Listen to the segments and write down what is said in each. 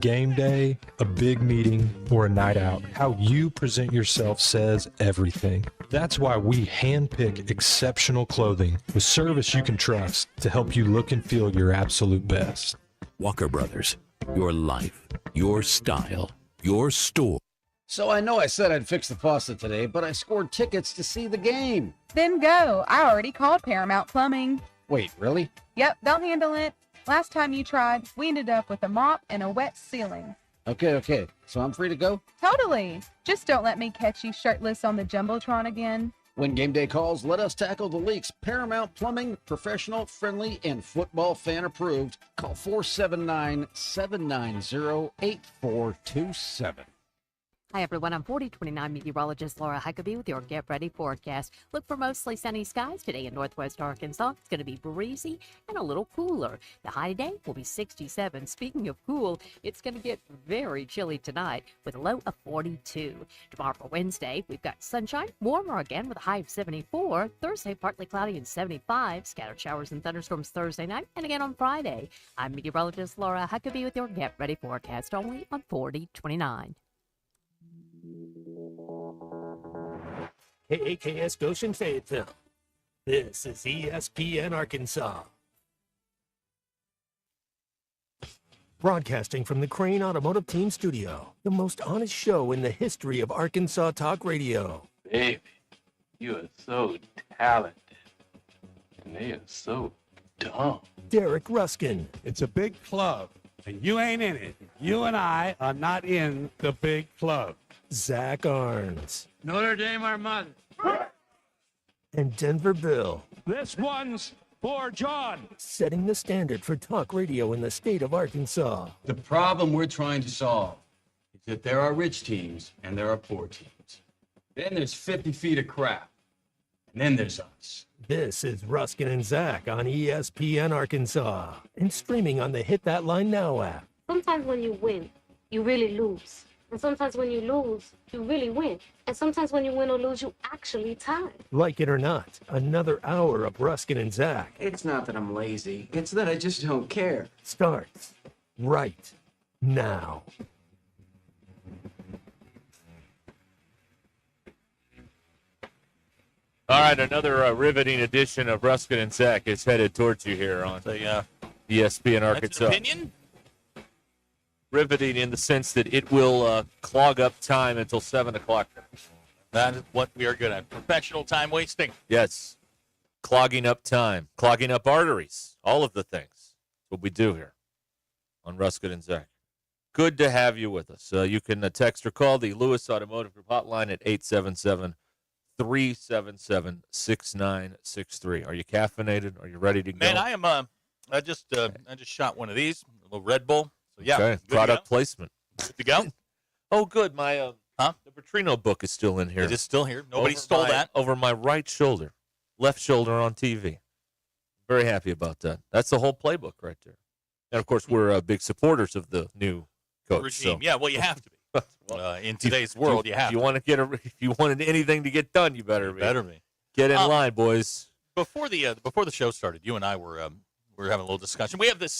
Game day, a big meeting, or a night out, how you present yourself says everything. That's why we handpick exceptional clothing with service you can trust to help you look and feel your absolute best. Walker Brothers, your life, your style, your store. So I know I said I'd fix the faucet today, but I scored tickets to see the game. Then go. I already called Paramount Plumbing. Wait, really? Yep, they'll handle it. Last time you tried, we ended up with a mop and a wet ceiling. Okay. So I'm free to go? Totally. Just don't let me catch you shirtless on the Jumbotron again. When game day calls, let us tackle the leaks. Paramount Plumbing, professional, friendly, and football fan approved. Call 479-790-8427. Hi, everyone. I'm 4029 meteorologist Laura Huckabee with your Get Ready forecast. Look for mostly sunny skies today in northwest Arkansas. It's going to be breezy and a little cooler. The high today will be 67. Speaking of cool, it's going to get very chilly tonight with a low of 42. Tomorrow for Wednesday, we've got sunshine, warmer again with a high of 74. Thursday, partly cloudy and 75. Scattered showers and thunderstorms Thursday night and again on Friday. I'm meteorologist Laura Huckabee with your Get Ready forecast only on 4029. KAKS Goshen Fayetteville. This is ESPN Arkansas. Broadcasting from the Crane Automotive Team Studio, the most honest show in the history of Arkansas Talk Radio. Baby, you are so talented, and they are so dumb. Derek Ruskin. It's a big club, and you ain't in it. You and I are not in the big club. Zach Arns. Notre Dame, our mother. And Denver Bill. This one's for John. Setting the standard for talk radio in the state of Arkansas. The problem we're trying to solve is that there are rich teams and there are poor teams. Then there's 50 feet of crap. And then there's us. This is Ruskin and Zach on ESPN Arkansas and streaming on the Hit That Line Now app. Sometimes when you win, you really lose. And sometimes when you lose, you really win. And sometimes when you win or lose, you actually tie. Like it or not, another hour of Ruskin and Zach It's not that I'm lazy. It's that I just don't care. starts right now. All right, another riveting edition of Ruskin and Zach is headed towards you here on the ESPN Arkansas. That's an opinion? Riveting in the sense that it will clog up time until 7 o'clock. That is what we are good at. Professional time wasting. Yes. Clogging up time, clogging up arteries, all of the things. That's what we do here on Ruskin and Zach. Good to have you with us. You can text or call the Lewis Automotive Group hotline at 877-377-6963. Are you caffeinated? Are you ready to go? Man, I am. I just shot one of these, a little Red Bull. So yeah, okay. Product placement. Good to go. Oh, good. My the Petrino book is still in here. It is still here. Nobody stole that. Over my right shoulder, left shoulder on TV. Very happy about that. That's the whole playbook right there. And of course, we're big supporters of the new coach. Regime. So. Yeah, well, you have to be. In today's world, you have. If you want to if you wanted anything to get done, you better be. Get in line, boys. Before the show started, you and I were having a little discussion. We have this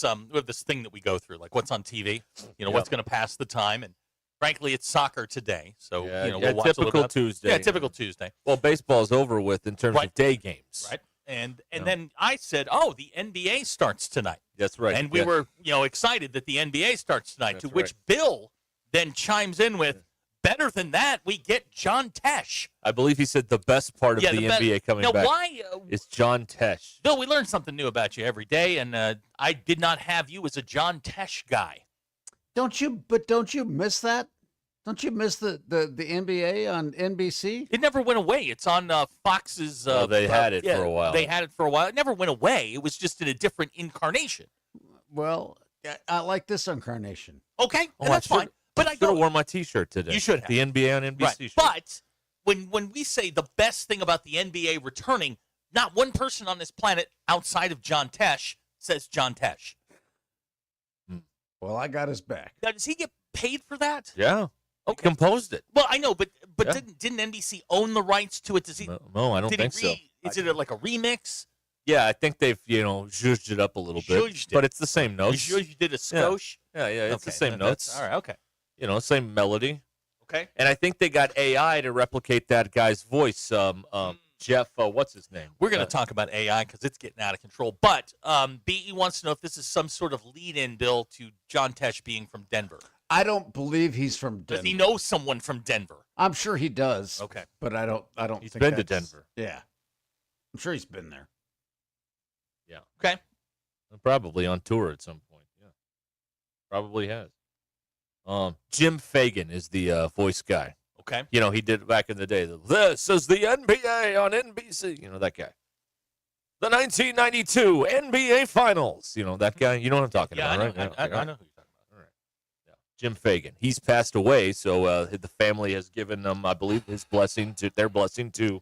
thing that we go through, like what's on TV. You know, what's going to pass the time, and frankly, it's soccer today. So we'll watch typical a little bit. Tuesday. Yeah, typical Tuesday. Well, baseball's over with in terms of day games. Right. And then I said, "Oh, the NBA starts tonight." That's right. And we were, excited that the NBA starts tonight. That's to which Bill then chimes in with, "Better than that, we get John Tesh." I believe he said the best part of the NBA coming back is John Tesh. Bill, we learn something new about you every day, and I did not have you as a John Tesh guy. Don't you miss that? Don't you miss the NBA on NBC? It never went away. It's on Fox's. They had it for a while. They had it for a while. It never went away. It was just in a different incarnation. Well, I like this incarnation. Okay, that's fine. But I should have worn my T-shirt today. You should have. The NBA on NBC right. shirt. But when we say the best thing about the NBA returning, not one person on this planet outside of John Tesh says John Tesh. Well, I got his back. Now, does he get paid for that? Yeah. Okay. He composed it. Well, I know, but didn't NBC own the rights to it? Does he? No, I don't think so. Is it like a remix? Yeah, I think they've zhuzhed it up a little bit, but it's the same notes. Zhuzhed did a skosh. Yeah, it's the Okay, same that's- notes. All right, okay. You know, same melody. Okay. And I think they got AI to replicate that guy's voice. Jeff, what's his name? We're going to talk about AI because it's getting out of control. But BE wants to know if this is some sort of lead-in, Bill, to John Tesh being from Denver. I don't believe he's from Denver. Does he know someone from Denver? I'm sure he does. Okay. But I don't He's think been to that's- Denver. Yeah. I'm sure he's been there. Yeah. Okay. Probably on tour at some point. Yeah. Probably has. Jim Fagan is the voice guy. Okay. You know, he did it back in the day. This is the NBA on NBC. You know, that guy. The 1992 NBA Finals. You know, that guy. You know what I'm talking Yeah, about, I know, right? I know who you're talking about. All right. Yeah. Jim Fagan. He's passed away, so the family has given them, I believe, their blessing to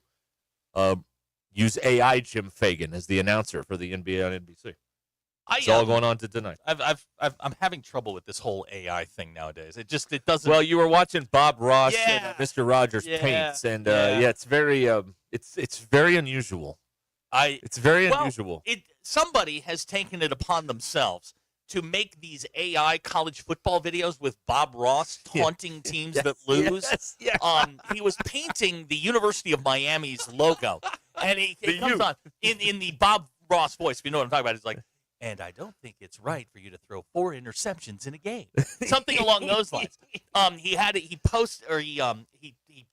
use AI Jim Fagan as the announcer for the NBA on NBC. It's all going on to tonight. I'm having trouble with this whole AI thing nowadays. It doesn't. Well, you were watching Bob Ross Yeah. and Mr. Rogers Yeah. paints, and Yeah. it's very it's very unusual. It's very unusual. Somebody has taken it upon themselves to make these AI college football videos with Bob Ross taunting teams that lose. Yes. He was painting the University of Miami's logo, and he comes on in the Bob Ross voice. If you know what I'm talking about, it's like, and I don't think it's right for you to throw 4 interceptions in a game. Something along those lines. He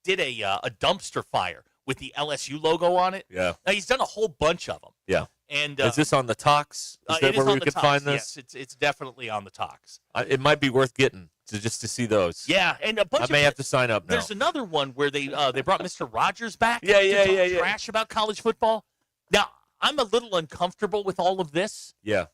did a dumpster fire with the LSU logo on it. Yeah. Now, he's done a whole bunch of them. Yeah. And is this on the talks? Is it that is where on we the can talks, find this? Yes, it's definitely on the talks. It might be worth getting just to see those. Yeah, and a bunch I may have to sign up now. There's another one where they brought Mr. Rogers back. Yeah, to yeah, talk yeah, yeah. trash about college football. Now, I'm a little uncomfortable with all of this. Yeah.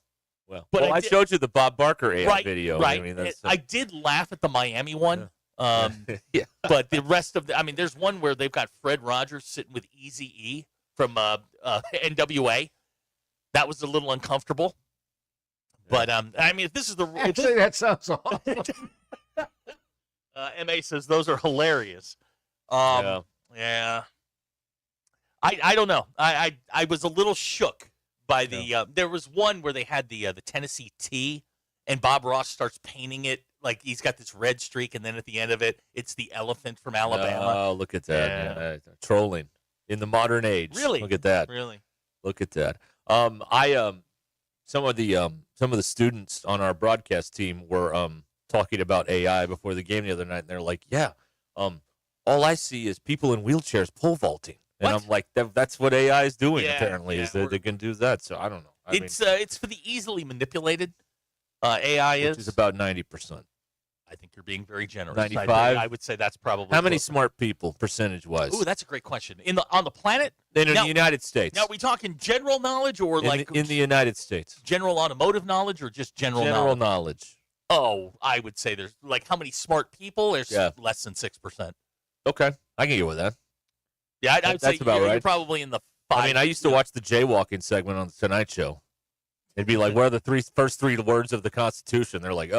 Well, But I showed you the Bob Barker AI video. Right. I mean, that's, I did laugh at the Miami one. Yeah. But the rest of there's one where they've got Fred Rogers sitting with Eazy-E from NWA. That was a little uncomfortable. But I mean, if this is the Actually, that sounds awful. MA says those are hilarious. Yeah. I don't know. I was a little shook by the there was one where they had the Tennessee T, and Bob Ross starts painting it like he's got this red streak, and then at the end of it, it's the elephant from Alabama. Oh, look at that! Yeah. Trolling in the modern age. Really? Look at that. Really? Look at that. Some of the students on our broadcast team were talking about AI before the game the other night, and they're like, "Yeah, all I see is people in wheelchairs pole vaulting." And I'm like, that's what AI is doing, apparently, is that they can do that. So I don't know. It's for the easily manipulated. AI which is about 90%. I think you're being very generous. 95? I would say that's probably. How many smart people, percentage-wise? Ooh, that's a great question. On the planet? In the United States. Now, are we talking general knowledge or in the United States? General automotive knowledge or just general knowledge? Oh, I would say there's how many smart people? There's less than 6%. Okay, I can get with that. Yeah, I would say about you're right. probably in the 5. I mean, I used to watch the jaywalking segment on the Tonight Show. It'd be like, what are the first three words of the Constitution? They're like,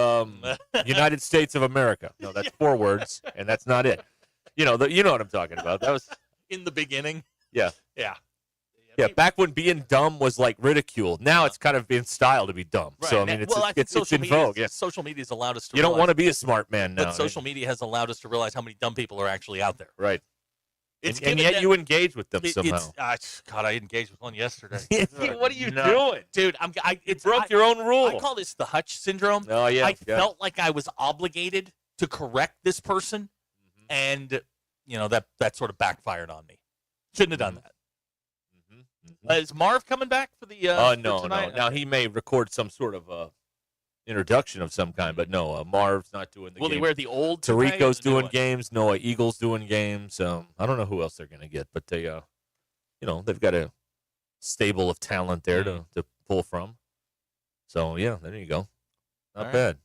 United States of America. No, that's 4 words, and that's not it. You know what I'm talking about. That was in the beginning. Yeah. Yeah. Yeah, back when being dumb was like ridiculed. Now it's kind of in style to be dumb. Right. So I mean, it's in vogue. Yeah. Social media has allowed us to. You don't want to be a smart man now. But social media has allowed us to realize how many dumb people are actually out there. Right. And yet you engage with them somehow. God, I engaged with one yesterday. What are you doing, dude? It broke your own rule. I call this the Hutch syndrome. Oh yeah. I felt like I was obligated to correct this person, and that sort of backfired on me. Shouldn't have done that. Is Marv coming back for the? No. Now he may record some sort of introduction of some kind, but no, Marv's not doing the. Will game. he wear the old? Tarico's doing games. Noah Eagle's doing games. I don't know who else they're going to get, but they, they've got a stable of talent there to pull from. So yeah, there you go. Not bad.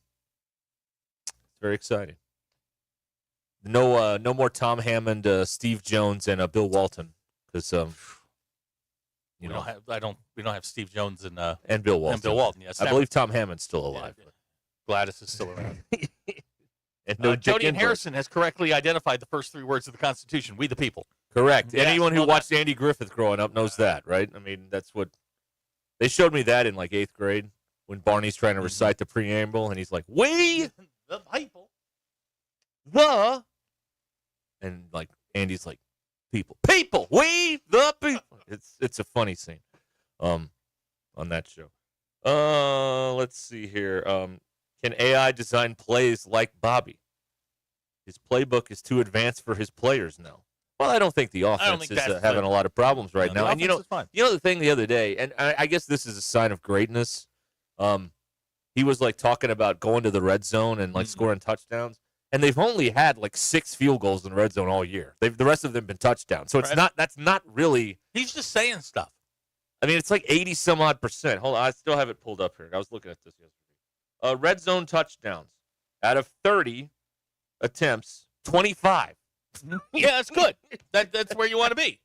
It's very exciting. No more Tom Hammond, Steve Jones, and Bill Walton, because we don't have Steve Jones and Bill Walton. And Bill Walton, yes. I believe Tom Hammond's still alive. Yeah. Gladys is still around. And Jody and Harrison has correctly identified the first 3 words of the Constitution. We the people. Correct. Yes, Anyone who well watched Andy Griffith growing up knows that, right? I mean, that's what they showed me that in like 8th grade. when Barney's trying to recite the preamble, and he's like, "We The people. the," and like Andy's like, "People, we the people." It's a funny scene, on that show. Let's see here. Can AI design plays like Bobby? His playbook is too advanced for his players now. Well, I don't think the offense is having a lot of problems right now. And you know the thing the other day, and I guess this is a sign of greatness. He was like talking about going to the red zone and like scoring touchdowns, and they've only had like 6 field goals in the red zone all year. The rest of them been touchdowns. So that's not really. He's just saying stuff. I mean, it's like 80 some odd percent. Hold on, I still have it pulled up here. I was looking at this yesterday. Red zone touchdowns out of 30 attempts, 25. Yeah, that's good. That's where you want to be.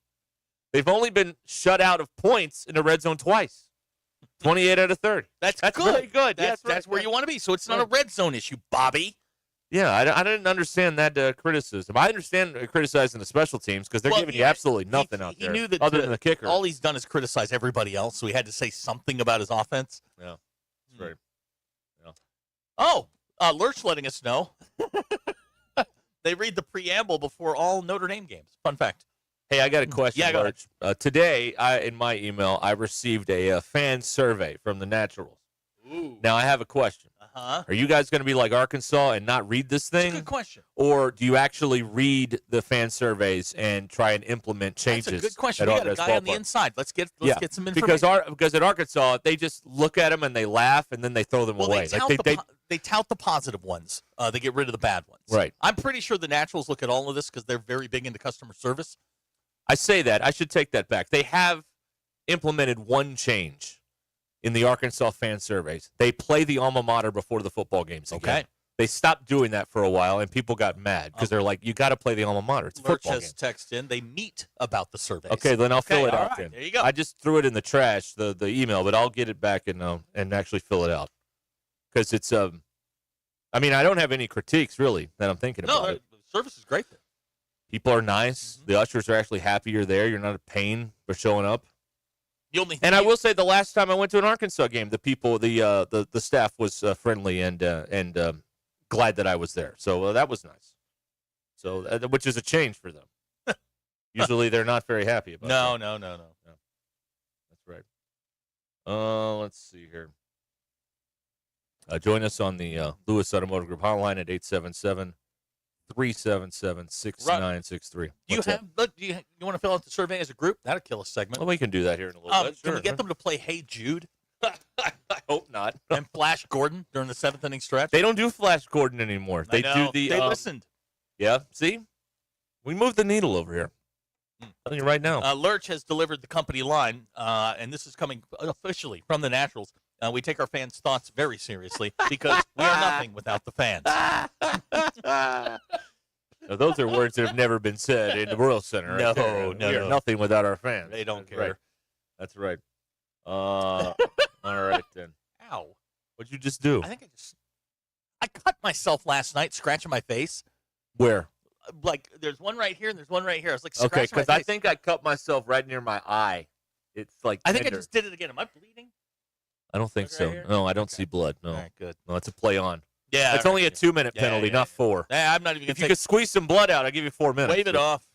They've only been shut out of points in the red zone twice. 28 out of 30. That's good. Really good. That's where you want to be. So it's not a red zone issue, Bobby. Yeah, I didn't understand that criticism. I understand criticizing the special teams because they're giving you absolutely nothing out there. He knew that other than the kicker. All he's done is criticize everybody else, so he had to say something about his offense. Yeah, that's right. Yeah. Oh, Lurch letting us know. They read the preamble before all Notre Dame games. Fun fact. Hey, I got a question, Yeah, go Lurch. Today, in my email, I received a fan survey from the Naturals. Ooh. Now, I have a question. Uh-huh. Are you guys going to be like Arkansas and not read this thing? That's a good question. Or do you actually read the fan surveys and try and implement changes? That's a good question. We got a guy on the inside. Let's get some information. Because at Arkansas, they just look at them and they laugh and then they throw them away. They tout the positive ones. They get rid of the bad ones. Right. I'm pretty sure the Naturals look at all of this because they're very big into customer service. I say that. I should take that back. They have implemented one change in the Arkansas fan surveys. They play the alma mater before the football games again. Okay. They stopped doing that for a while, and people got mad because they're like, you got to play the alma mater. It's a Lurch football has game. texted in. They meet about the surveys. Okay, then I'll fill it out right, then. there you go. I just threw it in the trash, the email, but I'll get it back and actually fill it out. Because it's, I mean, I don't have any critiques, really, that I'm thinking about it. The service is great there. People are nice. The ushers are actually happy you're there. You're not a pain for showing up. And I will say, the last time I went to an Arkansas game, the people, the staff was friendly and glad that I was there. So that was nice. So which is a change for them. Usually they're not very happy about that. No. That's right. Let's see here. Join us on the Lewis Automotive Group hotline at 877-377-6963. You want to fill out the survey as a group? That'll kill a segment. Well, we can do that here in a little bit. Can we get them to play Hey Jude? I hope not. And Flash Gordon during the 7th inning stretch? They don't do Flash Gordon anymore. They do the. They listened. Yeah, see? We moved the needle over here. I'm telling you right now. Lurch has delivered the company line, and this is coming officially from the Naturals. We take our fans' thoughts very seriously because we are nothing without the fans. Now, those are words that have never been said in the Royal Center. Right there. We are nothing without our fans. They don't care. Right. That's right. All right, then. Ow. What'd you just do? I cut myself last night scratching my face. Where? Like, there's one right here and there's one right here. I was like, Okay, scratching my because I face. think I cut myself right near my eye. It's like I think I tender. just did it again. Am I bleeding? I don't think Right so. here? No, I don't see blood. No. All right, good. No, it's a play on. Yeah. It's only a 2-minute penalty, not 4. I'm not even going If you could squeeze some blood out, I'll give you 4 minutes. Wave it off.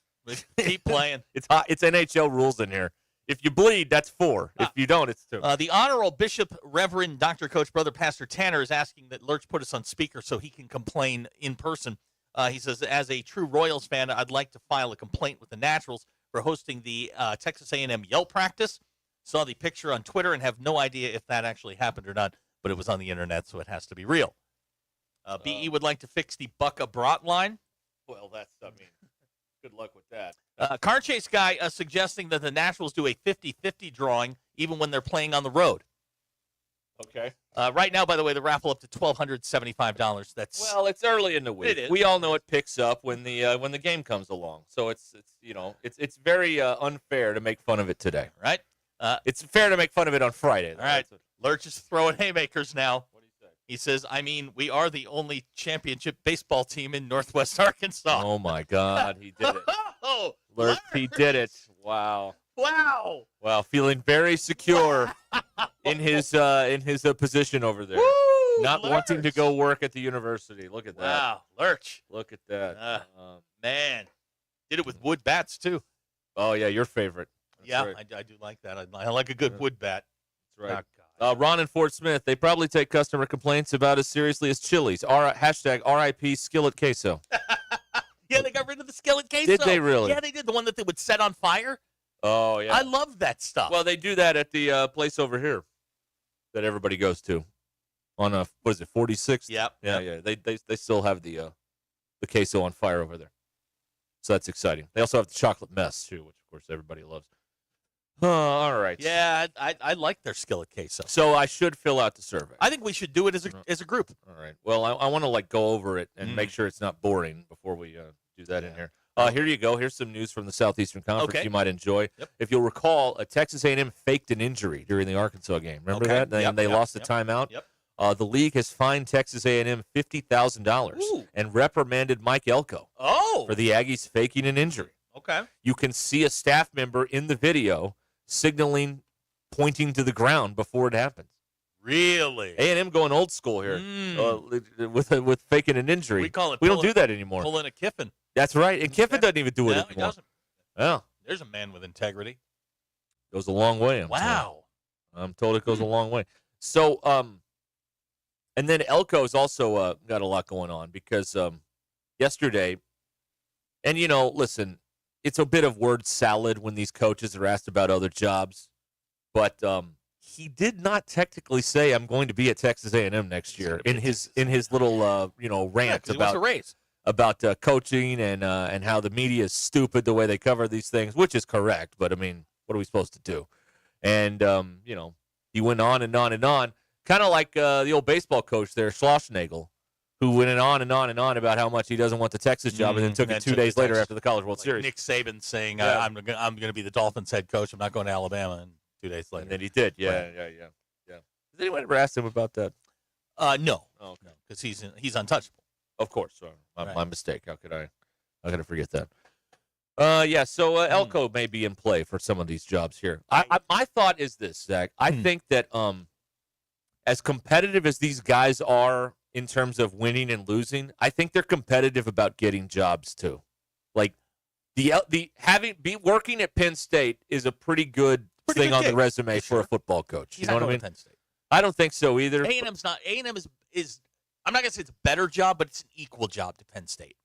Keep playing. It's hot. It's NHL rules in here. If you bleed, that's 4. If you don't, it's 2. The Honorable Bishop Reverend Dr. Coach Brother Pastor Tanner is asking that Lurch put us on speaker so he can complain in person. He says, as a true Royals fan, I'd like to file a complaint with the Naturals for hosting the Texas A&M yell practice. Saw the picture on Twitter and have no idea if that actually happened or not, but it was on the internet, so it has to be real. BE would like to fix the Buck Brat line. Well, good luck with that. Car Chase guy suggesting that the Naturals do a 50-50 drawing even when they're playing on the road. Okay. Right now, by the way, the raffle up to $1,275. Well, it's early in the week. It is. We all know it picks up when the game comes along. So it's very unfair to make fun of it today. Right. It's fair to make fun of it on Friday. All right. Lurch is throwing haymakers now. What do you say? He says, we are the only championship baseball team in Northwest Arkansas. Oh, my God. He did it. Oh, Lurch, he did it. Wow. Wow. Wow, feeling very secure in his position over there. Woo, Not Lurch. wanting to go work at the university. Look at that. Wow, Lurch. Look at that. Man. Did it with wood bats, too. Oh, yeah, your favorite. That's yeah, right. I do like that. I like a good wood bat. That's right. Oh, Ron and Fort Smith, they probably take customer complaints about as seriously as Chili's. Hashtag RIP skillet queso. Yeah, they got rid of the skillet queso. Did they really? Yeah, they did. The one that they would set on fire. Oh, yeah. I love that stuff. Well, they do that at the place over here that everybody goes to on, what is it, 46th? Yep. Yeah. They still have the queso on fire over there. So that's exciting. They also have the chocolate mess, too, which, of course, everybody loves. All right. Yeah, I like their skillet queso. So I should fill out the survey. I think we should do it as a group. All right. Well, I want to go over it and make sure it's not boring before we do that in here. Here you go. Here's some news from the Southeastern Conference you might enjoy. Yep. If you'll recall, Texas A&M faked an injury during the Arkansas game. Remember that? They lost the timeout. Yep. The league has fined Texas A&M $50,000 and reprimanded Mike Elko for the Aggies faking an injury. Okay. You can see a staff member in the video signaling, pointing to the ground before it happens. Really? A&M going old school here with faking an injury. We call it. We don't do that anymore. Pulling a Kiffin. That's right. And Kiffin doesn't even do it No, anymore. he doesn't. Well, There's a man with integrity. goes a long way. I'm told it goes a long way. So, and then Elko's also got a lot going on because yesterday, and listen, it's a bit of word salad when these coaches are asked about other jobs, but he did not technically say I'm going to be at Texas A&M next year in his little rant he wants a raise. about coaching and how the media is stupid the way they cover these things, which is correct. But I mean, what are we supposed to do? And he went on and on and on, kind of like the old baseball coach there, Schlossnagel, who went on and on and on about how much he doesn't want the Texas job, and then took it 2 days later after the College World Series. Nick Saban saying, "I'm going to be the Dolphins head coach. I'm not going to Alabama." And 2 days later, and then he did. Yeah. Has anyone ever asked him about that? No. Oh, okay. Because he's untouchable. Of course. My mistake. How could I forget that? So Elko may be in play for some of these jobs here. My thought is this, Zach. I think that as competitive as these guys are in terms of winning and losing, I think they're competitive about getting jobs too. Like working at Penn State is a pretty good thing on the resume for a football coach. He's you know not what I going mean? to Penn State. I don't think so either. A&M's not. A&M is. I'm not going to say it's a better job, but it's an equal job to Penn State.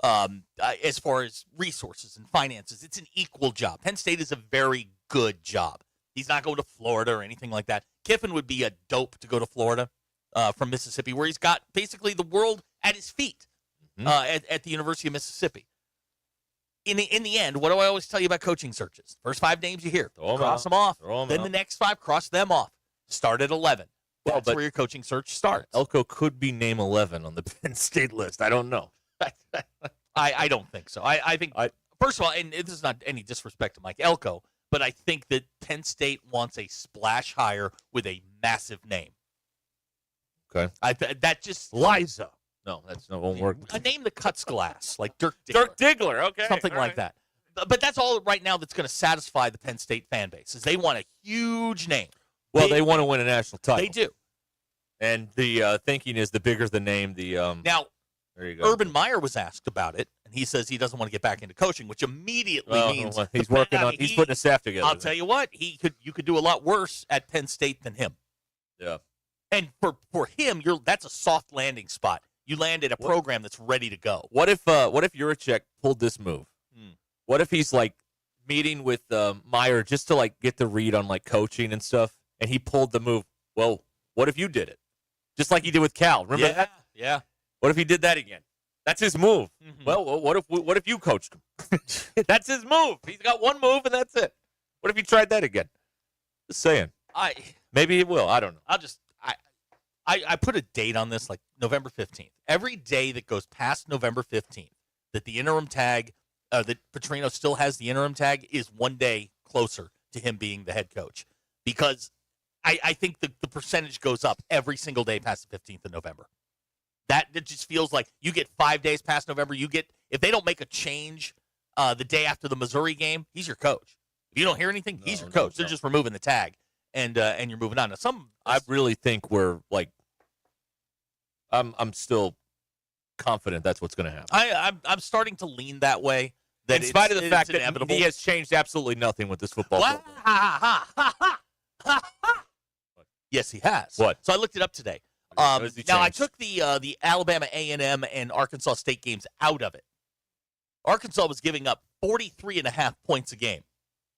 As far as resources and finances, it's an equal job. Penn State is a very good job. He's not going to Florida or anything like that. Kiffin would be a dope to go to Florida from Mississippi, where he's got basically the world at his feet at the University of Mississippi. In the end, what do I always tell you about coaching searches? First 5 names you hear, cross them off. Then the next 5, cross them off. Start at 11. That's where your coaching search starts. Elko could be name 11 on the Penn State list. I don't know. I don't think so. I think, first of all, and this is not any disrespect to Mike Elko, but I think that Penn State wants a splash hire with a massive name. Okay. That just... Liza. No, won't work. A name that cuts glass, like Dirk Diggler. Dirk Diggler, okay. Something like that. But that's all right now that's going to satisfy the Penn State fan base, is they want a huge name. Well, they want to win a national title. They do. And the thinking is the bigger the name, the now, there you go. Urban Meyer was asked about it, and he says he doesn't want to get back into coaching, which immediately means he's working on. He's putting a staff together. I'll tell you what, you could do a lot worse at Penn State than him. Yeah. And for him, that's a soft landing spot. You land at a program that's ready to go. What if Juracek pulled this move? What if he's like meeting with Meyer just to like get the read on like coaching and stuff, and he pulled the move? Well, what if you did it? Just like he did with Cal. Remember that? Yeah. What if he did that again? That's his move. Mm-hmm. Well, what if you coached him? That's his move. He's got one move and that's it. What if he tried that again? Just saying. Maybe he will. I don't know. I put a date on this, like November 15th. Every day that goes past November 15th, that the interim tag, that Petrino still has the interim tag, is one day closer to him being the head coach. Because I think the percentage goes up every single day past the 15th of November. That just feels like you get 5 days past November. If they don't make a change the day after the Missouri game, he's your coach. You don't hear anything? He's your coach. They're just removing the tag, and you're moving on. Now, I really think we're like, I'm still confident that's what's going to happen. I'm starting to lean that way. That in spite of the fact that inevitable. he has changed absolutely nothing with this football program. Yes, he has. What? So I looked it up today. What has he Now, I changed? took the Alabama A&M and Arkansas State games out of it. Arkansas was giving up 43.5 points a game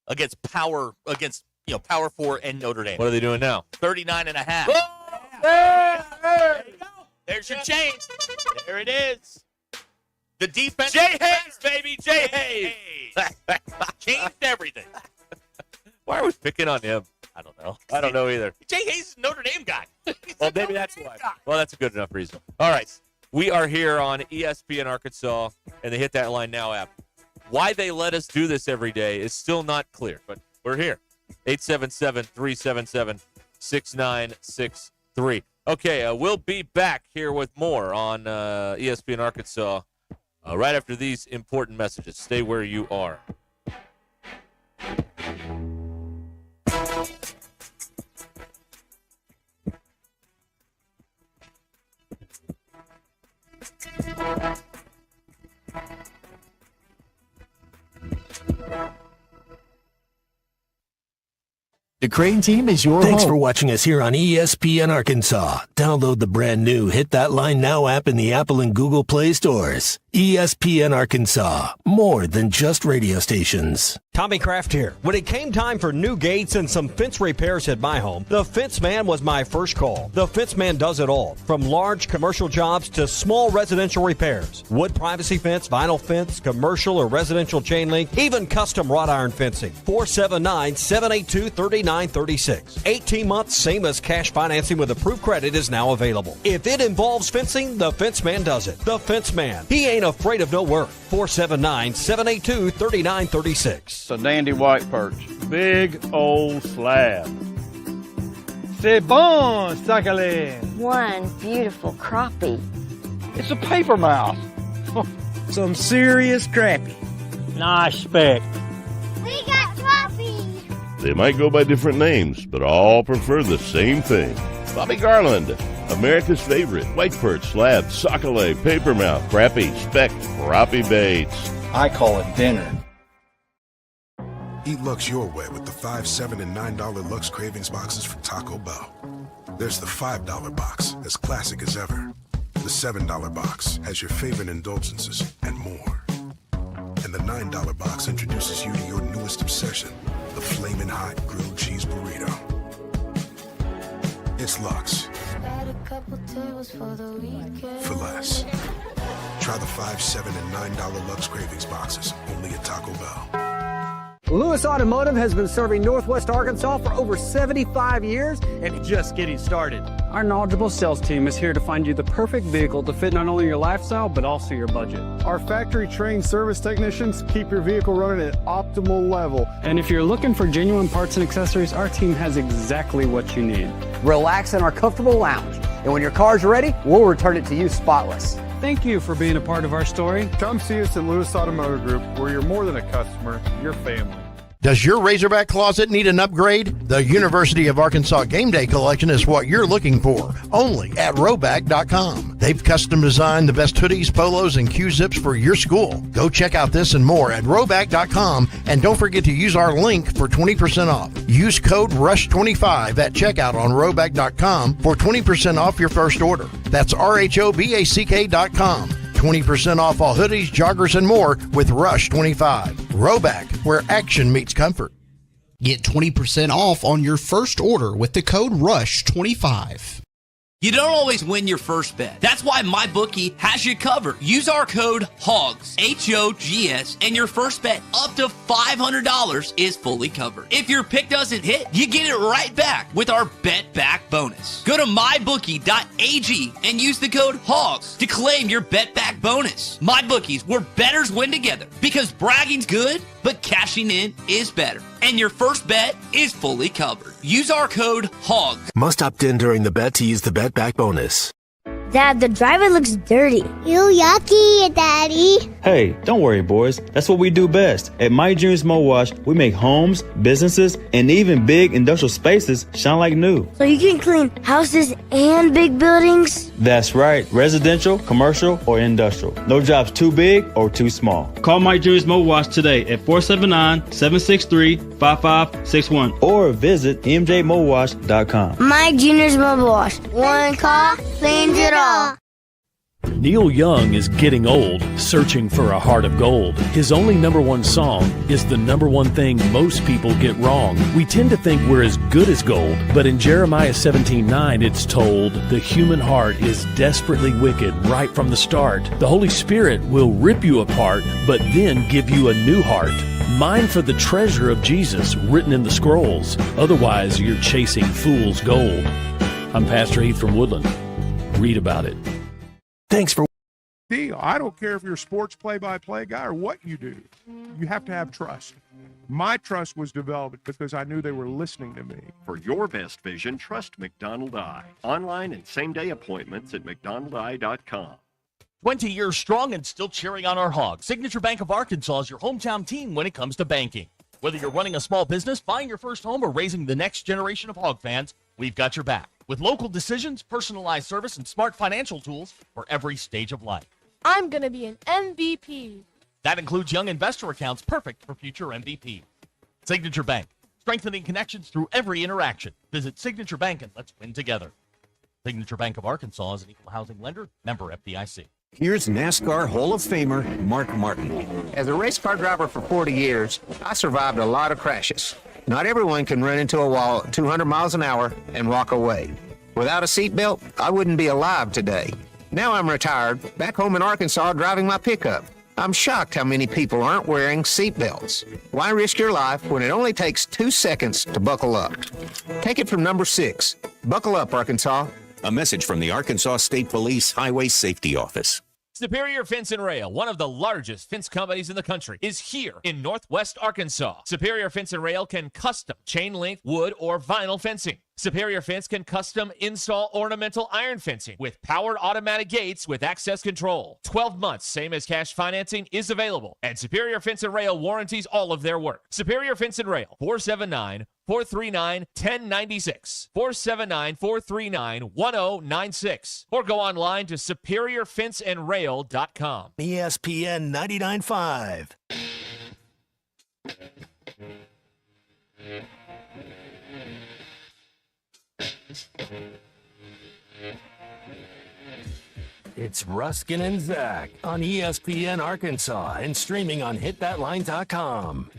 against Power 4 and Notre Dame. What are they doing now? 39.5. Oh, there you go. There's your change. There it is. The defense. Jay Hayes, baby. Jay Hayes. Changed everything. Why are we picking on him? I don't know. I don't know either. Jay Hayes is a Notre Dame guy. Well, maybe that's why. Well, that's a good enough reason. All right. We are here on ESPN Arkansas and the Hit That Line Now app. Why they let us do this every day is still not clear, but we're here. 877-377-6963. Okay, we'll be back here with more on ESPN Arkansas right after these important messages. Stay where you are. The Crane Team is your Thanks for watching us here on ESPN Arkansas. Download the brand new Hit That Line Now app in the Apple and Google Play stores. ESPN Arkansas, more than just radio stations. Tommy Kraft here. When it came time for new gates and some fence repairs at my home, the Fence Man was my first call. The Fence Man does it all, from large commercial jobs to small residential repairs. Wood privacy fence, vinyl fence, commercial or residential chain link, even custom wrought iron fencing. 479-782-3936. 18 months, same as cash financing with approved credit is now available. If it involves fencing, the Fence Man does it. The Fence Man. He ain't afraid of no work. 479-782-3936. It's a dandy white perch. Big old slab. C'est bon, sacalé. One beautiful crappie. It's a paper mouth. Some serious crappie. Nice speck. We got crappie. They might go by different names, but all prefer the same thing. Bobby Garland, America's favorite white perch, slab, sockeye, papermouth, crappie, speck, crappie baits. I call it dinner. Eat Lux your way with the $5, $7, and $9 Lux Cravings boxes from Taco Bell. There's the $5 box, as classic as ever. The $7 box has your favorite indulgences and more. And the $9 box introduces you to your newest obsession, the Flamin' Hot Grilled Cheese Burrito. It's Lux. For less. Try the $5, $7, and $9 Lux Cravings boxes, only at Taco Bell. Lewis Automotive has been serving Northwest Arkansas for over 75 years and just getting started. Our knowledgeable sales team is here to find you the perfect vehicle to fit not only your lifestyle, but also your budget. Our factory-trained service technicians keep your vehicle running at optimal level. And if you're looking for genuine parts and accessories, our team has exactly what you need. Relax in our comfortable lounge. And when your car's ready, we'll return it to you spotless. Thank you for being a part of our story. Come see us at Lewis Automotive Group, where you're more than a customer, you're family. Does your Razorback closet need an upgrade? The University of Arkansas Game Day Collection is what you're looking for, only at Roback.com. They've custom designed the best hoodies, polos, and Q-zips for your school. Go check out this and more at Roback.com, and don't forget to use our link for 20% off. Use code RUSH25 at checkout on Roback.com for 20% off your first order. That's RHOBACK.com. 20% off all hoodies, joggers, and more with Rush25. Roback, where action meets comfort. Get 20% off on your first order with the code RUSH25. You don't always win your first bet. That's why MyBookie has you covered. Use our code HOGS, H-O-G-S, and your first bet up to $500 is fully covered. If your pick doesn't hit, you get it right back with our Bet Back bonus. Go to mybookie.ag and use the code HOGS to claim your Bet Back bonus. MyBookie's where bettors win together, because bragging's good, but cashing in is better. And your first bet is fully covered. Use our code HOGS. Must opt in during the bet to use the Bet Back bonus. Dad, the driver looks dirty. Ew, yucky, Daddy. Hey, don't worry, boys. That's what we do best. At My Dreams Mo Wash, we make homes, businesses, and even big industrial spaces shine like new. So you can clean houses and big buildings? That's right. Residential, commercial, or industrial. No job's too big or too small. Call My Dreams Mo Wash today at 479-763-5561 or visit mjmowash.com. My Junior's Mobile Wash. One call cleans it all. Neil Young is getting old, searching for a heart of gold. His only number one song is the number one thing most people get wrong. We tend to think we're as good as gold, but in Jeremiah 17:9 it's told, the human heart is desperately wicked right from the start. The Holy Spirit will rip you apart, but then give you a new heart. Mine for the treasure of Jesus written in the scrolls. Otherwise, you're chasing fool's gold. I'm Pastor Heath from Woodland. Read about it. Thanks for deal. I don't care if you're a sports play-by-play guy or what you do. You have to have trust. My trust was developed because I knew they were listening to me. For your best vision, trust McDonald Eye. Online and same-day appointments at mcdonaldeye.com. 20 years strong and still cheering on our Hogs. Signature Bank of Arkansas is your hometown team when it comes to banking. Whether you're running a small business, buying your first home, or raising the next generation of Hog fans, we've got your back. With local decisions, personalized service, and smart financial tools for every stage of life. I'm going to be an MVP. That includes young investor accounts perfect for future MVP. Signature Bank, strengthening connections through every interaction. Visit Signature Bank and let's win together. Signature Bank of Arkansas is an equal housing lender, member FDIC. Here's NASCAR Hall of Famer Mark Martin. As a race car driver for 40 years, I survived a lot of crashes. Not everyone can run into a wall at 200 miles an hour and walk away. Without a seatbelt, I wouldn't be alive today. Now I'm retired, back home in Arkansas driving my pickup. I'm shocked how many people aren't wearing seatbelts. Why risk your life when it only takes 2 seconds to buckle up? Take it from number 6. Buckle up, Arkansas. A message from the Arkansas State Police Highway Safety Office. Superior Fence and Rail, one of the largest fence companies in the country, is here in Northwest Arkansas. Superior Fence and Rail can custom chain link, wood, or vinyl fencing. Superior Fence can custom install ornamental iron fencing with powered automatic gates with access control. 12 months, same as cash financing, is available. And Superior Fence and Rail warranties all of their work. Superior Fence and Rail, 479-439-1096. 479-439-1096. Or go online to superiorfenceandrail.com. ESPN 99.5. It's Ruscin and Zach on ESPN Arkansas and streaming on hitthatline.com.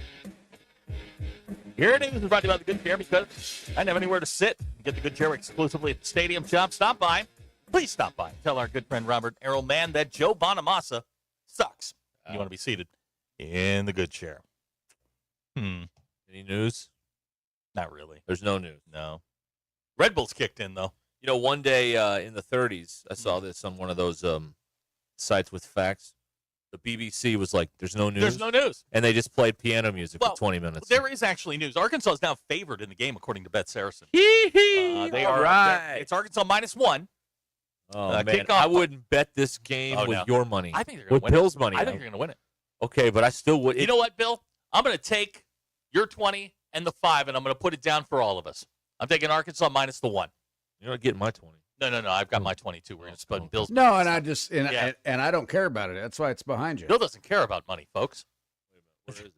Your news is brought to you by the Good Chair because I didn't have anywhere to sit. Get the Good Chair exclusively at the Stadium Shop. Stop by. Please stop by. Tell our good friend Robert Errolman that Joe Bonamassa sucks. You want to be seated in the Good Chair. Any news? Not really. There's no news. No. Red Bull's kicked in, though. You know, one day in the 30s, I saw this on one of those sites with facts. The BBC was like, there's no news. There's no news. And they just played piano music for 20 minutes. There is actually news. Arkansas is now favored in the game, according to Bet Saracen. They are right. It's Arkansas -1. Oh, man. I wouldn't bet this game with your money. I think they're going to win Bill's it. money. I think you're going to win it. Okay, but I still would. You know what, Bill? I'm going to take your 20 and the 5, and I'm going to put it down for all of us. I'm taking Arkansas -1. You're not getting my 20. No. I've got my 22. We're going to split Bill's. No, and I just and I don't care about it. That's why it's behind you. Bill doesn't care about money, folks.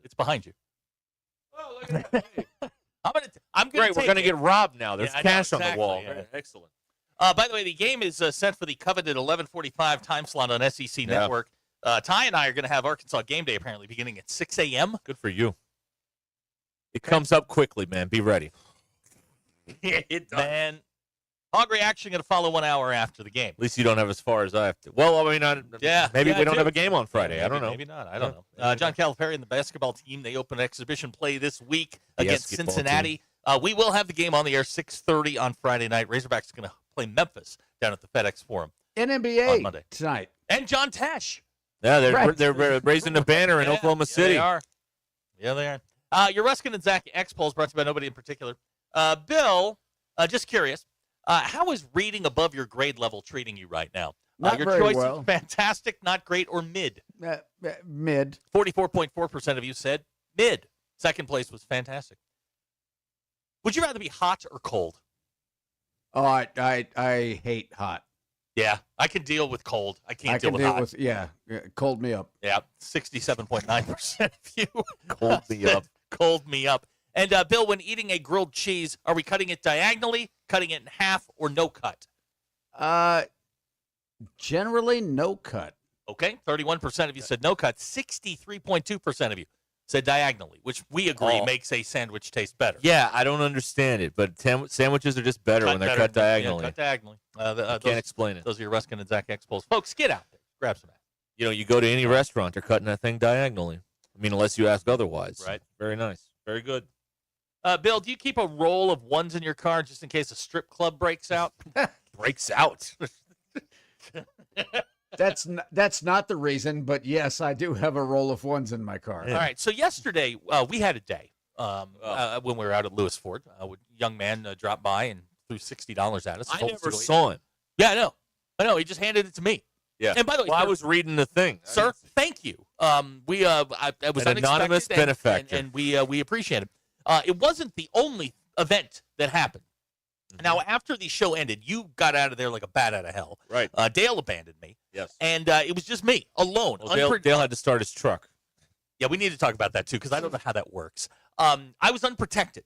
It's behind you. Oh, look at that. I'm going Great, we're going to get robbed now. There's cash on the wall. Yeah. Excellent. By the way, the game is set for the coveted 11:45 time slot on SEC Network. Ty and I are going to have Arkansas game day apparently beginning at 6 a.m. Good for you. It comes up quickly, man. Be ready. Yeah, it does. Man, Hog Reaction going to follow 1 hour after the game. At least you don't have as far as I have to. Well, I mean, maybe we don't have a game on Friday. I don't know. Maybe not. I don't know. John Calipari and the basketball team, they open exhibition play this week against Cincinnati. We will have the game on the air 6:30 on Friday night. Razorbacks going to play Memphis down at the FedEx Forum NBA on Monday tonight. And John Tesh. Yeah, they're raising the banner in Oklahoma City. They are. Yeah, they are. Your Ruscin and Zach X polls brought to you by nobody in particular. Bill, just curious, how is reading above your grade level treating you right now? Not your very choice well. is fantastic, not great, or mid. Mid. 44.4% of you said mid. Second place was fantastic. Would you rather be hot or cold? Oh, I hate hot. Yeah, I can deal with cold. I can't deal with hot. Yeah, cold me up. Yeah, 67.9% of you Cold me up. Cold me up. And Bill, when eating a grilled cheese, are we cutting it diagonally, cutting it in half, or no cut? Generally no cut. Okay, 31% of you said no cut. 63.2% of you said diagonally, which we agree makes a sandwich taste better. Yeah, I don't understand it, but sandwiches are just better when they're cut diagonally. Yeah, cut diagonally. Can't explain it. Those are your Ruscin and Zach Expos. Folks, get out there. Grab some. You know, you go to any restaurant, they're cutting that thing diagonally. I mean, unless you ask otherwise. Right. Very nice. Very good. Bill, do you keep a roll of ones in your car just in case a strip club breaks out? Breaks out. That's not the reason, but yes, I do have a roll of ones in my car. All right. So yesterday we had a day when we were out at Lewis Ford. A young man dropped by and threw $60 at us. I never saw him. Yeah, I know. He just handed it to me. Yeah. And by the way, I was reading the thing, sir. Thank you. It was an anonymous benefactor, and we appreciate it. It wasn't the only event that happened. Now, after the show ended, you got out of there like a bat out of hell. Right. Dale abandoned me. Yes. And it was just me, alone. Well, Dale had to start his truck. Yeah, we need to talk about that, too, because I don't know how that works. I was unprotected.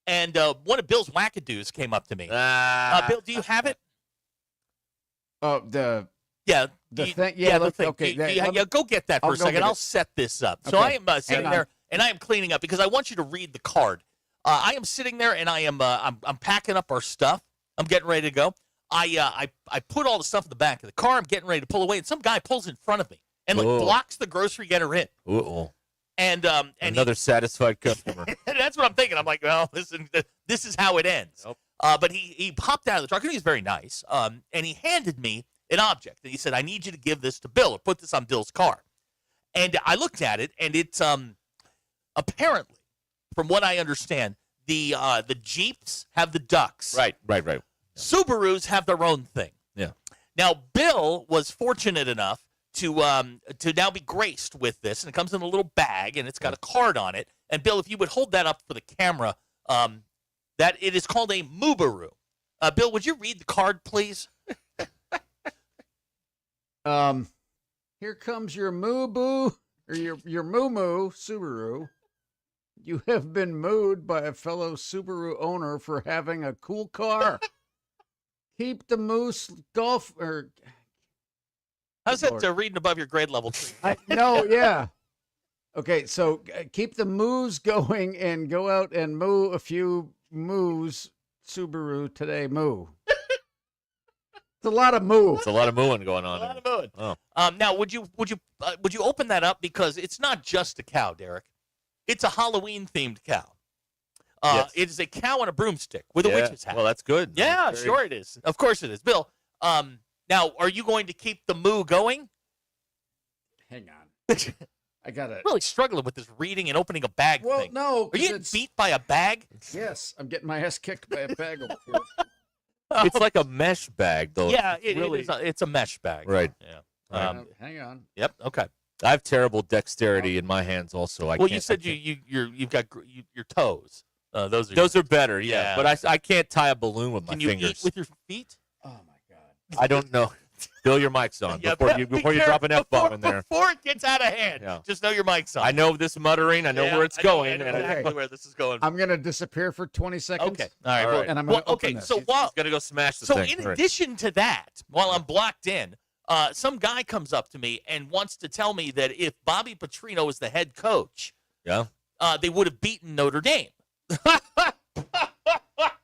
And one of Bill's wackadoos came up to me. Bill, do you have it? Oh, the thing. Yeah, the thing. Okay, Yeah, go get that for a second. I'll set this up. So I am sitting Hang on. there, and I am cleaning up because I want you to read the card. I am sitting there, and I am I'm packing up our stuff. I'm getting ready to go. I put all the stuff in the back of the car. I'm getting ready to pull away, and some guy pulls in front of me and blocks the grocery getter in. Uh-oh. And another satisfied customer. That's what I'm thinking. I'm like, well, this is how it ends. Nope. But he popped out of the truck, and he was very nice. And he handed me an object, and he said, "I need you to give this to Bill or put this on Bill's car." And I looked at it, and it's apparently, from what I understand, the Jeeps have the ducks. Right. Subarus have their own thing. Yeah. Now, Bill was fortunate enough to now be graced with this, and it comes in a little bag, and it's got a card on it. And Bill, if you would hold that up for the camera, that it is called a Mubaru. Bill, would you read the card, please? Here comes your Mubu, or your Moo Subaru. You have been mooed by a fellow Subaru owner for having a cool car. Keep the moose golf or. How's that reading above your grade level? No, yeah. Okay, so keep the moos going and go out and moo a few moos. Subaru today, moo. It's a lot of moo. It's a lot of mooing going on. A lot of mooing. Oh. Now, would you open that up, because it's not just a cow, Derek. It's a Halloween-themed cow. Yes. It is a cow on a broomstick with a witch's hat. Well, that's good. Yeah, sure it is. Of course it is. Bill, now, are you going to keep the moo going? Hang on. I got it. Really struggling with this reading and opening a bag thing. Well, no. Are you getting beat by a bag? Yes, I'm getting my ass kicked by a bag over here. It's like a mesh bag, though. Yeah, it's a mesh bag. Right. Yeah. Hang on. Yep. Okay. I have terrible dexterity in my hands. Also, You said you've got your toes. Those are better. Yeah. But I can't tie a balloon with my fingers. Can you eat with your feet? Oh my God. I don't know. Bill, your mic's on before you drop an F-bomb in there. Before it gets out of hand, just know your mic's on. I know this muttering. I know where it's going. I know exactly where this is going. I'm going to disappear for 20 seconds. Okay. All right. Well, and I'm going to open this. So he's going to go smash the thing. So in addition to that, while I'm blocked in, some guy comes up to me and wants to tell me that if Bobby Petrino was the head coach, they would have beaten Notre Dame.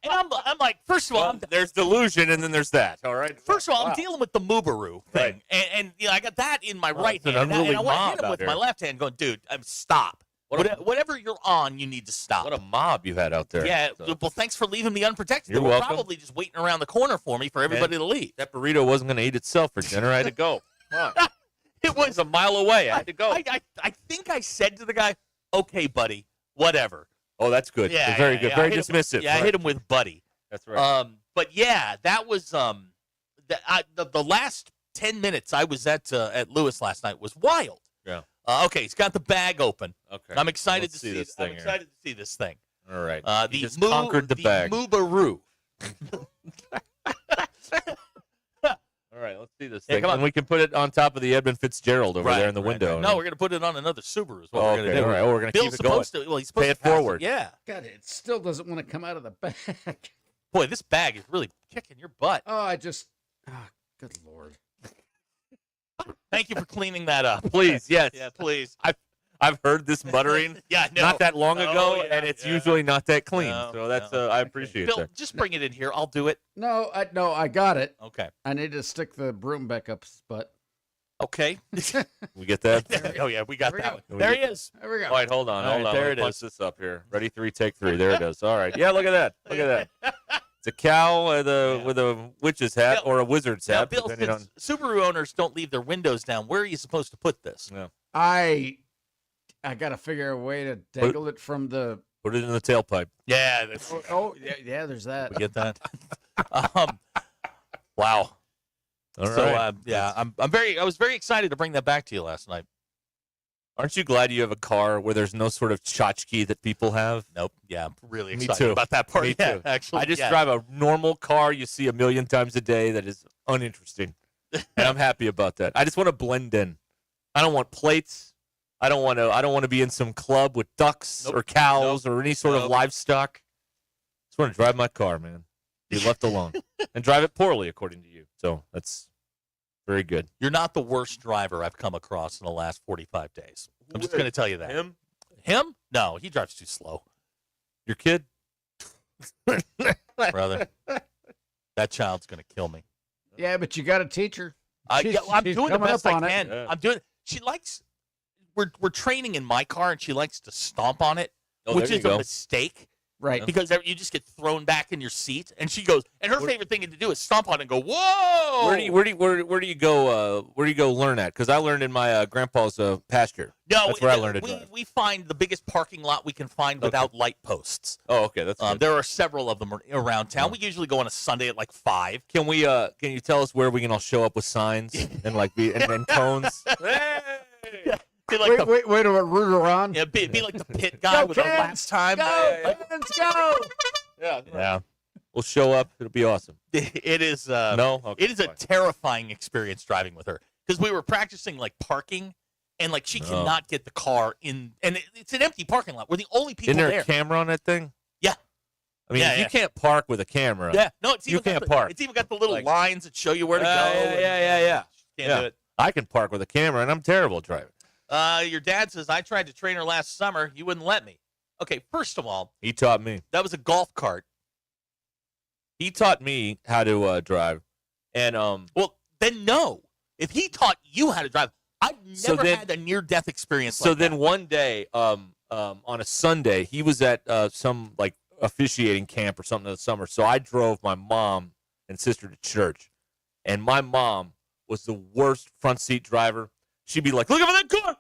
And I'm like, first of all, there's delusion, and then there's that. All right. First of all, I'm dealing with the Mubaru thing, and I got that in my right hand, and I want to hit him with my left hand, going, dude, stop. Whatever you're on, you need to stop. What a mob you had out there. Yeah. Well, thanks for leaving me unprotected. You're they were welcome. probably just waiting around the corner for me for everybody to leave. That burrito wasn't going to eat itself for dinner. I had to go. It was a mile away. I had to go. I think I said to the guy, "Okay, buddy, whatever." Oh, that's good. Yeah, very good. Very dismissive. I hit him with buddy. That's right. But yeah, that was the last 10 minutes I was at Lewis last night was wild. Yeah. Okay, he's got the bag open. Okay. I'm excited to see see this thing. I'm excited to see this thing. All right. The You just conquered the bag. Moobaroo. All right, let's see this Yeah, thing. come on. And we can put it on top of the Edmund Fitzgerald over there in the window. No, we're going to put it on another Subaru is what we're going to okay, do. all right. Oh, we're going to keep Bill's it going. supposed to, well, he's supposed Pay to it pass forward. Yeah. God, it still doesn't want to come out of the bag. Boy, this bag is really kicking your butt. Oh, good Lord. Thank you for cleaning that up. Please, yes. Yeah, please. I've heard this muttering Yeah, no. not that long ago, yeah, and it's usually not that clean. No, so that's no. I appreciate Bill, that. just bring it in here. I'll do it. No, I got it. Okay. I need to stick the broom back up his butt. Okay. We get that? Oh, yeah, we got There we that go. one. There he is. There we go. All right, hold on. All right, there Let me it punch is. this up here. Ready, 3, take 3. There it is. All right. Yeah, look at that. Look at that. It's a cow with a witch's hat or a wizard's Now, hat. Bill, depending on... since Subaru owners don't leave their windows down, where are you supposed to put this? Yeah. I got to figure a way to dangle it from the. Put it in the tailpipe. Yeah. Yeah, there's that. We get that. Wow. All So right. I was very excited to bring that back to you last night. Aren't you glad you have a car where there's no sort of tchotchke that people have? Nope. Yeah, I'm really Me excited too. about that part. Me Yeah, too. actually, I just yeah. drive a normal car you see a million times a day that is uninteresting, and I'm happy about that. I just want to blend in. I don't want plates. I don't want to be in some club with ducks or cows or any sort of livestock. Just want to drive my car, man. Be left alone and drive it poorly, according to you. So that's very good. You're not the worst driver I've come across in the last 45 days. I'm just going to tell you that. Him? Him? No, he drives too slow. Your kid? Brother, that child's going to kill me. Yeah, but you got to teach her. I'm She's doing the coming best up I on it. can. Yeah. I'm doing. She likes. We're training in my car, and she likes to stomp on it, Oh, which there you is a go. mistake. Right. Because you just get thrown back in your seat, and she goes. And her favorite thing to do is stomp on it and go, "Whoa!" Where do you go? Where do you go learn at? Because I learned in my grandpa's pasture. No, that's where I learned to drive. We find the biggest parking lot we can find without light posts. Oh, okay, that's good. There are several of them around town. We usually go on a Sunday at like 5. Can we? Can you tell us where we can all show up with signs and and cones? Be like Wait a minute, root around. Yeah, be like the pit guy with the last time. Let's go. Yeah. We'll show up. It'll be awesome. It is. No? Okay, it is a fine. terrifying experience driving with her because we were practicing like parking, and like she cannot get the car in, and it's an empty parking lot. We're the only people Isn't there there. a camera on that thing? Yeah. I mean, you can't park with a camera. Yeah. No, it's even you can't got park. It's even got the little lines that show you where to go. Yeah. Can't do it. I can park with a camera, and I'm terrible at driving. Your dad says, I tried to train her last summer. You wouldn't let me. Okay, first of all, He taught me. that was a golf cart. He taught me how to drive, and Well, then no. If he taught you how to drive, I've never then- had a near-death experience So like then that. one day, on a Sunday, he was at some like officiating camp or something in the summer. So I drove my mom and sister to church, and my mom was the worst front seat driver. She'd be like, "Look at that car!"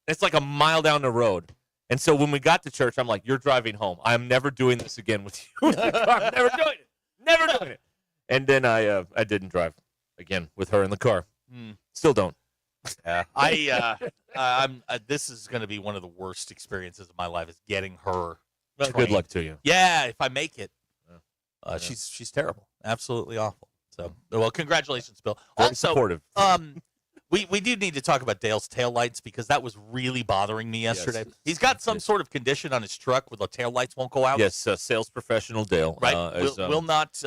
It's like a mile down the road. And so when we got to church, I'm like, "You're driving home. I'm never doing this again with you. In the car. I'm never doing it. Never doing it." And then I didn't drive again with her in the car. Still don't. This is going to be one of the worst experiences of my life is getting her. Well, good trained. luck to you. Yeah, if I make it, she's terrible, absolutely awful. So, well, congratulations, Bill. Very Also, supportive. we do need to talk about Dale's taillights because that was really bothering me yesterday. Yes. He's got some sort of condition on his truck where the taillights won't go out. Yes, sales professional Dale. Right, will not.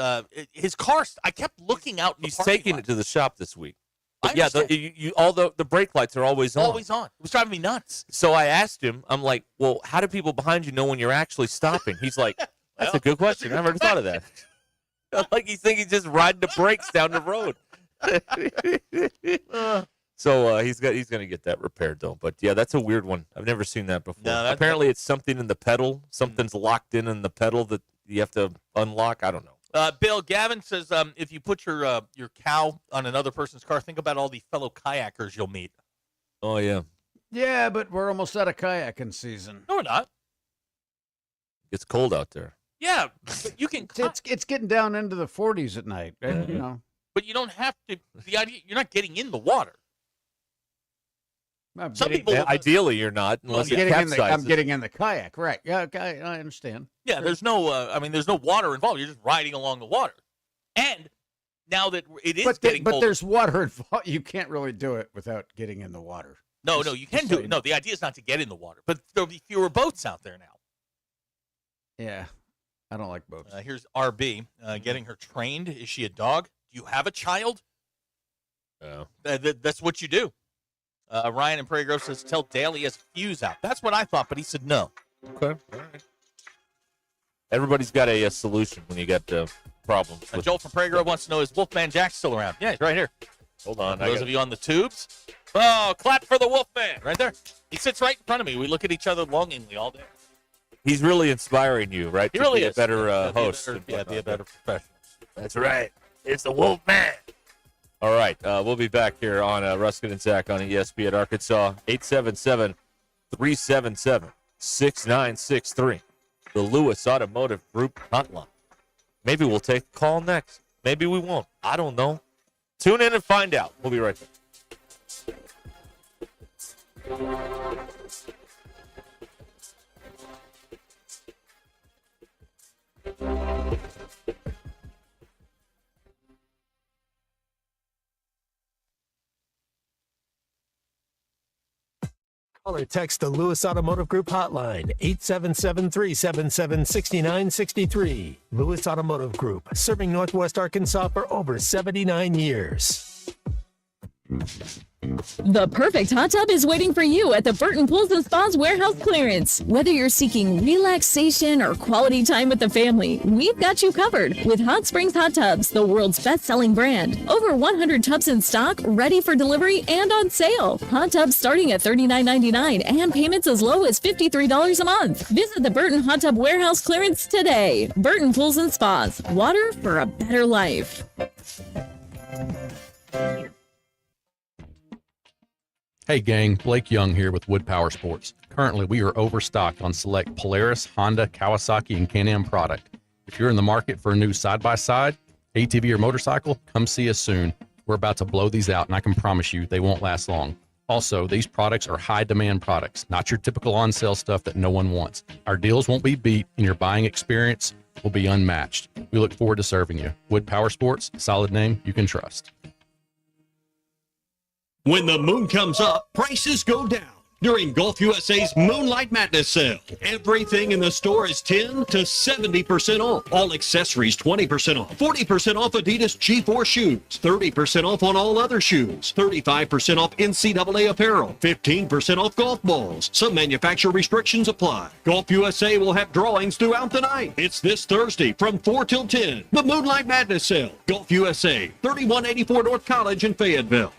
His car. I kept looking out. In He's the parking taking lot. it to the shop this week. I But yeah, understand. all the brake lights are always on. Always on. It was driving me nuts. So I asked him, I'm like, well, how do people behind you know when you're actually stopping? He's like, that's a good question. I never thought of that. Like he's just riding the brakes down the road. So he's going to get that repaired though. But yeah, that's a weird one. I've never seen that before. No, Apparently it's something in the pedal. Something's locked in the pedal that you have to unlock. I don't know. Bill, Gavin says if you put your cow on another person's car, think about all the fellow kayakers you'll meet. Oh yeah. Yeah, but we're almost out of kayaking season. No, we're not. It's cold out there. Yeah, but you can. It's getting down into the 40s at night. You know. But you don't have to. The idea, you're not getting in the water. Some people, ideally, you're not unless it capsizes. I'm getting in the kayak, right? Yeah, okay, I understand. Yeah, there's no. There's no water involved. You're just riding along the water. And now that it is getting but colder, there's water involved. You can't really do it without getting in the water. No, you can do it. No, the idea is not to get in the water, but there'll be fewer boats out there now. Yeah, I don't like boats. Here's RB getting her trained. Is she a dog? Do you have a child? No. That's what you do. Ryan in Prairie Grove says, tell Dale he has a fuse out. That's what I thought, but he said no. Okay. All right. Everybody's got a solution when you got problems. Joel from Prairie Grove wants to know, is Wolfman Jack still around? Yeah, he's right here. Hold on. Those of you on the tubes. Oh, clap for the Wolfman. Right there. He sits right in front of me. We look at each other longingly all day. He's really inspiring you, right? He really is. A better host. Be a better professional. That's right. It's the Wolfman. All right. We'll be back here on Ruscin and Zach on ESPN Arkansas. 877-377-6963. The Lewis Automotive Group hotline. Maybe we'll take a call next. Maybe we won't. I don't know. Tune in and find out. We'll be right back. Call or text the Lewis Automotive Group hotline, 877-377-6963. Lewis Automotive Group, serving Northwest Arkansas for over 79 years. The perfect hot tub is waiting for you at the Burton Pools and Spas warehouse clearance. Whether you're seeking relaxation or quality time with the family, we've got you covered with Hot Springs Hot Tubs, the world's best-selling brand. Over 100 tubs in stock, ready for delivery and on sale. Hot tubs starting at $39.99 and payments as low as $53 a month. Visit the Burton Hot Tub warehouse clearance today. Burton Pools and Spas, water for a better life. Hey gang, Blake Young here with Wood Power Sports. Currently, we are overstocked on select Polaris, Honda, Kawasaki, and Can-Am product. If you're in the market for a new side-by-side, ATV, or motorcycle, come see us soon. We're about to blow these out, and I can promise you they won't last long. Also, these products are high-demand products, not your typical on-sale stuff that no one wants. Our deals won't be beat, and your buying experience will be unmatched. We look forward to serving you. Wood Power Sports, solid name you can trust. When the moon comes up, prices go down. During Golf USA's Moonlight Madness sale, everything in the store is 10 to 70% off. All accessories 20% off. 40% off Adidas G4 shoes. 30% off on all other shoes. 35% off NCAA apparel. 15% off golf balls. Some manufacturer restrictions apply. Golf USA will have drawings throughout the night. It's this Thursday from 4 till 10. The Moonlight Madness sale. Golf USA, 3184 North College in Fayetteville.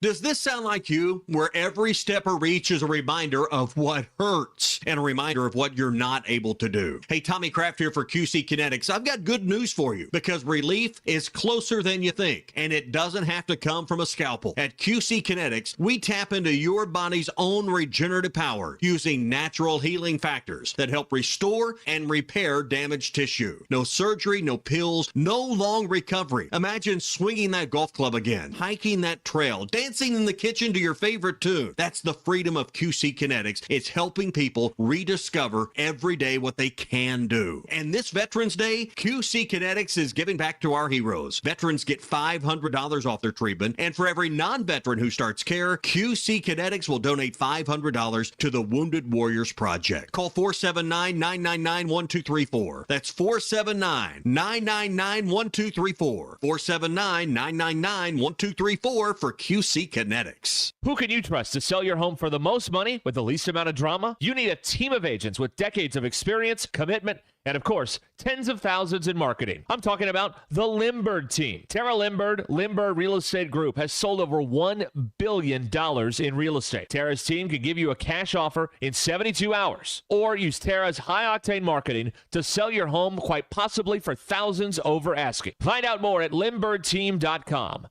Does this sound like you, where every step or reach is a reminder of what hurts and a reminder of what you're not able to do? Hey, Tommy Kraft here for QC Kinetics. I've got good news for you because relief is closer than you think, and it doesn't have to come from a scalpel. At QC Kinetics, we tap into your body's own regenerative power using natural healing factors that help restore and repair damaged tissue. No surgery, no pills, no long recovery. Imagine swinging that golf club again, hiking that trail, dancing in the kitchen to your favorite tune. That's the freedom of QC Kinetics. It's helping people rediscover every day what they can do. And this Veterans Day, QC Kinetics is giving back to our heroes. Veterans get $500 off their treatment, and for every non-veteran who starts care, QC Kinetics will donate $500 to the Wounded Warriors Project. Call 479-999-1234. That's 479-999-1234. 479-999-1234 for QC Kinetics. Who can you trust to sell your home for the most money with the least amount of drama? You need a team of agents with decades of experience, commitment, and of course, tens of thousands in marketing. I'm talking about the Limbird team. Tara Limbird Real Estate Group has sold over $1 billion in real estate. Tara's team can give you a cash offer in 72 hours, or use Tara's high-octane marketing to sell your home quite possibly for thousands over asking. Find out more at limbirdteam.com.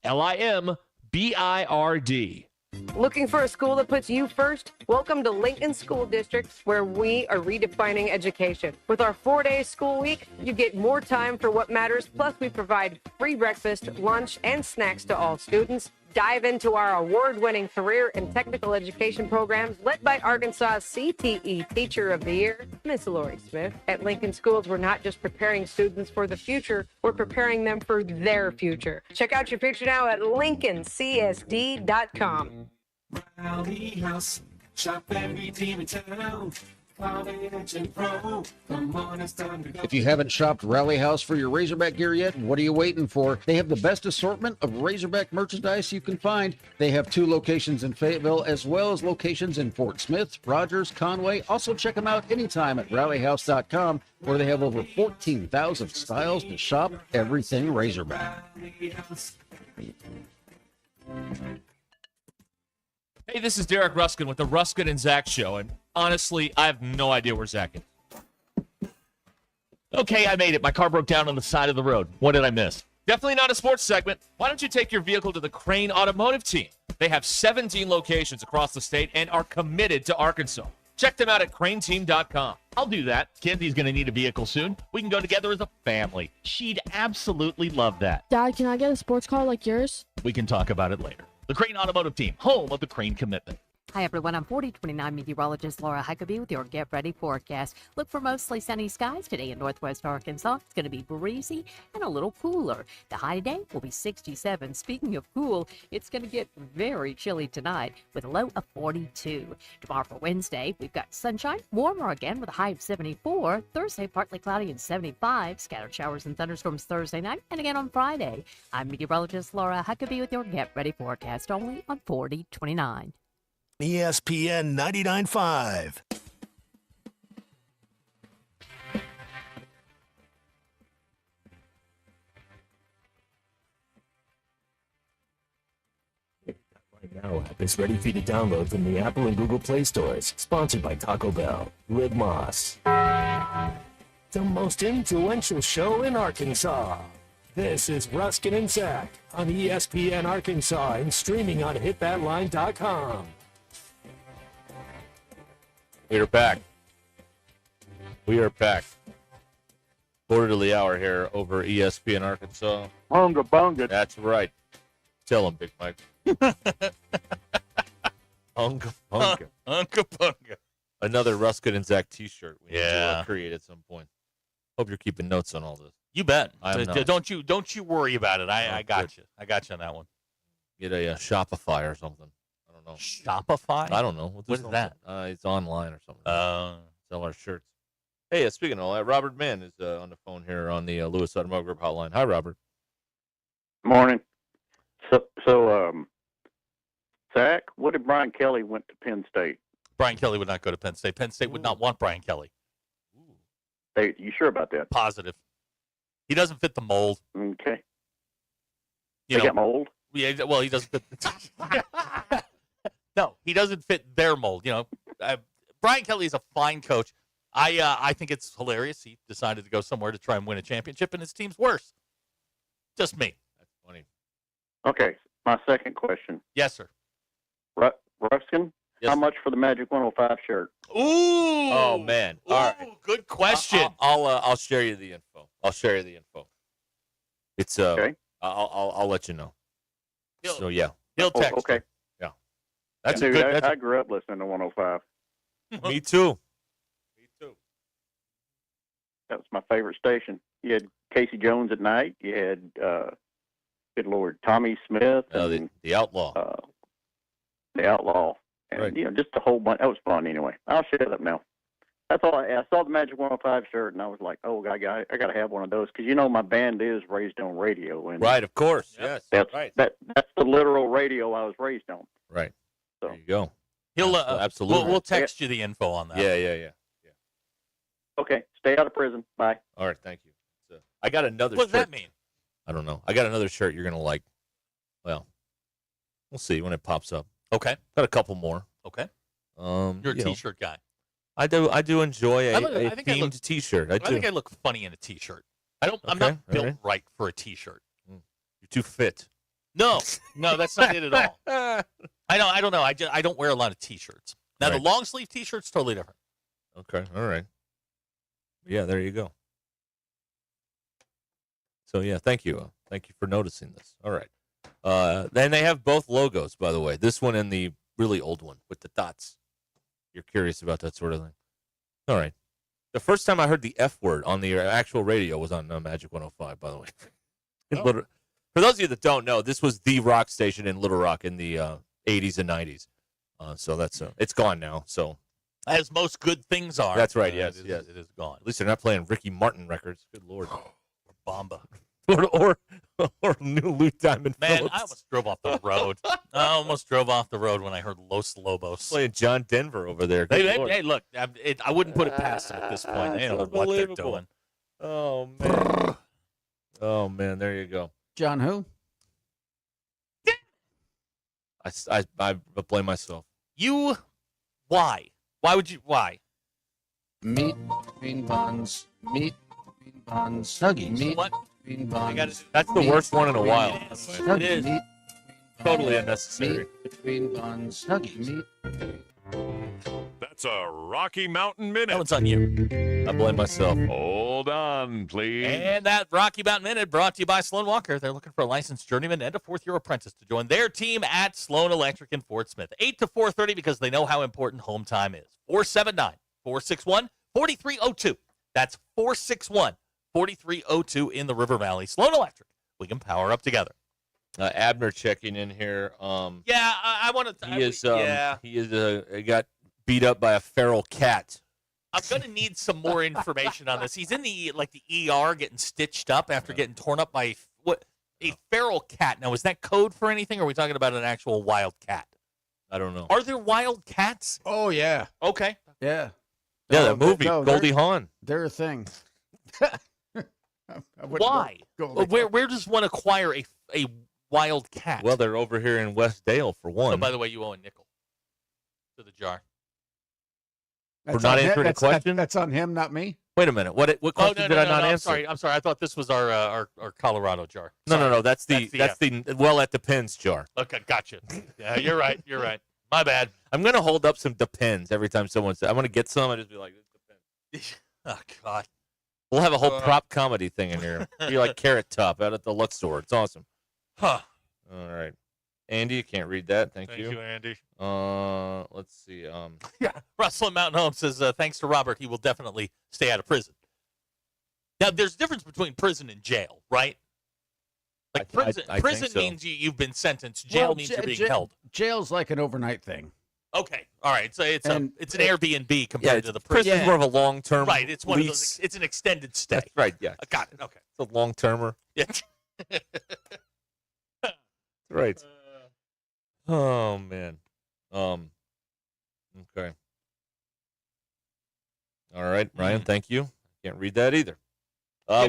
LIMBIRD. Looking for a school that puts you first? Welcome to Lincoln School District, where we are redefining education. With our 4-day school week, you get more time for what matters, plus we provide free breakfast, lunch, and snacks to all students. Dive into our award-winning career and technical education programs led by Arkansas's CTE Teacher of the Year, Miss Lori Smith. At Lincoln Schools, we're not just preparing students for the future, we're preparing them for their future. Check out your future now at lincolncsd.com. Rally House, shop every team in town. If you haven't shopped Rally House for your Razorback gear yet, what are you waiting for? They have the best assortment of Razorback merchandise you can find. They have 2 locations in Fayetteville as well as locations in Fort Smith, Rogers, Conway. Also check them out anytime at rallyhouse.com, where they have over 14,000 styles to shop everything Razorback. Hey, this is Derek Ruscin with the Ruscin and Zach Show, and honestly, I have no idea where Zach is. Okay, I made it. My car broke down on the side of the road. What did I miss? Definitely not a sports segment. Why don't you take your vehicle to the Crane Automotive Team? They have 17 locations across the state and are committed to Arkansas. Check them out at craneteam.com. I'll do that. Kenzi's going to need a vehicle soon. We can go together as a family. She'd absolutely love that. Dad, can I get a sports car like yours? We can talk about it later. The Crane Automotive Team, home of the Crane Commitment. Hi, everyone. I'm 4029 meteorologist Laura Huckabee with your Get Ready forecast. Look for mostly sunny skies today in northwest Arkansas. It's going to be breezy and a little cooler. The high today will be 67. Speaking of cool, it's going to get very chilly tonight with a low of 42. Tomorrow for Wednesday, we've got sunshine, warmer again with a high of 74. Thursday, partly cloudy and 75. Scattered showers and thunderstorms Thursday night and again on Friday. I'm meteorologist Laura Huckabee with your Get Ready forecast only on 4029. ESPN 99.5. Now app is ready for you to download from the Apple and Google Play stores. Sponsored by Taco Bell. Live Moss. The most influential show in Arkansas. This is Ruscin and Zach on ESPN Arkansas and streaming on hitthatline.com. We are back. We are back. Quarter to the hour here over ESPN Arkansas. Bunga bunga. That's right. Tell him, Big Mike. Unga bunga. Unga bunga. Another Ruscin and Zach t-shirt we need Yeah. to create at some point. Hope you're keeping notes on all this. You bet. I'm not. Don't you worry about it. I got good. you. I got you on that one. Get a Shopify or something. I don't know. Shopify? I don't know. What is that? It's online or something. Sell our shirts. Hey, speaking of all that, Robert Mann is on the phone here on the Lewis Automotive Group hotline. Hi, Robert. Morning. So, Zach, what if Brian Kelly went to Penn State? Brian Kelly would not go to Penn State. Penn State would not want Brian Kelly. Hey, you sure about that? Positive. He doesn't fit the mold. Okay. You know, got mold? Yeah, well, he doesn't fit. No, he doesn't fit their mold. You know, Brian Kelly is a fine coach. I think it's hilarious. He decided to go somewhere to try and win a championship, and his team's worse. Just me. That's funny. Okay, my second question. Yes, sir. Ruskin, Yes. how much for the Magic 105 shirt? Ooh. Oh man. All right. Good question. I'll share you the info. It's Okay. I'll let you know. So yeah. He'll text. Okay. Yeah. That's Dude, good. I grew up listening to 105. Me too. That was my favorite station. You had Casey Jones at night. You had, good Lord, Tommy Smith. And, the Outlaw. The Outlaw. And, Right. you know, just a whole bunch. That was fun anyway. I'll shut up now. That's all I saw the Magic 105 shirt, and I was like, oh, I got to have one of those. Because, you know, my band is raised on radio. And Right, of course. Yes. That's, right. that's the literal radio I was raised on. Right. So. There you go. He'll absolutely. We'll text you the info on that. Yeah. Okay. Stay out of prison. Bye. All right, thank you. So, I got another What does shirt. that mean? I don't know. I got another shirt you're gonna like. Well, we'll see when it pops up. Okay. Got a couple more. Okay. You're You're a T-shirt guy. I do enjoy a I think I themed look- T-shirt. I do. I think I look funny in a T-shirt. I'm Okay, not all built right. right for a T-shirt. You're too fit. No, that's not it at all. I don't know. I don't wear a lot of T-shirts. Now the Right. long sleeve T-shirt's totally different. Okay. All right. Yeah, there you go. So yeah, thank you. Thank you for noticing this. All right. Then they have both logos, by the way. This one and the really old one with the dots. You're curious about that sort of thing. All right. The first time I heard the F word on the actual radio was on Magic 105, by the way. For those of you that don't know, this was the rock station in Little Rock in the 80s and 90s. So that's it's gone now. So As most good things are. that's right. Yes, yes. It is gone. At least they're not playing Ricky Martin records. Good Lord. Bomba. or new Lou Diamond Man, Phillips. I almost drove off the road. I almost drove off the road when I heard Los Lobos. Playing John Denver over there. Good Lord. Hey, look, I wouldn't put it past them at this point. They don't know what they're doing. Oh, man. Oh, man. There you go. John who? I blame myself. You, why? Why would you, why? Meat between buns. Meat between buns. Nuggies. Meat What? between buns. That's the worst one in a while. It is. Meat Totally unnecessary. meat between buns. Nuggies. Meat. That's a Rocky Mountain Minute. That one's on you. I blame myself. Hold on, please. And that Rocky Mountain Minute brought to you by Sloan Walker. They're looking for a licensed journeyman and a fourth-year apprentice to join their team at Sloan Electric in Fort Smith. 8 to 4:30 because they know how important home time is. 479-461-4302. That's 461-4302 in the River Valley. Sloan Electric. We can power up together. Abner checking in here. Yeah, I want to. He got beat up by a feral cat. I'm going to need some more information on this. He's in the ER getting stitched up after getting torn up by a feral cat. Now, is that code for anything, or are we talking about an actual wild cat? I don't know. Are there wild cats? Oh, yeah. Okay. Yeah. Yeah, No, that movie, no, Goldie they're- Hawn. They're a thing. Why? Where does one acquire a wild cat? Well, they're over here in West Dale for one. Oh, by the way, you owe a nickel to the jar. We're not answering a question? That's on him, not me. Wait a minute. What question did I not answer? I'm sorry. I thought this was our Colorado jar. No. That's the well, that depends jar. Okay, gotcha. Yeah, you're right. You're right. My bad. I'm gonna hold up some depends every time someone says. I'm gonna get some. I just be like, this depends. Oh God. We'll have a whole prop comedy thing in here. Be like Carrot Top out at the Lux store. It's awesome. Huh. All right. Andy, you can't read that. Thank you. Thank you, Andy. Let's see. Yeah. Russell in Mountain Home says, thanks to Robert, he will definitely stay out of prison. Now, there's a difference between prison and jail, right? Like prison, I think prison so. means you've been sentenced. Jail means you're being held. Jail's like an overnight thing. Okay, all right. So it's an Airbnb compared to the Prison's prison. more of a long-term Right. It's one lease. of those. It's an extended stay. That's right. Yeah. I got it. Okay. It's a long-termer. Yeah. Right. Oh man. Okay. All right, Ryan. Thank you. Can't read that either. Yeah,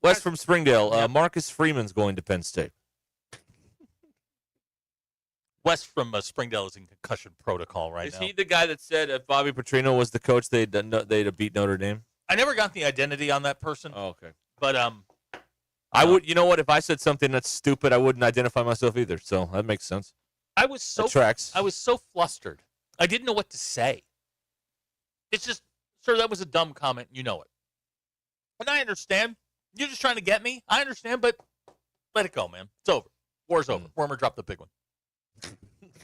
West from Springdale. Marcus Freeman's going to Penn State. West from Springdale is in concussion protocol right Is now. he the guy that said if Bobby Petrino was the coach, they'd have beat Notre Dame? I never got the identity on that person. Oh, okay. But I would. You know what? If I said something that's stupid, I wouldn't identify myself either. So that makes sense. I was so That tracks. I was so flustered. I didn't know what to say. It's just, sir, that was a dumb comment. You know it. And I understand. You're just trying to get me. I understand, but let it go, man. It's over. War's over. Wormer dropped the big one.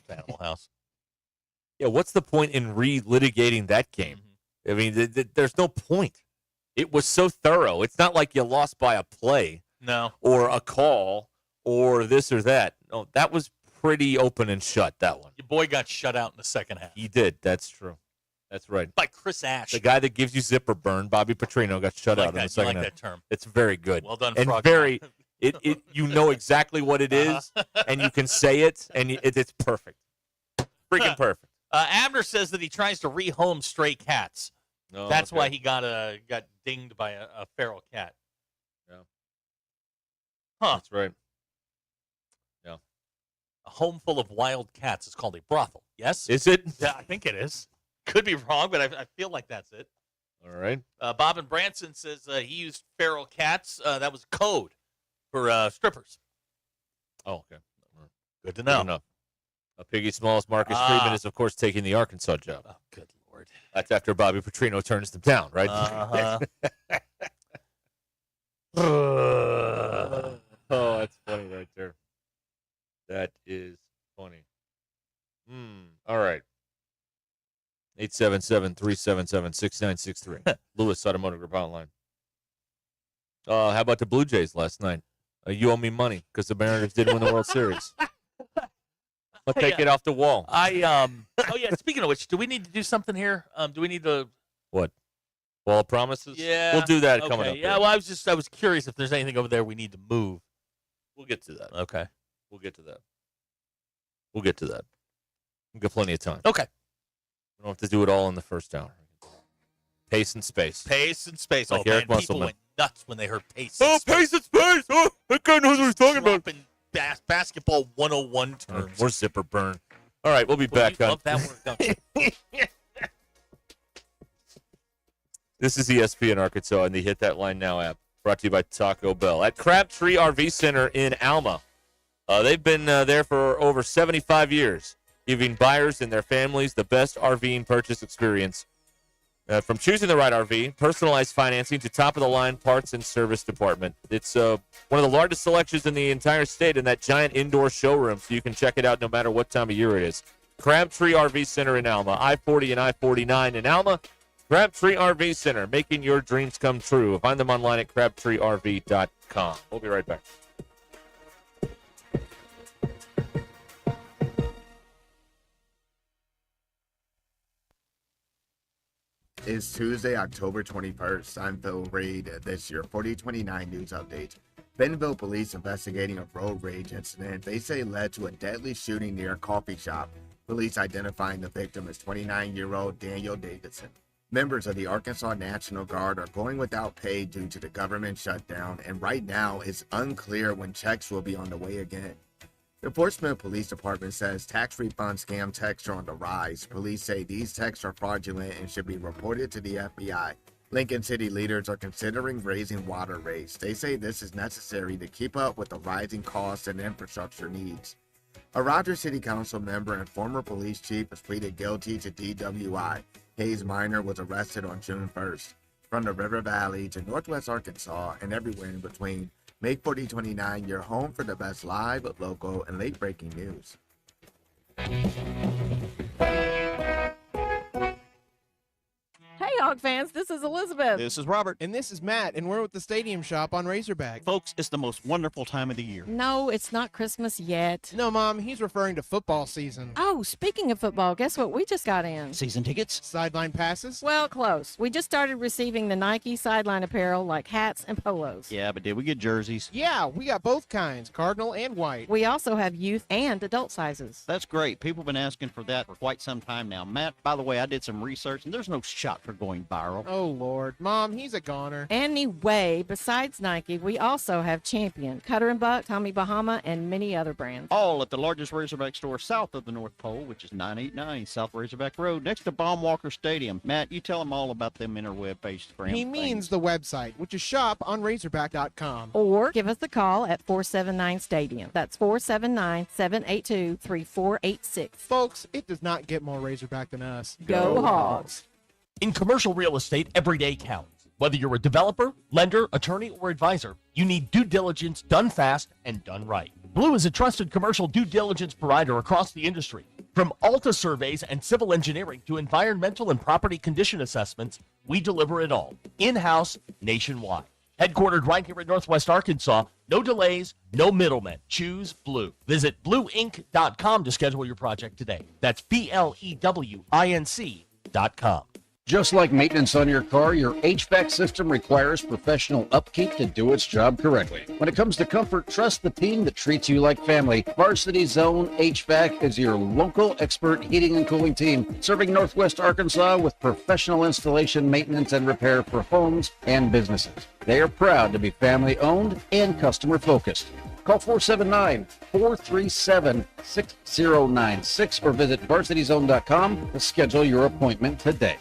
Animal House. Yeah. What's the point in relitigating that game? I mean, there's no point. It was so thorough. It's not like you lost by a play. No. Or a call or this or that. No, that was pretty open and shut, that one. Your boy got shut out in the second half. He did. That's true. That's right. By Chris Ash. The guy that gives you zipper burn, Bobby Petrino, got shut out in the second You like half. that term. It's very good. Well done, and Frog. very. It you know exactly what it is, and you can say it, and it's perfect. Freaking perfect. Abner says that he tries to rehome stray cats. Oh, That's okay. why he got dinged by a feral cat. Yeah. Huh. That's right. Yeah. A home full of wild cats is called a brothel. Yes? Is it? Yeah, I think it is. Could be wrong, but I feel like that's it. All right. Bob and Branson says he used feral cats. That was code for strippers. Oh, okay. Good to know. Piggy Smalls, Marcus Freeman is, of course, taking the Arkansas job. Oh, good Lord. That's after Bobby Petrino turns them down, right? Uh-huh. Oh, that's funny right there. That is funny. All right. 877-377-6963. Lewis Automotive Group Hotline. How about the Blue Jays last night? You owe me money because the Mariners didn't win the World Series. I'll take it off the wall. Oh yeah. Speaking of which, do we need to do something here? Do we need to? What? Wall of promises? Yeah. We'll do that coming up. Yeah. Well, I was curious if there's anything over there we need to move. We'll get to that. Okay. We'll get to that. We've got plenty of time. Okay. We don't have to do it all in the first hour. Pace and space. Pace and space. Like oh, Eric man, people Musselman. went nuts when they heard pace. Oh, pace and space. Oh, that guy knows what he's talking about. Basketball 101 terms. Or zipper burn. All right, we'll be back on. Love that word, don't you? This is ESPN Arkansas and the Hit That Line Now app, brought to you by Taco Bell. At Crabtree RV Center in Alma. They've been there for over 75 years, giving buyers and their families the best RVing purchase experience. From choosing the right RV, personalized financing, to top-of-the-line parts and service department. It's one of the largest selections in the entire state in that giant indoor showroom, so you can check it out no matter what time of year it is. Crabtree RV Center in Alma, I-40 and I-49 in Alma. Crabtree RV Center, making your dreams come true. Find them online at crabtreerv.com. We'll be right back. It's Tuesday, October 21st. I'm Phil Reed. This is your 4029 news update. Bentonville police investigating a road rage incident they say led to a deadly shooting near a coffee shop. Police identifying the victim as 29-year-old Daniel Davidson. Members of the Arkansas National Guard are going without pay due to the government shutdown, and right now it's unclear when checks will be on the way again. The Fort Smith Police Department says tax refund scam texts are on the rise. Police say these texts are fraudulent and should be reported to the FBI. Lincoln City leaders are considering raising water rates. They say this is necessary to keep up with the rising costs and infrastructure needs. A Rogers City Council member and former police chief has pleaded guilty to DWI. Hayes Minor was arrested on June 1st. From the River Valley to Northwest Arkansas and everywhere in between, make 4029 your home for the best live, local, and late-breaking news. Hey, Hog fans, this is Elizabeth. This is Robert. And this is Matt, and we're with the Stadium Shop on Razorback. Folks, it's the most wonderful time of the year. No, it's not Christmas yet. No, Mom, he's referring to football season. Oh, speaking of football, guess what we just got in? Season tickets? Sideline passes? Well, close. We just started receiving the Nike sideline apparel like hats and polos. Yeah, but did we get jerseys? Yeah, we got both kinds, cardinal and white. We also have youth and adult sizes. That's great. People have been asking for that for quite some time now. Matt, by the way, I did some research, and there's no shot for going viral. Oh, Lord. Mom, he's a goner. Anyway, besides Nike, we also have Champion, Cutter & Buck, Tommy Bahama, and many other brands. All at the largest Razorback store south of the North Pole, which is 989 South Razorback Road, next to Baumwalker Stadium. Matt, you tell them all about them interweb-based brands. He means the website, which is shoponrazorback.com. Or give us a call at 479-STADIUM. That's 479-782-3486. Folks, it does not get more Razorback than us. Go Hogs! In commercial real estate, every day counts. Whether you're a developer, lender, attorney, or advisor, you need due diligence done fast and done right. Blue is a trusted commercial due diligence provider across the industry. From Alta surveys and civil engineering to environmental and property condition assessments, we deliver it all, in-house, nationwide. Headquartered right here in Northwest Arkansas, no delays, no middlemen. Choose Blue. Visit blueinc.com to schedule your project today. That's BLEWINC.com. Just like maintenance on your car, your HVAC system requires professional upkeep to do its job correctly. When it comes to comfort, trust the team that treats you like family. Varsity Zone HVAC is your local expert heating and cooling team, serving Northwest Arkansas with professional installation, maintenance, and repair for homes and businesses. They are proud to be family-owned and customer-focused. Call 479-437-6096 or visit varsityzone.com to schedule your appointment today.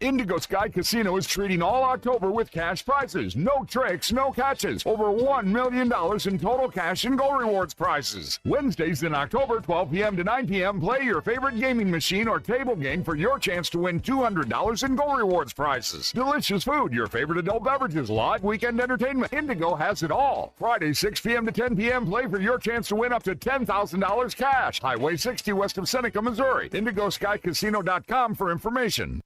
Indigo Sky Casino is treating all October with cash prizes. No tricks, no catches. Over $1 million in total cash and gold rewards prizes. Wednesdays in October, 12 p.m. to 9 p.m., play your favorite gaming machine or table game for your chance to win $200 in gold rewards prizes. Delicious food, your favorite adult beverages, live weekend entertainment. Indigo has it all. Friday, 6 p.m. to 10 p.m., play for your chance to win up to $10,000 cash. Highway 60 west of Seneca, Missouri. IndigoSkyCasino.com for information.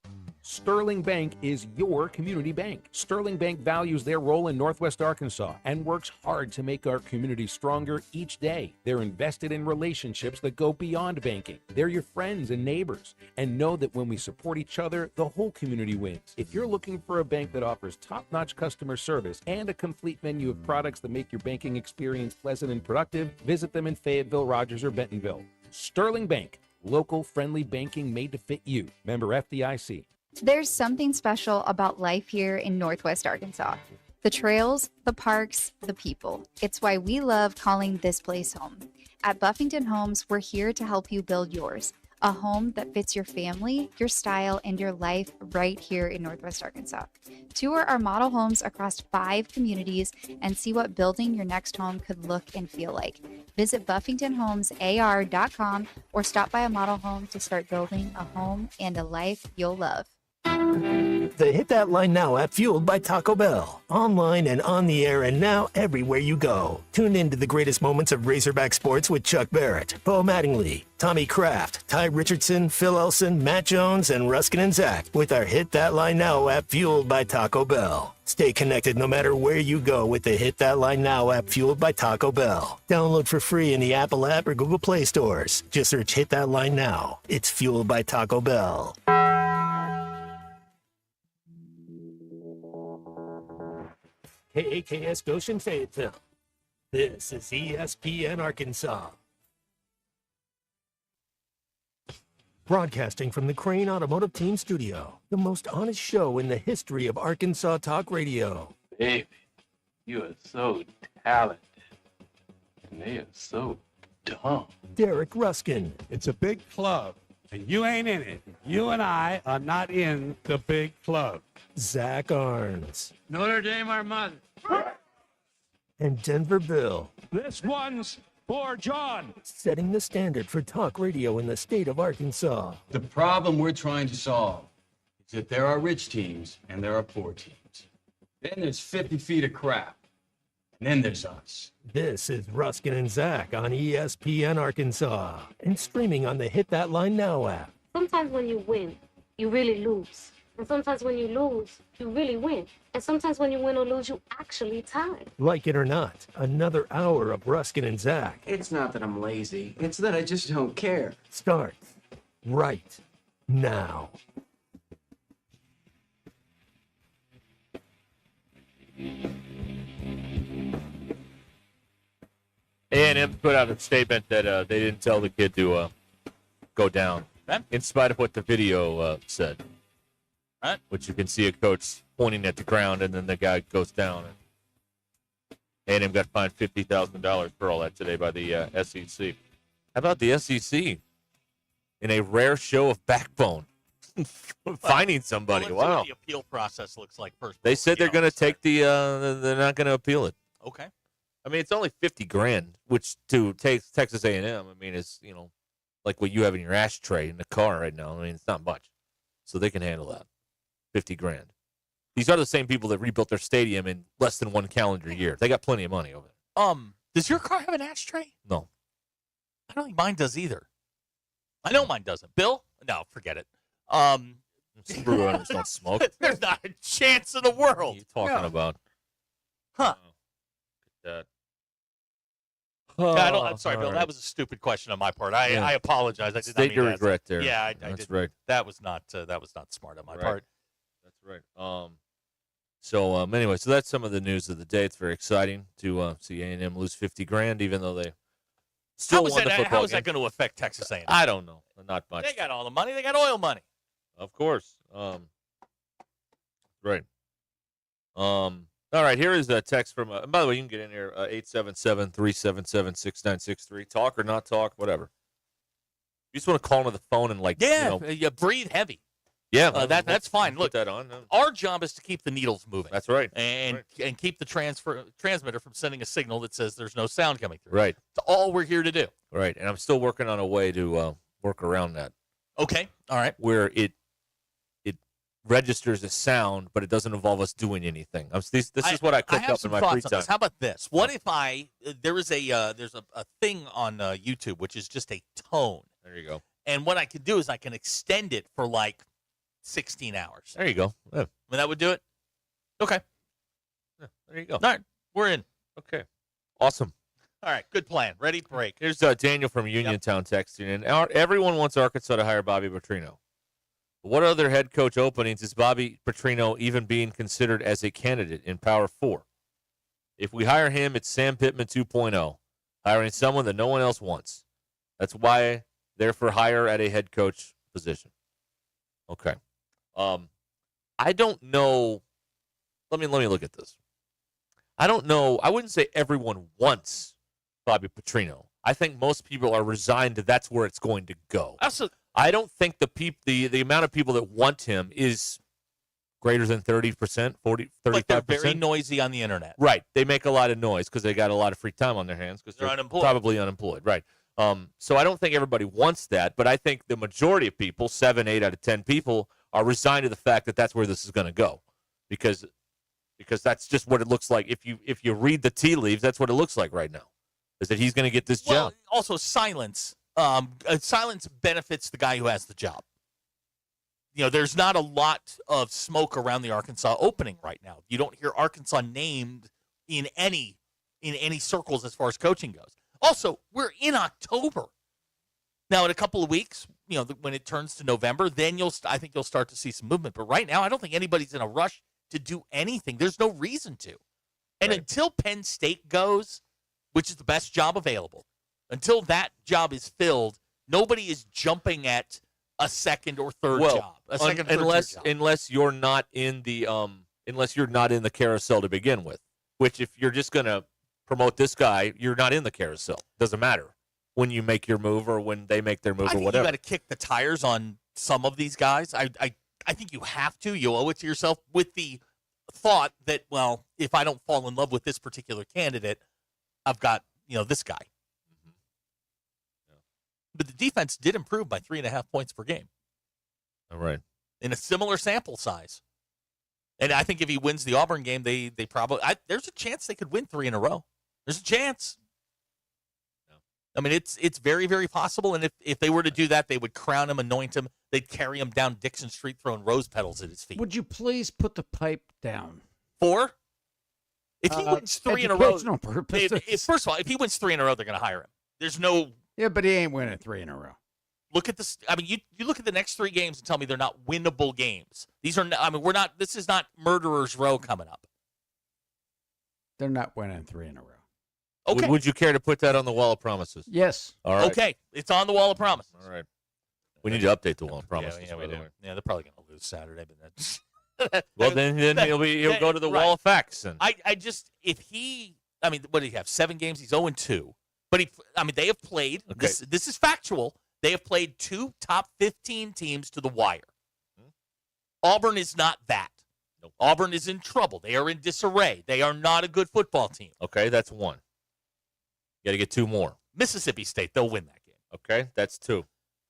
Sterling Bank is your community bank. Sterling Bank values their role in Northwest Arkansas and works hard to make our community stronger each day. They're invested in relationships that go beyond banking. They're your friends and neighbors, and know that when we support each other, the whole community wins. If you're looking for a bank that offers top-notch customer service and a complete menu of products that make your banking experience pleasant and productive, visit them in Fayetteville, Rogers, or Bentonville. Sterling Bank, local friendly banking made to fit you. Member FDIC. There's something special about life here in Northwest Arkansas. The trails, the parks, the people. It's why we love calling this place home. At Buffington Homes, we're here to help you build yours. A home that fits your family, your style, and your life right here in Northwest Arkansas. Tour our model homes across 5 communities and see what building your next home could look and feel like. Visit BuffingtonHomesAR.com or stop by a model home to start building a home and a life you'll love. The Hit That Line Now app, fueled by Taco Bell. Online and on the air and now everywhere you go. Tune in to the greatest moments of Razorback sports with Chuck Barrett, Bo Mattingly, Tommy Kraft, Ty Richardson, Phil Elson, Matt Jones, and Ruskin and Zach with our Hit That Line Now app, fueled by Taco Bell. Stay connected no matter where you go with the Hit That Line Now app, fueled by Taco Bell. Download for free in the Apple app or Google Play stores. Just search Hit That Line Now. It's fueled by Taco Bell. KAKS Goshen Fayetteville. This is ESPN Arkansas. Broadcasting from the Crane Automotive Team Studio, the most honest show in the history of Arkansas Talk Radio. Baby, you are so talented, and they are so dumb. Derek Ruskin. It's a big club, and you ain't in it. You and I are not in the big club. Zach Arns. Notre Dame, our mother. And Denver Bill. This one's for John. Setting the standard for talk radio in the state of Arkansas. The problem we're trying to solve is that there are rich teams and there are poor teams. Then there's 50 feet of crap. And then there's us. This is Ruskin and Zach on ESPN Arkansas and streaming on the Hit That Line Now app. Sometimes when you win, you really lose. And sometimes when you lose, you really win. And sometimes when you win or lose, you actually tie. Like it or not, another hour of Ruskin and Zach. It's not that I'm lazy. It's that I just don't care. Starts right now. A&M put out a statement that they didn't tell the kid to go down, in spite of what the video said. Right. Which you can see a coach pointing at the ground, and then the guy goes down. And A&M got fined $50,000 for all that today by the SEC. How about the SEC? In a rare show of backbone, finding somebody. Well, wow. The appeal process looks like first. They said they're going to take they're not going to appeal it. Okay. I mean, it's only $50,000, which to Texas A&M, I mean, is, like what you have in your ashtray in the car right now. I mean, it's not much. So they can handle that. $50,000. These are the same people that rebuilt their stadium in less than 1 calendar year. They got plenty of money over there. Does your car have an ashtray? No. I don't think mine does either. I know mine doesn't. Bill? No, forget it. Subaru owners don't smoke. There's not a chance in the world. What are you talking about? Huh. That. I'm sorry, Bill. All right. That was a stupid question on my part. I apologize. I did State not mean your to regret there. Yeah, I That's did. right. That was not smart on my part. That's right. So anyway, so that's some of the news of the day. It's very exciting to see A&M lose $50,000, even though they still won the football How is game. that going to affect Texas A&M? I don't know. Not much. They got all the money. They got oil money. Of course. Right. All right, here is a text from, and by the way, you can get in here, 877-377-6963. Talk or not talk, whatever. You just want to call into the phone and, breathe heavy. Yeah, that's fine. Put Look, that on. our job is to keep the needles moving. That's right. And keep the transmitter from sending a signal that says there's no sound coming through. Right. That's all we're here to do. Right. And I'm still working on a way to work around that. Okay. All right. Where it registers as sound, but it doesn't involve us doing anything. This is what I cook up in my free time. How about this? What if there's a thing on YouTube which is just a tone. There you go. And what I can do is I can extend it for like 16 hours. There you go. Yeah. I mean, that would do it. Okay. Yeah, there you go. All right. We're in. Okay. Awesome. All right. Good plan. Ready? Break. Here's Daniel from Uniontown texting in. Everyone wants Arkansas to hire Bobby Petrino. What other head coach openings is Bobby Petrino even being considered as a candidate in Power 4? If we hire him, it's Sam Pittman 2.0, hiring someone that no one else wants. That's why they're for hire at a head coach position. Okay. I don't know. Let me look at this. I don't know. I wouldn't say everyone wants Bobby Petrino. I think most people are resigned that that's where it's going to go. Absolutely. I don't think the amount of people that want him is greater than 30%, 40, 35%. But they're very noisy on the internet. Right. They make a lot of noise because they got a lot of free time on their hands because they're unemployed. Probably unemployed. Right. So I don't think everybody wants that, but I think the majority of people, 7, 8 out of 10 people, are resigned to the fact that that's where this is going to go because that's just what it looks like. If you read the tea leaves, that's what it looks like right now, is that he's going to get this job. Also, silence. Silence benefits the guy who has the job. You know, there's not a lot of smoke around the Arkansas opening right now. You don't hear Arkansas named in any circles as far as coaching goes. Also, we're in October. Now, in a couple of weeks, you know, when it turns to November, then I think you'll start to see some movement. But right now, I don't think anybody's in a rush to do anything. There's no reason to. And until Penn State goes, which is the best job available, until that job is filled, nobody is jumping at a second or third job. Unless you're not in the carousel to begin with. Which, if you're just going to promote this guy, you're not in the carousel. Doesn't matter when you make your move or when they make their move or whatever. You got to kick the tires on some of these guys. I think you have to. You owe it to yourself with the thought that, well, if I don't fall in love with this particular candidate, I've got, this guy. But the defense did improve by 3.5 points per game. All right. In a similar sample size. And I think if he wins the Auburn game, they probably there's a chance they could win 3 in a row. There's a chance. No. I mean, it's very, very possible. And if they were to do that, they would crown him, anoint him. They'd carry him down Dixon Street throwing rose petals at his feet. Would you please put the pipe down? 4? If he wins 3 in a row, purposes. First of all, if he wins 3 in a row, they're going to hire him. There's no. Yeah, but he ain't winning 3 in a row. Look at this. I mean, you look at the next 3 games and tell me they're not winnable games. These are. I mean, we're not. This is not murderer's row coming up. They're not winning 3 in a row. Okay. Would you care to put that on the wall of promises? Yes. All right. Okay, it's on the wall of promises. All right. We need to update the wall of promises. Yeah, we do. Yeah, they're probably going to lose Saturday, but that's. Well, then he'll go to the wall of facts. And I just if he. I mean, what did he have? 7 games. He's 0-2. But they have played. Okay. This is factual. They have played 2 top 15 teams to the wire. Auburn is not that. Nope. Auburn is in trouble. They are in disarray. They are not a good football team. Okay, that's 1. You got to get 2 more. Mississippi State, they'll win that game. Okay, that's 2. All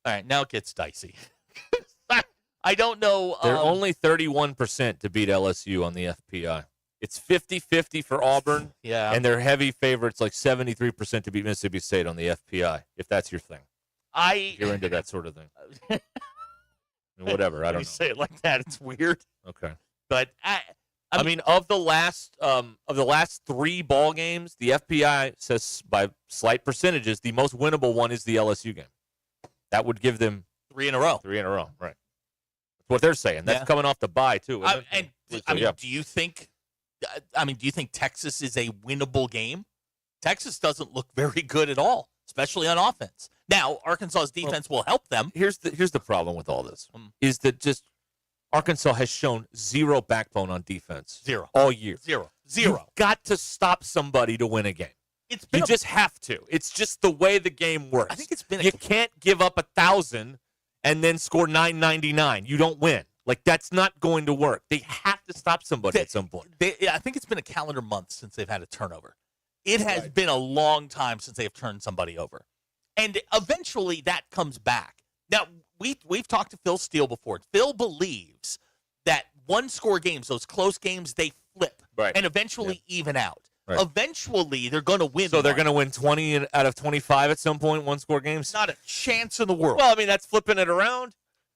right, now it gets dicey. I don't know. They're only 31% to beat LSU on the FPI. It's 50-50 for Auburn. Yeah. And they're heavy favorites, like 73% to beat Mississippi State on the FPI, if that's your thing. If you're into that sort of thing. Whatever, I don't know. You say it like that, it's weird. Okay. But I mean, of the last 3 ball games, the FPI says by slight percentages, the most winnable one is the LSU game. That would give them 3 in a row. 3 in a row, right? That's what they're saying. That's coming off the bye too. Isn't it? Do you think? Do you think Texas is a winnable game? Texas doesn't look very good at all, especially on offense. Now, Arkansas's defense will help them. Here's the problem with all this, is that just Arkansas has shown 0 backbone on defense. 0. All year. 0. You've got to stop somebody to win a game. You just have to. It's just the way the game works. I think it's been You can't give up 1,000 and then score 999. You don't win. Like, that's not going to work. They have to stop somebody at some point. I think it's been a calendar month since they've had a turnover. It has been a long time since they've turned somebody over. And eventually that comes back. Now, we've talked to Phil Steele before. Phil believes that one-score games, those close games, they flip and eventually even out. Right. Eventually, they're going to win. So they're going to win 20 out of 25 at some point, one-score games? Not a chance in the world. Well, I mean, that's flipping it around.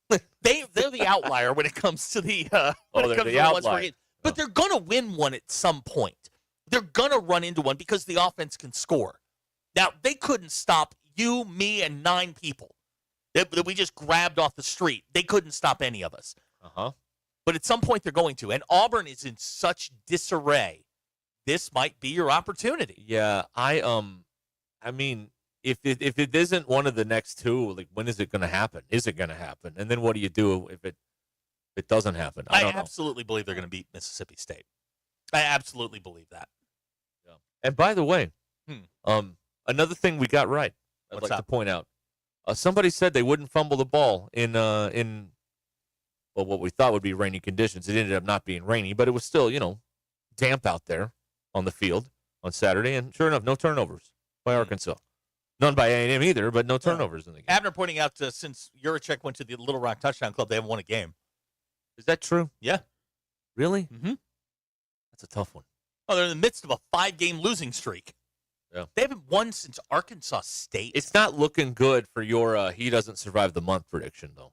They're the outlier when it comes to the outlier. game. But they're going to win one at some point. They're going to run into one because the offense can score. Now, they couldn't stop you, me, and 9 people that we just grabbed off the street. They couldn't stop any of us. Uh-huh. But at some point, they're going to. And Auburn is in such disarray. This might be your opportunity. Yeah, I mean, if it isn't one of the next two, like, when is it going to happen? Is it going to happen? And then what do you do if it doesn't happen? I don't know. Absolutely believe they're going to beat Mississippi State. I absolutely believe that. Yeah. And by the way, another thing we got right, I'd What's like up? to point out. Somebody said they wouldn't fumble the ball in what we thought would be rainy conditions. It ended up not being rainy, but it was still, damp out there on the field on Saturday. And sure enough, no turnovers by Arkansas. None by A&M either, but no turnovers in the game. Abner pointing out since Juracek went to the Little Rock Touchdown Club, they haven't won a game. Is that true? Yeah. Really? Mm-hmm. That's a tough one. Oh, they're in the midst of a 5-game losing streak. Yeah. They haven't won since Arkansas State. It's not looking good for your he doesn't survive the month prediction, though.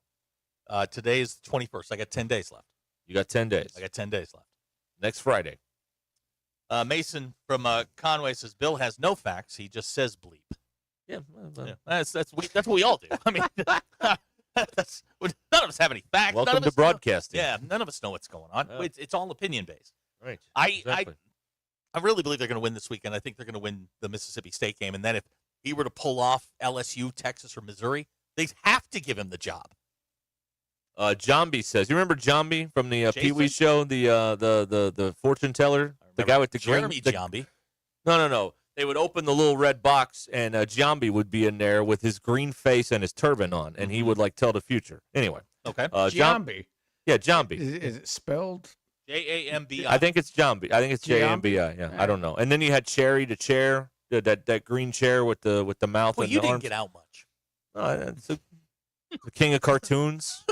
Today is the 21st. I got 10 days left. You got 10 days. I got 10 days left. Next Friday. Mason from Conway says, Bill has no facts. He just says bleep. Yeah. That's what we all do. I mean, none of us have any facts. Welcome none of to us broadcasting. none of us know what's going on. Yeah. It's all opinion-based. Right. I really believe they're going to win this weekend. I think they're going to win the Mississippi State game. And then if he were to pull off LSU, Texas, or Missouri, they'd have to give him the job. Jambi says, you remember Jambi from the Jason? Pee Wee show, the fortune teller, the guy with the Jeremy green, Jambi. No. They would open the little red box, and Jambi would be in there with his green face and his turban on, and he would tell the future. Anyway, okay, Jambi. Yeah, Jambi. Is it spelled? Jambi. I think it's Jambi. I think it's Jambi. Yeah, I don't know. And then you had Cherry the chair, that green chair with the mouth. Well, and you the didn't arms. get out much. It's the king of cartoons.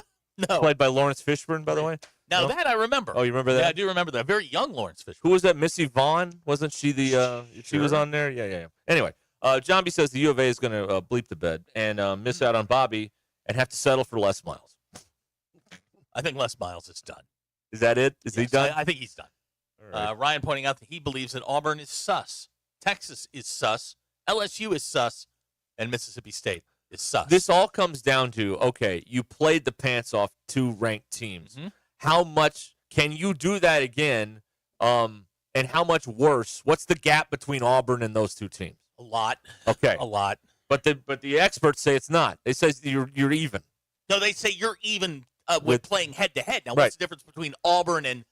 No. Played by Lawrence Fishburne, by the way. Now No? that I remember. Oh, you remember that? Yeah, I do remember that. Very young Lawrence Fishburne. Who was that? Missy Vaughn? Wasn't she the? She was on there. Yeah. Anyway, Jambi says the U of A is going to bleep the bed and miss out on Bobby and have to settle for Les Miles. I think Les Miles is done. Is that it? Is he done? I think he's done. right. Ryan pointing out that he believes that Auburn is sus, Texas is sus, LSU is sus, and Mississippi State is sus. This all comes down to, okay, you played the pants off 2 ranked teams. Mm-hmm. How much can you do that again? And how much worse? What's the gap between Auburn and those 2 teams? A lot. Okay. A lot. But the experts say it's not. They say you're even. No, they say you're even with playing head-to-head. Now, Right. what's the difference between Auburn and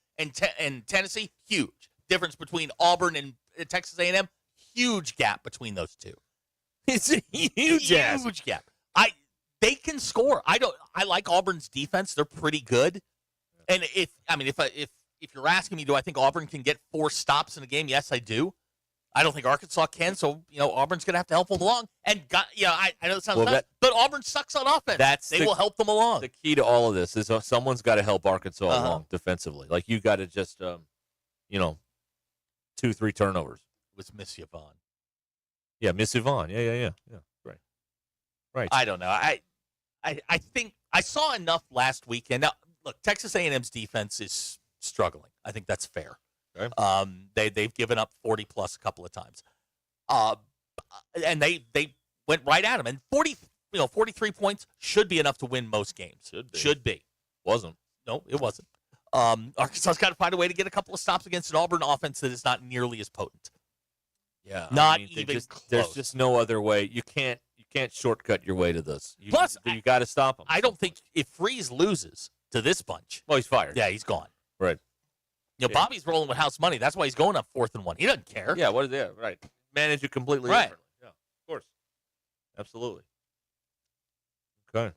Tennessee? Huge. Difference between Auburn and Texas A&M? Huge gap between those 2. It's a huge gap. They can score. I like Auburn's defense. They're pretty good. And if you're asking me, do I think Auburn can get 4 stops in a game? Yes, I do. I don't think Arkansas can. So Auburn's going to have to help them along. And I know it sounds nuts, but Auburn sucks on offense. They will help them along. The key to all of this is someone's got to help Arkansas along defensively. Like you got to just 2-3 turnovers. It was Miss Yvonne. Yeah, Miss Yvonne. Yeah. Right. I don't know. I think I saw enough last weekend. Now, look, Texas A&M's defense is struggling. I think that's fair. Okay. They've given up 40 plus a couple of times, and they went right at them. And 43 points should be enough to win most games. Should be. Wasn't. No, it wasn't. Arkansas's got to find a way to get a couple of stops against an Auburn offense that is not nearly as potent. Yeah, not even close. There's just no other way. You can't shortcut your way to this. Plus, you got to stop him. I don't think if Freeze loses to this bunch, well, he's fired. Yeah, he's gone. Right. Bobby's rolling with house money. That's why he's going up 4th and 1. He doesn't care. Yeah. What is that? Right. Manage it completely right. differently. Yeah. Of course. Absolutely. Okay.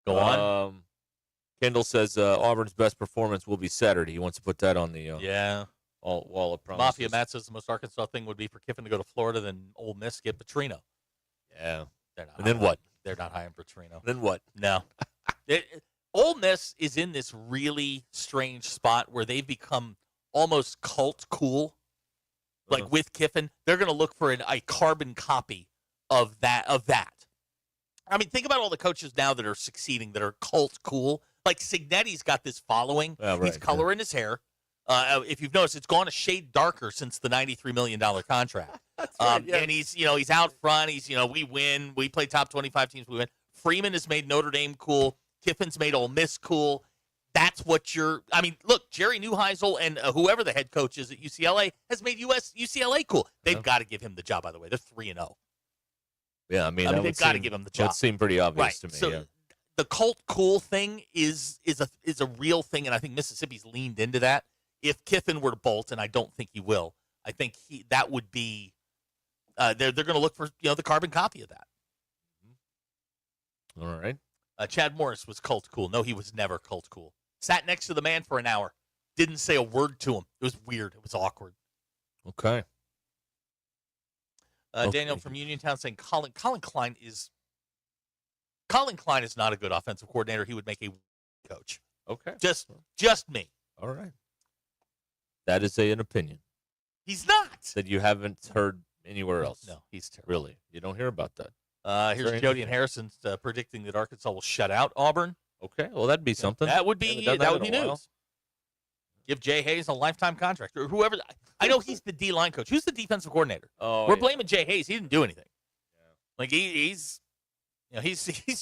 Go on. Kendall says Auburn's best performance will be Saturday. He wants to put that on the wall of promises. Mafia Matt says the most Arkansas thing would be for Kiffin to go to Florida than Ole Miss get Petrino. Yeah. And then what? They're not high on Petrino. Then what? No. Ole Miss is in this really strange spot where they've become almost cult cool. Like with Kiffin, they're going to look for a carbon copy of that. I mean, think about all the coaches now that are succeeding that are cult cool. Like Signetti's got this following. He's coloring his hair. If you've noticed, it's gone a shade darker since the $93 million contract. That's right, yeah. And he's out front. We win. We play top 25 teams. We win. Freeman has made Notre Dame cool. Kiffin's made Ole Miss cool. That's what look, Jerry Neuheisel and whoever the head coach is at UCLA has made UCLA cool. They've got to give him the job, by the way. They're 3-0. Yeah, they've got to give him the job. That seemed pretty obvious to me. So the cult cool thing is a real thing, and I think Mississippi's leaned into that. If Kiffin were to bolt, and I don't think he will, I think that would be they're going to look for the carbon copy of that. All right. Chad Morris was cult cool. No, he was never cult cool. Sat next to the man for an hour. Didn't say a word to him. It was weird. It was awkward. Okay. Daniel from Uniontown saying Colin Klein is not a good offensive coordinator. He would make a coach. Okay. Just me. All right. That is an opinion. He's not. That you haven't heard anywhere else. No, he's terrible. Really? You don't hear about that. Here's Jody and Harrison predicting that Arkansas will shut out Auburn. Okay, well, that'd be something. That would be news. Give Jay Hayes a lifetime contract or whoever. I know he's the D-line coach. Who's the defensive coordinator? We're blaming Jay Hayes. He didn't do anything. Yeah. Like he's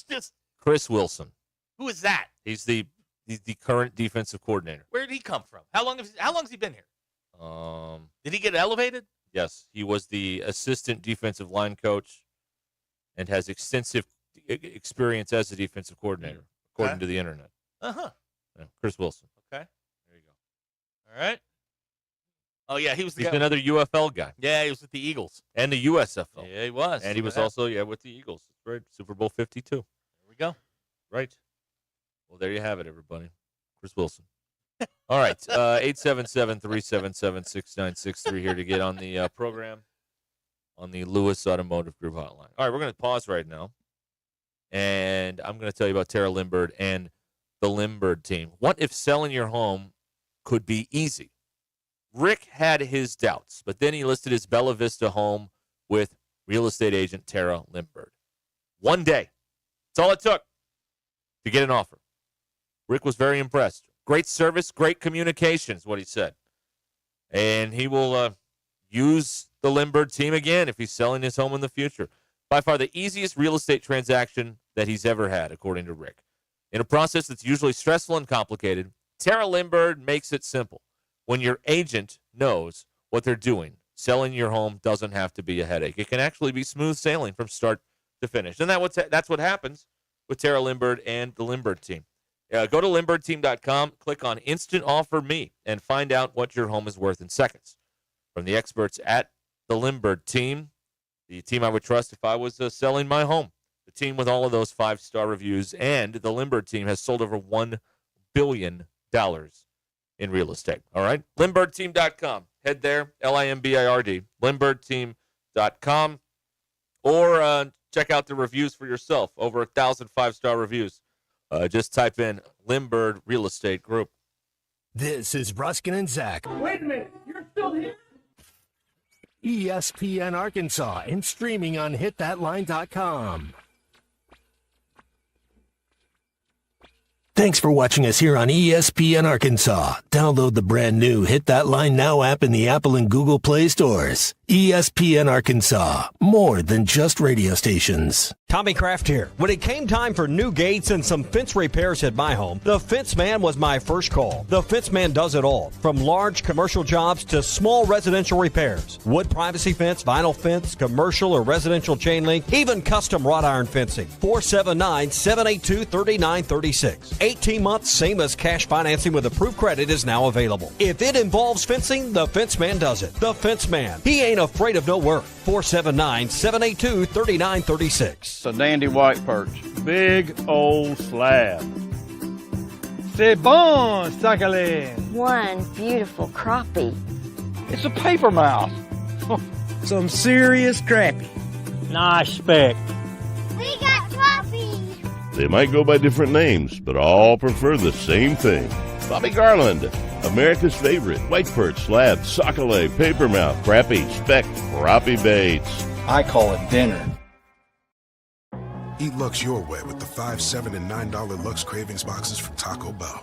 just Chris Wilson. Who is that? He's the current defensive coordinator. Where did he come from? How long has he been here? Did he get elevated? Yes, he was the assistant defensive line coach and has extensive experience as a defensive coordinator, according to the internet. Uh-huh. Yeah, Chris Wilson. Okay. There you go. All right. Oh, yeah, he was He's another UFL guy. Yeah, he was with the Eagles. And the USFL. Yeah, he was. And he was also, with the Eagles. Right. Super Bowl 52. There we go. Right. Well, there you have it, everybody. Chris Wilson. All right. 877-377-6963 here to get on the program on the Lewis Automotive Group hotline. All right, we're going to pause right now. And I'm going to tell you about Tara Lindbergh and the Lindbergh team. What if selling your home could be easy? Rick had his doubts, but then he listed his Bella Vista home with real estate agent Tara Lindbergh. One day. That's all it took to get an offer. Rick was very impressed. Great service, great communication is what he said. And he will use the Lindbergh team again if he's selling his home in the future. By far the easiest real estate transaction that he's ever had, according to Rick. In a process that's usually stressful and complicated, Tara Lindbergh makes it simple. When your agent knows what they're doing, selling your home doesn't have to be a headache. It can actually be smooth sailing from start to finish. And that's what happens with Tara Lindbergh and the Lindbergh team. Go to LindberghTeam.com, click on Instant Offer Me, and find out what your home is worth in seconds. From the experts at the Lindbergh team, the team I would trust if I was selling my home, the team with all of those 5-star reviews, and the Lindbergh team has sold over $1 billion in real estate. All right? LindberghTeam.com. Head there, LIMBIRD, LindberghTeam.com, or check out the reviews for yourself. Over 1,000 5-star reviews. Just type in Lindbergh Real Estate Group. This is Ruscin and Zach. Wait a minute. You're still here? ESPN Arkansas and streaming on hitthatline.com. Thanks for watching us here on ESPN Arkansas. Download the brand new Hit That Line Now app in the Apple and Google Play stores. ESPN Arkansas, more than just radio stations. Tommy Kraft here. When it came time for new gates and some fence repairs at my home, the Fence Man was my first call. The Fence Man does it all, from large commercial jobs to small residential repairs. Wood privacy fence, vinyl fence, commercial or residential chain link, even custom wrought iron fencing. 479-782-3936. 18-month, same as cash financing with approved credit is now available. If it involves fencing, the Fence Man does it. The Fence Man. He ain't afraid of no work. 479-782-3936. It's a dandy white perch. Big old slab. C'est bon, sacalé. One beautiful crappie. It's a paper mouth. Some serious crappie. Nice speck. We got crappie. They might go by different names, but all prefer the same thing. Bobby Garland, America's favorite white perch, slab, sockeye, papermouth, crappie, speck, crappie baits. I call it dinner. Eat Lux your way with the $5, $7, and $9 Lux Cravings boxes from Taco Bell.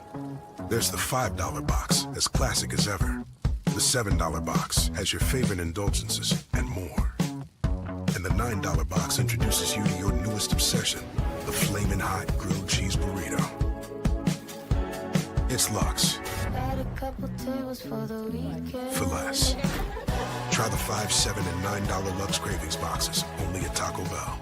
There's the $5 box, as classic as ever. The $7 box has your favorite indulgences and more. And the $9 box introduces you to your newest obsession, the flaming hot grilled cheese burrito. It's Lux. For less. Try the $5, $7, and $9 Lux Cravings boxes, only at Taco Bell.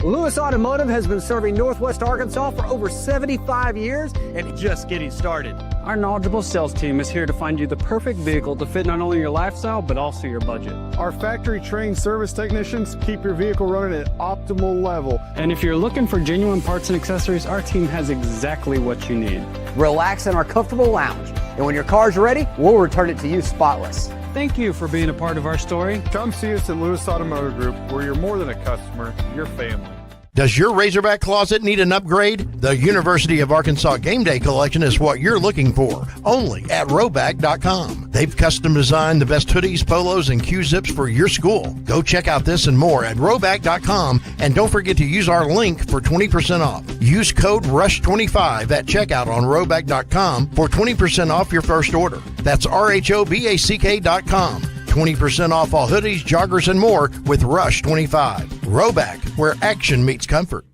Lewis Automotive has been serving Northwest Arkansas for over 75 years and just getting started. Our knowledgeable sales team is here to find you the perfect vehicle to fit not only your lifestyle, but also your budget. Our factory-trained service technicians keep your vehicle running at optimal level. And if you're looking for genuine parts and accessories, our team has exactly what you need. Relax in our comfortable lounge, and when your car's ready, we'll return it to you spotless. Thank you for being a part of our story. Come see us at Lewis Automotive Group, where you're more than a customer, you're family. Does your Razorback closet need an upgrade? The University of Arkansas Game Day Collection is what you're looking for, only at Roback.com. They've custom designed the best hoodies, polos, and Q-zips for your school. Go check out this and more at Roback.com, and don't forget to use our link for 20% off. Use code RUSH25 at checkout on Roback.com for 20% off your first order. That's RHOBACK.com. 20% off all hoodies, joggers, and more with Rush 25. Roback, where action meets comfort.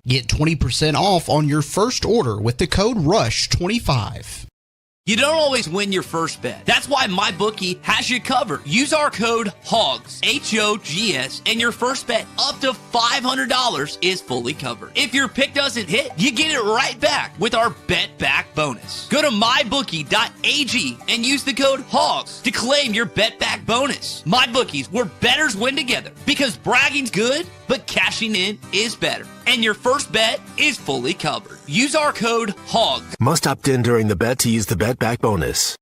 Get 20% off on your first order with the code RUSH25. You don't always win your first bet. That's why MyBookie has you covered. Use our code HOGS, H-O-G-S, and your first bet up to $500 is fully covered. If your pick doesn't hit, you get it right back with our Bet Back bonus. Go to mybookie.ag and use the code HOGS to claim your Bet Back bonus. MyBookie's where bettors win together, because bragging's good, but cashing in is better. And your first bet is fully covered. Use our code HOGS. Must opt in during the bet to use the Bet Back bonus.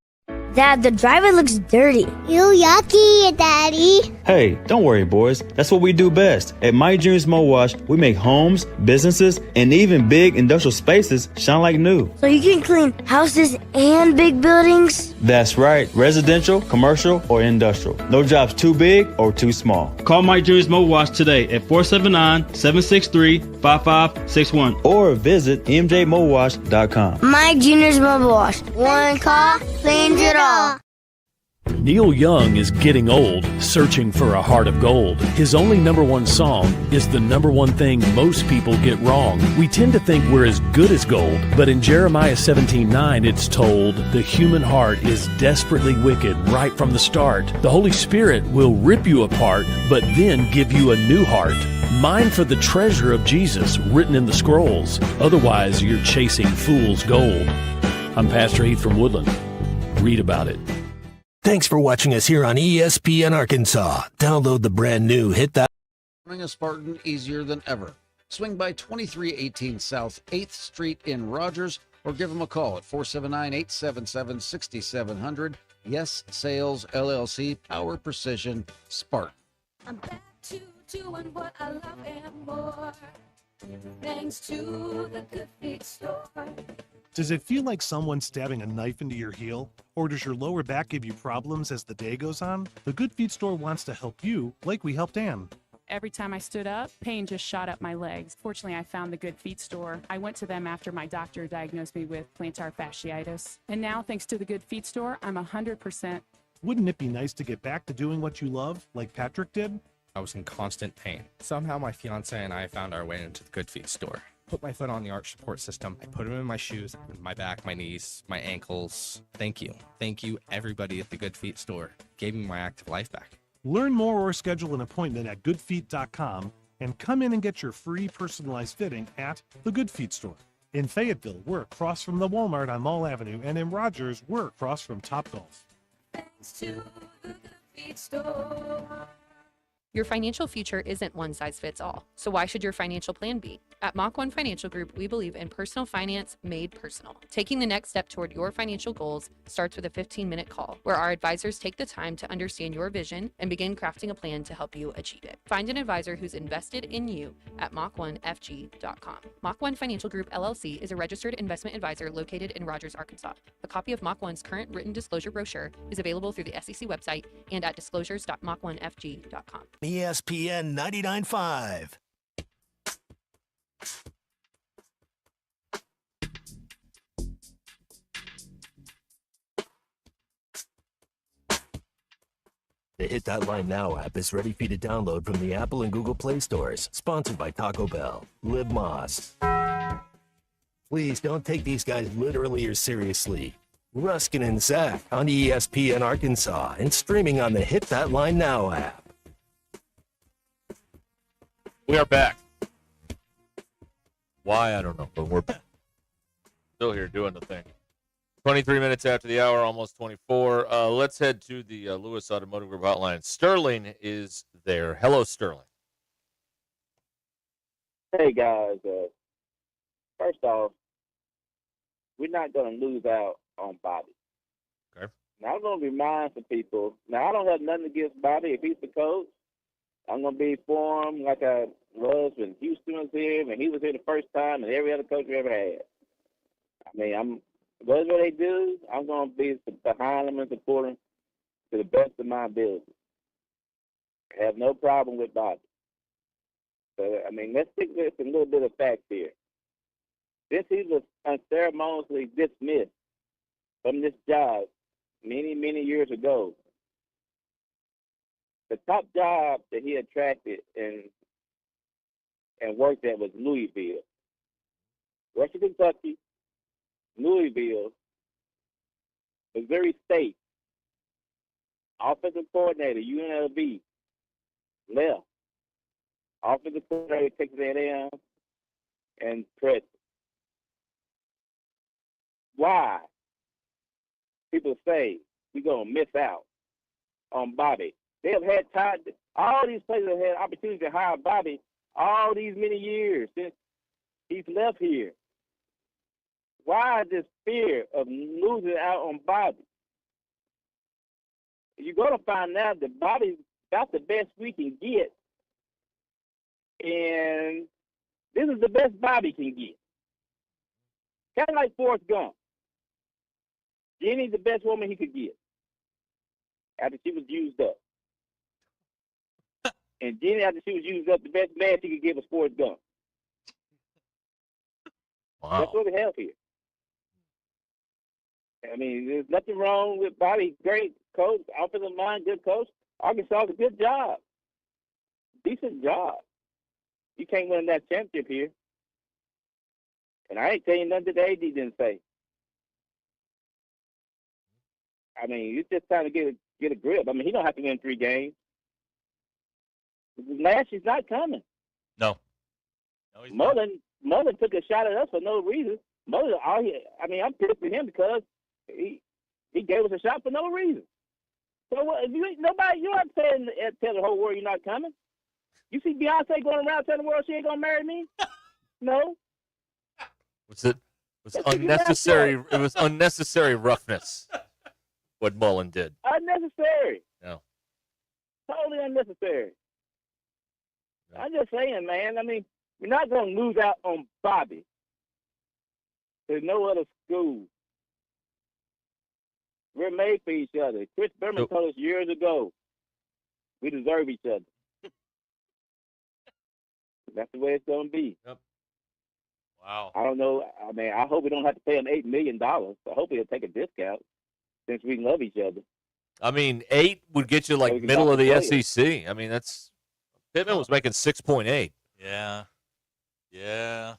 Dad, the driver looks dirty. You yucky, Daddy. Hey, don't worry, boys. That's what we do best. At My Dreams Mo Wash, we make homes, businesses, and even big industrial spaces shine like new. So you can clean houses and big buildings? That's right. Residential, commercial, or industrial. No job's too big or too small. Call My Dreams Mo Wash today at 479-763-5561 or visit mjmowash.com. My Junior's Mobile Wash. One call, cleans it all. Neil Young is getting old, searching for a heart of gold. His only number one song is the number one thing most people get wrong. We tend to think we're as good as gold, but in Jeremiah 17:9 it's told, the human heart is desperately wicked right from the start. The Holy Spirit will rip you apart, but then give you a new heart. Mine for the treasure of Jesus written in the scrolls. Otherwise, you're chasing fool's gold. I'm Pastor Heath from Woodland. Read about it. Thanks for watching us here on ESPN Arkansas. Download the brand new Hit That. Running a Spartan easier than ever. Swing by 2318 South 8th Street in Rogers or give them a call at 479-877-6700. Yes, Sales LLC, Power Precision, Spartan. I'm back to doing what I love and more. Thanks to the Good Feet Store. Does it feel like someone's stabbing a knife into your heel? Or does your lower back give you problems as the day goes on? The Good Feet Store wants to help you like we helped Ann. Every time I stood up, pain just shot up my legs. Fortunately, I found the Good Feet Store. I went to them after my doctor diagnosed me with plantar fasciitis. And now, thanks to the Good Feet Store, I'm 100%. Wouldn't it be nice to get back to doing what you love, like Patrick did? I was in constant pain. Somehow my fiance and I found our way into the Good Feet Store. Put my foot on the arch support system. I put them in my shoes, my back, my knees, my ankles. Thank you. Thank you, everybody at the Good Feet Store. Gave me my active life back. Learn more or schedule an appointment at goodfeet.com and come in and get your free personalized fitting at the Good Feet Store. In Fayetteville, we're across from the Walmart on Mall Avenue, and in Rogers, we're across from Topgolf. Thanks to the Good Feet Store. Your financial future isn't one size fits all, so why should your financial plan be? At Mach 1 Financial Group, we believe in personal finance made personal. Taking the next step toward your financial goals starts with a 15-minute call, where our advisors take the time to understand your vision and begin crafting a plan to help you achieve it. Find an advisor who's invested in you at Mach1FG.com. Mach 1 Financial Group LLC is a registered investment advisor located in Rogers, Arkansas. A copy of Mach 1's current written disclosure brochure is available through the SEC website and at disclosures.mach1fg.com. ESPN 99.5. The Hit That Line Now app is ready for you to download from the Apple and Google Play stores. Sponsored by Taco Bell. Live Moss. Please don't take these guys literally or seriously. Ruscin and Zach on ESPN Arkansas and streaming on the Hit That Line Now app. We are back. Why, I don't know, but we're back. Still here doing the thing. 23 minutes after the hour, almost 24. Let's head to the Lewis Automotive Group hotline. Sterling is there. Hello, Sterling. Hey, guys. First off, we're not going to lose out on Bobby. Okay. Now, I'm going to remind some people. Now, I don't have nothing against Bobby. If he's the coach, I'm going to be for him like I was when Houston was here, when he was here the first time, and every other coach we ever had. I mean, whatever they do, I'm going to be behind them and support them to the best of my ability. I have no problem with Bobby. So, I mean, let's take this a little bit of facts here. Since he was unceremoniously dismissed from this job many, many years ago, the top job that he attracted and worked at was Louisville. Western Kentucky, Louisville, Missouri State, offensive coordinator, UNLV, left. Offensive coordinator, Texas A&M, and president. Why? People say we're going to miss out on Bobby. They have had time. All these places have had opportunity to hire Bobby all these many years since he's left here. Why this fear of losing out on Bobby? You're going to find out that Bobby's about the best we can get, and this is the best Bobby can get. Kind of like Forrest Gump. Jenny's the best woman he could get after she was used up. And Jenny, after she was used up, the best man she could get was Forrest Gump. Wow. That's what we have here. I mean, there's nothing wrong with Bobby. Great coach, offensive line, good coach. Arkansas, a good job. Decent job. You can't win that championship here. And I ain't telling you nothing that the AD didn't say. I mean, it's just time to get a grip. I mean, he don't have to win 3 games. Last year's not coming. No. Mullen took a shot at us for no reason. Mullen, I'm pissed at him because he gave us a shot for no reason. So what? If you ain't nobody, you don't tell the whole world you're not coming. You see Beyonce going around telling the world she ain't gonna marry me? No. It was unnecessary. It was unnecessary roughness. What Mullen did. Unnecessary. No. Totally unnecessary. No. I'm just saying, man. I mean, we're not going to lose out on Bobby. There's no other school. We're made for each other. Chris Berman told us years ago, we deserve each other. That's the way it's going to be. Yep. Wow. I don't know. I mean, I hope we don't have to pay him $8 million. I hope he'll take a discount since we love each other. I mean, 8 would get you like middle of the SEC. I mean, Pittman was making 6.8. Yeah. Yeah.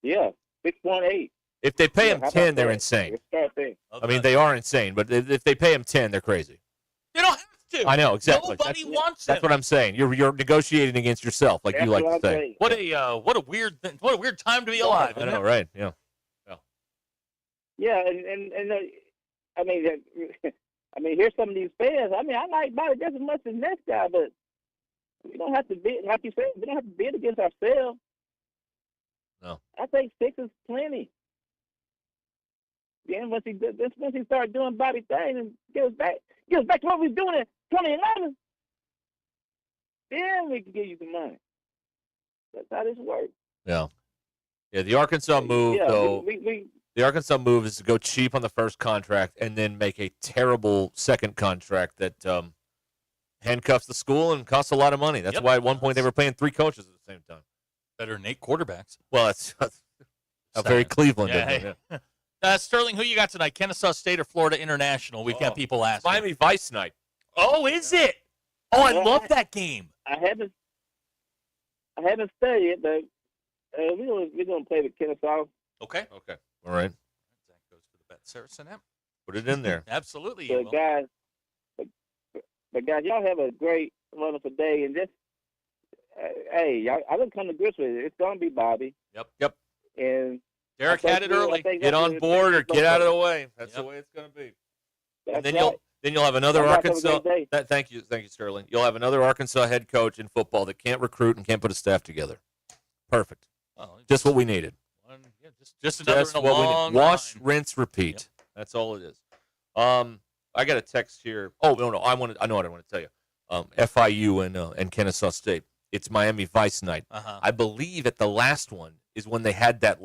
Yeah, 6.8. If they pay him 10, they're insane. Okay. I mean, they are insane, but if they pay him 10, they're crazy. They don't have to. I know, exactly. Nobody wants him. That's what I'm saying. You're negotiating against yourself, like you like to say. What a weird time to be alive. I know, right? Yeah. Yeah, and I mean, here's some of these fans. I mean, I like Bobby just as much as the next guy, but we don't have to bid, like you said, we don't have to bid against ourselves. No. I think 6 is plenty. Then once he started doing Bobby things and get us back to what we was doing in 2011, then we can give you some money. That's how this works. Yeah. Yeah, the Arkansas move, though. The Arkansas move is to go cheap on the first contract and then make a terrible second contract that handcuffs the school and costs a lot of money. That's why at one point they were paying 3 coaches at the same time. Better than 8 quarterbacks. Well, that's how very Cleveland is. Yeah. Sterling, who you got tonight? Kennesaw State or Florida International? We've got people asking. Miami Vice night. Oh, is it? Oh, I love that game. I haven't studied it, but we're gonna play with Kennesaw. Okay. All right. That goes for the Bet Saracen app. Put it in there. Absolutely. But guys, y'all have a great, wonderful day, and just hey, y'all, I didn't come to grips with it. It's gonna be Bobby. Yep. And Derek had it early. Get on board or get out of the way. That's the way it's going to be. And then you'll have another Arkansas. Thank you, Sterling. You'll have another Arkansas head coach in football that can't recruit and can't put a staff together. Perfect. Just what we needed. Just another in a long Wash, line. rinse, repeat. Yep. That's all it is. I got a text here. Oh no, I know what I want to tell you. FIU and Kennesaw State. It's Miami Vice night. I believe at the last one is when they had that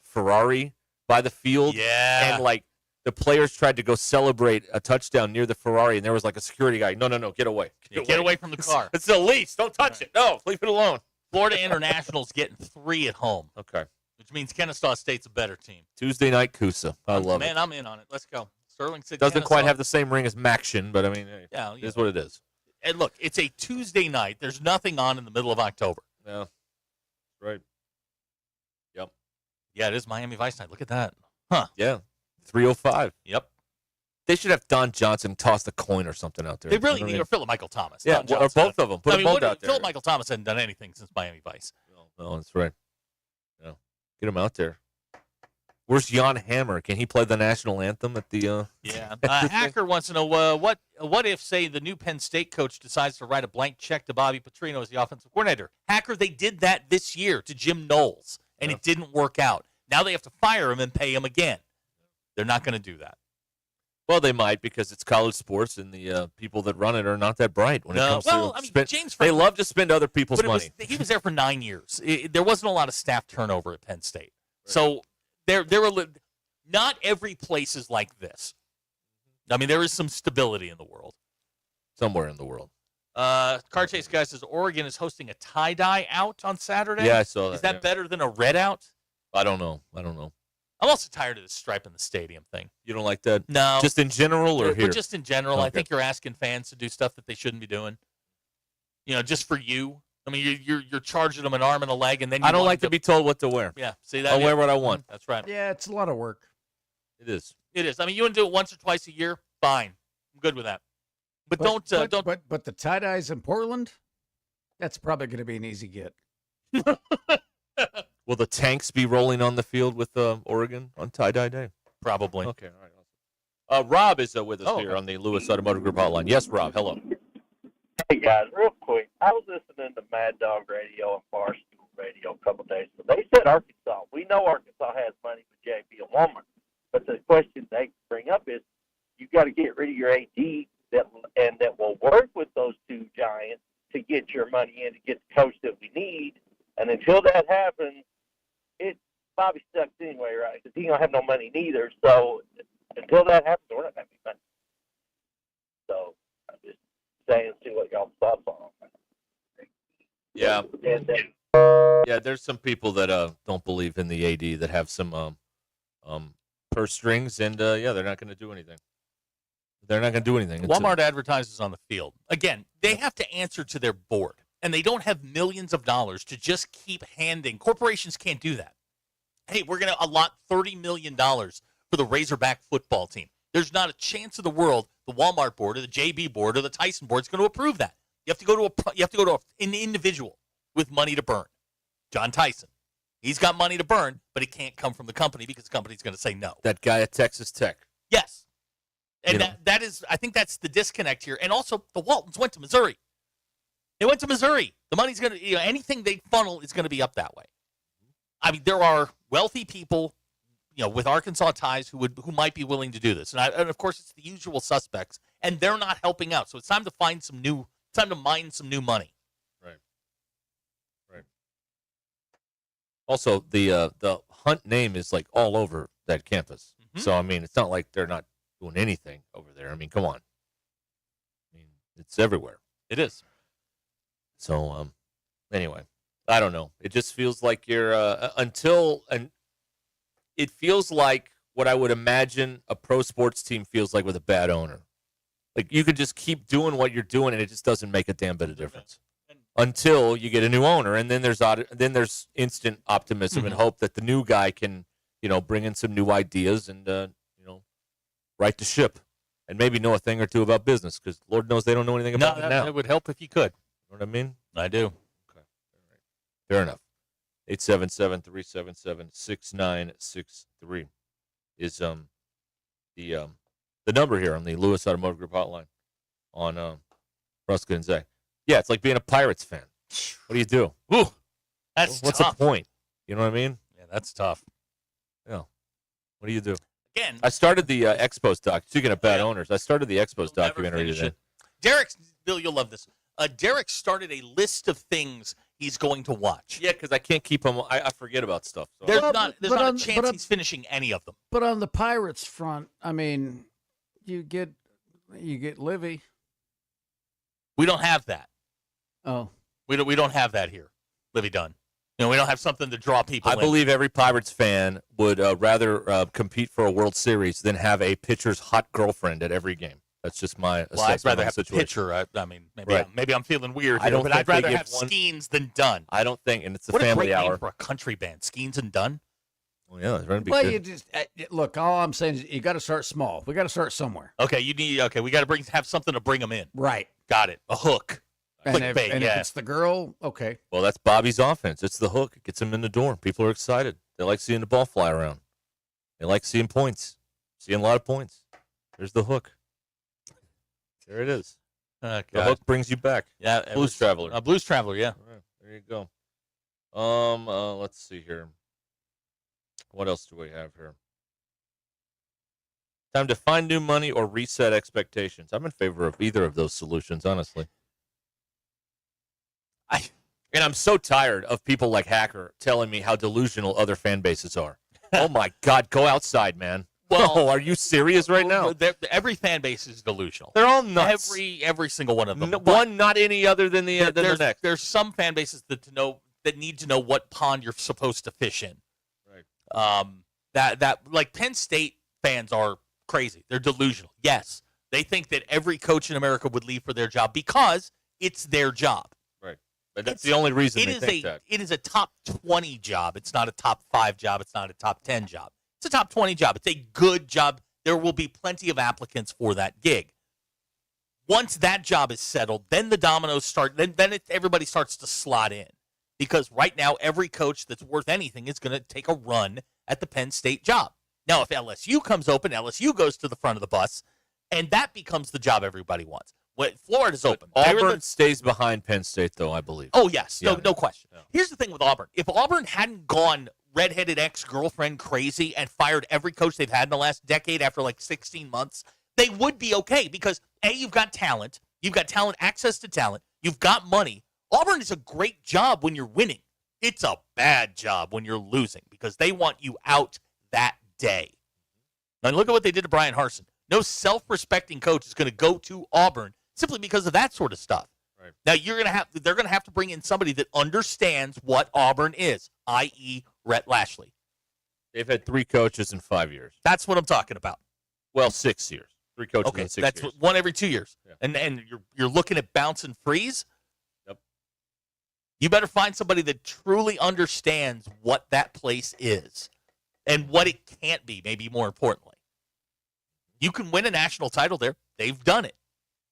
Ferrari by the field. Yeah. And the players tried to go celebrate a touchdown near the Ferrari, and there was a security guy. No, get away. Get away from the car. It's a lease. Don't touch it. No, leave it alone. Florida International's getting 3 at home. Okay. Which means Kennesaw State's a better team. Tuesday night Coosa. I love it. Man, I'm in on it. Let's go. Sterling said Doesn't quite Kennesaw. have the same ring as Maction, but I mean, yeah, it is what it is. And look, it's a Tuesday night. There's nothing on in the middle of October. Yeah. Right. Yep. Yeah, it is Miami Vice night. Look at that. Huh. Yeah. 3:05. Yep. They should have Don Johnson toss the coin or something out there. They really need, or Philip Michael Thomas. Yeah, or both of them. Put them both out there. Philip Michael Thomas hasn't done anything since Miami Vice. No, that's right. Yeah. Get him out there. Where's Jan Hammer? Can he play the national anthem at the? Yeah. Hacker wants to know what if, say, the new Penn State coach decides to write a blank check to Bobby Petrino as the offensive coordinator. Hacker, they did that this year to Jim Knowles, and it didn't work out. Now they have to fire him and pay him again. They're not going to do that. Well, they might because it's college sports, and the people that run it are not that bright when it comes to spend. James they love to spend other people's money. He was there for 9 years. There wasn't a lot of staff turnover at Penn State, so. There were not every place is like this. I mean, there is some stability in the world. Somewhere in the world. Car Chase guy says Oregon is hosting a tie-dye out on Saturday. Yeah, I saw that. Is that better than a red out? I don't know. I'm also tired of this stripe in the stadium thing. You don't like that? No. Just in general or here? Just in general. Okay. I think you're asking fans to do stuff that they shouldn't be doing. Just for you. I mean, you're charging them an arm and a leg, and then I don't like to be told what to wear. Yeah, see that? I'll wear what I want. That's right. Yeah, it's a lot of work. It is. It is. I mean, you want to do it once or twice a year? Fine, I'm good with that. But don't. But the tie dyes in Portland, that's probably going to be an easy get. Will the tanks be rolling on the field with Oregon on tie dye day? Probably. Okay. All right. Rob is with us here on the Lewis Automotive Group hotline. Yes, Rob. Hello. Hey guys, real quick, I was listening to Mad Dog Radio and Barstool Radio a couple of days ago. They said Arkansas. We know Arkansas has money with JB and Walmart, but the question they bring up is you got to get rid of your AD that will work with those two giants to get your money in to get the coach that we need. And until that happens, Bobby's stuck anyway, right? Because he don't have no money neither. So until that happens, we're not going to be money. So I'm just saying, see what y'all thoughts on. Yeah. Yeah, there's some people that don't believe in the AD that have some purse strings, and they're not going to do anything. They're not going to do anything. Walmart advertises on the field. Again, they have to answer to their board, and they don't have millions of dollars to just keep handing. Corporations can't do that. Hey, we're going to allot $30 million for the Razorback football team. There's not a chance in the world the Walmart board or the JB board or the Tyson board is going to approve that. You have to go to an individual with money to burn. John Tyson, He's got money to burn, but it can't come from the company because the company's going to say no. That guy at Texas Tech. Yes. And that is, I think that's the disconnect here. And also, the Waltons went to Missouri. They went to Missouri. The money's going to, anything they funnel is going to be up that way. I mean, there are wealthy people, with Arkansas ties who might be willing to do this. And of course, it's the usual suspects, and they're not helping out. So it's time to mine some new money. Right. Also, the Hunt name is like all over that campus. Mm-hmm. So, I mean, it's not like they're not doing anything over there. I mean, come on. I mean, it's everywhere. It is. So, anyway, I don't know. It just feels like you're it feels like what I would imagine a pro sports team feels like with a bad owner. Like you could just keep doing what you're doing, and it just doesn't make a damn bit of difference until you get a new owner, and then there's instant optimism and hope that the new guy can, bring in some new ideas and right the ship, and maybe know a thing or two about business, because Lord knows they don't know anything about it now. It would help if you could. You know what I mean? I do. Okay. All right. Fair enough. 877-377-6963 is the number here on the Lewis Automotive Group hotline on Ruscin and Zay. Yeah, it's like being a Pirates fan. What do you do? Ooh, what's the point? You know what I mean? Yeah, that's tough. Yeah. What do you do? Again, I started the Expos doc. Speaking of bad owners, I started the Expos documentary today. Bill, you'll love this. Derek started a list of things he's going to watch. Yeah, because I can't keep them. I forget about stuff. So. There's not a chance he's finishing any of them. But on the Pirates front, I mean, you get Livy. We don't have that. Oh, we don't have that here. Livy Dunn. We don't have something to draw people. I believe every Pirates fan would rather compete for a World Series than have a pitcher's hot girlfriend at every game. That's just my assessment. I'd rather have situation. a pitcher. I mean, right. maybe I'm feeling weird here, but I'd rather have Skeens than Dunn. I don't think, and it's the what family a great hour name for a country band, Skeens and Dunn. Well, yeah, it's going to be well, good. you just look. All I'm saying is you got to start small. We got to start somewhere. Okay, we got to have something to bring them in. Right. Got it. A hook. And if it's the girl, okay. Well, that's Bobby's offense. It's the hook. It gets them in the door. People are excited. They like seeing the ball fly around. They like seeing points. Seeing a lot of points. There's the hook. There it is. The hook brings you back. Yeah, Blues Traveler. Blues Traveler, yeah. Right, there you go. Let's see here. What else do we have here? Time to find new money or reset expectations. I'm in favor of either of those solutions, honestly. And I'm so tired of people like Hacker telling me how delusional other fan bases are. Oh, my God. Go outside, man. Well, are you serious right now? Every fan base is delusional. They're all nuts. Every single one of them. One not any other than the next. There's some fan bases that need to know what pond you're supposed to fish in. Right. That like Penn State fans are crazy. They're delusional. Yes, they think that every coach in America would leave for their job because it's their job. Right. But that's the only reason they think that. It is a top 20 job. It's not a top 5 job. It's not a top 10 job. It's a top 20 job. It's a good job. There will be plenty of applicants for that gig. Once that job is settled, then the dominoes start. Then everybody starts to slot in. Because right now, every coach that's worth anything is going to take a run at the Penn State job. Now, if LSU comes open, LSU goes to the front of the bus, and that becomes the job everybody wants. When Florida's open. Auburn stays behind Penn State, though, I believe. Oh, yes. No question. Yeah. Here's the thing with Auburn. If Auburn hadn't gone redheaded ex-girlfriend crazy and fired every coach they've had in the last decade after like 16 months, they would be okay because, A, you've got talent. You've got talent, access to talent. You've got money. Auburn is a great job when you're winning. It's a bad job when you're losing because they want you out that day. Now, look at what they did to Brian Harsin. No self-respecting coach is going to go to Auburn simply because of that sort of stuff. Right. Now, they're going to have to bring in somebody that understands what Auburn is, i.e. Rhett Lashley. They've had 3 coaches in 5 years. That's what I'm talking about. Well, 6 years. 3 coaches in 6 years. That's one every 2 years. Yeah. And you're looking at bounce and freeze. Yep. You better find somebody that truly understands what that place is and what it can't be, maybe more importantly. You can win a national title there. They've done it.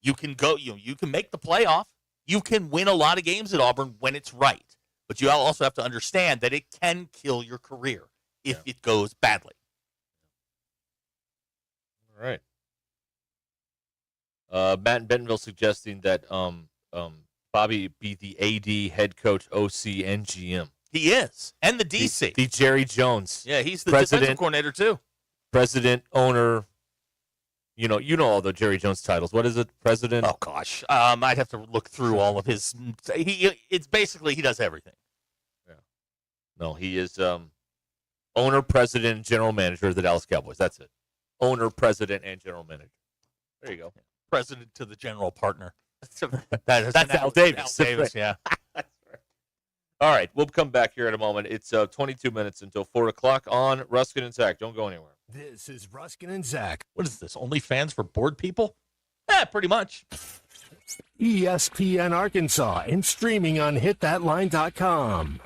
You can go, you can make the playoff. You can win a lot of games at Auburn when it's right. But you also have to understand that it can kill your career if it goes badly. All right. Matt in Bentonville suggesting that Bobby be the AD, head coach, OC, and GM. He is. And the DC. The Jerry Jones. Yeah, he's the defensive coordinator too. President, owner. You know all the Jerry Jones titles. What is it? President? Oh, gosh. I'd have to look through all of his. It's basically he does everything. Yeah. No, he is owner, president, and general manager of the Dallas Cowboys. That's it. Owner, president, and general manager. There you go. President to the general partner. That's Al Davis. Al Davis, yeah. That's right. All right, we'll come back here in a moment. It's 22 minutes until 4 o'clock on Ruscin and Zach. Don't go anywhere. This is Ruscin and Zach. What is this, OnlyFans for bored people? Pretty much. ESPN Arkansas and streaming on hitthatline.com.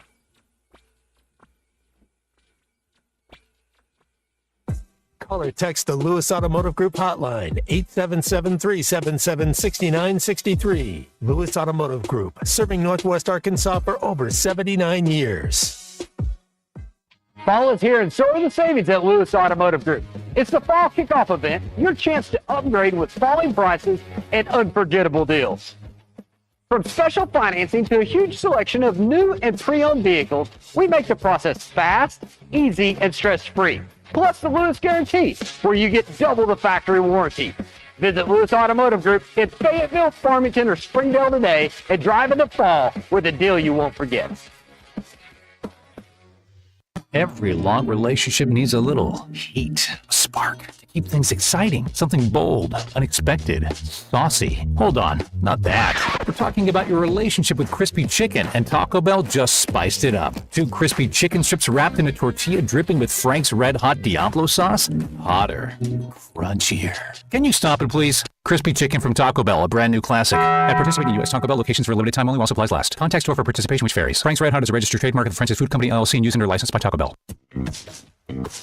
Call or text the Lewis Automotive Group hotline, 877-377-6963. Lewis Automotive Group, serving Northwest Arkansas for over 79 years. Fall is here, and so are the savings at Lewis Automotive Group. It's the fall kickoff event, your chance to upgrade with falling prices and unforgettable deals. From special financing to a huge selection of new and pre-owned vehicles, we make the process fast, easy, and stress-free. Plus the Lewis Guarantee, where you get double the factory warranty. Visit Lewis Automotive Group in Fayetteville, Farmington, or Springdale today and drive in the fall with a deal you won't forget. Every long relationship needs a little heat, a spark, to keep things exciting, something bold, unexpected, saucy. Hold on, not that. We're talking about your relationship with crispy chicken, and Taco Bell just spiced it up. 2 crispy chicken strips wrapped in a tortilla dripping with Frank's Red Hot Diablo sauce? Hotter, crunchier. Can you stop it, please? Crispy chicken from Taco Bell, a brand new classic. At participating U.S. Taco Bell locations for a limited time only while supplies last. Contact store for participation, which varies. Frank's Red Hot is a registered trademark of the French's Food Company, LLC, and used under license by Taco Bell.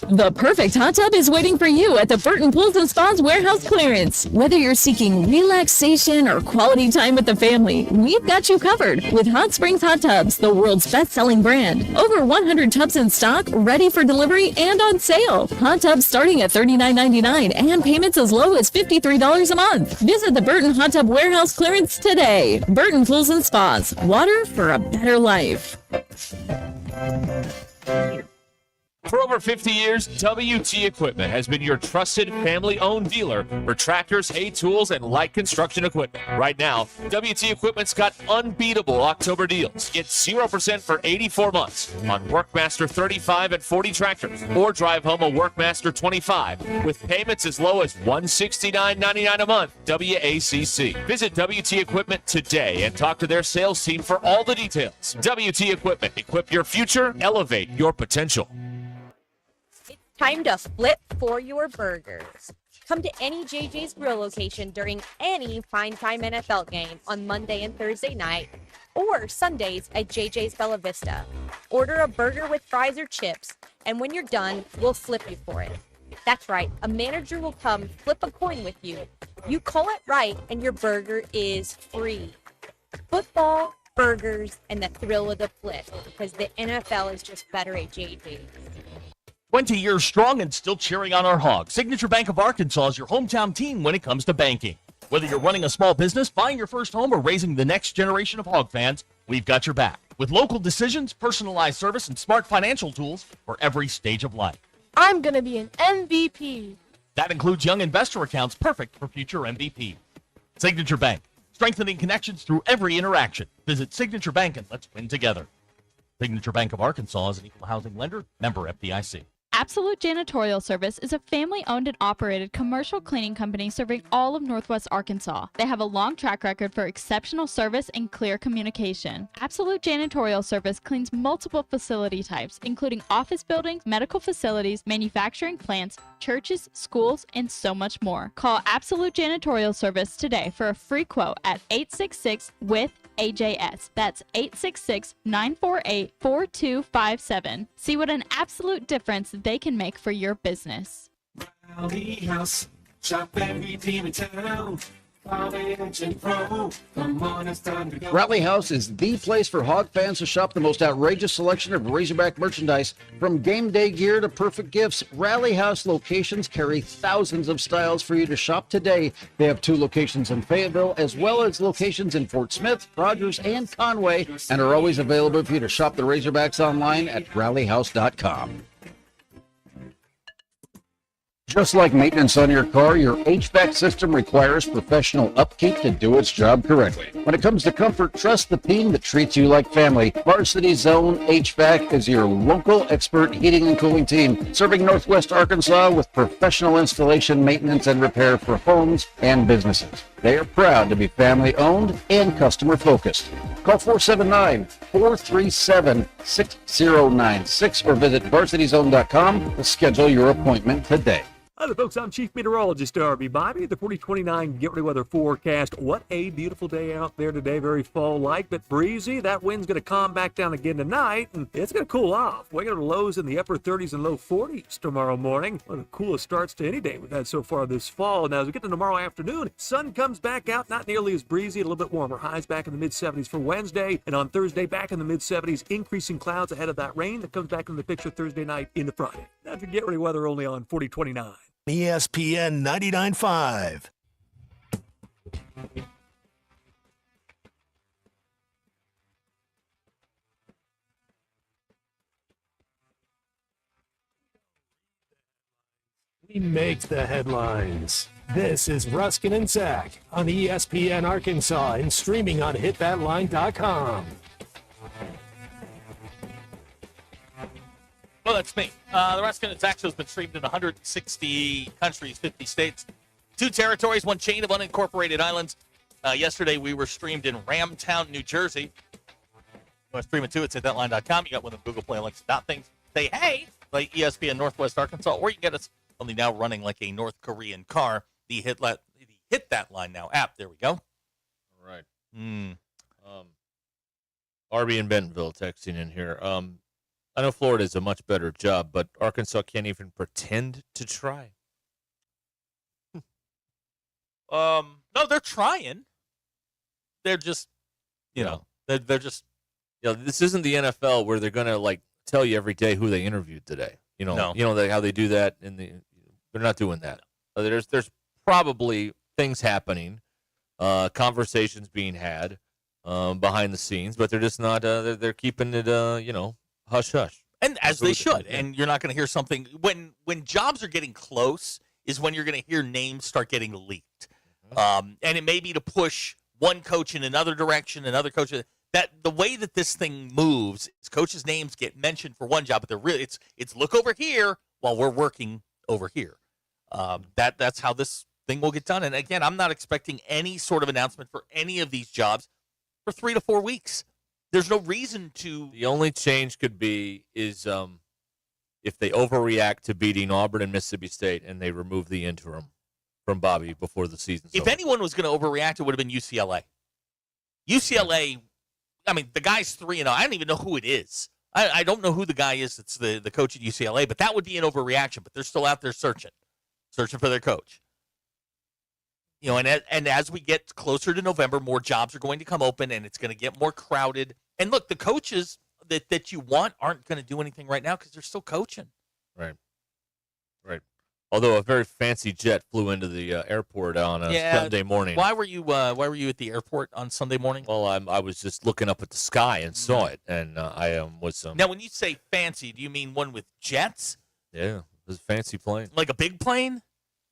The perfect hot tub is waiting for you at the Burton Pools and Spas warehouse clearance. Whether you're seeking relaxation or quality time with the family, we've got you covered with Hot Springs Hot Tubs, the world's best-selling brand. Over 100 tubs in stock, ready for delivery and on sale. Hot tubs starting at $39.99 and payments as low as $53 a month. Visit the Burton Hot Tub warehouse clearance today. Burton Pools and Spas, water for a better life. For over 50 years, WT Equipment has been your trusted family-owned dealer for tractors, hay tools, and light construction equipment. Right now, WT Equipment's got unbeatable October deals. Get 0% for 84 months on Workmaster 35 and 40 tractors, or drive home a Workmaster 25 with payments as low as $169.99 a month. WACC. Visit WT Equipment today and talk to their sales team for all the details. WT Equipment. Equip your future. Elevate your potential. Time to flip for your burgers. Come to any JJ's Grill location during any Prime Time NFL game on Monday and Thursday night, or Sundays at JJ's Bella Vista. Order a burger with fries or chips, and when you're done, we'll flip you for it. That's right, a manager will come flip a coin with you. You call it right, and your burger is free. Football, burgers, and the thrill of the flip, because the NFL is just better at JJ's. 20 years strong and still cheering on our Hogs. Signature Bank of Arkansas is your hometown team when it comes to banking. Whether you're running a small business, buying your first home, or raising the next generation of Hog fans, we've got your back. With local decisions, personalized service, and smart financial tools for every stage of life. I'm going to be an MVP. That includes young investor accounts perfect for future MVP. Signature Bank, strengthening connections through every interaction. Visit Signature Bank and let's win together. Signature Bank of Arkansas is an equal housing lender, member FDIC. Absolute Janitorial Service is a family-owned and operated commercial cleaning company serving all of Northwest Arkansas. They have a long track record for exceptional service and clear communication. Absolute Janitorial Service cleans multiple facility types, including office buildings, medical facilities, manufacturing plants, churches, schools, and so much more. Call Absolute Janitorial Service today for a free quote at 866-WITH-AJS. That's 866-948-4257. See what an absolute difference they can make for your business. Rally House, shop every team in town. Rally House is the place for Hog fans to shop the most outrageous selection of Razorback merchandise. From game day gear to perfect gifts, Rally House locations carry thousands of styles for you to shop today. They have 2 locations in Fayetteville, as well as locations in Fort Smith, Rogers, and Conway, and are always available for you to shop the Razorbacks online at rallyhouse.com. Just like maintenance on your car, your HVAC system requires professional upkeep to do its job correctly. When it comes to comfort, trust the team that treats you like family. Varsity Zone HVAC is your local expert heating and cooling team, serving Northwest Arkansas with professional installation, maintenance, and repair for homes and businesses. They are proud to be family-owned and customer-focused. Call 479-437-6096 or visit varsityzone.com to schedule your appointment today. Hi there, folks. I'm Chief Meteorologist R.B. Bobby. The 4029 Get Ready Weather forecast. What a beautiful day out there today. Very fall-like, but breezy. That wind's going to calm back down again tonight, and it's going to cool off. We're going to lows in the upper 30s and low 40s tomorrow morning. One of the coolest starts to any day we've had so far this fall. Now, as we get to tomorrow afternoon, sun comes back out, not nearly as breezy, a little bit warmer. Highs back in the mid-70s for Wednesday, and on Thursday, back in the mid-70s, increasing clouds ahead of that rain that comes back into the picture Thursday night into Friday. That's your Get Ready Weather only on 4029. ESPN 99.5. We make the headlines. This is Ruscin and Zach on ESPN Arkansas and streaming on hitthatline.com. Well, that's me. The Ruscin and Zach show has been streamed in 160 countries, 50 states, 2 territories, 1 chain of unincorporated islands. Yesterday, we were streamed in Ramtown, New Jersey. You want to stream it too? It's hitthatline.com. You got one of the Google Play links. Things. Say, hey, like ESPN Northwest Arkansas, or you can get us only now running like a North Korean car, the Hit That Line Now app. There we go. All right. RB and Bentonville texting in here. I know Florida is a much better job, but Arkansas can't even pretend to try. No, they're trying. They're just, they're just. This isn't the NFL where they're gonna like tell you every day who they interviewed today. No. How they do that they're not doing that. There's probably things happening, conversations being had behind the scenes, but they're just not. They're keeping it, hush hush. And as they should. And you're not going to hear something when jobs are getting close is when you're going to hear names start getting leaked. And it may be to push one coach in another direction, another coach. That the way that this thing moves is coaches' names get mentioned for one job, but they're really it's look over here while we're working over here. That's how this thing will get done. And again, I'm not expecting any sort of announcement for any of these jobs for 3 to 4 weeks. There's no reason to. The only change could be is if they overreact to beating Auburn and Mississippi State and they remove the interim from Bobby before the season's If over. anyone was going to overreact, it would have been UCLA. UCLA, I mean, the guy's 3-0. I don't even know who it is. I don't know who the guy is that's the coach at UCLA, but that would be an overreaction. But they're still out there searching for their coach. And as we get closer to November, more jobs are going to come open, and it's going to get more crowded. And look, the coaches that you want aren't going to do anything right now because they're still coaching. Right. Although a very fancy jet flew into the airport on a Sunday morning. Why were you at the airport on Sunday morning? Well, I was just looking up at the sky and saw it, and I was. Now, when you say fancy, do you mean one with jets? Yeah, it was a fancy plane. Like a big plane?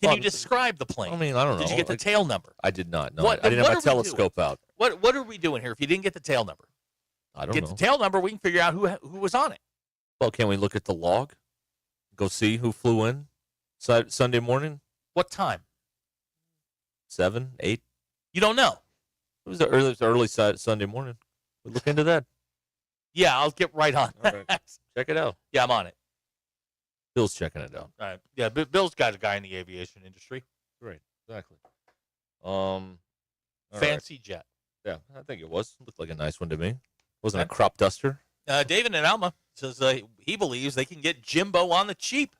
Can you describe the plane? I mean, I don't know. Did you get the tail number? I did not. No, I didn't have my telescope out. What are we doing here if you didn't get the tail number? I don't know. Get the tail number, we can figure out who was on it. Well, can we look at the log? Go see who flew in Sunday morning? What time? 7, 8? You don't know? It was early Sunday morning. We'll look into that. Yeah, I'll get right on that. Right. Check it out. Yeah, I'm on it. Bill's checking it out. All right. Yeah, Bill's got a guy in the aviation industry. Great. Exactly. Fancy jet. Yeah, I think it was. Looked like a nice one to me. Wasn't a crop duster. David in Alma says he believes they can get Jimbo on the cheap.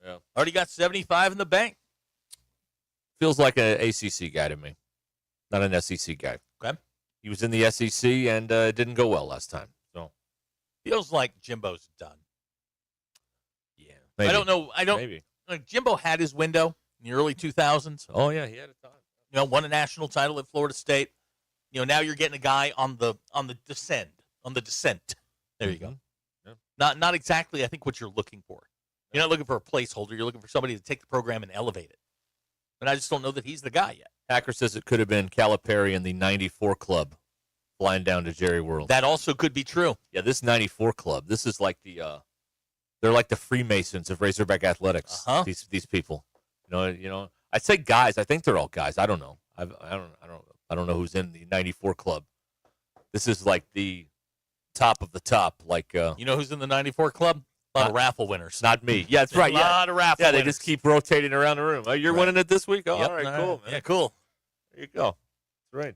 Yeah. Already got 75 in the bank. Feels like an ACC guy to me. Not an SEC guy. Okay. He was in the SEC and it didn't go well last time. So feels like Jimbo's done. Yeah. Maybe. I don't know. Maybe. Like Jimbo had his window in the early 2000s. Oh yeah, he had a time. Won a national title at Florida State. Now you're getting a guy on the descent. There you go. Yeah. Not exactly, I think, what you're looking for. You're not looking for a placeholder. You're looking for somebody to take the program and elevate it. And I just don't know that he's the guy yet. Hacker says it could have been Calipari and the 94 club flying down to Jerry World. That also could be true. Yeah, this 94 club, this is like they're like the Freemasons of Razorback athletics. Uh-huh. These people. I say guys, I think they're all guys. I don't know. I don't know who's in the 94 club. This is like the top of the top. Like you know who's in the 94 club? A lot of raffle winners. Not me. Yeah, that's right. A lot of raffle Yeah, winners. they just keep rotating around the room. Oh, you're winning it this week? Oh, Yep. all right, cool, man. Yeah, cool. There you go. That's right.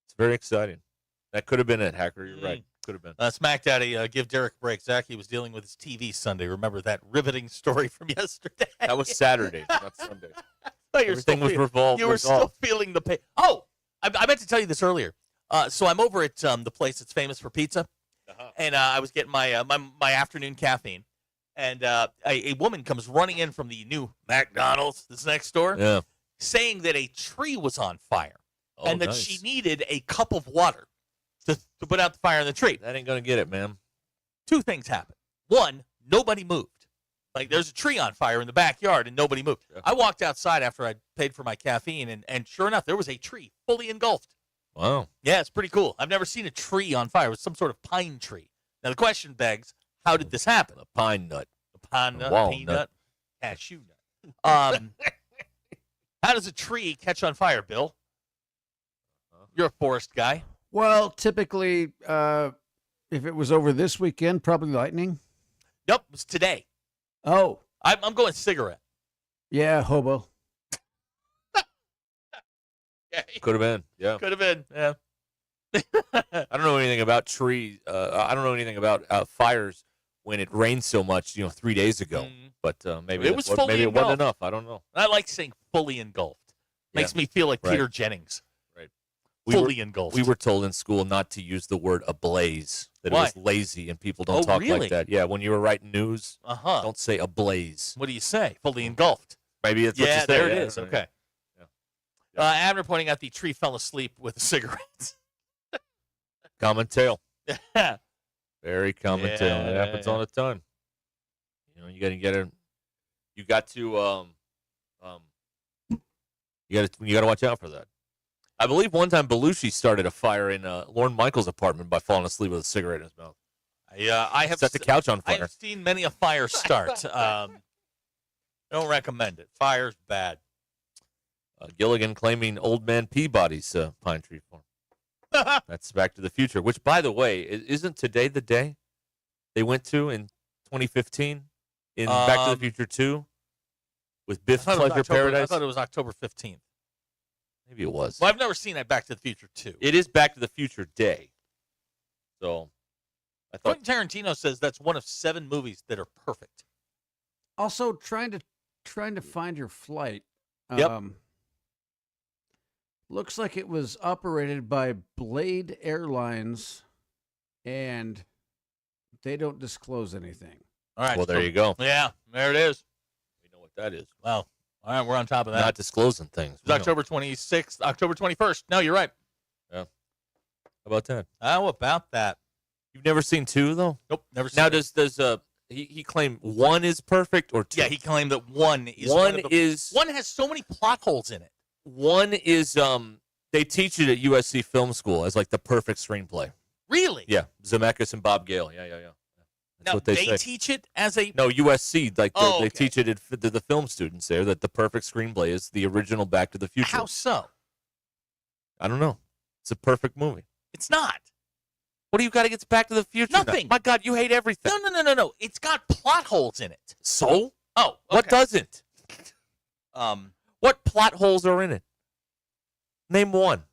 It's very exciting. That could have been it, Hacker. You're right. Could have been. Smack Daddy, give Derek a break. Zach, he was dealing with his TV Sunday. Remember that riveting story from yesterday? That was Saturday, not Sunday. Everything was revolved. You were still feeling the pain. Oh, I meant to tell you this earlier. So I'm over at the place that's famous for pizza, and I was getting my afternoon caffeine, and a woman comes running in from the new McDonald's that's next door, saying that a tree was on fire, and that she needed a cup of water to put out the fire in the tree. That ain't gonna get it, man. Two things happened. One, nobody moved. Like, there's a tree on fire in the backyard, and nobody moved. Yeah. I walked outside after I paid for my caffeine, and sure enough, there was a tree fully engulfed. Wow. Yeah, it's pretty cool. I've never seen a tree on fire. It was some sort of pine tree. Now, the question begs, how did this happen? A pine nut. A pine nut, walnut. peanut, cashew nut. How does a tree catch on fire, Bill? You're a forest guy. Well, typically, if it was over this weekend, probably lightning. Nope, it was today. Oh. I'm going cigarette. Yeah, hobo. Could have been. Yeah. Could have been. Yeah. I don't know anything about trees. I don't know anything about fires when it rained so much, 3 days ago. But maybe it was fully maybe it engulfed. wasn't enough. I don't know. I like saying fully engulfed. Makes me feel like Right. Peter Jennings. Right. Fully engulfed. We were told in school not to use the word ablaze. That Why? it was lazy and people don't Oh, talk really? like that. Yeah, when you were writing news, Uh-huh. don't say ablaze. What do you say? Fully engulfed. Maybe it's what you say. there it yeah, is. right. Okay. Abner pointing out the tree fell asleep with a cigarette. Common tale. Very common tale. It happens all the time. You got to get it. You got to you got to watch out for that. I believe one time Belushi started a fire in Lorne Michaels' apartment by falling asleep with a cigarette in his mouth. I have set the couch on I fire. have seen many a fire start. Don't recommend it. Fire's bad. Gilligan claiming old man Peabody's pine tree farm. That's Back to the Future, which, by the way, isn't today the day they went to in 2015 in Back to the Future 2 with Biff's Pleasure Paradise? I thought it was October 15th. Maybe it was. Well, I've never seen that Back to the Future 2. It is Back to the Future Day. So I thought Quentin Tarantino says that's one of 7 movies that are perfect. Also, trying to find your flight. Yep. Looks like it was operated by Blade Airlines, and they don't disclose anything. All right. Well, there you go. Yeah, there it is. We know what that is. Wow. All right, we're on top of that. Not disclosing things. It's October 26th, October 21st. No, you're right. Yeah. How about that? How about that? You've never seen 2 though? Nope, never seen Now it. does he claim 1 is perfect or 2? Yeah, he claimed that 1 is One of the- one has so many plot holes in it. 1 is they teach it at USC Film School as like the perfect screenplay. Really? Yeah, Zemeckis and Bob Gale. Yeah. That's Now, what they they say. teach it as a... No, USC, like Oh, they okay. teach it to the film students there that the perfect screenplay is the original Back to the Future. How so? I don't know. It's a perfect movie. It's not. What do you got against Back to the Future? Nothing. My God, you hate everything. No. It's got plot holes in it. So? Oh, okay. What doesn't? What plot holes are in it? Name 1.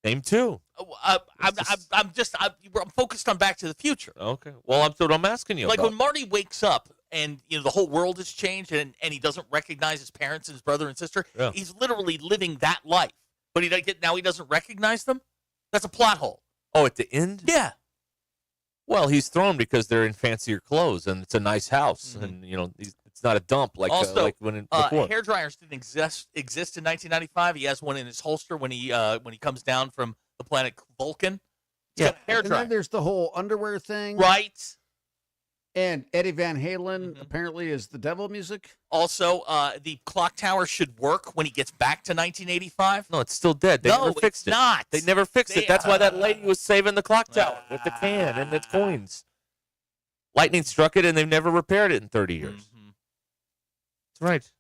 Name 2. I'm focused on Back to the Future. Okay. Well, that's what I'm asking you Like about. when Marty wakes up and the whole world has changed, and he doesn't recognize his parents and his brother and sister. Yeah. He's literally living that life, but he doesn't recognize them. That's a plot hole. Oh, at the end? Yeah. Well, he's thrown because they're in fancier clothes, and it's a nice house, and it's not a dump like when before. Hair dryers didn't exist in 1995. He has one in his holster when he comes down from the planet Vulcan. He's got a hair And dryer. then there's the whole underwear thing. Right. And Eddie Van Halen apparently is the devil music. Also, the clock tower should work when he gets back to 1985. No, it's still dead. They never fixed it. Not. They never fixed it. That's why that lady was saving the clock tower with the can and the coins. Lightning struck it, and they've never repaired it in 30 years. That's right.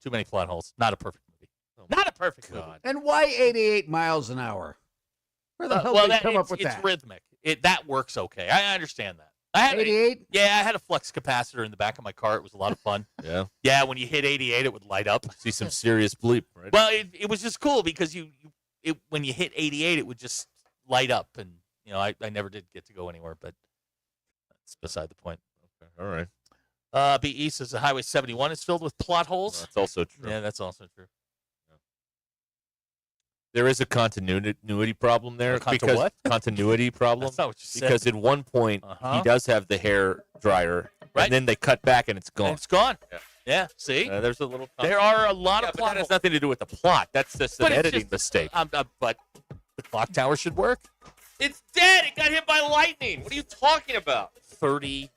Too many plot holes. Not a perfect movie. Not a perfect movie. And why 88 miles an hour? Where the hell did they come up with that? It's rhythmic. That works okay. I understand that. I had 88? I had a flux capacitor in the back of my car. It was a lot of fun. Yeah. Yeah, when you hit 88, it would light up. See some serious bleep, right? Well, it was just cool because when you hit 88, it would just light up. And, I never did get to go anywhere, but that's beside the point. Okay. All right. BE says the Highway 71 is filled with plot holes. That's also true. Yeah, that's also true. There is a continuity problem there. What? Continuity problem. That's not what you said. Because at one point, he does have the hair dryer, and then they cut back, and it's gone. And it's gone. Yeah, see? There's a little... There are a lot of but plot that has holes. nothing to do with the plot. That's just an editing mistake. But the clock tower should work. It's dead. It got hit by lightning. What are you talking about? 30,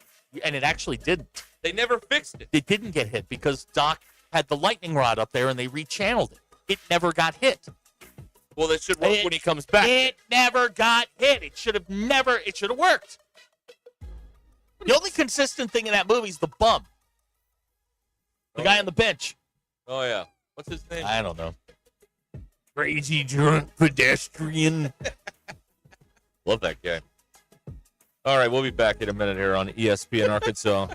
and it actually didn't. They never fixed it. It didn't get hit because Doc had the lightning rod up there, and they rechanneled it. It never got hit. Well, that should work when he comes back. It never got hit. It should have worked. The only consistent thing in that movie is the bum. The guy on the bench. Oh, yeah. What's his name? I don't know. Crazy drunk pedestrian. Love that guy. All right, we'll be back in a minute here on ESPN Arkansas.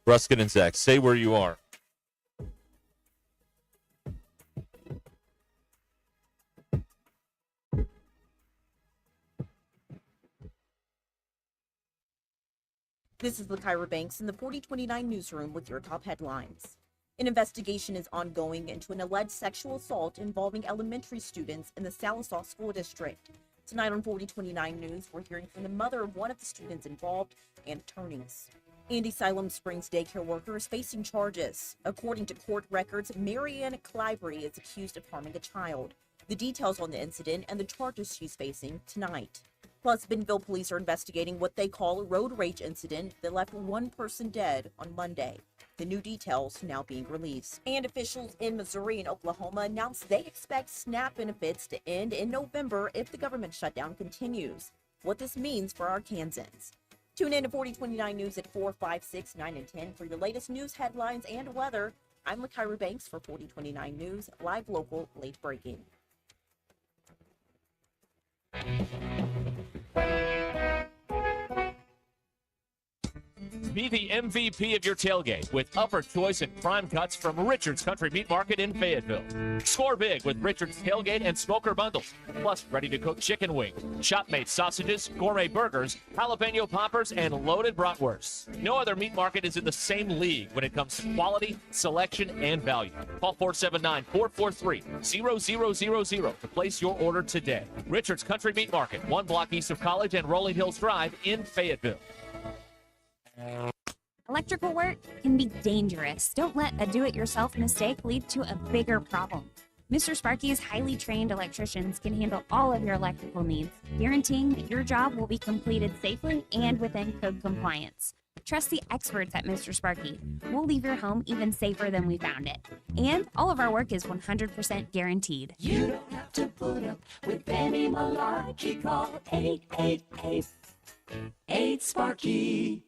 Ruscin and Zach, say where you are. This is Lykyra Banks in the 4029 newsroom with your top headlines. An investigation is ongoing into an alleged sexual assault involving elementary students in the Sallisaw School District. Tonight on 4029 News, we're hearing from the mother of one of the students involved and attorneys. Andy Siloam Springs daycare worker is facing charges. According to court records, Marianne Clybury is accused of harming a child. The details on the incident and the charges she's facing tonight. Plus, Bentonville police are investigating what they call a road rage incident that left one person dead on Monday. The new details now being released. And officials in Missouri and Oklahoma announced they expect SNAP benefits to end in November if the government shutdown continues. What this means for Arkansans. Tune in to 4029 News at 4, 5, 6, 9, and 10 for your latest news headlines and weather. I'm Lykyra Banks for 4029 News, live, local, late breaking. Be the MVP of your tailgate with upper choice and prime cuts from Richard's Country Meat Market in Fayetteville. Score big with Richard's Tailgate and Smoker Bundles, plus ready-to-cook chicken wings, shop-made sausages, gourmet burgers, jalapeno poppers, and loaded bratwursts. No other meat market is in the same league when it comes to quality, selection, and value. Call 479-443-0000 to place your order today. Richard's Country Meat Market, 1 block east of College and Rolling Hills Drive in Fayetteville. Electrical work can be dangerous. Don't let a do-it-yourself mistake lead to a bigger problem. Mr. Sparky's highly trained electricians can handle all of your electrical needs, guaranteeing that your job will be completed safely and within code compliance. Trust the experts at Mr. Sparky. We'll leave your home even safer than we found it. And all of our work is 100% guaranteed. You don't have to put up with any malarkey. Call 888-8-SPARKY.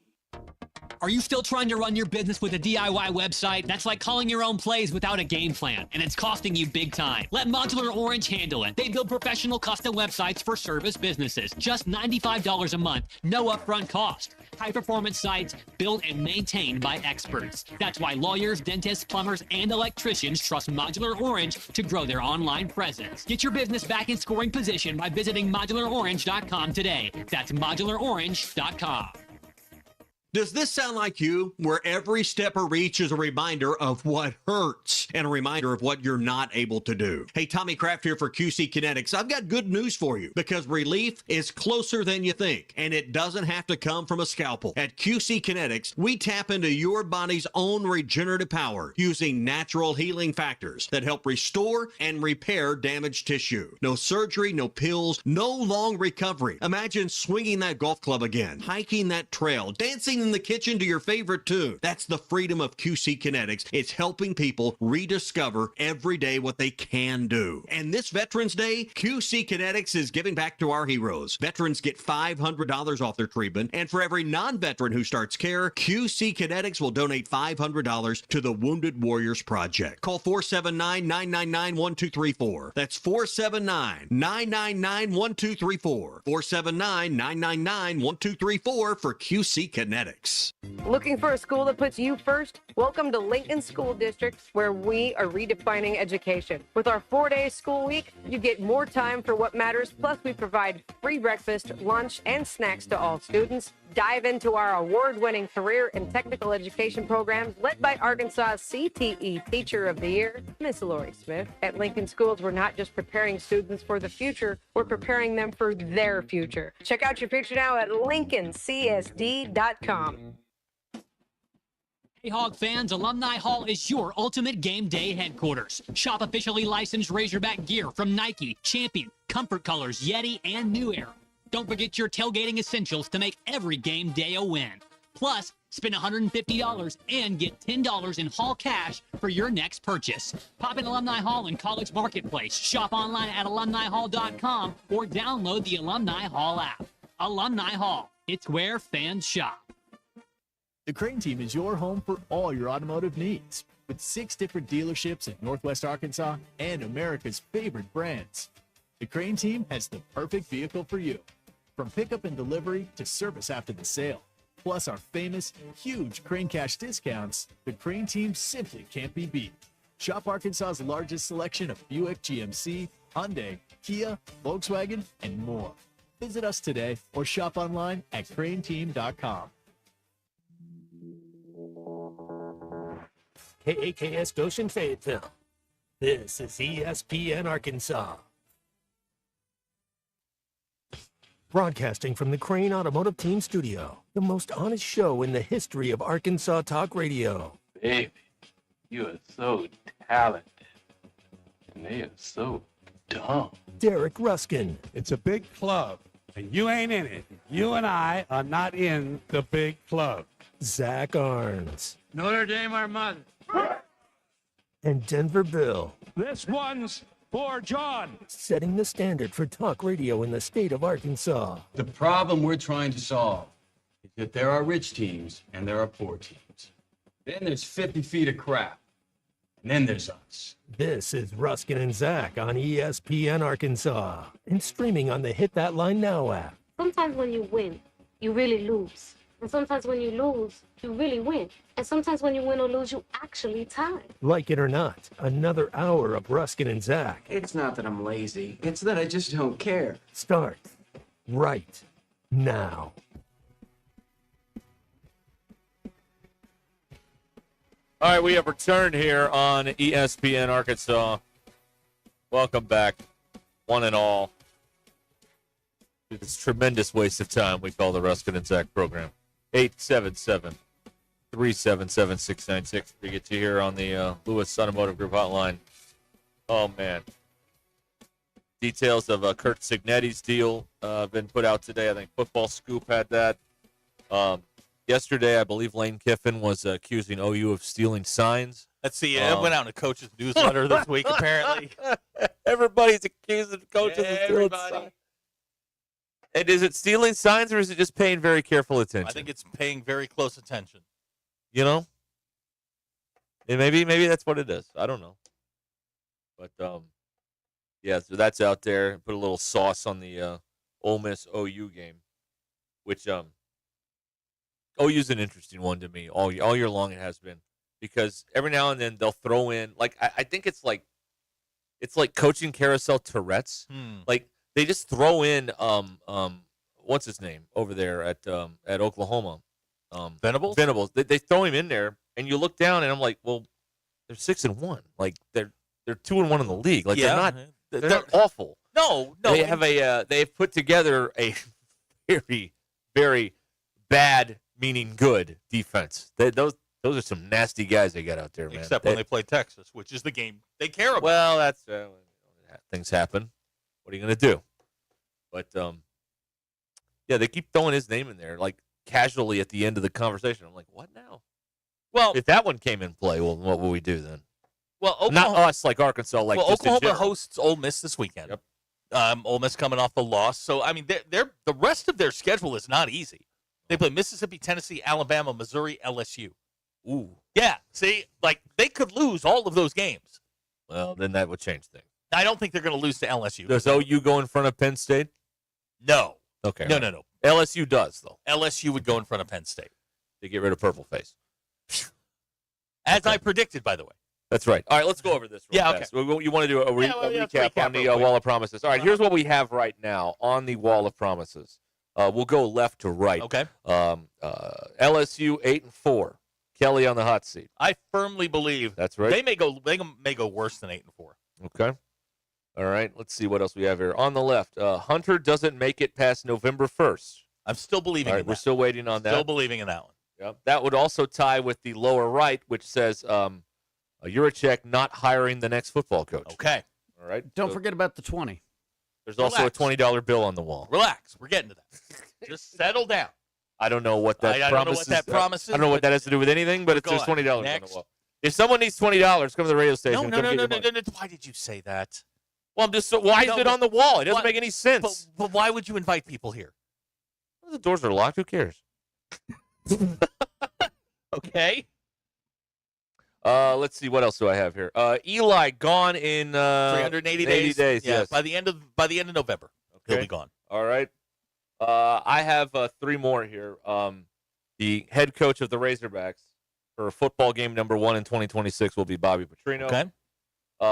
Are you still trying to run your business with a DIY website? That's like calling your own plays without a game plan, and it's costing you big time. Let Modular Orange handle it. They build professional custom websites for service businesses. Just $95 a month, no upfront cost. High-performance sites built and maintained by experts. That's why lawyers, dentists, plumbers, and electricians trust Modular Orange to grow their online presence. Get your business back in scoring position by visiting modularorange.com today. That's modularorange.com. Does this sound like you, where every step or reach is a reminder of what hurts and a reminder of what you're not able to do? Hey, Tommy Kraft here for QC Kinetics. I've got good news for you because relief is closer than you think, and it doesn't have to come from a scalpel. At QC Kinetics, we tap into your body's own regenerative power using natural healing factors that help restore and repair damaged tissue. No surgery, no pills, no long recovery. Imagine swinging that golf club again, hiking that trail, dancing in the kitchen to your favorite tune. That's the freedom of QC Kinetics. It's helping people rediscover every day what they can do. And this Veterans Day, QC Kinetics is giving back to our heroes. Veterans get $500 off their treatment, and for every non-veteran who starts care, QC Kinetics will donate $500 to the Wounded Warriors Project. Call 479-999-1234. That's 479-999-1234. 479-999-1234 for QC Kinetics. Looking for a school that puts you first? Welcome to Lincoln School District, where we are redefining education. With our 4-day school week, you get more time for what matters, plus we provide free breakfast, lunch, and snacks to all students. Dive into our award-winning career and technical education programs led by Arkansas's CTE Teacher of the Year, Miss Lori Smith. At Lincoln Schools, we're not just preparing students for the future, we're preparing them for their future. Check out your future now at lincolncsd.com. Hey Hog fans, Alumni Hall is your ultimate game day headquarters. Shop officially licensed Razorback gear from Nike, Champion, Comfort Colors, Yeti, and New Era. Don't forget your tailgating essentials to make every game day a win. Plus, spend $150 and get $10 in Hall cash for your next purchase. Pop in Alumni Hall in College Marketplace. Shop online at alumnihall.com or download the Alumni Hall app. Alumni Hall, it's where fans shop. The Crane Team is your home for all your automotive needs, with 6 different dealerships in Northwest Arkansas and America's favorite brands. The Crane Team has the perfect vehicle for you, from pickup and delivery to service after the sale. Plus our famous, huge Crane Cash discounts, the Crane Team simply can't be beat. Shop Arkansas's largest selection of Buick, GMC, Hyundai, Kia, Volkswagen, and more. Visit us today or shop online at craneteam.com. KAKS Goshen Fayetteville. This is ESPN Arkansas. Broadcasting from the Crane Automotive Team Studio, the most honest show in the history of Arkansas Talk Radio. Baby, you are so talented, and they are so dumb. Derek Ruskin. It's a big club, and you ain't in it. You and I are not in the big club. Zach Arns. Notre Dame Armada. And Denver Bill. This one's for John. Setting the standard for talk radio in the state of Arkansas. The problem we're trying to solve is that there are rich teams and there are poor teams. Then there's 50 feet of crap. And then there's us. This is Ruskin and Zach on ESPN Arkansas and streaming on the Hit That Line Now app. Sometimes when you win, you really lose. And sometimes when you lose, you really win. And sometimes when you win or lose, you actually tie. Like it or not, another hour of Ruskin and Zach. It's not that I'm lazy. It's that I just don't care. Start right now. All right, we have returned here on ESPN Arkansas. Welcome back, one and all, to this tremendous waste of time we call the Ruskin and Zach program. 877-377-696. We get to here on the Lewis Automotive Group hotline. Oh, man. Details of Kurt Signetti's deal have been put out today. I think Football Scoop had that. Yesterday, I believe Lane Kiffin was accusing OU of stealing signs. Let's see. It went out in a coach's newsletter this week, apparently. Everybody's accusing coaches of stealing signs. And is it stealing signs or is it just paying very careful attention? I think it's paying very close attention. You know? And maybe that's what it is. I don't know. But, yeah, so that's out there. Put a little sauce on the Ole Miss OU game, which OU's an interesting one to me. All year long it has been. Because every now and then they'll throw in, like, I think it's like coaching carousel Tourette's. Like, they just throw in what's his name over there at Oklahoma, Venables. Venables. They throw him in there, and you look down, and I'm like, well, they're 6-1. Like they're 2-1 in the league. Like they're not awful. No. They have they've put together a very, very bad, meaning good defense. Those are some nasty guys they got out there, man. Except when they play Texas, which is the game they care about. Well, that's things happen. What are you going to do? But yeah, they keep throwing his name in there like casually at the end of the conversation. I'm like, what now? Well, if that one came in play, well, what will we do then? Well, not us, like Arkansas. Like well, just in Oklahoma general. hosts Ole Miss this weekend. Yep. Ole Miss coming off the loss, so I mean, the rest of their schedule is not easy. They play Mississippi, Tennessee, Alabama, Missouri, LSU. Ooh. Yeah. See, like they could lose all of those games. Well, then that would change things. I don't think they're going to lose to LSU. Does OU go in front of Penn State? No. Okay. No. LSU does though. LSU would go in front of Penn State. They get rid of Purple Face. As I predicted, by the way. That's right. All right, let's go over this real fast. You want to do a recap on the Wall of Promises. All right, here's what we have right now on the Wall of Promises. We'll go left to right. Okay. LSU 8-4. Kelly on the hot seat. I firmly believe that's right. They may go worse than 8-4. Okay. All right. Let's see what else we have here. On the left, Hunter doesn't make it past November 1st. I'm still believing. All right, in we're that. still waiting on that. Still believing in that one. Yep. That would also tie with the lower right, which says Juracek not hiring the next football coach. Okay. All right. Don't forget about the 20. There's also a $20 bill on the wall. Relax. We're getting to that. Just settle down. I don't know what that I don't know what that promise is. I don't know what that has to do with anything, but it's just $20 on the wall. If someone needs $20, come to the radio station. No. Why did you say that? Well, I'm just why is it on the wall? It doesn't make any sense. But why would you invite people here? Well, the doors are locked. Who cares? Okay. Let's see. What else do I have here? Eli gone in 380 days. Yeah, yes. By the end of November, he'll be gone. All right. I have 3 more here. The head coach of the Razorbacks for football game number 1 in 2026 will be Bobby Petrino. Okay.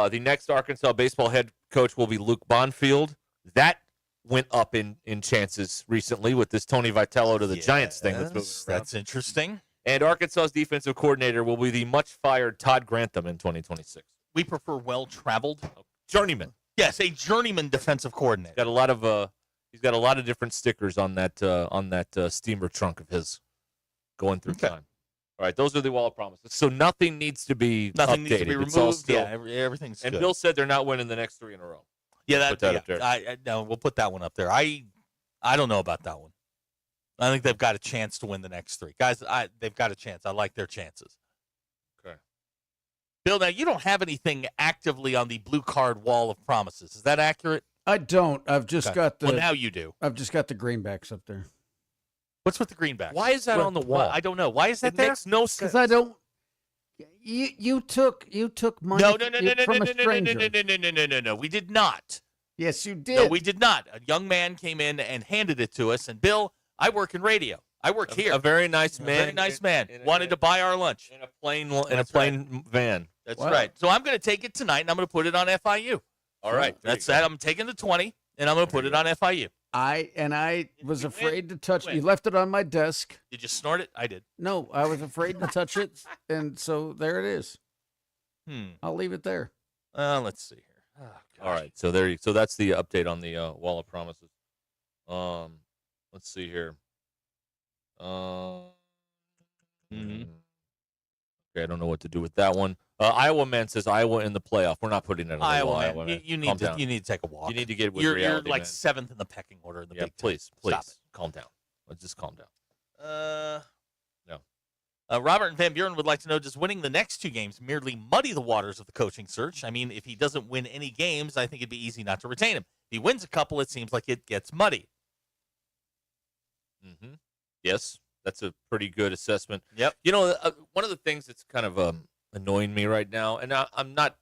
The next Arkansas baseball head coach will be Luke Bonfield. That went up in chances recently with this Tony Vitello to the Giants thing. That's interesting. And Arkansas's defensive coordinator will be the much-fired Todd Grantham in 2026. We prefer well-traveled journeyman. Yes, a journeyman defensive coordinator. Got a lot of he's got a lot of different stickers on that steamer trunk of his going through time. All right, those are the Wall of Promises. So nothing needs to be updated. Needs to be removed. It's all still, everything's and good. Bill said they're not winning the next 3 in a row. Yeah, Put that up there. No, we'll put that one up there. I don't know about that one. I think they've got a chance to win the next 3. Guys, they've got a chance. I like their chances. Okay. Bill, now you don't have anything actively on the blue card Wall of Promises. Is that accurate? I don't. I've just got the. Well, now you do. I've just got the greenbacks up there. What's with the greenbacks? Why is that on the wall? I don't know. Why is that It there? makes no sense. Because I don't. You took money from a stranger. No. We did not. Yes, you did. No, we did not. A young man came in and handed it to us. And Bill, I work in radio. I work here. A very nice man. Very nice man. Wanted to buy our lunch in a plain van. That's right. So I'm going to take it tonight and I'm going to put it on FIU. All right. That's that. I'm taking the 20 and I'm going to put it on FIU. I was afraid to touch it. You left it on my desk. Did you snort it? I did. No, I was afraid to touch it, and so there it is. Hmm. I'll leave it there. Let's see here. Oh, all right. So there. So that's the update on the Wall of Promises. Let's see here. Okay, I don't know what to do with that one. Iowa man says Iowa in the playoff. We're not putting it on the Iowa wall. man, Iowa man. you Calm need to down. you need to take a walk. You need to get with you're reality. like man. 7th in the pecking order in the Big Ten. Please, Stop it. calm down. Let's just calm down. No. Robert and Van Buren would like to know, does winning the next 2 games merely muddy the waters of the coaching search? I mean, if he doesn't win any games, I think it'd be easy not to retain him. If he wins a couple, it seems like it gets muddy. Mm-hmm. Yes, that's a pretty good assessment. Yep. You know, one of the things that's kind of annoying me right now, and I'm not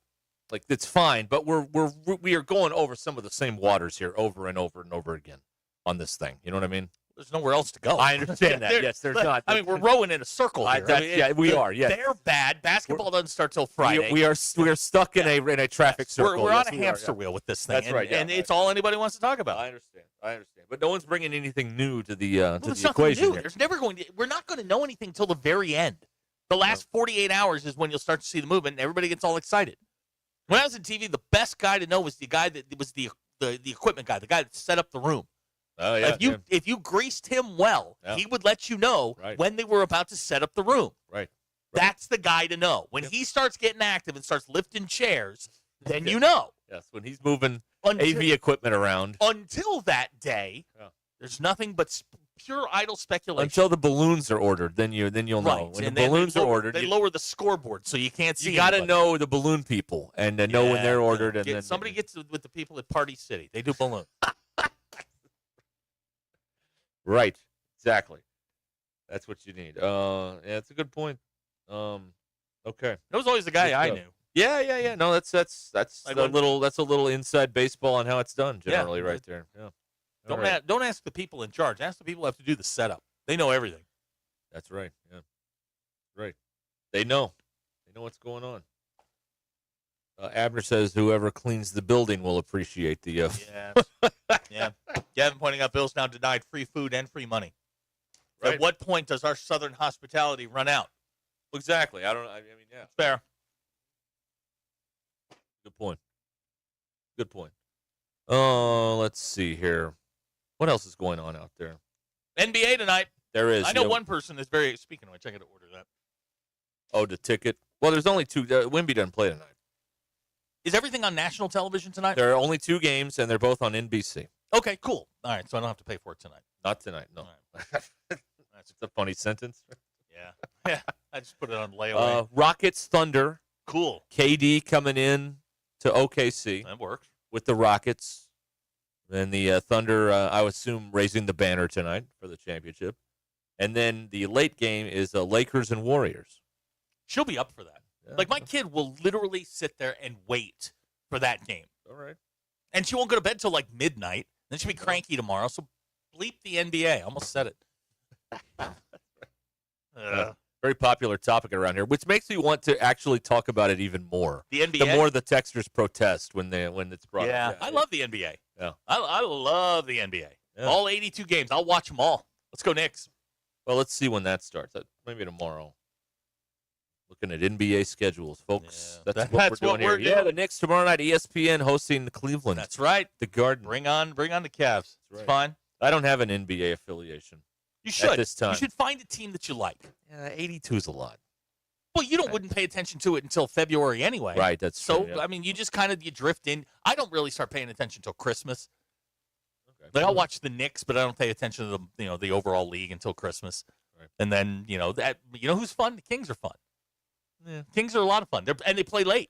like it's fine, but we are going over some of the same waters here over and over and over again on this thing. You know what I mean? There's nowhere else to go. I understand that. Yes, there's not. I mean, we're rowing in a circle here. Yeah, we are. Yeah, they're bad. Basketball doesn't start till Friday. We are stuck in a traffic circle. We're Yes, on a we hamster are, wheel with this thing. That's right. Yeah, and it's all anybody wants to talk about. I understand. but no one's bringing anything new to the It's the nothing equation. new. Here. There's never going to. We're not going to know anything till the very end. The last 48 hours is when you'll start to see the movement, and everybody gets all excited. When I was in TV, the best guy to know was the guy that was the equipment guy, the guy that set up the room. Oh yeah. If you greased him well, he would let you know when they were about to set up the room. Right. That's the guy to know. When he starts getting active and starts lifting chairs, then you know. Yes, when he's moving AV equipment around. Until that day, there's nothing but pure idle speculation. Until the balloons are ordered, then you'll know. Right. When And the then balloons are ordered, they lower the scoreboard so you can't see. you got to anybody. know the balloon people and know when they're ordered. And then Somebody gets with the people at Party City. They do balloons. Right. Exactly. That's what you need. Yeah, it's a good point. Okay. That was always the guy I knew. Yeah. No, that's Like a little inside baseball on how it's done generally right there. Yeah. All right. Don't ask the people in charge. Ask the people who have to do the setup. They know everything. That's right. Yeah. Right. They know. They know what's going on. Abner says whoever cleans the building will appreciate the. Yeah. Gavin pointing out Bill's now denied free food and free money. Right. At what point does our Southern hospitality run out? Exactly. I mean, yeah. Fair. Good point. Good point. Let's see here. What else is going on out there? NBA tonight. There is. I know one person is very. Speaking of which, I got to order that. Oh, the ticket. Well, there's only two. Wemby doesn't play tonight. Is everything on national television tonight? There are only two games, and they're both on NBC. Okay, cool. All right, so I don't have to pay for it tonight. Not tonight, no. That's a funny sentence. Yeah. I just put it on layaway. Rockets, Thunder. Cool. KD coming in to OKC. That works. With the Rockets. Then the Thunder, I would assume, raising the banner tonight for the championship. And then the late game is Lakers and Warriors. She'll be up for that. Yeah. Like, my kid will literally sit there and wait for that game. All right. And she won't go to bed till like midnight. Then she'll be cranky tomorrow. So bleep the NBA. I almost said it. Very popular topic around here, which makes me want to actually talk about it even more. The NBA? The more the texters protest when it's brought up. I love the NBA. Yeah. I love the NBA. Yeah. All 82 games. I'll watch them all. Let's go Knicks. Well, let's see when that starts. Maybe tomorrow. Looking at NBA schedules, folks. Yeah. That's what we're doing here. Yeah, the Knicks tomorrow night, ESPN hosting the Cleveland. That's right. The Garden. Bring on the Cavs. Right. It's fine. I don't have an NBA affiliation. You should. At this time. You should find a team that you like. Yeah, 82 is a lot. Well, you wouldn't pay attention to it until February anyway. Right, that's so. true, yeah. I mean, you just you drift in. I don't really start paying attention until Christmas. Okay. Like I'll watch the Knicks, but I don't pay attention to the overall league until Christmas. Right. And then who's fun? The Kings are fun. Yeah. Kings are a lot of fun. And they play late.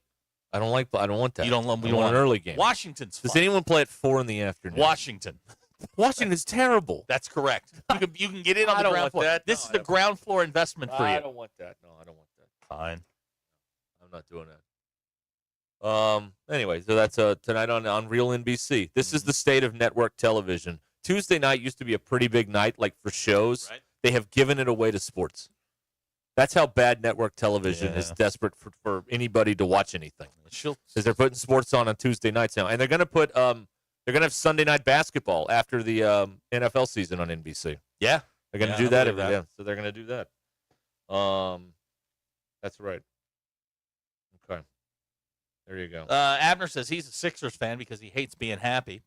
I don't want that. You don't love. I want an early game. Washington's fun. Does anyone play at 4 in the afternoon? Washington. Washington's terrible. That's correct. You can get in on the ground floor. This is the ground floor investment for you. I don't want that. No, I don't want that. Fine. I'm not doing that. Anyway, so that's tonight on Real NBC. This is the state of network television. Tuesday night used to be a pretty big night, like for shows. Right. They have given it away to sports. That's how bad network television is desperate for anybody to watch anything. Because they're putting sports on Tuesday nights now, and they're going to put they're going to have Sunday night basketball after the NFL season on NBC. Yeah, they're going to do that every day. So they're going to do that. That's right. Okay. There you go. Abner says he's a Sixers fan because he hates being happy.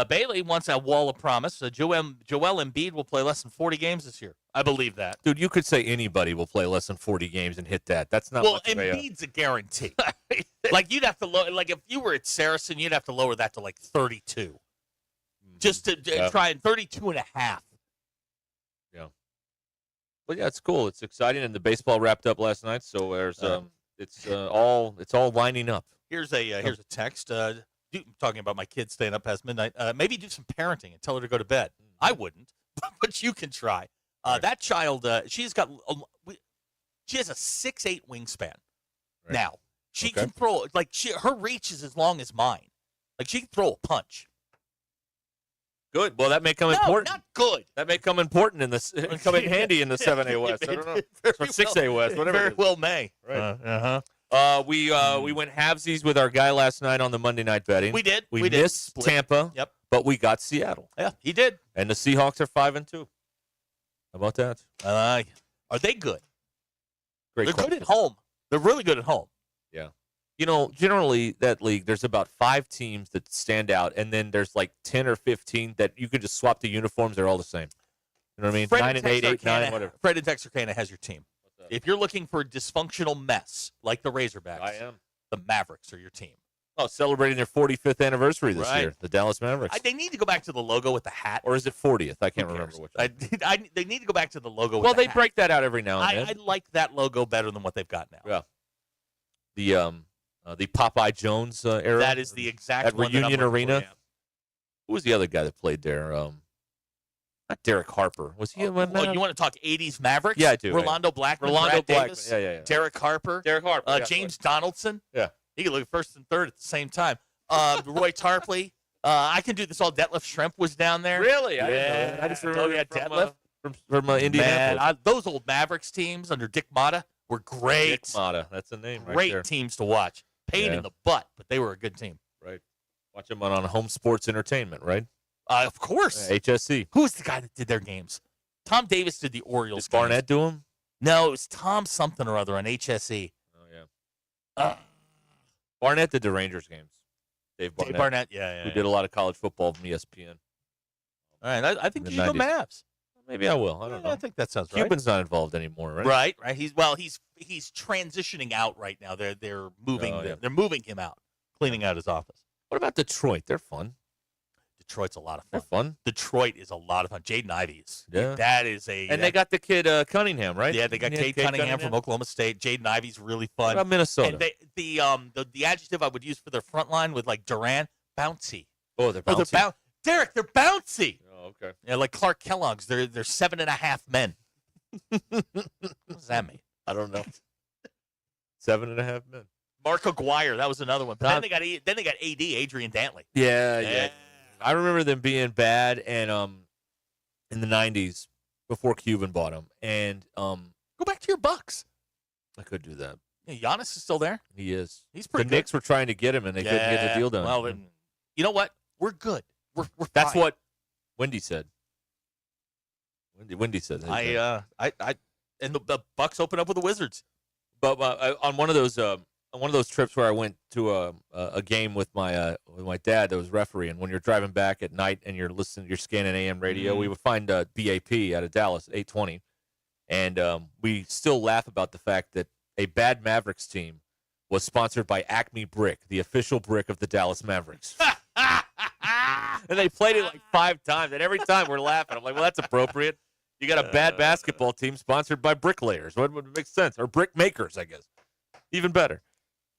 Bailey wants a wall of promise. Joel Embiid will play less than 40 games this year. I believe that. Dude, you could say anybody will play less than 40 games and hit that. That's not much of Embiid's a guarantee. Like, you'd have to like if you were at Saracen, you'd have to lower that to like 32. Just to try and 32 and a half. Yeah. But yeah, it's cool. It's exciting, and the baseball wrapped up last night, so there's it's all lining up. Here's a text. Talking about my kids staying up past midnight. Maybe do some parenting and tell her to go to bed. I wouldn't, but you can try. That child, she has a 6'8" wingspan. Right. Now she can throw her reach is as long as mine. Like, she can throw a punch. Good. Well, that may come important. Not good. That may come important in this. Come in handy in the 7A West. I don't know. Or 6A West. Whatever. Very well may. Right. We went halvesies with our guy last night on the Monday night betting. We did. We missed Tampa. Yep. but we got Seattle. Yeah, he did. And the Seahawks are 5-2. How about that? Are they good? Great They're question. good at home. They're really good at home. Yeah. You know, generally that league, there's about 5 teams that stand out, and then there's like 10 or 15 that you can just swap the uniforms. They're all the same. You know what I mean? Fred 9 and 8, 8, 9, Texarkana- whatever. Fred in Texarkana has your team. If you're looking for a dysfunctional mess like the Razorbacks, I am. The Mavericks are your team. Oh, celebrating their 45th anniversary this Right. year, the Dallas Mavericks. They need to go back to the logo with the hat. Or is it 40th? I can't remember which. They need to go back to the logo with Well, the they hat. break that out every now and then. I like that logo better than what they've got now. Yeah. The Popeye Jones era. That is the exact at one that I'm Reunion looking for, Arena. yeah. Who was the other guy that played there? Not Derek Harper. Was he? Oh, you want to talk 80s Mavericks? Yeah, I do. Rolando Blackman, Rolando Brad Blackman. Davis, Yeah. Derek Harper, yeah, James Donaldson. Yeah. He could look first and third at the same time. Roy Tarpley. I can do this all. Detlef Schrempf was down there. Really? Yeah. I didn't know that. I just remember Detlef. from Indianapolis. Man, those old Mavericks teams under Dick Motta were great. Dick Motta. That's the name right Great there. teams to watch. Pain in the butt, but they were a good team. Right. Watch them on Home Sports Entertainment, right? Of course. HSC. Who was the guy that did their games? Tom Davis did the Orioles. Did Barnett do them? No, it was Tom something or other on HSE. Oh, yeah. Barnett did the Rangers games. Dave Barnett. Yeah. Who did a lot of college football from ESPN. All right, I think In you the should go 90s. Mavs. Maybe I will. I don't know. I think that sounds right. Cuban's not involved anymore, right? Right. He's transitioning out right now. They're moving. Oh, yeah. They're moving him out, cleaning out his office. What about Detroit? They're fun. Detroit's a lot of fun. They're fun. Detroit is a lot of fun. Jaden Ivey's. Yeah. That is a. And they got the kid Cunningham, right? Yeah, they got Cade Cunningham from Oklahoma State. Jaden Ivey's really fun. What about Minnesota? And the adjective I would use for their front line with like Durant, bouncy. Oh, they're bouncy. Derek, they're bouncy. Oh, okay. Yeah, like Clark Kellogg's. They're 7.5 men. What does that mean? I don't know. 7.5 men. Mark Aguirre, that was another one. But then they got AD Adrian Dantley. Yeah. I remember them being bad and in the 90s before Cuban bought them. And Go back to your Bucks. I could do that. Yeah, Giannis is still there. He is. He's pretty The good. Knicks were trying to get him, and they couldn't get the deal done. Well, then, you know what? We're good. We're That's fine. what Wendy said. Wendy said that. And the Bucks open up with the Wizards. But on one of those trips where I went to a game with my dad that was refereeing, when you're driving back at night and you're scanning AM radio, we would find BAP out of Dallas, 820, and we still laugh about the fact that a bad Mavericks team was sponsored by Acme Brick, the official brick of the Dallas Mavericks. And they played it like 5 times, and every time we're laughing. I'm like, well, that's appropriate. You got a bad basketball team sponsored by bricklayers. What would make sense? Or brick makers, I guess. Even better.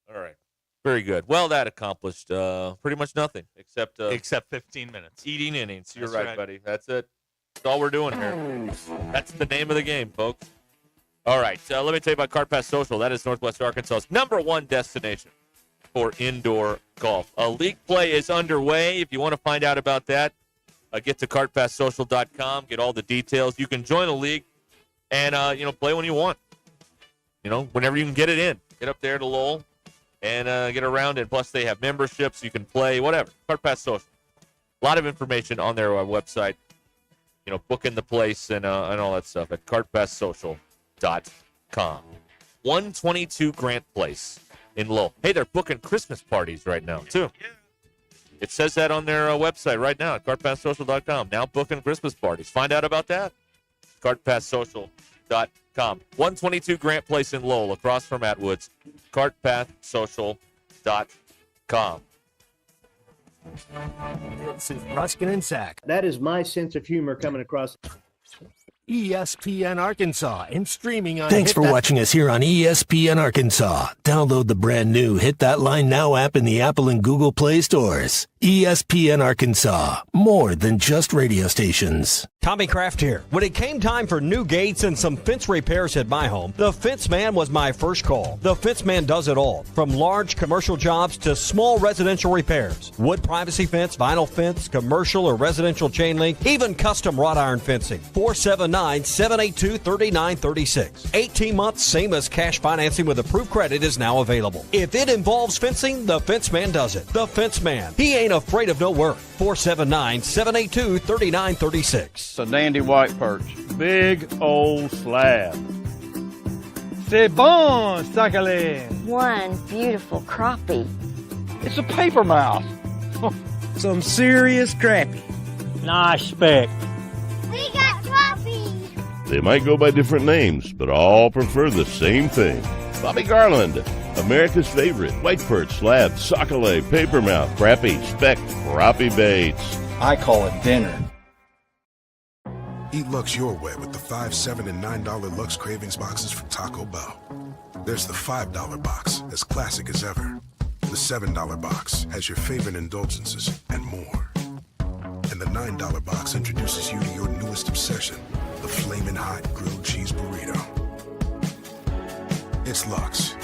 All right. Very good. Well, that accomplished pretty much nothing except 15 minutes. Eating innings. You're That's right, buddy. That's it. That's all we're doing here. That's the name of the game, folks. All right. Let me tell you about Kart Pass Social. That is Northwest Arkansas's #1 destination for indoor golf. A league play is underway. If you want to find out about that, get to kartpasssocial.com. Get all the details. You can join a league and play when you want. Whenever you can get it in. Get up there to Lowell and get around it. Plus, they have memberships. You can play, whatever. Kart Pass Social. A lot of information on their website. Booking the place and all that stuff at kartpasssocial.com. 122 Grant Place in Lowell. Hey, they're booking Christmas parties right now, too. It says that on their website right now at kartpasssocial.com. Now booking Christmas parties. Find out about that. kartpasssocial.com. 122 Grant Place in Lowell, across from Atwood's. kartpasssocial.com. This is Ruscin and Sack. That is my sense of humor coming across. ESPN Arkansas and streaming on. Thanks for watching us here on ESPN Arkansas. Download the brand new Hit That Line Now app in the Apple and Google Play stores. ESPN Arkansas, more than just radio stations. Tommy Kraft here. When it came time for new gates and some fence repairs at my home, the Fence Man was my first call. The Fence Man does it all, from large commercial jobs to small residential repairs. Wood privacy fence, vinyl fence, commercial or residential chain link, even custom wrought iron fencing. 479-782-3936. 18 months, same as cash financing with approved credit is now available. If it involves fencing, the Fence Man does it. The Fence Man. He ain't ain't afraid of no work. 479-782-3936. It's a dandy white perch. Big old slab. C'est bon, sacalé. One beautiful crappie. It's a paper mouth. Some serious crappie. Nice speck. We got crappie. They might go by different names, but all prefer the same thing. Bobby Garland, America's favorite white perch, slab, sockeye, papermouth, crappie, speck, crappie baits. I call it dinner. Eat Lux your way with the $5, $7, and $9 Lux Cravings boxes from Taco Bell. There's the $5 box, as classic as ever. The $7 box has your favorite indulgences and more. And the $9 box introduces you to your newest obsession, the flaming hot grilled cheese burrito. It's Lux.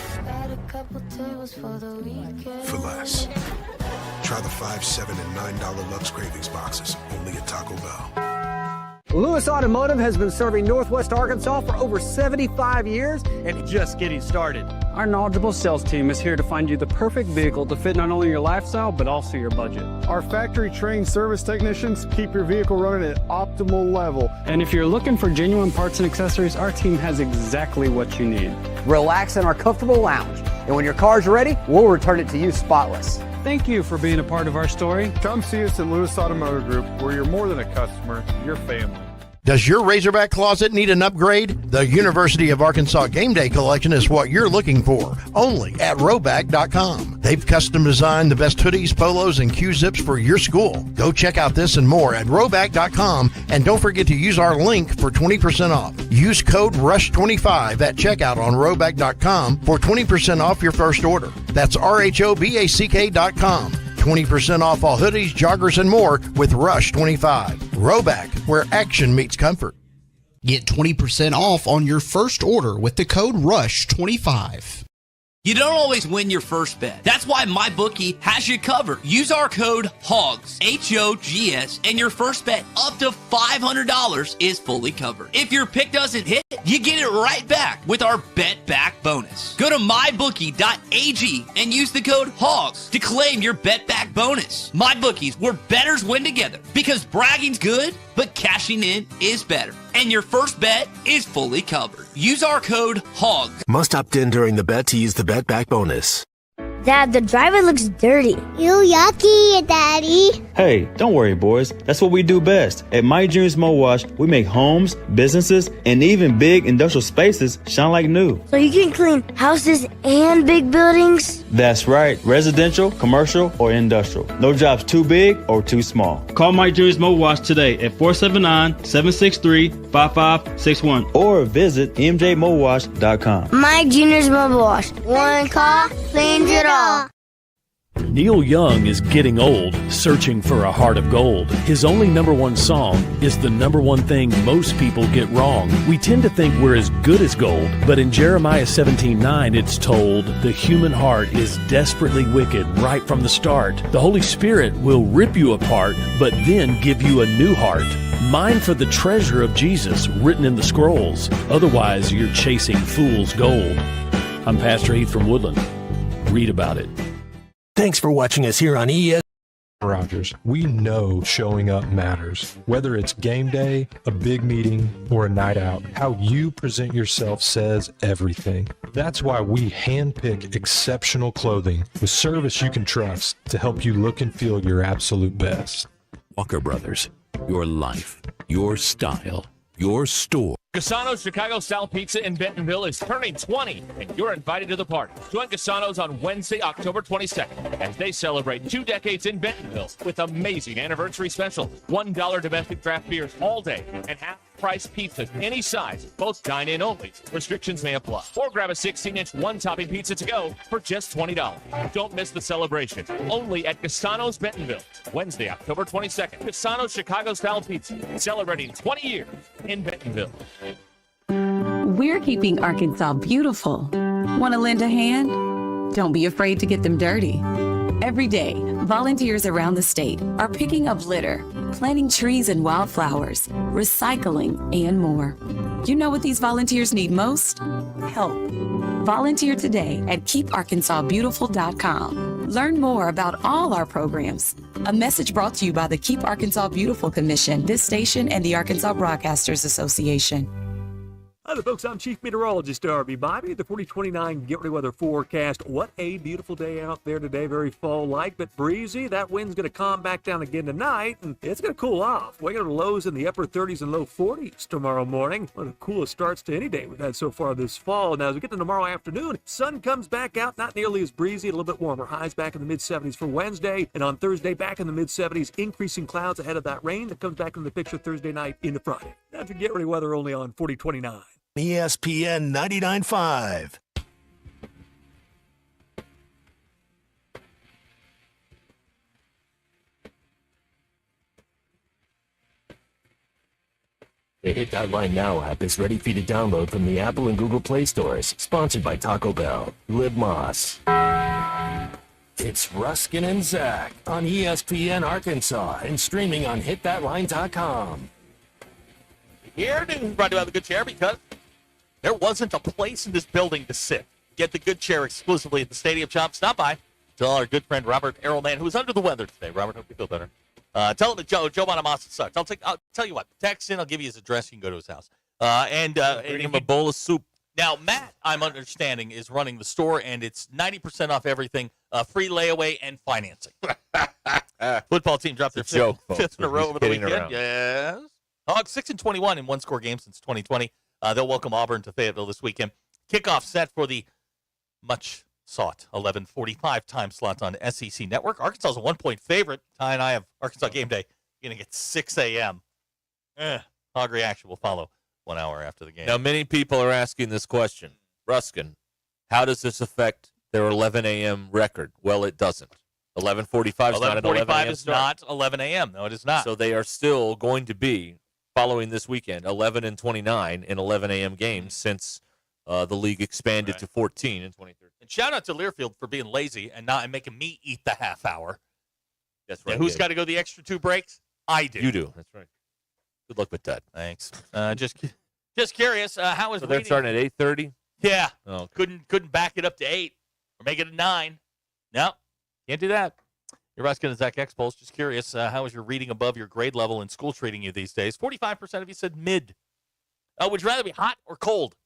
For less. Try the $5, $7, and $9 Lux Cravings boxes, only at Taco Bell. Lewis Automotive has been serving Northwest Arkansas for over 75 years and just getting started. Our knowledgeable sales team is here to find you the perfect vehicle to fit not only your lifestyle, but also your budget. Our factory-trained service technicians keep your vehicle running at optimal level. And if you're looking for genuine parts and accessories, our team has exactly what you need. Relax in our comfortable lounge, and when your car's ready, we'll return it to you spotless. Thank you for being a part of our story. Come see us at Lewis Automotive Group, where you're more than a customer, you're family. Does your Razorback closet need an upgrade? The University of Arkansas Game Day Collection is what you're looking for, only at Roback.com. They've custom designed the best hoodies, polos, and Q-zips for your school. Go check out this and more at Roback.com, and don't forget to use our link for 20% off. Use code RUSH25 at checkout on Roback.com for 20% off your first order. That's RHOBACK.com. 20% off all hoodies, joggers, and more with Rush 25. Roback, where action meets comfort. Get 20% off on your first order with the code RUSH25. You don't always win your first bet. That's why MyBookie has you covered. Use our code HOGS, H-O-G-S, and your first bet up to $500 is fully covered. If your pick doesn't hit, you get it right back with our Bet Back bonus. Go to mybookie.ag and use the code HOGS to claim your Bet Back bonus. MyBookie's where bettors win together, because bragging's good, but cashing in is better. And your first bet is fully covered. Use our code HOGS. Must opt in during the bet to use the Bet Back bonus. Dad, the driver looks dirty. You yucky, Daddy. Hey, don't worry, boys. That's what we do best. At My Dreams Mo Wash, we make homes, businesses, and even big industrial spaces shine like new. So you can clean houses and big buildings? That's right. Residential, commercial, or industrial. No job's too big or too small. Call My Dreams Mo Wash today at 479-763-5561 or visit mjmowash.com. My Junior's Mobile Wash. One call cleans it all. Neil Young is getting old, searching for a heart of gold. His only number one song is the number one thing most people get wrong. We tend to think we're as good as gold, but in Jeremiah 17:9 it's told, the human heart is desperately wicked right from the start. The Holy Spirit will rip you apart, but then give you a new heart. Mine for the treasure of Jesus written in the scrolls. Otherwise, you're chasing fool's gold. I'm Pastor Heath from Woodland. Read about it. Thanks for watching us here on ES. Rogers, we know showing up matters. Whether it's game day, a big meeting, or a night out, how you present yourself says everything. That's why we handpick exceptional clothing with service you can trust to help you look and feel your absolute best. Walker Brothers, your life, your style, your store. Cassano's Chicago-style pizza in Bentonville is turning 20, and you're invited to the party. Join Cassano's on Wednesday, October 22nd, as they celebrate 2 decades in Bentonville with amazing anniversary specials. $1 domestic draft beers all day, and half-price pizzas any size, both dine-in only. Restrictions may apply. Or grab a 16-inch one-topping pizza to go for just $20. Don't miss the celebration. Only at Cassano's Bentonville, Wednesday, October 22nd. Cassano's Chicago-style pizza, celebrating 20 years in Bentonville. We're keeping Arkansas beautiful. Want to lend a hand? Don't be afraid to get them dirty. Every day, volunteers around the state are picking up litter, planting trees and wildflowers, recycling, and more. You know what these volunteers need most? Help. Volunteer today at keeparkansasbeautiful.com. Learn more about all our programs. A message brought to you by the Keep Arkansas Beautiful Commission, this station, and the Arkansas Broadcasters Association. Hi there, folks. I'm Chief Meteorologist R.B. Bobby. The 4029 Get Ready Weather forecast. What a beautiful day out there today. Very fall-like, but breezy. That wind's going to calm back down again tonight, and it's going to cool off. We're going to lows in the upper 30s and low 40s tomorrow morning. One of the coolest starts to any day we've had so far this fall. Now, as we get to tomorrow afternoon, sun comes back out, not nearly as breezy, a little bit warmer. Highs back in the mid-70s for Wednesday, and on Thursday, back in the mid-70s, increasing clouds ahead of that rain that comes back into the picture Thursday night into Friday. Now to Get Ready Weather only on 4029. ESPN 99.5. The Hit That Line Now app is ready for you to download from the Apple and Google Play stores. Sponsored by Taco Bell. Live Moss. It's Ruskin and Zach on ESPN Arkansas and streaming on hitthatline.com. Here news brought to you by the Good Chair, because there wasn't a place in this building to sit. Get the Good Chair exclusively at the Stadium Shop. Stop by. Tell our good friend Robert Errolman, who's under the weather today. Robert, hope you feel better. Tell him that Joe Bonamassa sucks. I'll tell you what. Text in. I'll give you his address. You can go to his house. And bring him a bowl of soup. Now, Matt, I'm understanding, is running the store, and it's 90% off everything, free layaway and financing. Football team dropped their fifth in a row over the weekend. Around. Yes. Hogs 6-21 in one-score games since 2020. They'll welcome Auburn to Fayetteville this weekend. Kickoff set for the much-sought 11:45 time slot on SEC Network. Arkansas is a 1-point favorite. Ty and I have Arkansas Game Day beginning at 6 a.m. Hog reaction will follow 1 hour after the game. Now, many people are asking this question. Ruskin, how does this affect their 11 a.m. record? Well, it doesn't. 11:45 is not an 11 a.m. is not 11 a.m. No, it is not. So they are still going to be, following this weekend, 11-29 in 11 a.m. games since the league expanded to 14 in 2013. And shout out to Learfield for being lazy and making me eat the half hour. That's right. And who's got to go the extra 2 breaks? I do. You do. That's right. Good luck with that. Thanks. Just curious, how is so they're starting at 8:30? Yeah. Oh, okay. Couldn't back it up to 8 or make it a 9. No, can't do that. You're asking the Zach X Pulse. Just curious, how is your reading above your grade level in school treating you these days? 45% of you said mid. Would you rather be hot or cold?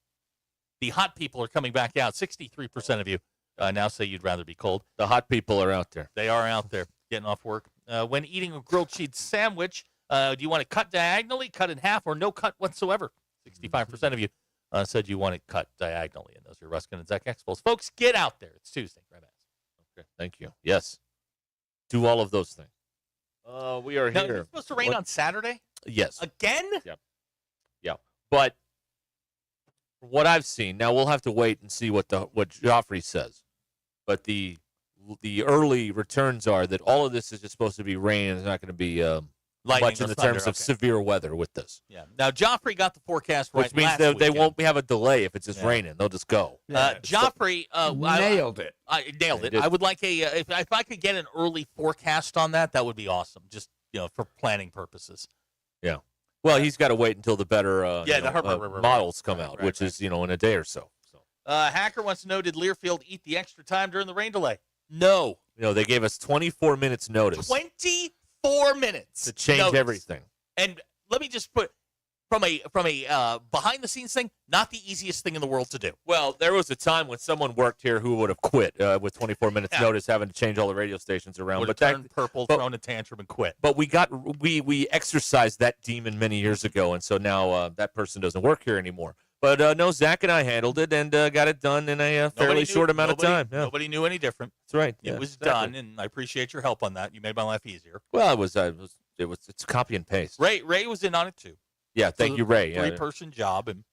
The hot people are coming back out. 63% of you now say you'd rather be cold. The hot people are out there. They are out there getting off work. When eating a grilled cheese sandwich, do you want to cut diagonally, cut in half, or no cut whatsoever? 65% of you said you want it cut diagonally. And those are Ruskin and Zach Expos. Folks, get out there. It's Tuesday. Grab ass. Okay, thank you. Yes. Do all of those things. We are now, here. It's supposed to rain on Saturday? Yes. Again? Yep. Yeah. But from what I've seen, now we'll have to wait and see what Joffrey says. But the early returns are that all of this is just supposed to be rain, and it's not going to be much in the terms of severe weather with this. Yeah. Now, Joffrey got the forecast right which means last they won't have a delay if it's just raining. They'll just go. Joffrey nailed it. I nailed it. I would like if I could get an early forecast on that would be awesome. Just for planning purposes. Yeah. Well, he's got to wait until the better models come out, which is in a day or so. Hacker wants to know: did Learfield eat the extra time during the rain delay? No. They gave us 24 minutes notice. 24 minutes to change everything. And let me just put from a behind the scenes thing, not the easiest thing in the world to do. Well, there was a time when someone worked here who would have quit with 24 minutes notice, having to change all the radio stations around. Would have turned purple, thrown a tantrum, and quit. But we exercised that demon many years ago, and so now that person doesn't work here anymore. But no, Zach and I handled it and got it done in a fairly short amount of time. Yeah. Nobody knew any different. That's right. It was done, and I appreciate your help on that. You made my life easier. Well, it's copy and paste. Ray was in on it too. Yeah, thank you, Ray. 3-person job, and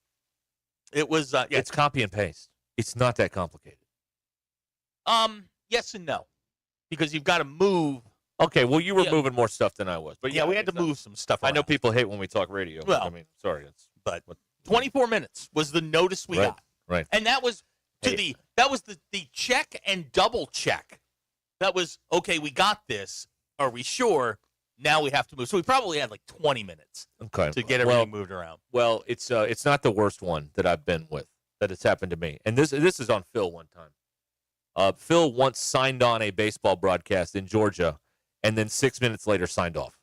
it was. It's copy and paste. It's not that complicated. Yes and no, because you've got to move. Okay, well, you were moving more stuff than I was, but we had to move some stuff around. I know people hate when we talk radio. Well, I mean, sorry, but 24 minutes was the notice we got. Right. And that was the check and double check. That was, okay, we got this. Are we sure? Now we have to move. So we probably had like 20 minutes to get everything moved around. Well, it's not the worst one that I've been with that has happened to me. And this is on Phil one time. Phil once signed on a baseball broadcast in Georgia and then 6 minutes later signed off.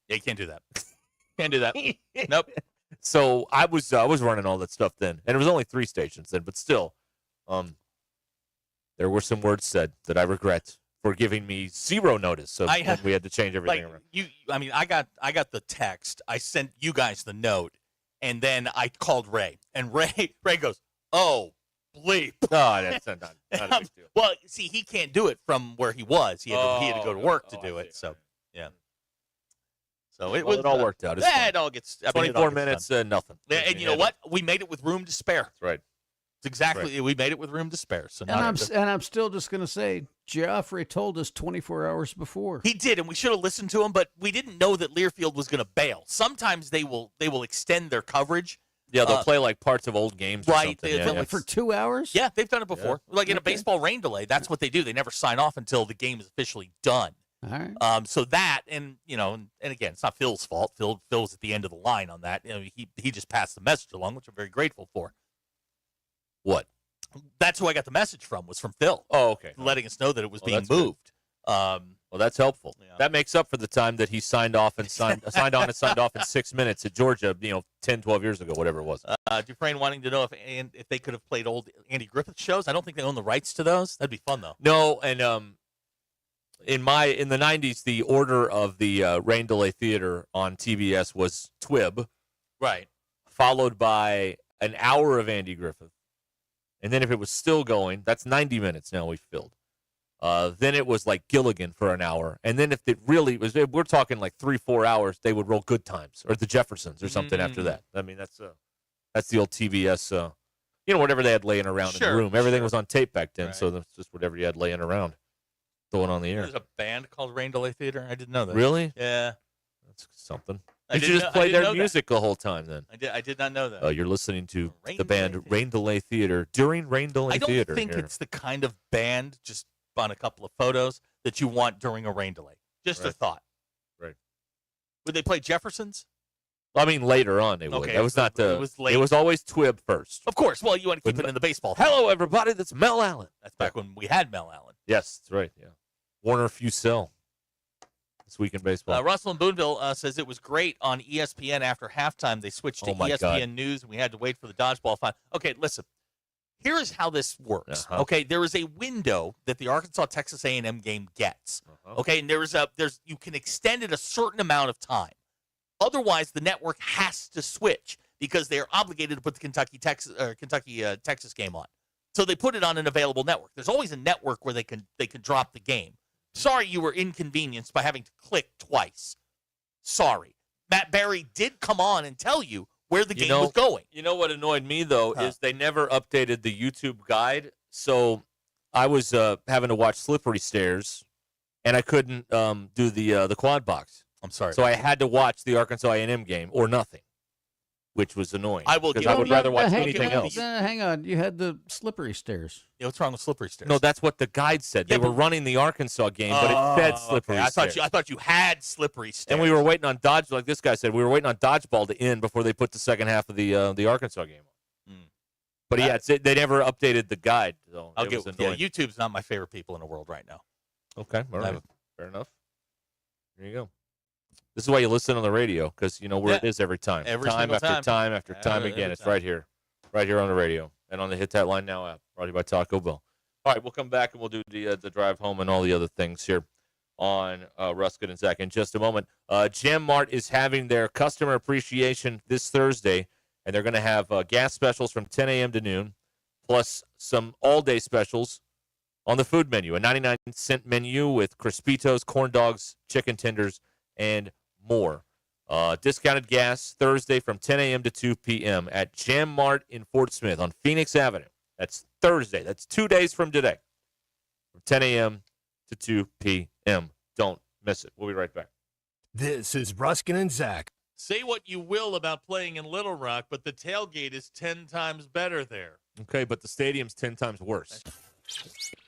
Yeah, you can't do that. Can't do that. Nope. So I was running all that stuff then. And it was only 3 stations then, but still, there were some words said that I regret for giving me 0 notice of when we had to change everything around. I got the text. I sent you guys the note, and then I called Ray, and Ray goes, "Oh, bleep." Oh, that's not a big deal. Well, see, he can't do it from where he was. He had to go to work to do it. So, yeah. So it all worked out. It's it all gets 24 minutes, nothing. Yeah, and you know what? We made it with room to spare. That's right. It's exactly. We made it with room to spare. So and I'm still just going to say, Geoffrey told us 24 hours before. He did, and we should have listened to him, but we didn't know that Learfield was going to bail. Sometimes they will extend their coverage. Yeah, they'll play like parts of old games or right, something. For 2 hours? Yeah, they've done it before. Yeah. Like in a baseball rain delay, that's what they do. They never sign off until the game is officially done. All right. So that, and again, it's not Phil's fault. Phil's at the end of the line on that. He just passed the message along, which I'm very grateful for. What? That's who I got the message from. Was from Phil. Oh, okay. Letting us know that it was being moved. Well, that's helpful. Yeah. That makes up for the time that he signed on and signed off in 6 minutes at Georgia, 10, 12 years ago, whatever it was. Dufresne wanting to know if they could have played old Andy Griffith shows. I don't think they own the rights to those. That'd be fun though. No, and in the 90s, the order of the Rain Delay Theater on TBS was TWIB, right, followed by an hour of Andy Griffith, and then if it was still going, that's 90 minutes now we've filled. Then it was like Gilligan for an hour, and then if it really was, we're talking like 3-4 hours, they would roll Good Times or the Jeffersons or something after that. I mean, that's the old TBS, whatever they had laying around in the room. Everything was on tape back then, so that's just whatever you had laying around. Going on the air. There's a band called Rain Delay Theater. I didn't know that. Really? Yeah. That's something. You should just play their music the whole time then. I did not know that. Oh, you're listening to the band Rain Delay Theater during Rain Delay Theater. I don't think it's the kind of band, just on a couple of photos, that you want during a rain delay. Just a thought. Right. Would they play Jeffersons? I mean, later on they would. Okay, that was not the. It was late. It was always TWIB first. Of course. Well, you want to keep it in the baseball. Hello, everybody. That's Mel Allen. That's back when we had Mel Allen. Yes, that's right. Yeah. Warner Fusel. This week in baseball. Russell in Boonville says it was great on ESPN after halftime. They switched to ESPN News, and we had to wait for the dodgeball final. Okay, listen. Here is how this works. Okay, there is a window that the Arkansas-Texas A&M game gets. Okay, and you can extend it a certain amount of time. Otherwise, the network has to switch because they are obligated to put the Kentucky-Texas game on. So they put it on an available network. There's always a network where they can drop the game. Sorry you were inconvenienced by having to click twice. Sorry. Matt Barry did come on and tell you where the game was going. You know what annoyed me, though, is they never updated the YouTube guide. So I was having to watch Slippery Stairs, and I couldn't do the quad box. I'm sorry. So I had to watch the Arkansas A&M game or nothing, which was annoying. I would rather watch anything else. Hang on. You had the Slippery Stairs. Yeah, what's wrong with Slippery Stairs? No, that's what the guide said. They were running the Arkansas game, but it said Slippery Stairs. I thought you had Slippery Stairs. And we were waiting on Dodge, like this guy said, we were waiting on Dodgeball to end before they put the second half of the Arkansas game on. But they never updated the guide. So YouTube's not my favorite people in the world right now. Okay, all right. Fair enough. There you go. This is why you listen on the radio, because you know where it is every time. Time after time after time again. It's right here on the radio and on the Hit That Line Now app, brought to you by Taco Bell. All right, we'll come back and we'll do the drive home and all the other things here on Ruscin and Zach in just a moment. Gem Mart is having their customer appreciation this Thursday, and they're going to have gas specials from 10 a.m. to noon, plus some all-day specials on the food menu, a 99-cent menu with Crispitos, corn dogs, chicken tenders, and more. Discounted gas Thursday from 10 a.m. to 2 p.m. at Jam Mart in Fort Smith on Phoenix Avenue. That's Thursday. That's 2 days from today. From 10 a.m. to 2 p.m. Don't miss it. We'll be right back. This is Ruscin and Zach. Say what you will about playing in Little Rock, but the tailgate is 10 times better there. Okay, but the stadium's 10 times worse.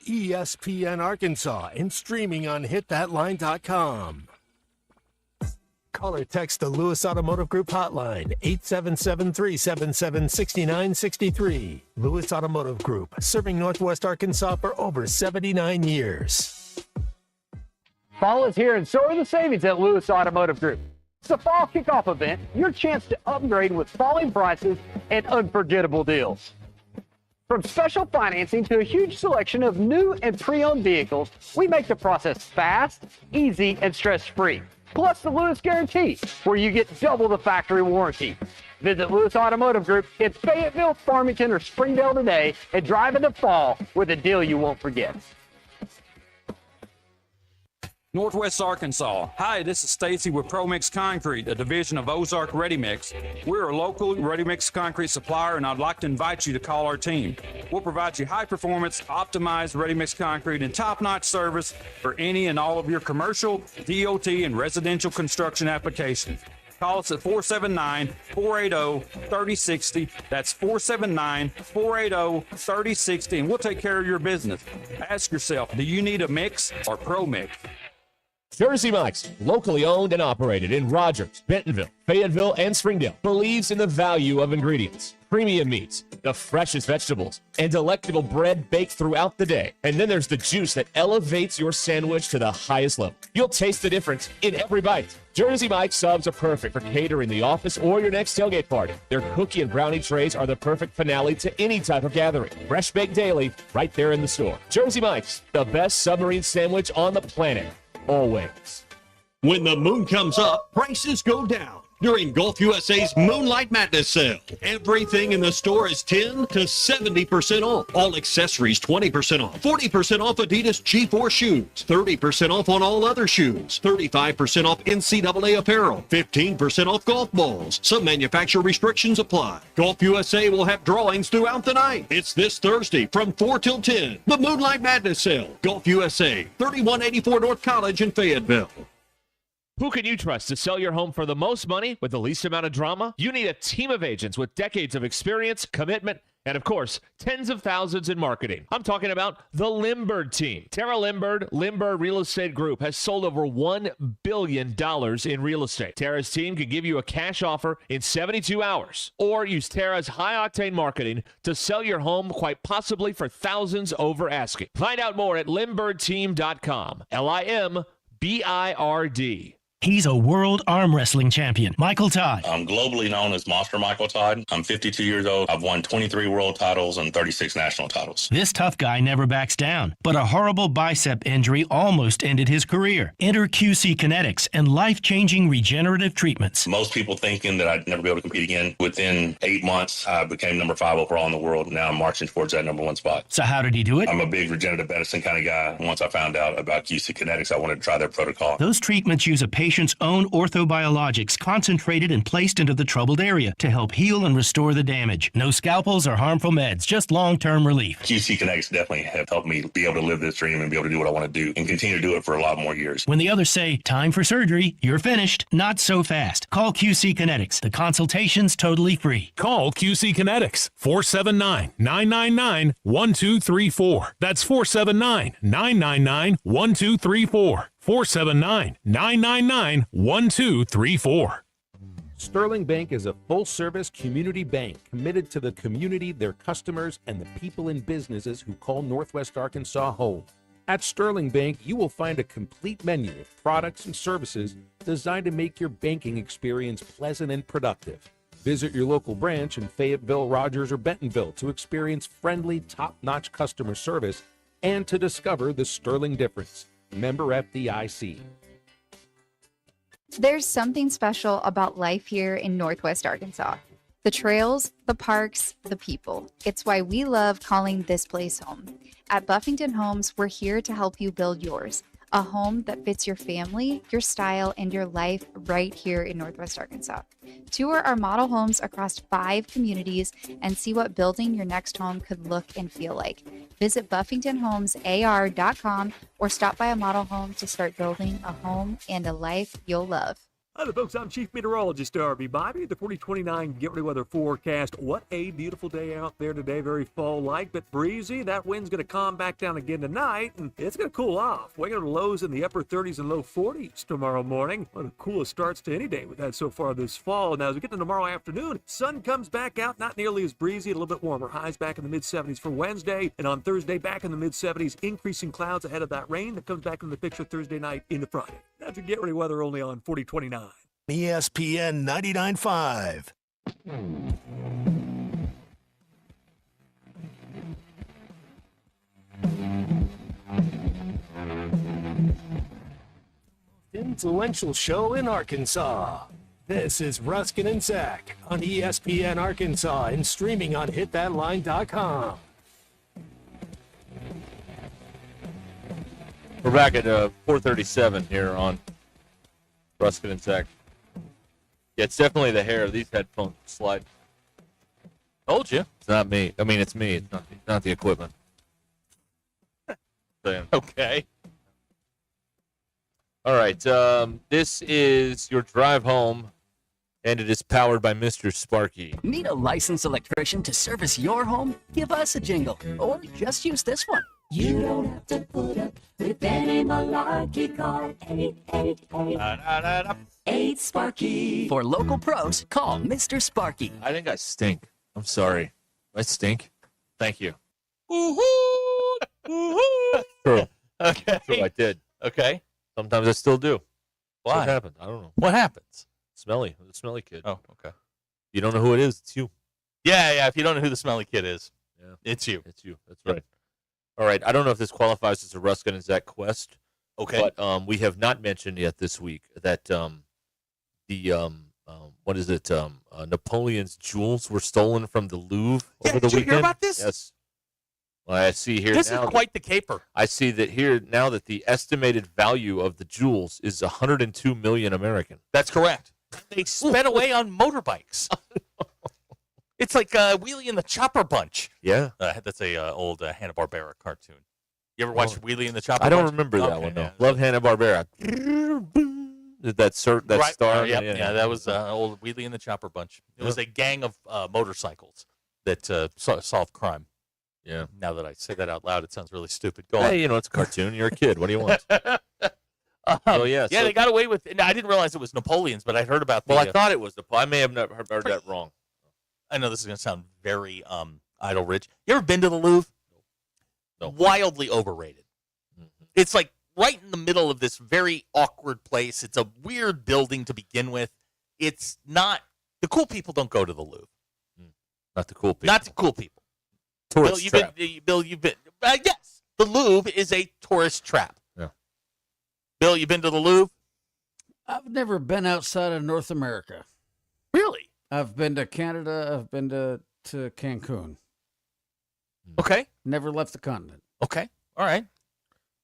ESPN Arkansas and streaming on hitthatline.com. Call or text the Lewis Automotive Group hotline, 877-377-6963. Lewis Automotive Group, serving Northwest Arkansas for over 79 years. Fall is here and so are the savings at Lewis Automotive Group. It's a fall kickoff event, your chance to upgrade with falling prices and unforgettable deals. From special financing to a huge selection of new and pre-owned vehicles, we make the process fast, easy, and stress-free. Plus the Lewis Guarantee, where you get double the factory warranty. Visit Lewis Automotive Group in Fayetteville, Farmington, or Springdale today and drive into fall with a deal you won't forget. Northwest Arkansas. Hi, this is Stacy with ProMix Concrete, a division of Ozark Ready Mix. We're a local ready mix concrete supplier, and I'd like to invite you to call our team. We'll provide you high performance, optimized ready mix concrete and top-notch service for any and all of your commercial, DOT, and residential construction applications. Call us at 479-480-3060. That's 479-480-3060, and we'll take care of your business. Ask yourself, do you need a mix or ProMix? Jersey Mike's, locally owned and operated in Rogers, Bentonville, Fayetteville, and Springdale, believes in the value of ingredients, premium meats, the freshest vegetables, and delectable bread baked throughout the day. And then there's the juice that elevates your sandwich to the highest level. You'll taste the difference in every bite. Jersey Mike's subs are perfect for catering the office or your next tailgate party. Their cookie and brownie trays are the perfect finale to any type of gathering. Fresh baked daily, right there in the store. Jersey Mike's, the best submarine sandwich on the planet. Always. When the moon comes up, prices go down. During Gulf USA's Moonlight Madness sale, everything in the store is 10 to 70% off. All accessories 20% off. 40% off Adidas G4 shoes. 30% off on all other shoes. 35% off NCAA apparel. 15% off golf balls. Some manufacturer restrictions apply. Gulf USA will have drawings throughout the night. It's this Thursday from 4 till 10. The Moonlight Madness sale. Gulf USA, 3184 North College in Fayetteville. Who can you trust to sell your home for the most money with the least amount of drama? You need a team of agents with decades of experience, commitment, and of course, tens of thousands in marketing. I'm talking about the Limbird team. Tara Limbird Real Estate Group has sold over $1 billion in real estate. Tara's team can give you a cash offer in 72 hours, or use Tara's high-octane marketing to sell your home quite possibly for thousands over asking. Find out more at limbirdteam.com. LIMBIRD. He's a world arm wrestling champion, Michael Todd. I'm globally known as Monster Michael Todd. I'm 52 years old. I've won 23 world titles and 36 national titles. This tough guy never backs down, but a horrible bicep injury almost ended his career. Enter QC Kinetics and life-changing regenerative treatments. Most people thinking that I'd never be able to compete again. Within 8 months, I became number 5 overall in the world. Now I'm marching towards that number 1 spot. So how did he do it? I'm a big regenerative medicine kind of guy. Once I found out about QC Kinetics, I wanted to try their protocol. Those treatments use a patient's own orthobiologics concentrated and placed into the troubled area to help heal and restore the damage. No scalpels or harmful meds, just long-term relief. QC Kinetics definitely have helped me be able to live this dream and be able to do what I want to do and continue to do it for a lot more years. When the others say, time for surgery, you're finished. Not so fast. Call QC Kinetics. The consultation's totally free. Call QC Kinetics, 479-999-1234. That's 479-999-1234. 479-999-1234. Sterling Bank is a full-service community bank committed to the community, their customers, and the people and businesses who call Northwest Arkansas home. At Sterling Bank, you will find a complete menu of products and services designed to make your banking experience pleasant and productive. Visit your local branch in Fayetteville, Rogers, or Bentonville to experience friendly, top-notch customer service and to discover the Sterling difference. Member FDIC. There's something special about life here in Northwest Arkansas. The trails, the parks, the people. It's why we love calling this place home. At Buffington Homes, we're here to help you build yours. A home that fits your family, your style, and your life right here in Northwest Arkansas. Tour our model homes across 5 communities and see what building your next home could look and feel like. Visit BuffingtonHomesAR.com or stop by a model home to start building a home and a life you'll love. Hi, the folks. I'm Chief Meteorologist RB Bobby. The 4029 Get Ready Weather forecast. What a beautiful day out there today. Very fall-like, but breezy. That wind's going to calm back down again tonight, and it's going to cool off. We're going to lows in the upper 30s and low 40s tomorrow morning. One of the coolest starts to any day we've had so far this fall. Now, as we get to tomorrow afternoon, sun comes back out, not nearly as breezy, a little bit warmer. Highs back in the mid-70s for Wednesday, and on Thursday, back in the mid-70s, increasing clouds ahead of that rain that comes back in the picture Thursday night into Friday. That's your Get Ready Weather only on 4029. ESPN 99.5. Influential show in Arkansas. This is Ruscin and Zach on ESPN Arkansas and streaming on hitthatline.com. We're back at 4:37 here on Ruscin and Zach. Yeah, it's definitely the hair. These headphones slide. Told you. It's not me. I mean, it's me. It's not the equipment. Okay. All right. This is your drive home, and it is powered by Mr. Sparky. Need a licensed electrician to service your home? Give us a jingle, or just use this one. You don't have to put up with any malarkey. Call 888-8 For local pros, call Mr. Sparky. I think I stink. I'm sorry. I stink. Thank you. Woohoo! Woohoo! True. Okay. True, I did. Okay. Sometimes I still do. Why? What happened? I don't know. What happens? Smelly. The smelly kid. Oh, okay. You don't know who it is. It's you. Yeah. If you don't know who the smelly kid is, Yeah. it's you. It's you. That's right. All right. I don't know if this qualifies as a Ruscin and Zach quest. Okay. But we have not mentioned yet this week that what is it? Napoleon's jewels were stolen from the Louvre over the did you weekend. hear about this? Yes. Well, I see here This now. is quite the caper. I see that here now that the estimated value of the jewels is 102 million American. That's correct. They sped away on motorbikes. It's like Wheelie and the Chopper Bunch. Yeah. That's a old Hanna-Barbera cartoon. You ever watch Wheelie and the Chopper I Bunch? don't remember that Okay, one though. yeah. Love Hanna-Barbera. That star. Yeah, that was old Wheelie and the Chopper Bunch. It was a gang of motorcycles that solved crime. Yeah. Now that I say that out loud, it sounds really stupid. Go on. Hey, it's a cartoon. You're a kid. What do you want? Oh yeah. Yeah, so- they got away with it. I didn't realize it was Napoleon's, but I'd heard about the... Well, I thought it was I may have never heard that wrong. I know this is going to sound very idle rich. You ever been to the Louvre? No. Wildly overrated. Mm-hmm. It's like right in the middle of this very awkward place. It's a weird building to begin with. It's not... The cool people don't go to the Louvre. Not the cool people. Not the cool people. Tourist trap. Bill, you've been... yes, the Louvre is a tourist trap. Yeah. Bill, you been to the Louvre? I've never been outside of North America. Really? I've been to Canada. I've been to Cancun. Okay. Never left the continent. Okay. All right.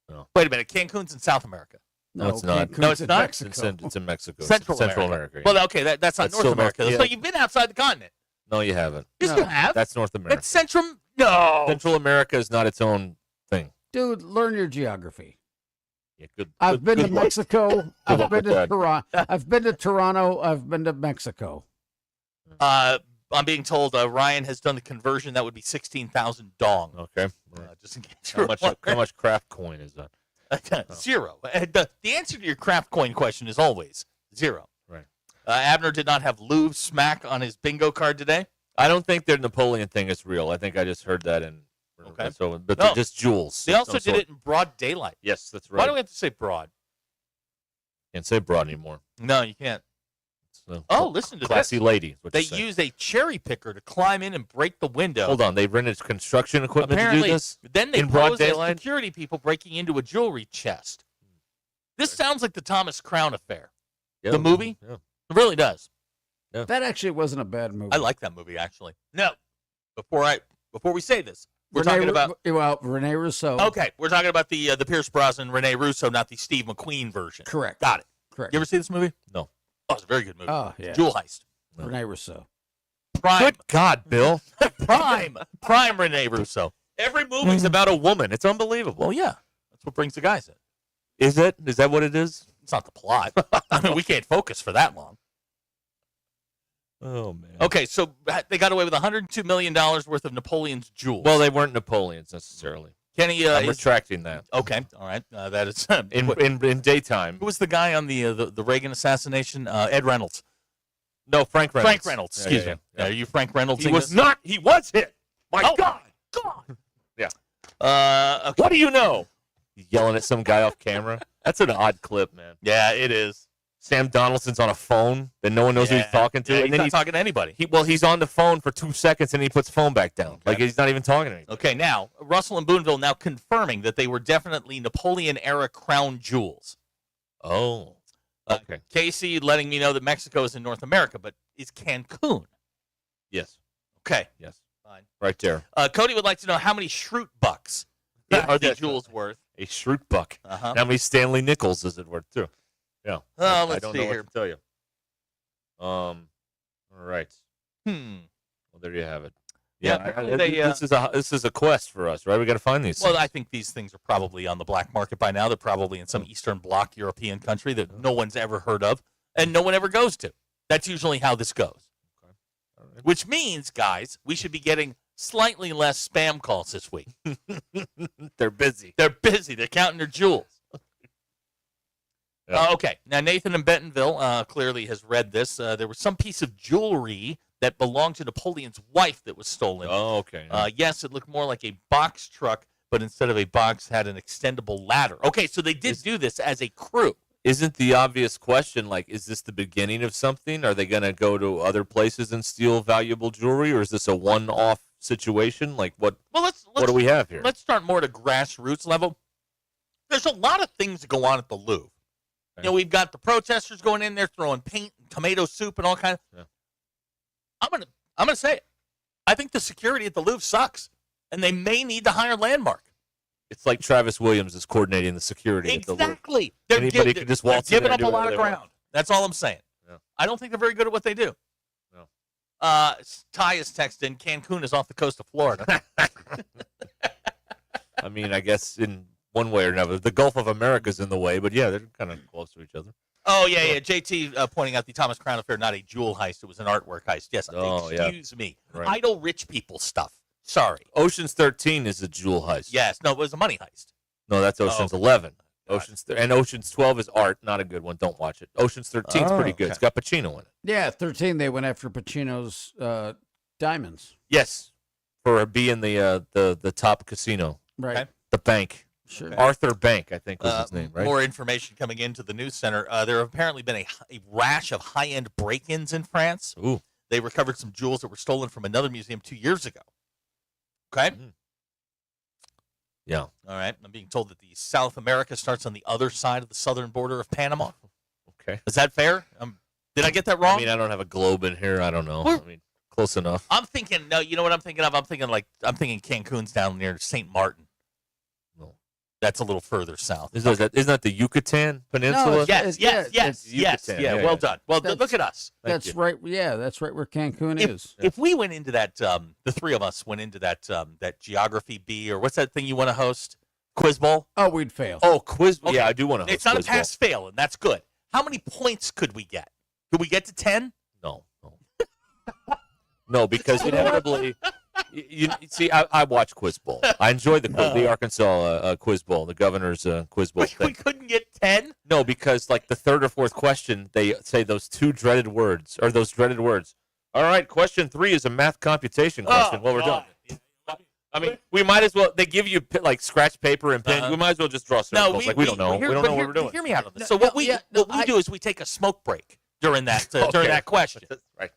No. Wait a minute. Cancun's in South America. No, it's not. Cancun's No, it's in not? Mexico. It's in Mexico. Central America. Well, okay, that's not That's North still America. North- So yeah. you've been outside the continent. No, you haven't. Yes, you have. That's North America. That's Central. No. Central America is not its own thing. Dude, learn your geography. Yeah, good. I've been to good luck. Mexico. I've luck been with to that. Toronto. I've been to Toronto. I've been to Mexico. I'm being told Ryan has done the conversion. That would be 16,000 dong. Okay. Just in case How you're much? wondering. How much craft coin is that? Zero. The answer to your craft coin question is always zero. Right. Abner did not have Louvre smack on his bingo card today. I don't think their Napoleon thing is real. I think I just heard that in. Okay. So, but No. they're just jewels. They of also some did sort. it in broad daylight. Yes, that's right. Why do we have to say broad? Can't say broad anymore. No, you can't. So, Oh, listen to classy this. lady. is what They you're saying. used a cherry picker to climb in and break the window. Hold on, they rented construction equipment Apparently, to do this. then they in broad posed as daylight. security people breaking into a jewelry chest. This sounds like the Thomas Crown Affair. Yeah, the movie? yeah. It really does. That actually wasn't a bad movie. I like that movie, actually. No. Before we say this, we're talking about... Rene Rousseau. Okay, we're talking about the Pierce Brosnan, Rene Russo, not the Steve McQueen version. Correct. Got it. Correct. You ever see this movie? No. Oh, it's a very good movie. Oh, yeah. Jewel Heist. Rene Rousseau. Prime. Good God, Bill! Prime Rene Russo. Every movie's about a woman. It's unbelievable. Well, yeah. That's what brings the guys in. Is it? Is that what it is? It's not the plot. I mean, we can't focus for that long. Oh, man. Okay, so they got away with $102 million worth of Napoleon's jewels. Well, they weren't Napoleon's necessarily. Kenny, I'm retracting that. Okay, all right. That is in daytime. Who was the guy on the Reagan assassination? Ed Reynolds. No, Frank Reynolds. Frank Reynolds. Excuse me. Are you Frank Reynolds? He was not. He was hit. My God. God. Yeah. Okay. What do you know? Yelling at some guy off camera. That's an odd clip, man. Yeah, it is. Sam Donaldson's on a phone that no one knows who he's talking to. Yeah, and he's then not talking to anybody. He's on the phone for 2 seconds and he puts the phone back down. Like he's not even talking to anybody. Okay, now, Russell and Boonville now confirming that they were definitely Napoleon-era crown jewels. Oh. Okay. Casey letting me know that Mexico is in North America, but is Cancun? Yes. Okay. Yes. Fine. Right there. Cody would like to know how many Schrute bucks are the jewels worth? A Schrute buck. Uh-huh. How many Stanley Nickels is it worth, too? Yeah. Let's I don't see know here. what to tell you. All right. Hmm. Well, there you have it. Yeah, this is a quest for us, right? We got to find these. Well, things. I think these things are probably on the black market by now. They're probably in some Eastern Bloc European country that no one's ever heard of and no one ever goes to. That's usually how this goes. Okay. All right. Which means, guys, we should be getting slightly less spam calls this week. They're busy. They're busy. They're counting their jewels. Yeah. Okay. Now, Nathan in Bentonville clearly has read this. There was some piece of jewelry that belonged to Napoleon's wife that was stolen. Oh, okay. Yes, it looked more like a box truck, but instead of a box, had an extendable ladder. Okay, so they did do this as a crew. Isn't the obvious question, like, is this the beginning of something? Are they going to go to other places and steal valuable jewelry, or is this a one-off situation? Like, what do we have here? Let's start more at a grassroots level. There's a lot of things that go on at the Louvre. Okay. You know, we've got the protesters going in there throwing paint and tomato soup and all kinds. Yeah. I'm gonna say it. I think the security at the Louvre sucks, and they may need to hire Landmark. It's like Travis Williams is coordinating the security. Exactly. Anybody could just waltz in giving there and up a do lot whatever of they want. ground. That's all I'm saying. Yeah. I don't think they're very good at what they do. No. Ty is texting, Cancun is off the coast of Florida. I mean, I guess in one way or another, the Gulf of America's in the way, but yeah, they're kind of close to each other. Oh, yeah. JT pointing out the Thomas Crown Affair, not a jewel heist. It was an artwork heist. Yes, excuse me. Right. Idle rich people stuff. Sorry. Ocean's 13 is a jewel heist. Yes. No, it was a money heist. No, that's Ocean's 11. And Ocean's 12 is art, not a good one. Don't watch it. Ocean's 13 is pretty good. okay. It's got Pacino in it. Yeah, 13, they went after Pacino's diamonds. Yes, for being the top casino. Right. Okay. The bank. Sure. Arthur Bank, I think was his name, right? More information coming into the news center. There have apparently been a rash of high-end break-ins in France. Ooh. They recovered some jewels that were stolen from another museum 2 years ago. Okay? Yeah. All right. I'm being told that the South America starts on the other side of the southern border of Panama. Okay. Is that fair? Did I get that wrong? I mean, I don't have a globe in here. I don't know. I mean, close enough. I'm thinking, no, you know what I'm thinking of? I'm thinking Cancun's down near St. Martin. No. That's a little further south. Isn't that the Yucatan Peninsula? No, Yes. Yucatan. Yeah, well done. Well, look at us. That's right. Yeah, that's right where Cancun is. If we went into that, the three of us went into that geography B, or what's that thing you want to host? Quiz Bowl? Oh, we'd fail. Oh, quiz bowl. Okay. Yeah, I do want to host It's not Quiz a pass fail, and that's good. How many points could we get? Could we get to 10? Bowl. No, because inevitably, you see, I watch Quiz Bowl. I enjoy the Arkansas Quiz Bowl, the governor's Quiz Bowl thing. We couldn't get 10? No, because like the third or fourth question, they say those dreaded words. All right, question 3 is a math computation question. Well, we're done. I mean, we might as well. They give you like scratch paper and pen. We might as well just draw circles. We don't know. We don't know what we're doing. Hear me out on this. So what we do is we take a smoke break during that during that question. Right.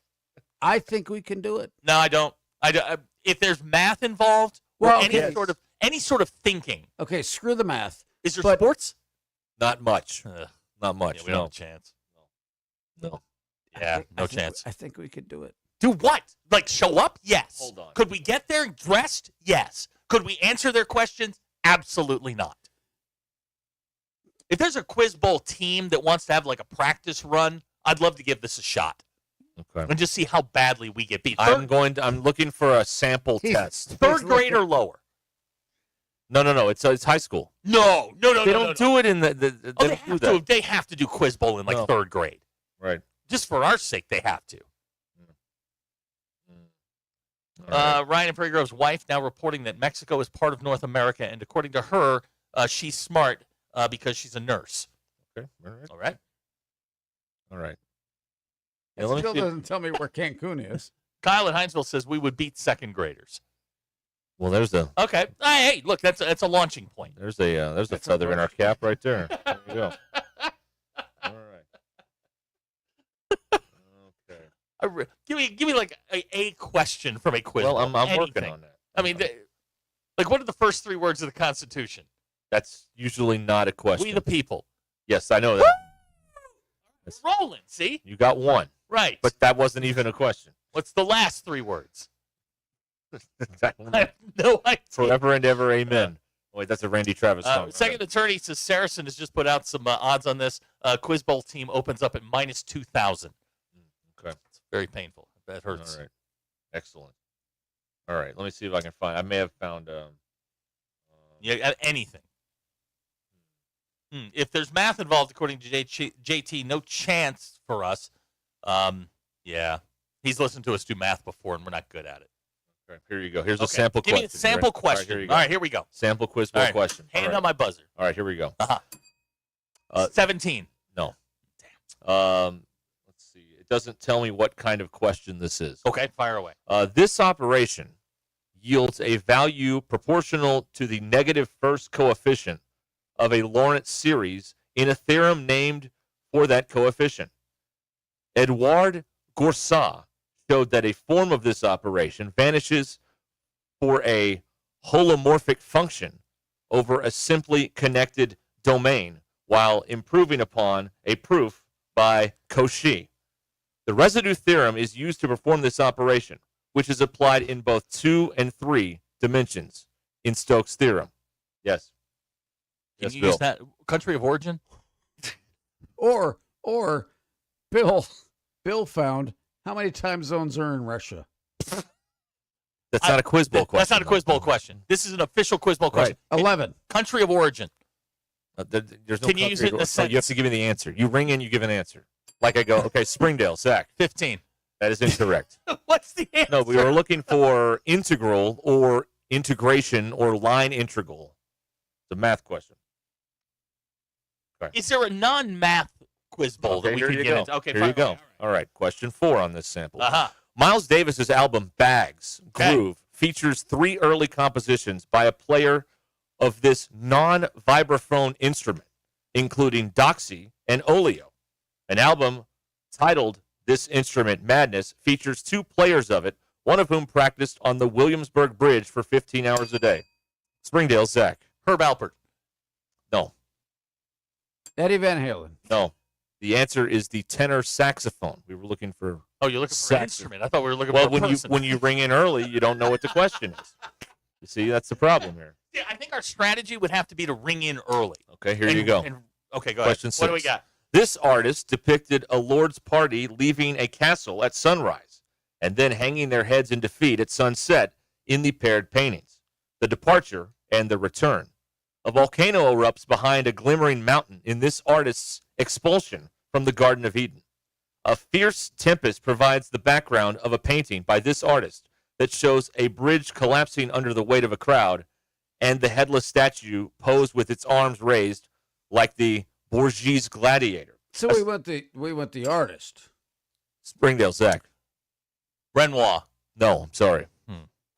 I think we can do it. No, I don't. If there's math involved, or any sort of thinking. Okay, screw the math. Is there sports? Not much. Not much. Yeah, we don't have a chance. No. Yeah, no chance. I think we could do it. Do what? Like show up? Yes. Hold on. Could we get there dressed? Yes. Could we answer their questions? Absolutely not. If there's a Quiz Bowl team that wants to have like a practice run, I'd love to give this a shot. Okay. And just see how badly we get beat. I'm looking for a sample test. Third grade or lower. No. It's high school. No. They don't do it in the. They have to. They have to do Quiz Bowl in like third grade. Right. Just for our sake, they have to. Right. Ryan and Prairie Grove's wife now reporting that Mexico is part of North America, and according to her, she's smart because she's a nurse. Okay. All right. All right. All right. It still doesn't tell me where Cancun is. Kyle at Hinesville says we would beat second graders. Well, there's a. Okay. Hey, look, that's a launching point. There's a feather in our cap right there. There you go. All right. Okay. Give me like a question from a quiz. Well, book. I'm working Anything. on that. I mean, like, what are the first three words of the Constitution? That's usually not a question. We the people. Yes, I know that. Rolling, see? You got one. Right. But that wasn't even a question. What's the last three words? I have no idea. Forever and ever, amen. Wait, that's a Randy Travis song. Second attorney says Saracen has just put out some odds on this. Quiz Bowl team opens up at minus 2,000. Okay. It's very painful. That hurts. All right. Excellent. All right. Let me see if I can find. I may have found. Anything. If there's math involved, according to JT, no chance for us. Yeah. He's listened to us do math before, and we're not good at it. All right, here you go. Here's a sample Give question. me a sample question. All right, here we go. Sample quiz bowl question. Hand on my buzzer. All right, here we go. 17. No. Damn. Let's see. It doesn't tell me what kind of question this is. Okay, fire away. This operation yields a value proportional to the negative first coefficient of a Lorentz series in a theorem named for that coefficient. Edouard Goursat showed that a form of this operation vanishes for a holomorphic function over a simply connected domain while improving upon a proof by Cauchy. The residue theorem is used to perform this operation, which is applied in both 2 and 3 dimensions in Stokes' theorem. Yes. Can you use that country of origin? Or Bill found how many time zones are in Russia. That's not a quiz bowl question. That's not a quiz bowl question. This is an official quiz bowl question. Right. 11. Country of origin. There's no Can you use it in a sentence? You have to give me the answer. You ring in, you give an answer. Like I go, okay, Springdale, Zach. 15. That is incorrect. What's the answer? No, we were looking for integral or integration or line integral. It's a math question. Okay. Is there a non-math quiz bowl that we here can you get go. into? Okay, here fine. you go. All right, question 4 on this sample. Uh-huh. Miles Davis's album Bags Groove features 3 early compositions by a player of this non-vibraphone instrument, including Doxy and Oleo. An album titled This Instrument Madness features 2 players of it, one of whom practiced on the Williamsburg Bridge for 15 hours a day. Springdale, Zach. Herb Alpert. No. Eddie Van Halen. No. The answer is the tenor saxophone. We were looking for. Oh, you're looking for an instrument. I thought we were looking for a person. When you ring in early, you don't know what the question is. You see, that's the problem here. Yeah, I think our strategy would have to be to ring in early. Okay, here you go. Okay, go Question ahead. 6. What do we got? This artist depicted a lord's party leaving a castle at sunrise and then hanging their heads in defeat at sunset in the paired paintings. The departure and the return. A volcano erupts behind a glimmering mountain in this artist's expulsion from the Garden of Eden. A fierce tempest provides the background of a painting by this artist that shows a bridge collapsing under the weight of a crowd and the headless statue posed with its arms raised like the Borges gladiator. So we went the artist. Springdale, Zach. Renoir. No, I'm sorry.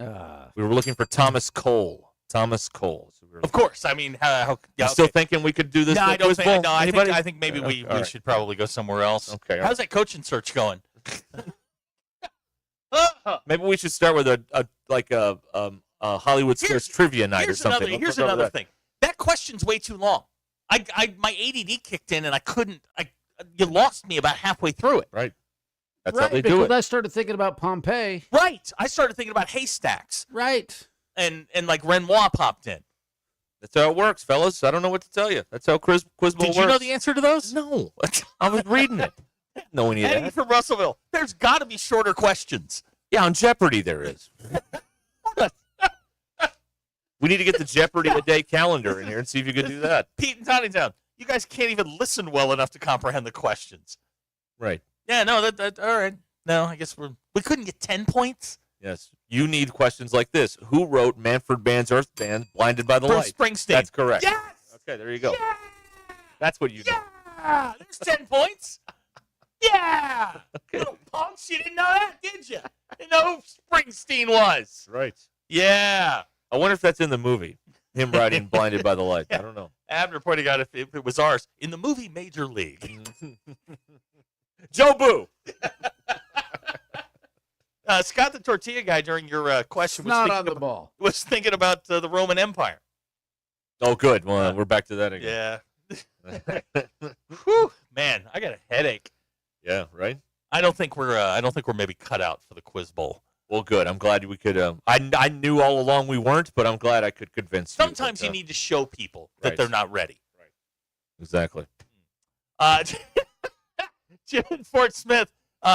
We were looking for Thomas Cole. Thomas Cole. So Of course. I mean, how still thinking we could do this? No, I don't quiz think. bowl? No, Anybody? I think maybe we All right. should probably go somewhere else. Okay. How's that coaching search going? Maybe we should start with a Hollywood Squares trivia night or something. Here's another thing. That question's way too long. My ADD kicked in and I couldn't. You lost me about halfway through it. Right. That's right, how they do because it. I started thinking about Pompeii. Right. I started thinking about haystacks. Right. And like Renoir popped in. That's how it works, fellas. I don't know what to tell you. That's how quiz bowl works. Did you know the answer to those? No. I was reading it. No any of Eddie that. from Russellville. There's got to be shorter questions. Yeah, on Jeopardy there is. We need to get the Jeopardy a day calendar in here and see if you could do that. Pete and Tonytown, you guys can't even listen well enough to comprehend the questions. Right. Yeah, no, that all right. No, I guess we couldn't get 10 points. Yes. You need questions like this. Who wrote Manfred Mann's Earth Band, Blinded by the Bruce Light? Springsteen. That's correct. Yes! Okay, there you go. Yeah! That's what you need. Yeah! There's 10 points. Yeah! Little punks, you didn't know that, did you? You know who Springsteen was. Right. Yeah. I wonder if that's in the movie, him writing Blinded by the Light. I don't know. Abner pointing out if it was ours. In the movie Major League. Joe Boo. Scott the Tortilla Guy, during your question, was Not thinking on the about, ball. was thinking about the Roman Empire. Oh, good. Well, we're back to that again. Yeah. Whew, man, I got a headache. Yeah, right? I don't think we're maybe cut out for the Quiz Bowl. Well, good. I'm glad we could. I knew all along we weren't, but I'm glad I could convince you. Sometimes you need to show people that right. they're not ready. Right. Exactly. Jim in Fort Smith,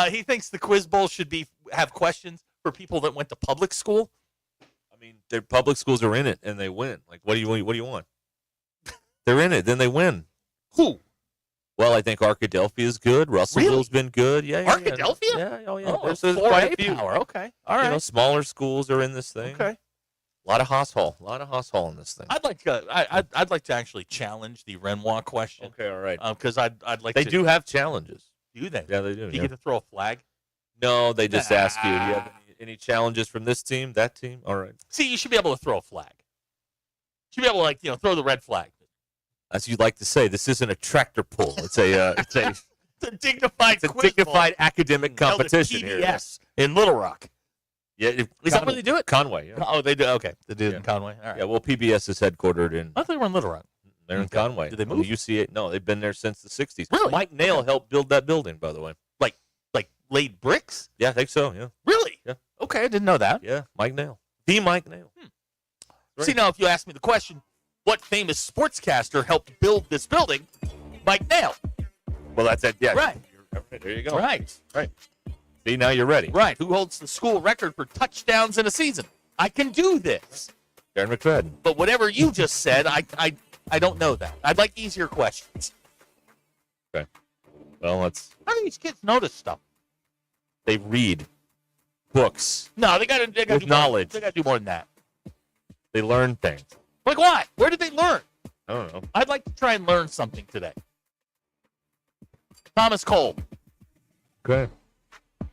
he thinks the Quiz Bowl should have questions for people that went to public school. I mean, their public schools are in it and they win. Like, what do you want? They're in it, then they win. Who? Well, I think Arkadelphia is good. Russellville's been good. Yeah. Arkadelphia? Yeah. Oh, yeah. Oh, There's 4A quite a few. power. Okay. All right. You know, smaller schools are in this thing. Okay. A lot of Haas Hall. in this thing. I'd like to actually challenge the Renoir question. Okay, all right. Because I'd like They to. do have challenges. Do they? Yeah, they do. Do you get to throw a flag? No, they just ask you, do you have any challenges from this team, that team? All right. See, you should be able to throw a flag. You should be able to, throw the red flag. As you like to say, this isn't a tractor pull. It's a dignified academic competition here. Yes, in Little Rock. Yeah, Is that where they do it? Conway. Yeah. Oh, they do. Okay, they do it in Conway. All right. Yeah. Well, PBS is headquartered in. I thought they were in Little Rock. They're in Conway. Did they move? UCA? No, they've been there since the '60s. Really? Mike Nail helped build that building, by the way. Like laid bricks? Yeah, I think so. Yeah. Really? Yeah. Okay, I didn't know that. Yeah, Mike Nail. The Mike Nail. See, now if you ask me the question, what famous sportscaster helped build this building? Mike Nail. Well, that's it. Yeah. Right. There you go. Right. See, now you're ready. Right. Who holds the school record for touchdowns in a season? I can do this. Darren McFadden. But whatever you just said, I don't know that. I'd like easier questions. Okay. Well, How do these kids know this stuff? they read books. No, they got to With do knowledge. They got to do more than that. They learn things. Like what? Where did they learn? I don't know. I'd like to try and learn something today. Thomas Cole. Okay.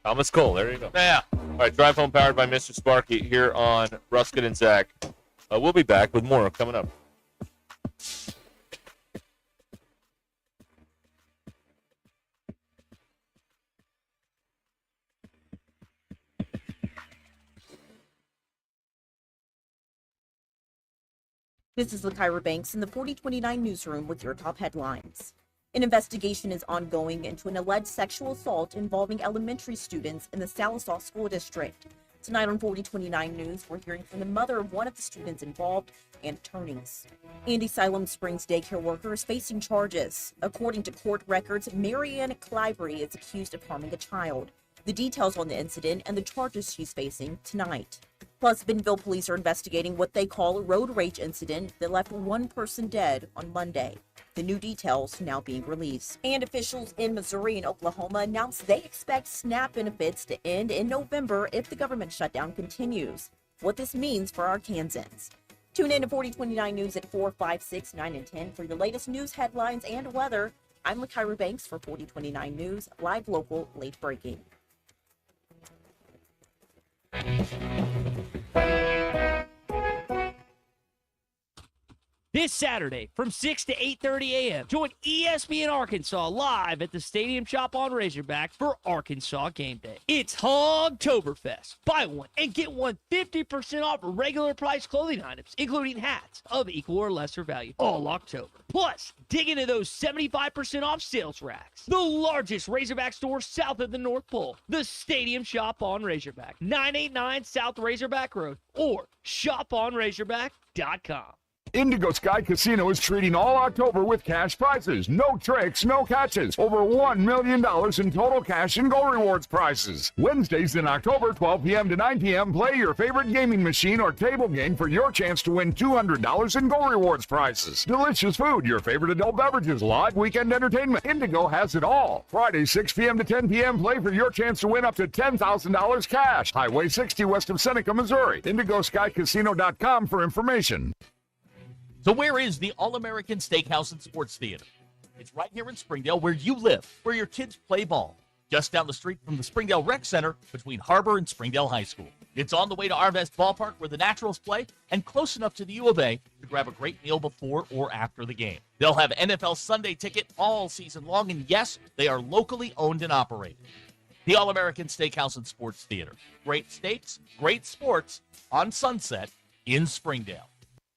Thomas Cole. There you go. Yeah. All right. Drive home powered by Mr. Sparky here on Ruscin and Zach. We'll be back with more coming up. This is Lykyra Banks in the 4029 newsroom with your top headlines. An investigation is ongoing into an alleged sexual assault involving elementary students in the Sallisaw School District. Tonight on 4029 News, we're hearing from the mother of one of the students involved and attorneys. Andy Siloam Springs daycare worker is facing charges. According to court records, Marianne Clivery is accused of harming a child. The details on the incident and the charges she's facing tonight. Plus, Bentonville police are investigating what they call a road rage incident that left one person dead on Monday. The new details now being released. And officials in Missouri and Oklahoma announced they expect SNAP benefits to end in November if the government shutdown continues. What this means for Arkansans. Tune in to 4029 News at 4, 5, 6, 9, and 10 for the latest news headlines and weather. I'm Lykyra Banks for 4029 News, live, local, late breaking. This Saturday from 6 to 8:30 a.m. Join ESPN Arkansas live at the Stadium Shop on Razorback for Arkansas Game Day. It's Hogtoberfest. Buy one and get one 50% off regular price clothing items, including hats of equal or lesser value, all October. Plus, dig into those 75% off sales racks. The largest Razorback store south of the North Pole. The Stadium Shop on Razorback. 989 South Razorback Road or shoponrazorback.com. Indigo Sky Casino is treating all October with cash prizes. No tricks, no catches. Over $1 million in total cash and gold rewards prizes. Wednesdays in October, 12 p.m. to 9 p.m., play your favorite gaming machine or table game for your chance to win $200 in gold rewards prizes. Delicious food, your favorite adult beverages, live weekend entertainment. Indigo has it all. Friday, 6 p.m. to 10 p.m., play for your chance to win up to $10,000 cash. Highway 60 west of Seneca, Missouri. IndigoSkyCasino.com for information. So where is the All-American Steakhouse and Sports Theater? It's right here in Springdale where you live, where your kids play ball. Just down the street from the Springdale Rec Center between Harbor and Springdale High School. It's on the way to Arvest Ballpark where the Naturals play and close enough to the U of A to grab a great meal before or after the game. They'll have NFL Sunday ticket all season long, and yes, they are locally owned and operated. The All-American Steakhouse and Sports Theater. Great steaks, great sports on Sunset in Springdale.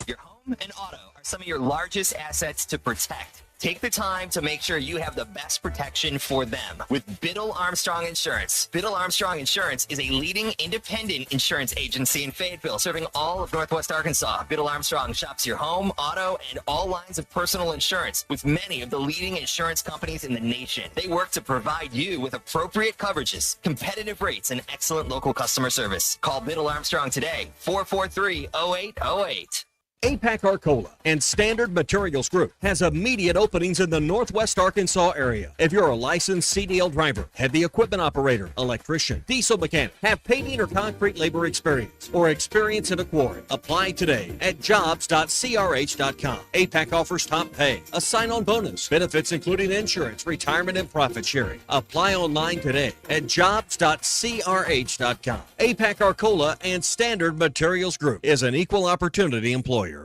Your home and auto are some of your largest assets to protect. Take the time to make sure you have the best protection for them with Biddle Armstrong Insurance. Biddle Armstrong Insurance is a leading independent insurance agency in Fayetteville, serving all of Northwest Arkansas. Biddle Armstrong shops your home, auto, and all lines of personal insurance with many of the leading insurance companies in the nation. They work to provide you with appropriate coverages, competitive rates, and excellent local customer service. Call Biddle Armstrong today, 443-0808. APAC Arcola and Standard Materials Group has immediate openings in the Northwest Arkansas area. If you're a licensed CDL driver, heavy equipment operator, electrician, diesel mechanic, have paving or concrete labor experience, or experience in a quarry, apply today at jobs.crh.com. APAC offers top pay, a sign-on bonus, benefits including insurance, retirement, and profit sharing. Apply online today at jobs.crh.com. APAC Arcola and Standard Materials Group is an equal opportunity employer.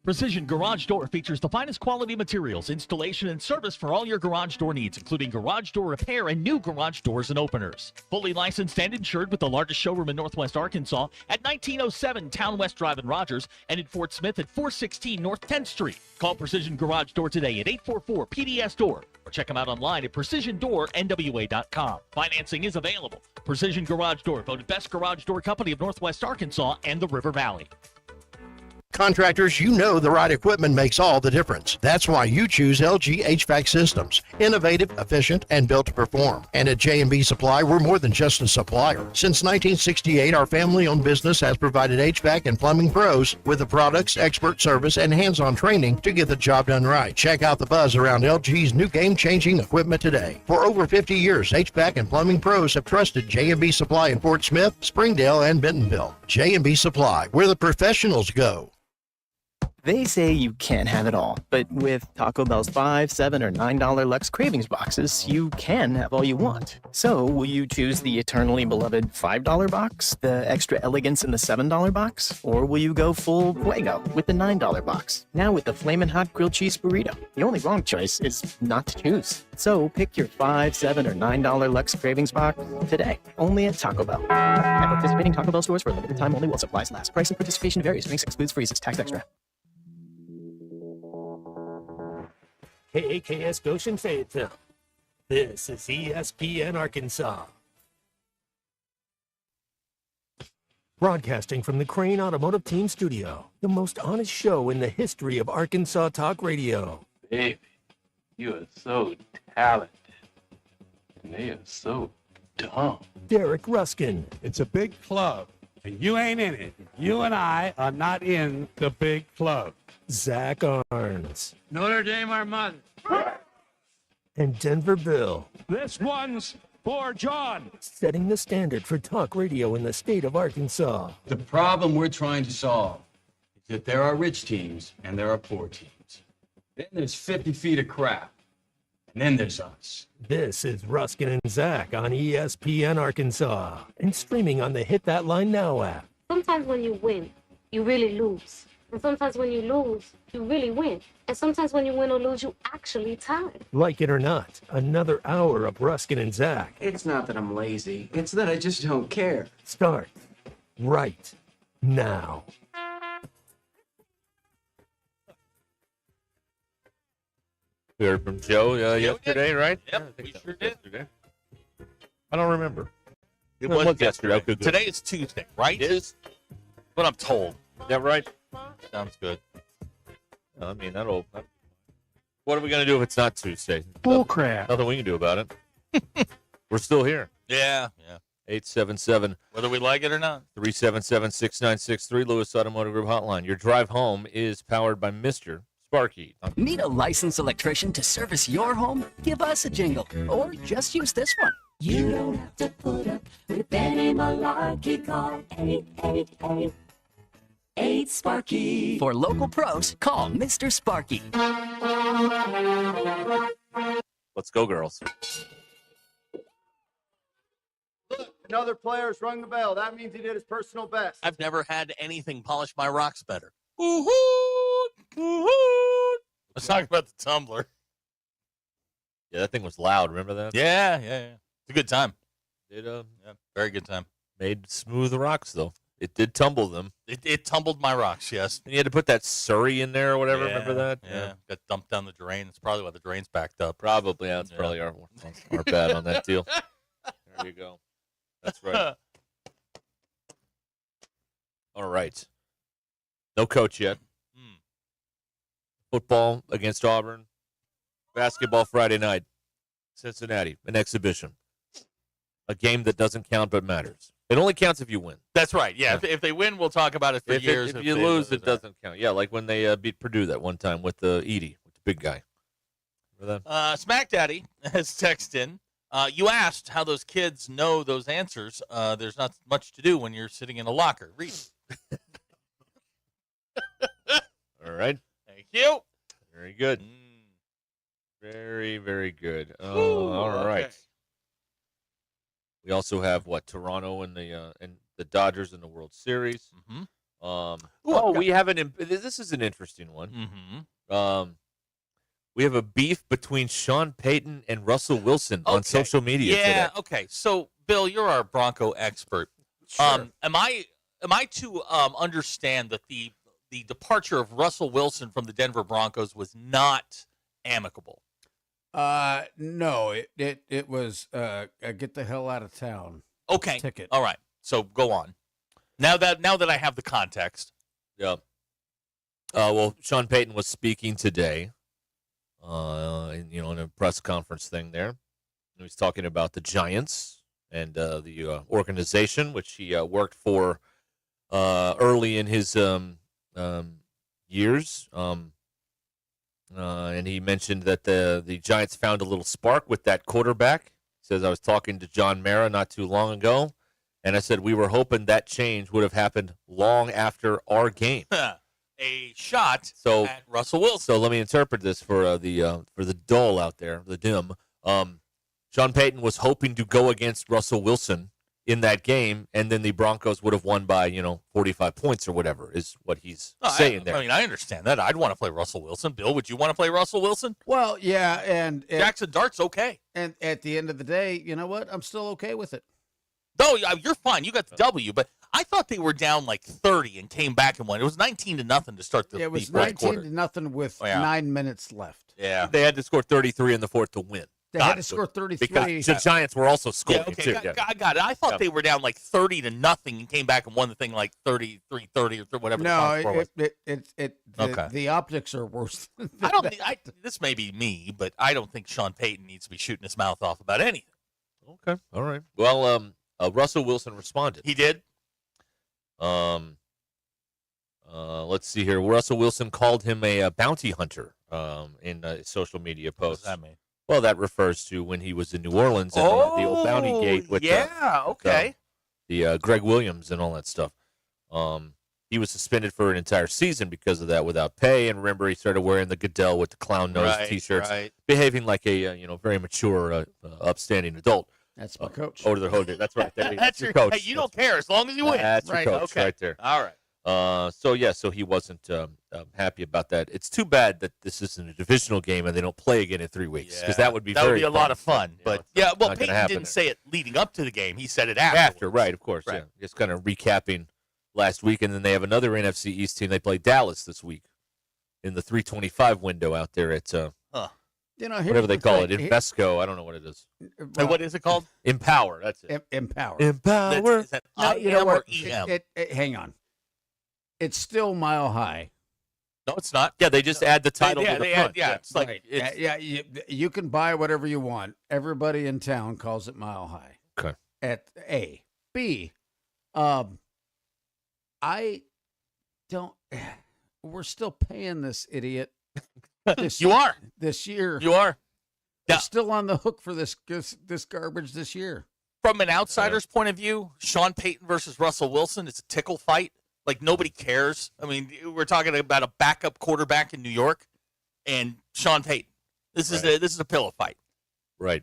Precision Garage Door features the finest quality materials, installation, and service for all your garage door needs, including garage door repair and new garage doors and openers. Fully licensed and insured with the largest showroom in Northwest Arkansas at 1907 Town West Drive in Rogers and in Fort Smith at 416 North 10th Street. Call Precision Garage Door today at 844-PDS-DOOR or check them out online at PrecisionDoorNWA.com. Financing is available. Precision Garage Door, voted best garage door company of Northwest Arkansas and the River Valley. Contractors, you know the right equipment makes all the difference. That's why you choose LG HVAC systems. Innovative, efficient, and built to perform. And at J&B Supply, we're more than just a supplier. Since 1968, our family-owned business has provided HVAC and plumbing pros with the products, expert service, and hands-on training to get the job done right. Check out the buzz around LG's new game-changing equipment today. For over 50 years, HVAC and plumbing pros have trusted J&B Supply in Fort Smith, Springdale, and Bentonville. J&B Supply, where the professionals go. They say you can't have it all, but with Taco Bell's $5, $7, or $9 Lux Cravings boxes, you can have all you want. So, will you choose the eternally beloved $5 box, the extra elegance in the $7 box, or will you go full Fuego with the $9 box? Now with the Flamin' Hot Grilled Cheese Burrito, the only wrong choice is not to choose. So, pick your $5, $7, or $9 Lux Cravings box today, only at Taco Bell. At participating Taco Bell stores for a limited time only while supplies last. Price and participation varies. Drinks excludes freezes. Tax extra. KAKS Goshen Fayetteville. This is ESPN Arkansas. Broadcasting from the Crane Automotive Team Studio, the most honest show in the history of Arkansas Talk Radio. Baby, you are so talented, and they are so dumb. Derek Ruskin. It's a big club, and you ain't in it. You and I are not in the big club. Zach Arns. Notre Dame Armada. And Denver Bill. This one's for John. Setting the standard for talk radio in the state of Arkansas. The problem we're trying to solve is that there are rich teams and there are poor teams. Then there's 50 feet of crap. And then there's us. This is Ruskin and Zach on ESPN Arkansas and streaming on the Hit That Line Now app. Sometimes when you win, you really lose. And sometimes when you lose, you really win. And sometimes when you win or lose, you actually tie. Like it or not, another hour of Ruskin and Zach. It's not that I'm lazy. It's that I just don't care. Start right now. We heard from Joe yesterday, right? Yep, we sure did. Yesterday. I don't remember. It When was yesterday? yesterday. Okay, good. Today is Tuesday, right? It is. What I'm told. Is that right? Sounds good. I mean, that'll. What are we gonna do if it's not Tuesday? Bull crap. Nothing we can do about it. We're still here. Yeah. 877 Whether we like it or not. 377-6963 Lewis Automotive Group Hotline. Your drive home is powered by Mr. Sparky. Need a licensed electrician to service your home? Give us a jingle, or just use this one. You don't have to put up with any malarkey. Call 888-8 For local pros, call Mr. Sparky. Let's go, girls. Another player's rung the bell. That means he did his personal best. I've never had anything polish my rocks better. Let's talk about the tumbler. Yeah, that thing was loud. Remember that? Yeah. It's a good time. Yeah, very good time. Made smooth rocks, though. It did tumble them. It tumbled my rocks, yes. And you had to put that Surrey in there or whatever. Yeah, Remember that? Yeah. Got dumped down the drain. That's probably why the drain's backed up. Probably. That's probably our bad on that deal. There you go. That's right. All right. No coach yet. Football against Auburn. Basketball Friday night. Cincinnati. An exhibition. A game that doesn't count but matters. It only counts if you win. That's right. Yeah. If they win, we'll talk about it for years. If you lose, it doesn't count. Yeah, like when they beat Purdue that one time with Edie, with the big guy. Remember that? Smack Daddy has texted in. You asked how those kids know those answers. There's not much to do when you're sitting in a locker. Read. All right. Thank you. Very good. Very, very good. All right. Okay. We also have Toronto and the Dodgers in the World Series. Mm-hmm. We have this is an interesting one. Mm-hmm. We have a beef between Sean Payton and Russell Wilson on social media today. Okay. So, Bill, you're our Bronco expert. Sure. Am I to understand that the departure of Russell Wilson from the Denver Broncos was not amicable? No, it was a get the hell out of town. Okay. Ticket. All right. So go on. Now that I have the context. Yeah. Well, Sean Payton was speaking today. In a press conference thing there. He was talking about the Giants and the organization, which he worked for early in his years. And he mentioned that the Giants found a little spark with that quarterback. He says, I was talking to John Mara not too long ago, and I said we were hoping that change would have happened long after our game. A shot at Russell Wilson. So let me interpret this for the dull out there, the dim. Sean Payton was hoping to go against Russell Wilson in that game, and then the Broncos would have won by 45 points or whatever is what he's saying there. I mean, I understand that. I'd want to play Russell Wilson. Bill, would you want to play Russell Wilson? Well, yeah, and Jackson Dart's okay. And at the end of the day, you know what? I'm still okay with it. No, you're fine. You got the W, but I thought they were down like 30 and came back and won. It was 19-0 to start the It was fourth quarter. 19-0 with 9 minutes left. Yeah. They had to score 33 in the fourth to win. They had to score 33. Because the Giants were also scoring, too. I got it. I thought they were down like 30-0 and came back and won the thing like 33-30 or whatever. No, Okay. the optics are worse than I don't think this may be me, but I don't think Sean Payton needs to be shooting his mouth off about anything. Okay. All right. Well, Russell Wilson responded. He did? Let's see here. Russell Wilson called him a bounty hunter in a social media post. What does that mean? Well, that refers to when he was in New Orleans and the old bounty gate with the Greg Williams and all that stuff. He was suspended for an entire season because of that without pay. And remember, he started wearing the Goodell with the clown nose T-shirts, behaving like a very mature, upstanding adult. That's my coach. That's right. That's your coach. Hey, you don't care as long as you win. That's your coach right there. All right. So he wasn't happy about that. It's too bad that this isn't a divisional game and they don't play again in 3 weeks because that would be a lot of fun. But not Peyton gonna didn't say it leading up to the game. He said it after. Right, of course. Right. Yeah, just kind of recapping last week, and then they have another NFC East team. They play Dallas this week in the 325 window out there at whatever they call it, Invesco. I don't know what it is. What is it called? Empower. That's it. Empower. Empower. Is that No, I-M or E-M? Hang on. It's still Mile High. No, it's not. Yeah, they just add the title to the front. It's like Right. You can buy whatever you want. Everybody in town calls it Mile High. Okay. At A. B. I don't. We're still paying this idiot. You are. This year. You are. They're still on the hook for this garbage this year. From an outsider's point of view, Sean Payton versus Russell Wilson is a tickle fight. Like, nobody cares. I mean, we're talking about a backup quarterback in New York and Sean Payton. This is a pillow fight. Right.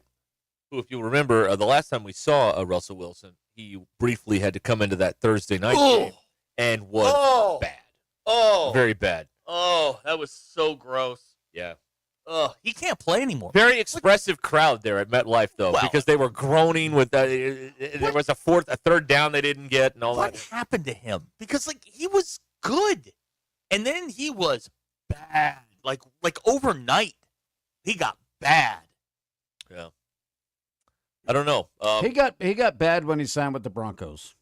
Who, if you remember, the last time we saw Russell Wilson, he briefly had to come into that Thursday night game and was bad. Oh. Very bad. Oh, that was so gross. Yeah. Oh, he can't play anymore. Very expressive crowd there at MetLife, though, because they were groaning with there was a third down they didn't get and all What that. happened to him? Because, like, he was good, and then he was bad. Like overnight, he got bad. Yeah. I don't know. He got bad when he signed with the Broncos.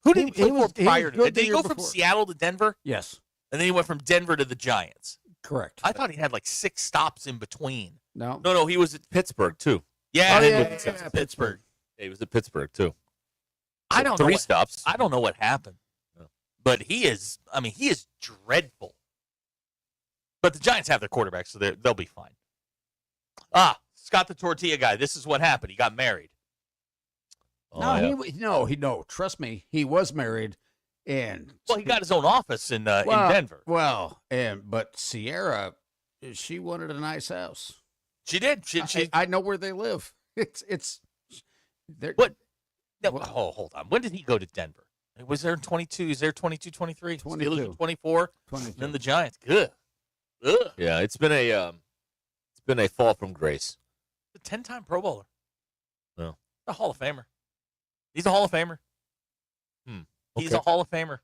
Who did he play for prior to that? good Did he the go year from before. Seattle to Denver? Yes. And then he went from Denver to the Giants. Correct. I thought he had like 6 stops in between. No. No, he was at Pittsburgh, too. Yeah, Oh, and yeah, then yeah, to Pittsburgh. Yeah, he was at Pittsburgh, too. I don't know. 3 stops. I don't know what happened. But he is dreadful. But the Giants have their quarterback, so they'll be fine. Scott the Tortilla guy. This is what happened. He got married. No. Trust me, he was married, and he got his own office in Denver. Well, but Sierra, she wanted a nice house. She did. I know where they live. It's. What? No, hold on. When did he go to Denver? Was there 22? Is there 22, 23? 22. 24. 22. Then the Giants. Good. Ugh. Yeah, it's been a fall from grace. A 10-time Pro Bowler. No. A Hall of Famer. He's a Hall of Famer. He's a Hall of Famer.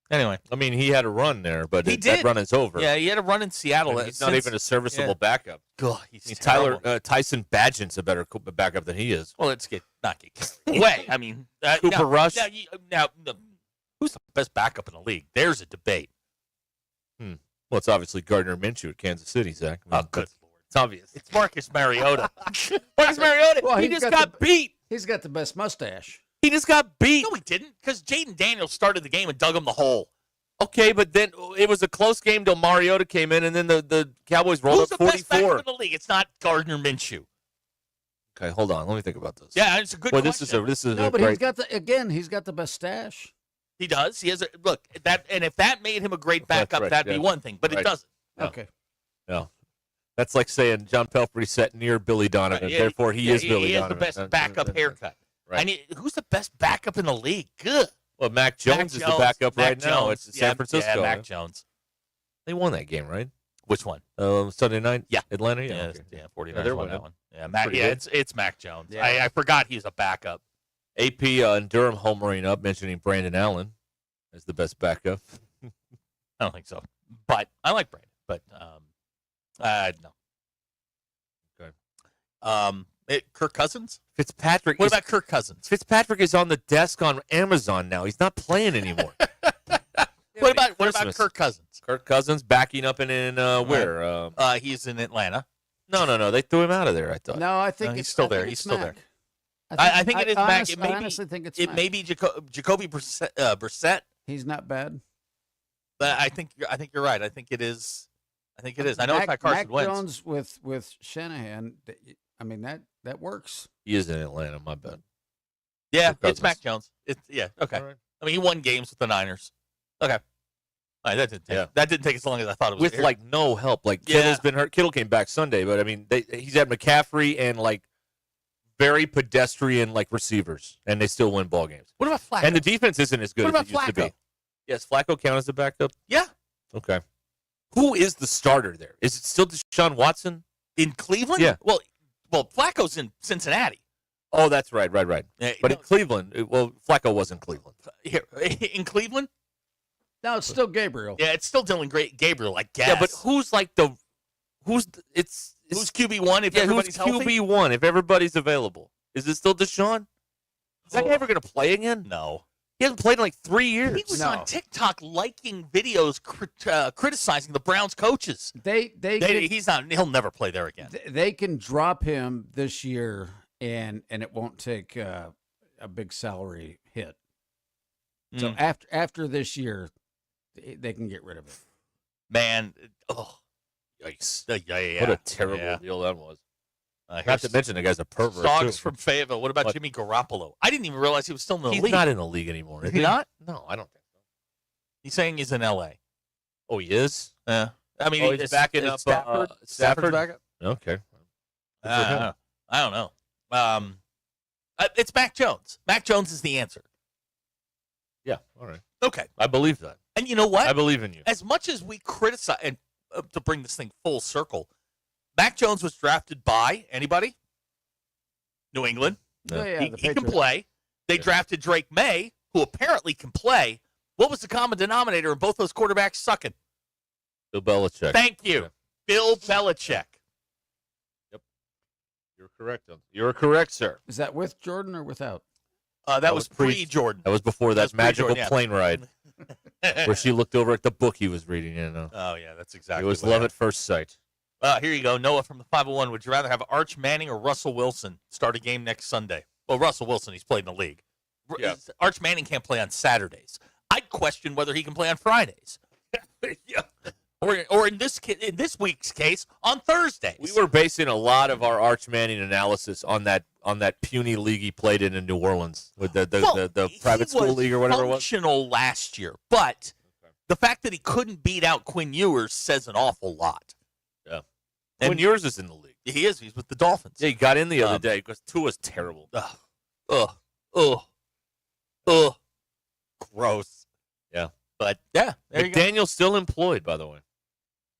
Anyway. I mean, he had a run there, but He that did. run is over. Yeah, he had a run in Seattle. And he's not even a serviceable yeah. backup. God, he's terrible. Tyson Badgent's a better backup than he is. Well, let's not get carried away. I mean, Cooper Rush? Now, who's the best backup in the league? There's a debate. Well, it's obviously Gardner Minshew at Kansas City, Zach. I mean, good Lord. It's obvious. It's Marcus Mariota. Marcus Mariota. Well, he just got beat. He's got the best mustache. He just got beat. No, he didn't, because Jaden Daniels started the game and dug him the hole. Okay, but then it was a close game till Mariota came in, and then the Cowboys rolled Who's up the best 44. backup in the league? It's not Gardner Minshew. Okay, hold on. Let me think about this. Yeah, it's a good question. This is No, a but great. he's got the best stash. He does. He has a look and if that made him a great backup, right, that'd yeah. be one thing. But Right. it doesn't. No. Okay. No, that's like saying John Pelfrey sat near Billy Donovan. Yeah, Therefore, he is Billy He has Donovan. the best backup haircut. Right. I mean, who's the best backup in the league? Good. Well, Mac Jones is the backup right now. It's San Francisco. Yeah, Mac Jones. They won that game, right? Which one? Sunday night. Yeah, Atlanta. Yeah, okay. 49ers they're won that winning. one. Yeah, Mac. Pretty Yeah, good. it's Mac Jones. Yeah. I forgot he's a backup. AP and Durham homering up, mentioning Brandon Allen as the best backup. I don't think so, but I like Brandon. But no. Okay. Kirk Cousins. Fitzpatrick. What about Kirk Cousins? Fitzpatrick is on the desk on Amazon now. He's not playing anymore. What about Kirk Cousins? Kirk Cousins backing up in where? He's in Atlanta. No. They threw him out of there. I thought. No, I think he's it's still I there. think He's it's still Mac. there. I think it is Mac. I honestly think it's it Mac. may be Jacoby Brissett. He's not bad. But I think you're right. I think it is. I know it's not Carson Mac Wentz. Jones with Shanahan. I mean that works. He is in Atlanta. My bad. Yeah, Kirk it's Cousins. Mac Jones. Okay. All right. I mean, he won games with the Niners. Okay. All right, that didn't take as long as I thought it was. With like no help. Like Yeah. Kittle's been hurt. Kittle came back Sunday, but I mean, he's had McCaffrey and like very pedestrian like receivers, and they still win ball games. What about Flacco? And the defense isn't as good What as it about used to Flacco? be. Yes, Flacco count as a backup. Yeah. Okay. Who is the starter there? Is it still Deshaun Watson In Cleveland? Yeah. Well, Flacco's in Cincinnati. Oh, that's right. Yeah, But no, in Cleveland, Flacco was in Cleveland. here, in Cleveland? No, it's still Gabriel. Yeah, it's still Dylan Gabriel, I guess. Yeah, but who's who's QB1 if who's everybody's healthy? QB1 if everybody's available? Is it still Deshaun? Is that guy ever going to play again? No. He hasn't played in like 3 years. He was on TikTok liking videos criticizing the Browns coaches. He'll never play there again. They can drop him this year, and it won't take a big salary hit. So after this year, they can get rid of it. Man, yikes! Yeah. What a terrible deal that was. Not to mention the guy's a pervert. Dogs from Fayetteville. What about Jimmy Garoppolo? I didn't even realize he was still in the league. He's not in the league anymore. Is he not? No, I don't think so. He's saying he's in L.A. Oh, he is? Yeah. I mean, he's backing up Stafford. Stafford's back up? Okay. I don't know. It's Mac Jones. Mac Jones is the answer. Yeah, all right. Okay. I believe that. And you know what? I believe in you. As much as we criticize, and to bring this thing full circle, Mac Jones was drafted by anybody? New England. No. He can play. They drafted Drake May, who apparently can play. What was the common denominator in both those quarterbacks sucking? Bill Belichick. Thank you. Yeah. Bill Belichick. Yep. You're correct. You're correct, sir. Is that with Jordan or without? That was pre-Jordan. That was before that magical pre-Jordan, plane ride where she looked over at the book he was reading. Oh, yeah, that's exactly it was what love happened. at first sight. Here you go. Noah from the 501. Would you rather have Arch Manning or Russell Wilson start a game next Sunday? Well, Russell Wilson, he's played in the league. Yeah. Arch Manning can't play on Saturdays. I'd question whether he can play on Fridays. Yeah. Or in this week's case, on Thursdays. We were basing a lot of our Arch Manning analysis on that puny league he played in New Orleans with the private school league or whatever it was. Functional last year, but the fact that he couldn't beat out Quinn Ewers says an awful lot. Yeah, and Quinn Ewers is in the league. He is. He's with the Dolphins. Yeah, he got in the other day because Tua's terrible. Gross. Yeah, but yeah, McDaniel's still employed, by the way.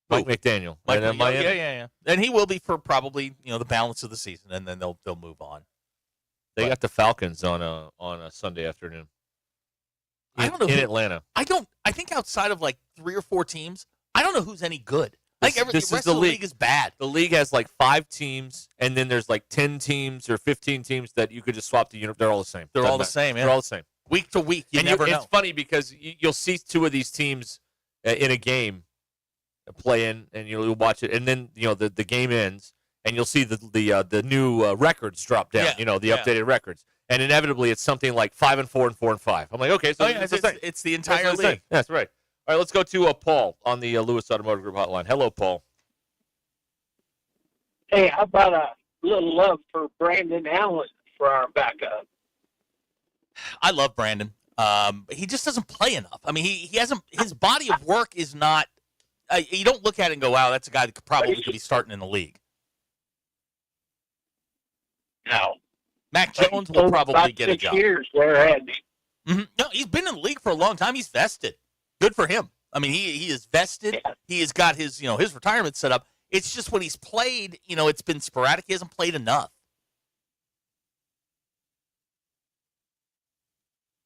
Mike McDaniel. Yeah. And he will be for probably the balance of the season, and then they'll move on. They got the Falcons on a Sunday afternoon. I don't know in Atlanta. I think outside of like 3 or 4 teams, I don't know who's any good. I think the rest of the league is bad. The league has like 5 teams, and then there's like 10 teams or 15 teams that you could just swap the unit. They're all the same. They're all the same. Yeah. They're all the same. Week to week, you never know. It's funny because you'll see 2 of these teams in a game playing, and you'll watch it, and then the game ends, and you'll see the new records drop down. The updated records, and inevitably it's something like 5-4 and 4-5. I'm like, okay, so it's the entire league. That's right. All right, let's go to Paul on the Lewis Automotive Group hotline. Hello, Paul. Hey, how about a little love for Brandon Allen for our backup? I love Brandon. He just doesn't play enough. I mean, he hasn't. His body of work is not. You don't look at it and go, "Wow, that's a guy that could be starting in the league." No. Mac Jones will probably get a job. 6 years there, hasn't he? Mm-hmm. No, he's been in the league for a long time. He's vested. Good for him. I mean, he is vested. Yeah. He has got his his retirement set up. It's just when he's played, it's been sporadic. He hasn't played enough.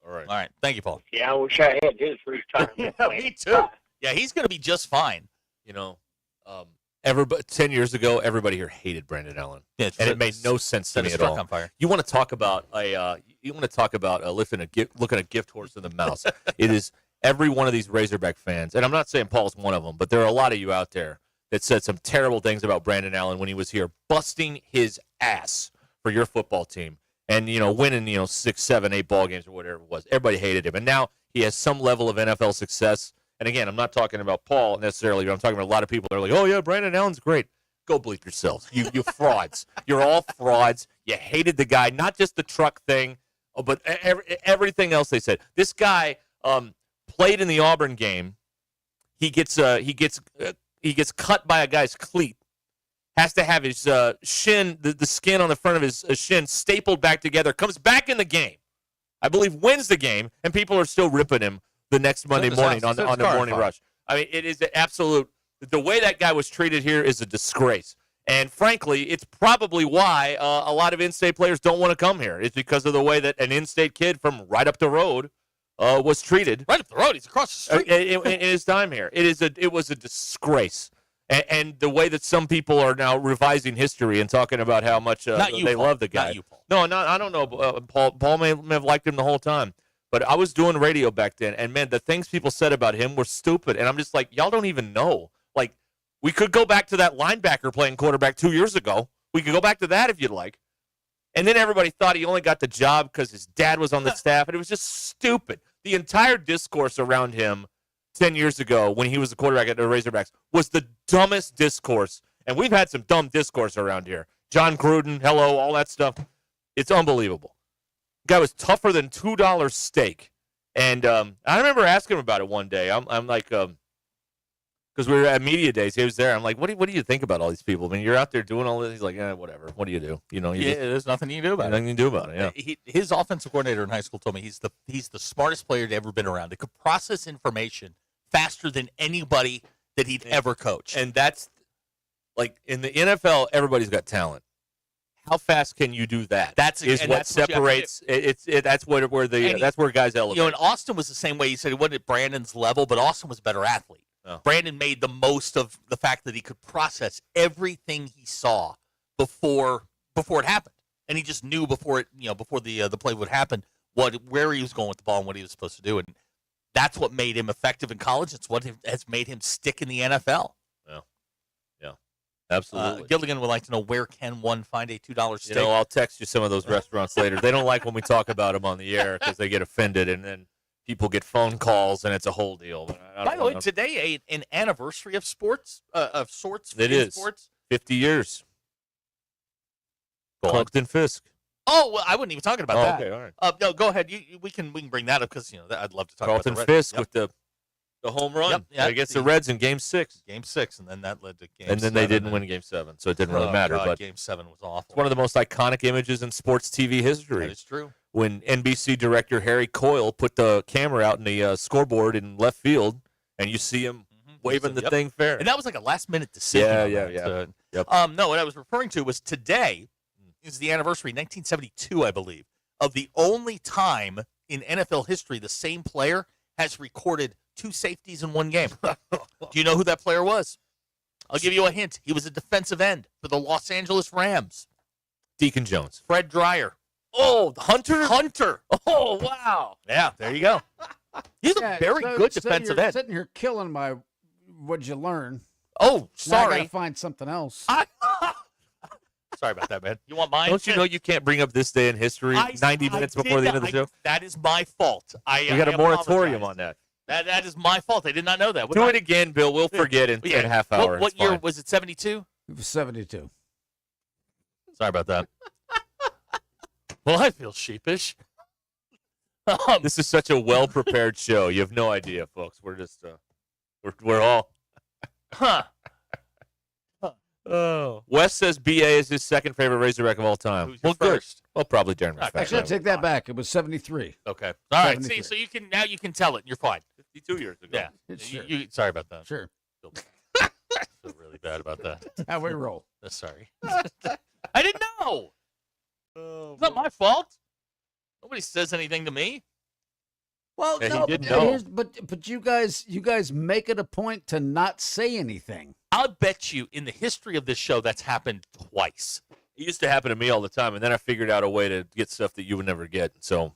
All right. Thank you, Paul. Yeah, I wish I had his retirement. Yeah, me too. Yeah, he's going to be just fine. 10 years ago, everybody here hated Brandon Allen, and it made no sense to me at all. On fire. You want to talk about looking a gift horse in the mouth? It is every one of these Razorback fans, and I'm not saying Paul's one of them, but there are a lot of you out there that said some terrible things about Brandon Allen when he was here, busting his ass for your football team, and winning 6, 7, 8 ball games or whatever it was. Everybody hated him, and now he has some level of NFL success. And again, I'm not talking about Paul necessarily, but I'm talking about a lot of people that are like, oh, yeah, Brandon Allen's great. Go bleep yourselves. You frauds. You're all frauds. You hated the guy, not just the truck thing, but everything else they said. This guy played in the Auburn game. He gets cut by a guy's cleat. Has to have his shin, the skin on the front of his shin stapled back together. Comes back in the game. I believe wins the game, and people are still ripping him the next Monday morning on the morning rush. I mean, it is an absolute – the way that guy was treated here is a disgrace. And, frankly, it's probably why a lot of in-state players don't want to come here. It's because of the way that an in-state kid from right up the road was treated. Right up the road? He's across the street. In his time here. It was a disgrace. And the way that some people are now revising history and talking about how much they love the guy. Not you, Paul. No, I don't know. Paul may have liked him the whole time. But I was doing radio back then, and, man, the things people said about him were stupid. And I'm just like, y'all don't even know. Like, we could go back to that linebacker playing quarterback 2 years ago. We could go back to that if you'd like. And then everybody thought he only got the job because his dad was on the staff, and it was just stupid. The entire discourse around him 10 years ago when he was the quarterback at the Razorbacks was the dumbest discourse. And we've had some dumb discourse around here. John Gruden, hello, all that stuff. It's unbelievable. Guy was tougher than $2 steak. And I remember asking him about it one day. I'm like, because we were at media days, he was there. I'm like, what do you think about all these people? I mean, you're out there doing all this. He's like, whatever. What do you do? You know, there's nothing you can do about it. Nothing you can do about it. Yeah. His offensive coordinator in high school told me he's the smartest player to ever been around. He could process information faster than anybody that he'd ever coached. And that's like in the NFL, everybody's got talent. How fast can you do that? That's what separates. That's where guys elevate. You know, and Austin was the same way. He said he wasn't at Brandon's level, but Austin was a better athlete. Oh. Brandon made the most of the fact that he could process everything he saw before it happened, and he just knew before the play would happen where he was going with the ball and what he was supposed to do, and that's what made him effective in college. It's what has made him stick in the NFL. Yeah, absolutely. Gilligan would like to know, where can one find a $2 steak? I'll text you some of those restaurants later. They don't like when we talk about them on the air because they get offended, and then people get phone calls, and it's a whole deal. By the way, today an anniversary of sports, of sorts. It is. Sports. 50 years. Clarkton Fisk. Oh, well, I wasn't even talking about that. Okay, all right. No, go ahead. We can bring that up because I'd love to talk Carlton about the Fisk with the home run against the Reds in Game 6. Game 6, and then that led to Game 7. And then they didn't win Game 7, so it didn't really matter. God, but Game 7 was awful. It's one of the most iconic images in sports TV history. That is true. When NBC director Harry Coyle put the camera out in the scoreboard in left field, and you see him waving the thing fair. And that was like a last-minute decision. Yeah. Yep. No, what I was referring to was today is the anniversary, 1972, I believe, of the only time in NFL history the same player has recorded 2 safeties in one game. Do you know who that player was? I'll give you a hint. He was a defensive end for the Los Angeles Rams. Deacon Jones. Fred Dreyer. Oh, Hunter? Hunter. Oh, wow. Yeah, there you go. He's a very good defensive end. Sitting here killing my what'd you learn. Oh, sorry. Now I got to find something else. Sorry about that, man. You want mine? Don't you know you can't bring up this day in history 90 minutes before the end of the show? That is my fault. We got a moratorium on that. That is my fault. I did not know that. Do it again, Bill. We'll forget in a half hour. What year was it? 72? It was 72. Sorry about that. Well, I feel sheepish. This is such a well-prepared show. You have no idea, folks. We're just, we're all. Oh, Wes says BA is his second favorite Razorback of all time. Who's your first? Well, probably Darren. Actually, I take that back. It was 73. Okay. All right. 73. See, so you can tell it. And you're fine. 52 years ago. Yeah. Sure. Sorry about that. Sure. I feel really bad about that. How we roll. Sorry. I didn't know. It's not my fault. Nobody says anything to me. Well, Yeah, he no, did but, know. but you guys make it a point to not say anything. I'll bet you in the history of this show that's happened twice. It used to happen to me all the time, and then I figured out a way to get stuff that you would never get. So,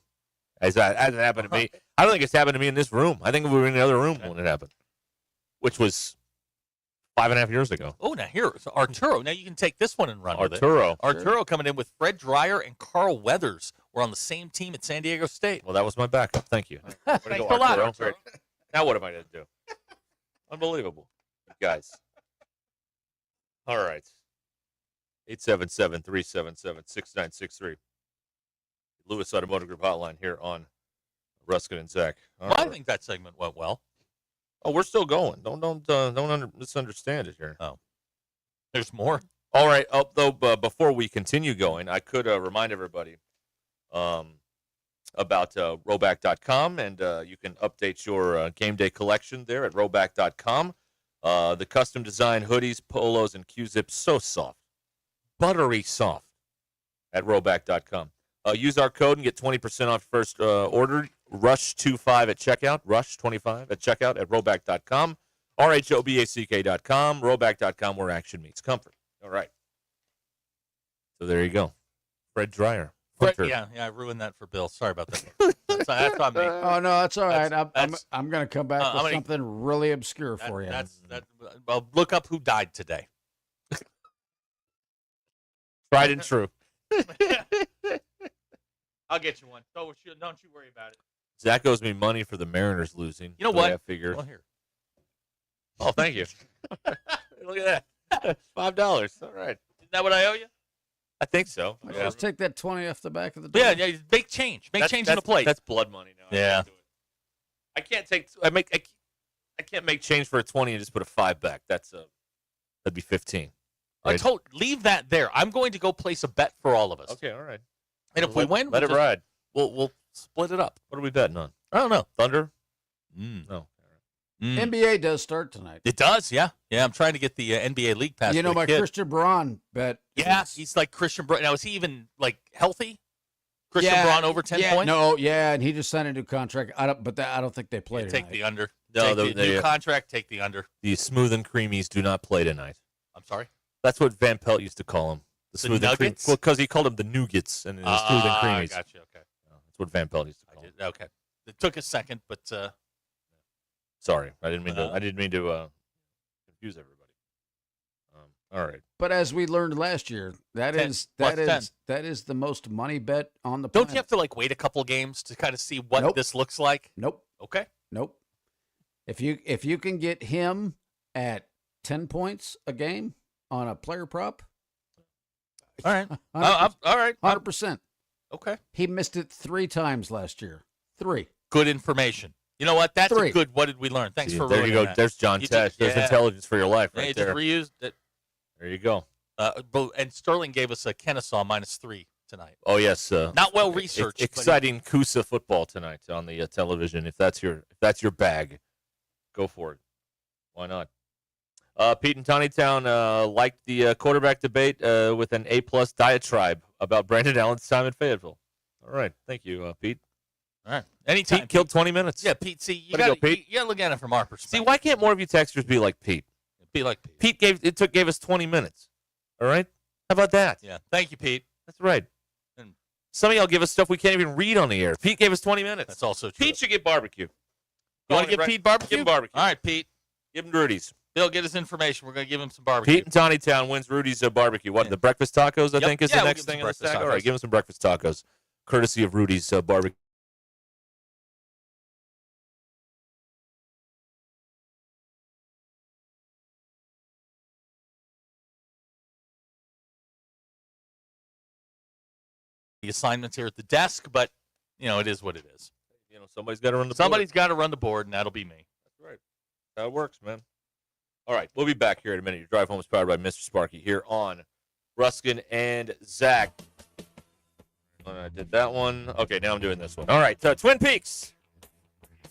as it happened to me, I don't think it's happened to me in this room. I think we were in the other room when it happened, which was 5.5 years ago. Oh, now here's Arturo. Now you can take this one and run with it. Arturo coming in with Fred Dreyer and Carl Weathers. We're on the same team at San Diego State. Well, that was my backup. Thank you. Thanks a lot, Arturo. Now what am I going to do? Unbelievable. You guys. All right. 877-377-6963. Lewis Automotive Group hotline here on Ruscin and Zach. Well, I think that segment went well. Oh, we're still going. Don't misunderstand it here. Oh, there's more. All right. Though before we continue going, I could remind everybody about Roback.com, and you can update your game day collection there at Roback.com. The custom design hoodies, polos, and Q-zips, so soft, buttery soft at Roback.com. Use our code and get 20% off first order. Rush25 at checkout. Rush25 at checkout at Roback.com. RHOBACK.com. Roback.com, where action meets comfort. All right. So there you go. Fred Dreyer. Yeah, I ruined that for Bill. Sorry about that. That's on me. Oh no, that's all right. That's- I'm going to come back with something really obscure for you. Well, look up who died today. Tried and true. I'll get you one. Don't you worry about it. Zach owes me money for the Mariners losing. You know the way what? I figured. Well, here. Oh, thank you. Look at that. $5. All right. Isn't that what I owe you? I think so. Let's just take that 20 off the back of the door. Yeah, make change. Make change in the plate. That's blood money now. Yeah. I can't take. I can't make change for a 20 and just put a 5 back. That'd be 15. Right? Leave that there. I'm going to go place a bet for all of us. Okay, all right. And if we win, let it ride. We'll split it up. What are we betting on? I don't know. Thunder? No. NBA does start tonight. It does, yeah. Yeah, I'm trying to get the NBA League Pass. You know, for the my kid. Christian Braun bet. Yeah, he's like Christian Braun. Now, is he even like healthy? Christian Braun over 10 points? No, and he just signed a new contract. I don't think they play tonight. Take the under. No, take the new contract. Take the under. The smooth and creamies do not play tonight. I'm sorry. That's what Van Pelt used to call them. The smooth and cream. Nuggets? Well, because he called them the Nougats and the smooth and creamies. Gotcha. Okay. That's what Van Pelt used to call them. Okay. It took a second, but sorry, I didn't mean to confuse everybody. All right. But as we learned last year, that 10 is plus 10. that is the most money bet on the don't planet. you have to like wait a couple games to kind of see what Nope. this looks like? Nope. Okay. Nope. If you can get him at 10 points a game on a player prop, all right. 100%, All right. 100%. Okay. He missed it 3 times last year. 3. Good information. You know what? That's a good. What did we learn? Thanks for there you go. that. There's John Tesh. There's intelligence for your life Yeah, right you there. just reused it. There you go. And Sterling gave us a Kennesaw -3 tonight. Oh yes, not well researched. Exciting Coosa football tonight on the television. If that's your bag, go for it. Why not? Pete and Tawnytown liked the quarterback debate with an A+ diatribe about Brandon Allen's time at Fayetteville. All right, thank you, Pete. All right, anytime. Pete killed 20 minutes. Yeah, Pete. See, you Way to got go, Pete. You got to look at it from our perspective. See, why can't more of you texters be like Pete? Be like Pete. Pete gave us 20 minutes. All right, how about that? Yeah, thank you, Pete. That's right. And some of y'all give us stuff we can't even read on the air. Pete gave us 20 minutes. That's also true. Pete should get barbecue. You want to give Pete barbecue? Give him barbecue. All right, Pete. Give him Rudy's. Bill, get his information. We're going to give him some barbecue. Pete and Tawnytown wins Rudy's barbecue. What, the breakfast tacos, I think, is the we'll next give him thing some in the stack? breakfast All right, tacos. give him some breakfast tacos, courtesy of Rudy's barbecue. The assignments here at the desk, but, it is what it is. Somebody's got to run the Somebody's got to run the board, and that'll be me. That's right. That works, man. All right, we'll be back here in a minute. Your drive home is powered by Mr. Sparky here on Ruscin and Zach. I did that one. Okay, now I'm doing this one. All right, Twin Peaks.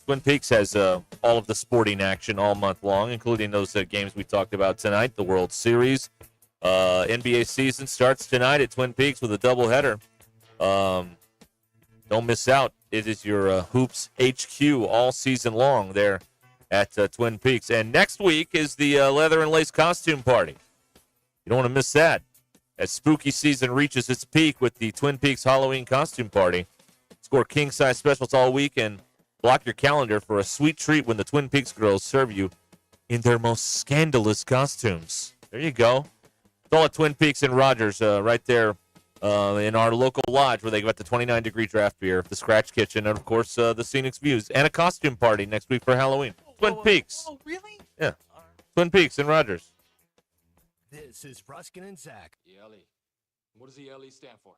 Twin Peaks has all of the sporting action all month long, including those games we talked about tonight, the World Series. NBA season starts tonight at Twin Peaks with a doubleheader. Don't miss out. It is your Hoops HQ all season long there at Twin Peaks. And next week is the Leather and Lace costume party. You don't want to miss that. As spooky season reaches its peak with the Twin Peaks Halloween costume party. Score king-size specials all week and block your calendar for a sweet treat when the Twin Peaks girls serve you in their most scandalous costumes. There you go. It's all at Twin Peaks in Rogers, right there in our local lodge where they got the 29-degree draft beer, the Scratch Kitchen, and, of course, the scenic views, and a costume party next week for Halloween. Twin Peaks. Oh, really? Yeah. Twin Peaks in Rogers. This is Ruscin and Zach. ELE. What does ELE stand for?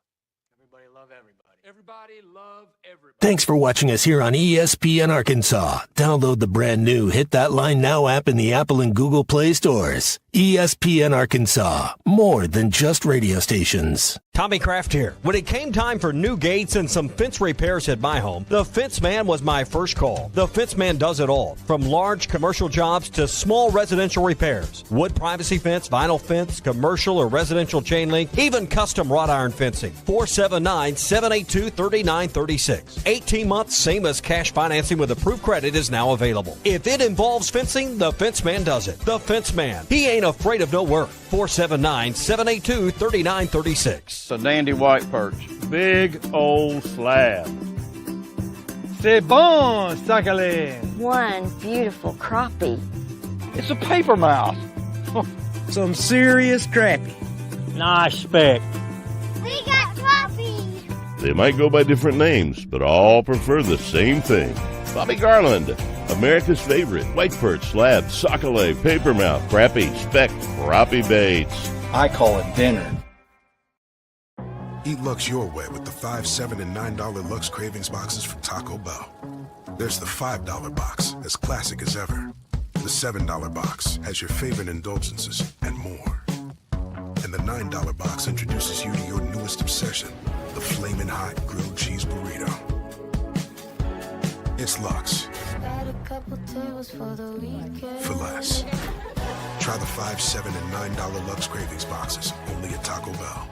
Everybody love everybody. Everybody love everybody. Thanks for watching us here on ESPN Arkansas. Download the brand new Hit That Line Now app in the Apple and Google Play stores. ESPN Arkansas, more than just radio stations. Tommy Kraft here. When it came time for new gates and some fence repairs at my home, the Fence Man was my first call. The Fence Man does it all, from large commercial jobs to small residential repairs. Wood privacy fence, vinyl fence, commercial or residential chain link, even custom wrought iron fencing. 479-782-3936. 18 months, same as cash financing with approved credit is now available. If it involves fencing, the Fence Man does it. The Fence Man. He ain't afraid of no work. 479-782-3936. It's a dandy white perch. Big old slab. C'est bon, sacale. One beautiful crappie. It's a paper mouth. Some serious crappie. Nice speck. We got crappie. They might go by different names, but all prefer the same thing. Bobby Garland, America's favorite white perch, slab, sockeye, papermouth, crappie, speck, crappie baits. I call it dinner. Eat Lux your way with the $5, $7, and $9 Lux Cravings boxes from Taco Bell. There's the $5 box, as classic as ever. The $7 box has your favorite indulgences and more. And the $9 box introduces you to your newest obsession, the flaming hot grilled cheese burrito. It's Lux. For less. Try the $5, $7, and $9 Lux Cravings boxes, only at Taco Bell.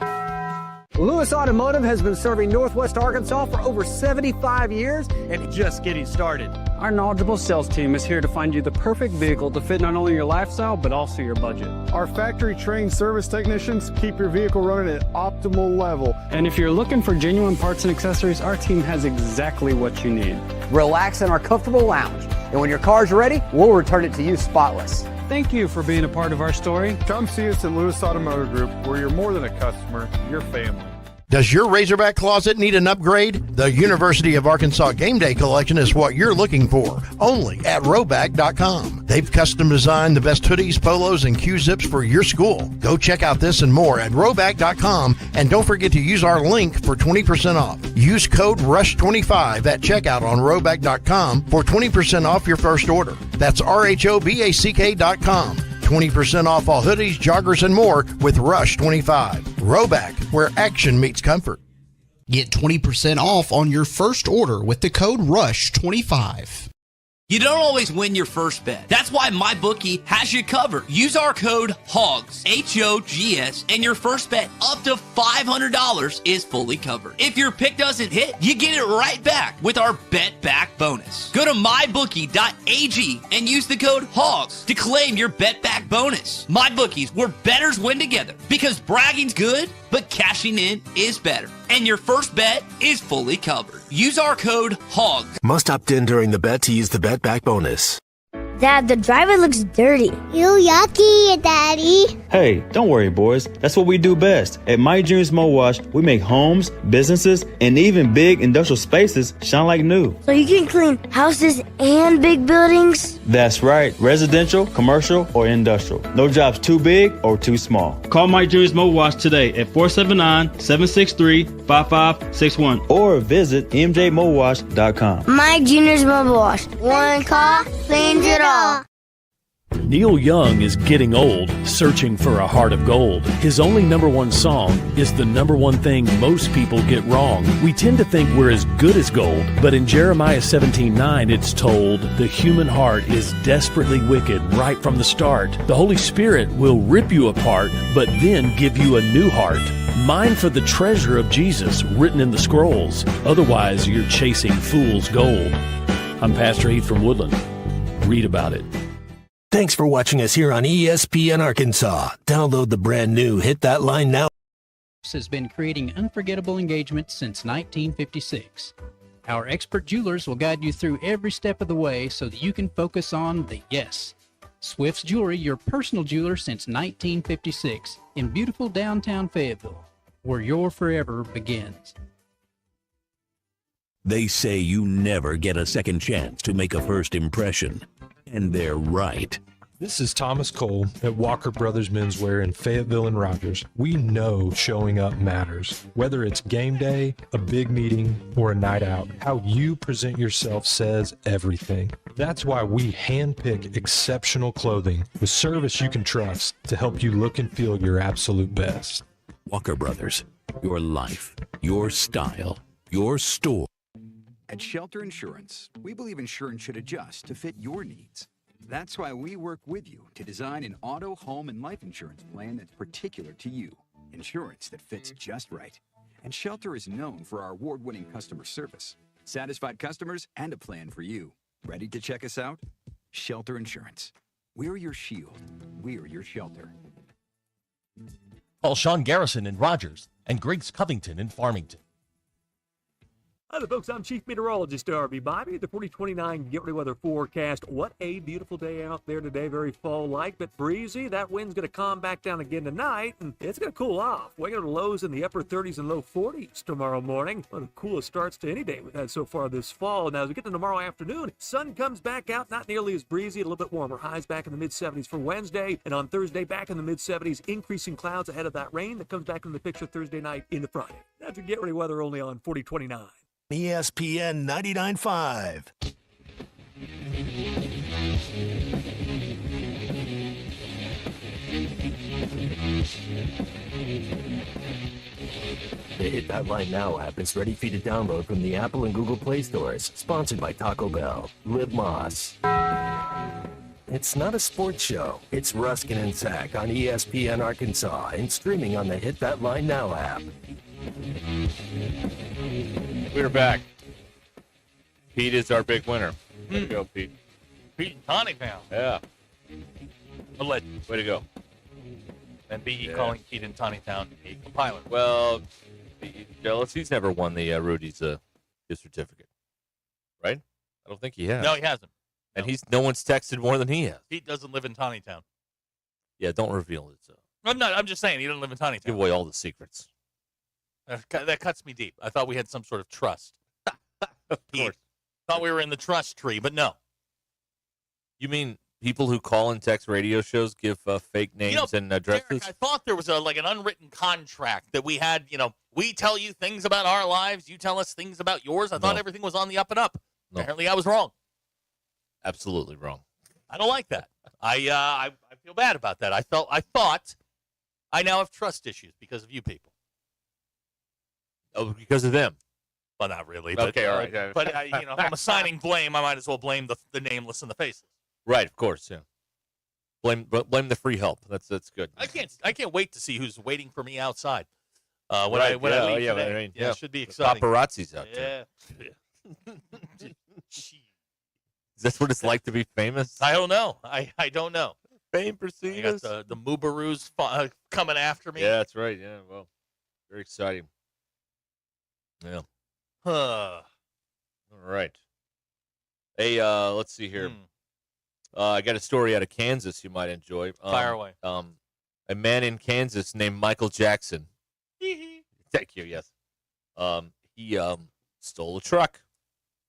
Lewis Automotive has been serving Northwest Arkansas for over 75 years and just getting started. Our knowledgeable sales team is here to find you the perfect vehicle to fit not only your lifestyle, but also your budget. Our factory-trained service technicians keep your vehicle running at optimal level. And if you're looking for genuine parts and accessories, our team has exactly what you need. Relax in our comfortable lounge, and when your car's ready, we'll return it to you spotless. Thank you for being a part of our story. Come see us at Lewis Automotive Group, where you're more than a customer, you're family. Does your Razorback closet need an upgrade? The University of Arkansas Game Day Collection is what you're looking for, only at Roback.com. They've custom designed the best hoodies, polos, and Q-zips for your school. Go check out this and more at Roback.com, and don't forget to use our link for 20% off. Use code RUSH25 at checkout on Roback.com for 20% off your first order. That's RHOBACK.com. 20% off all hoodies, joggers, and more with Rush 25. Roback, where action meets comfort. Get 20% off on your first order with the code RUSH25. You don't always win your first bet. That's why MyBookie has you covered. Use our code HOGS, H-O-G-S, and your first bet up to $500 is fully covered. If your pick doesn't hit, you get it right back with our Bet Back bonus. Go to MyBookie.ag and use the code HOGS to claim your Bet Back bonus. MyBookie's where bettors win together, because bragging's good, but cashing in is better. And your first bet is fully covered. Use our code HOGS. Must opt in during the bet to use the Bet Back bonus. Dad, the driver looks dirty. You yucky, Daddy. Hey, don't worry, boys. That's what we do best. At My Dreams Mo Wash, we make homes, businesses, and even big industrial spaces shine like new. So you can clean houses and big buildings? That's right. Residential, commercial, or industrial. No job's too big or too small. Call My Dreams Mo Wash today at 479-763-5561 or visit mjmowash.com. My Junior's Mobile Wash. One call cleans it all. Neil Young is getting old, searching for a heart of gold. His only number one song is the number one thing most people get wrong. We tend to think we're as good as gold, but in Jeremiah 17:9 it's told, the human heart is desperately wicked right from the start. The Holy Spirit will rip you apart, but then give you a new heart. Mine for the treasure of Jesus written in the scrolls. Otherwise, you're chasing fool's gold. I'm Pastor Heath from Woodland. Read about it. Thanks for watching us here on ESPN Arkansas. Download the brand new Hit That Line Now. Has been creating unforgettable engagements since 1956. Our expert jewelers will guide you through every step of the way so that you can focus on the yes. Swift's Jewelry, your personal jeweler since 1956 in beautiful downtown Fayetteville, where your forever begins. They say you never get a second chance to make a first impression. And they're right. This is Thomas Cole at Walker Brothers Menswear in Fayetteville and Rogers. We know showing up matters. Whether it's game day, a big meeting, or a night out, how you present yourself says everything. That's why we handpick exceptional clothing with service you can trust to help you look and feel your absolute best. Walker Brothers, your life, your style, your store. At Shelter Insurance, we believe insurance should adjust to fit your needs. That's why we work with you to design an auto, home, and life insurance plan that's particular to you. Insurance that fits just right. And Shelter is known for our award-winning customer service, satisfied customers, and a plan for you. Ready to check us out? Shelter Insurance. We're your shield. We're your shelter. Call Sean Garrison in Rogers and Griggs Covington in Farmington. Hi there, folks. I'm Chief Meteorologist R.B. Bobby. The 4029 Get Ready Weather forecast. What a beautiful day out there today. Very fall-like, but breezy. That wind's going to calm back down again tonight, and it's going to cool off. We're going to lows in the upper 30s and low 40s tomorrow morning. One of the coolest starts to any day we've had so far this fall. Now, as we get to tomorrow afternoon, sun comes back out, not nearly as breezy, a little bit warmer. Highs back in the mid-70s for Wednesday, and on Thursday, back in the mid-70s, increasing clouds ahead of that rain that comes back into the picture Thursday night into Friday. That's your Get Ready Weather only on 4029. ESPN 99.5. The Hit That Line Now app is ready for you to download from the Apple and Google Play stores. Sponsored by Taco Bell. Live Moss. It's not a sports show. It's Ruscin and Zach on ESPN Arkansas and streaming on the Hit That Line Now app. We're back. Pete is our big winner. Way to go, Pete. Pete and Tawny Town. Yeah. A legend. Way to go. And B, calling Pete and Tawny Town a compiler. Well, he's jealous. He's never won the Rudy's gift certificate. Right? I don't think he has. No, he hasn't. And no one's texted more than he has. Pete doesn't live in Tawny Town. Yeah, don't reveal it. I'm just saying, he doesn't live in Tawny Town. Give away all the secrets. That cuts me deep. I thought we had some sort of trust. Of course. Thought we were in the trust tree, but no. You mean people who call and text radio shows give fake names and addresses? Derek, I thought there was like an unwritten contract that we had. We tell you things about our lives. You tell us things about yours. I thought everything was on the up and up. No. Apparently, I was wrong. Absolutely wrong. I don't like that. I feel bad about that. I thought I now have trust issues because of you people. Oh, because of them. Well, not really. But, okay, all right. But if I'm assigning blame, I might as well blame the nameless and the faceless. Right, of course, yeah. Blame the free help. That's good. I can't wait to see who's waiting for me outside. When I leave today. It should be exciting. Paparazzi's out there. Yeah. Is that what it's like to be famous? I don't know. I don't know. Fame pursues us. I got the Moobaroos coming after me. Yeah, that's right. Yeah, well, very exciting. Yeah. All right. Hey, let's see here. I got a story out of Kansas you might enjoy. Fire away. A man in Kansas named Michael Jackson. Thank you, yes. He stole a truck.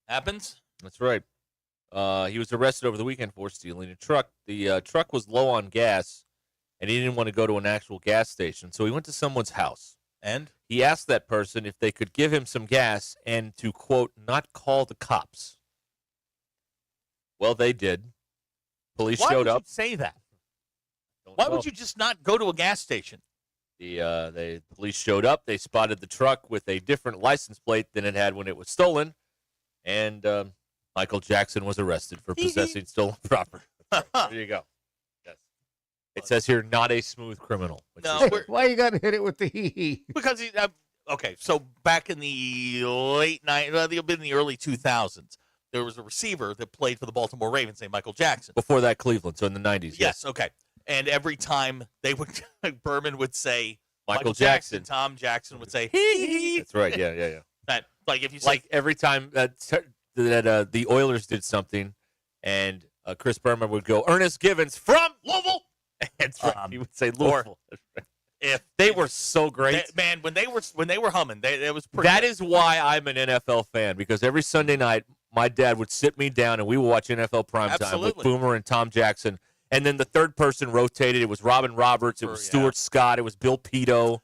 Happens? That's right. He was arrested over the weekend for stealing a truck. The truck was low on gas, and he didn't want to go to an actual gas station, so he went to someone's house. And? He asked that person if they could give him some gas and to, quote, not call the cops. Well, they did. Police showed up. Why would you say that? Why would you just not go to a gas station? The police showed up. They spotted the truck with a different license plate than it had when it was stolen, and Michael Jackson was arrested for possessing stolen property. There you go. Yes. It says here, not a smooth criminal. Why you got to hit it with the hee-hee? Because okay, so back in the late 90s, in the early 2000s, there was a receiver that played for the Baltimore Ravens named Michael Jackson. Before that, Cleveland, so in the 90s. Yes, okay. And every time they would, Berman would say Michael Jackson. Tom Jackson would say hee. That's right. Yeah. That if you say, every time that the Oilers did something, and Chris Berman would go, Ernest Givens from Louisville. That's right. He would say Louisville. If they were so great, man, when they were humming, it was pretty. That is why I'm an NFL fan, because every Sunday night my dad would sit me down and we would watch NFL primetime with Boomer and Tom Jackson. And then the third person rotated. It was Robin Roberts. It was Stuart Scott. It was Bill Pito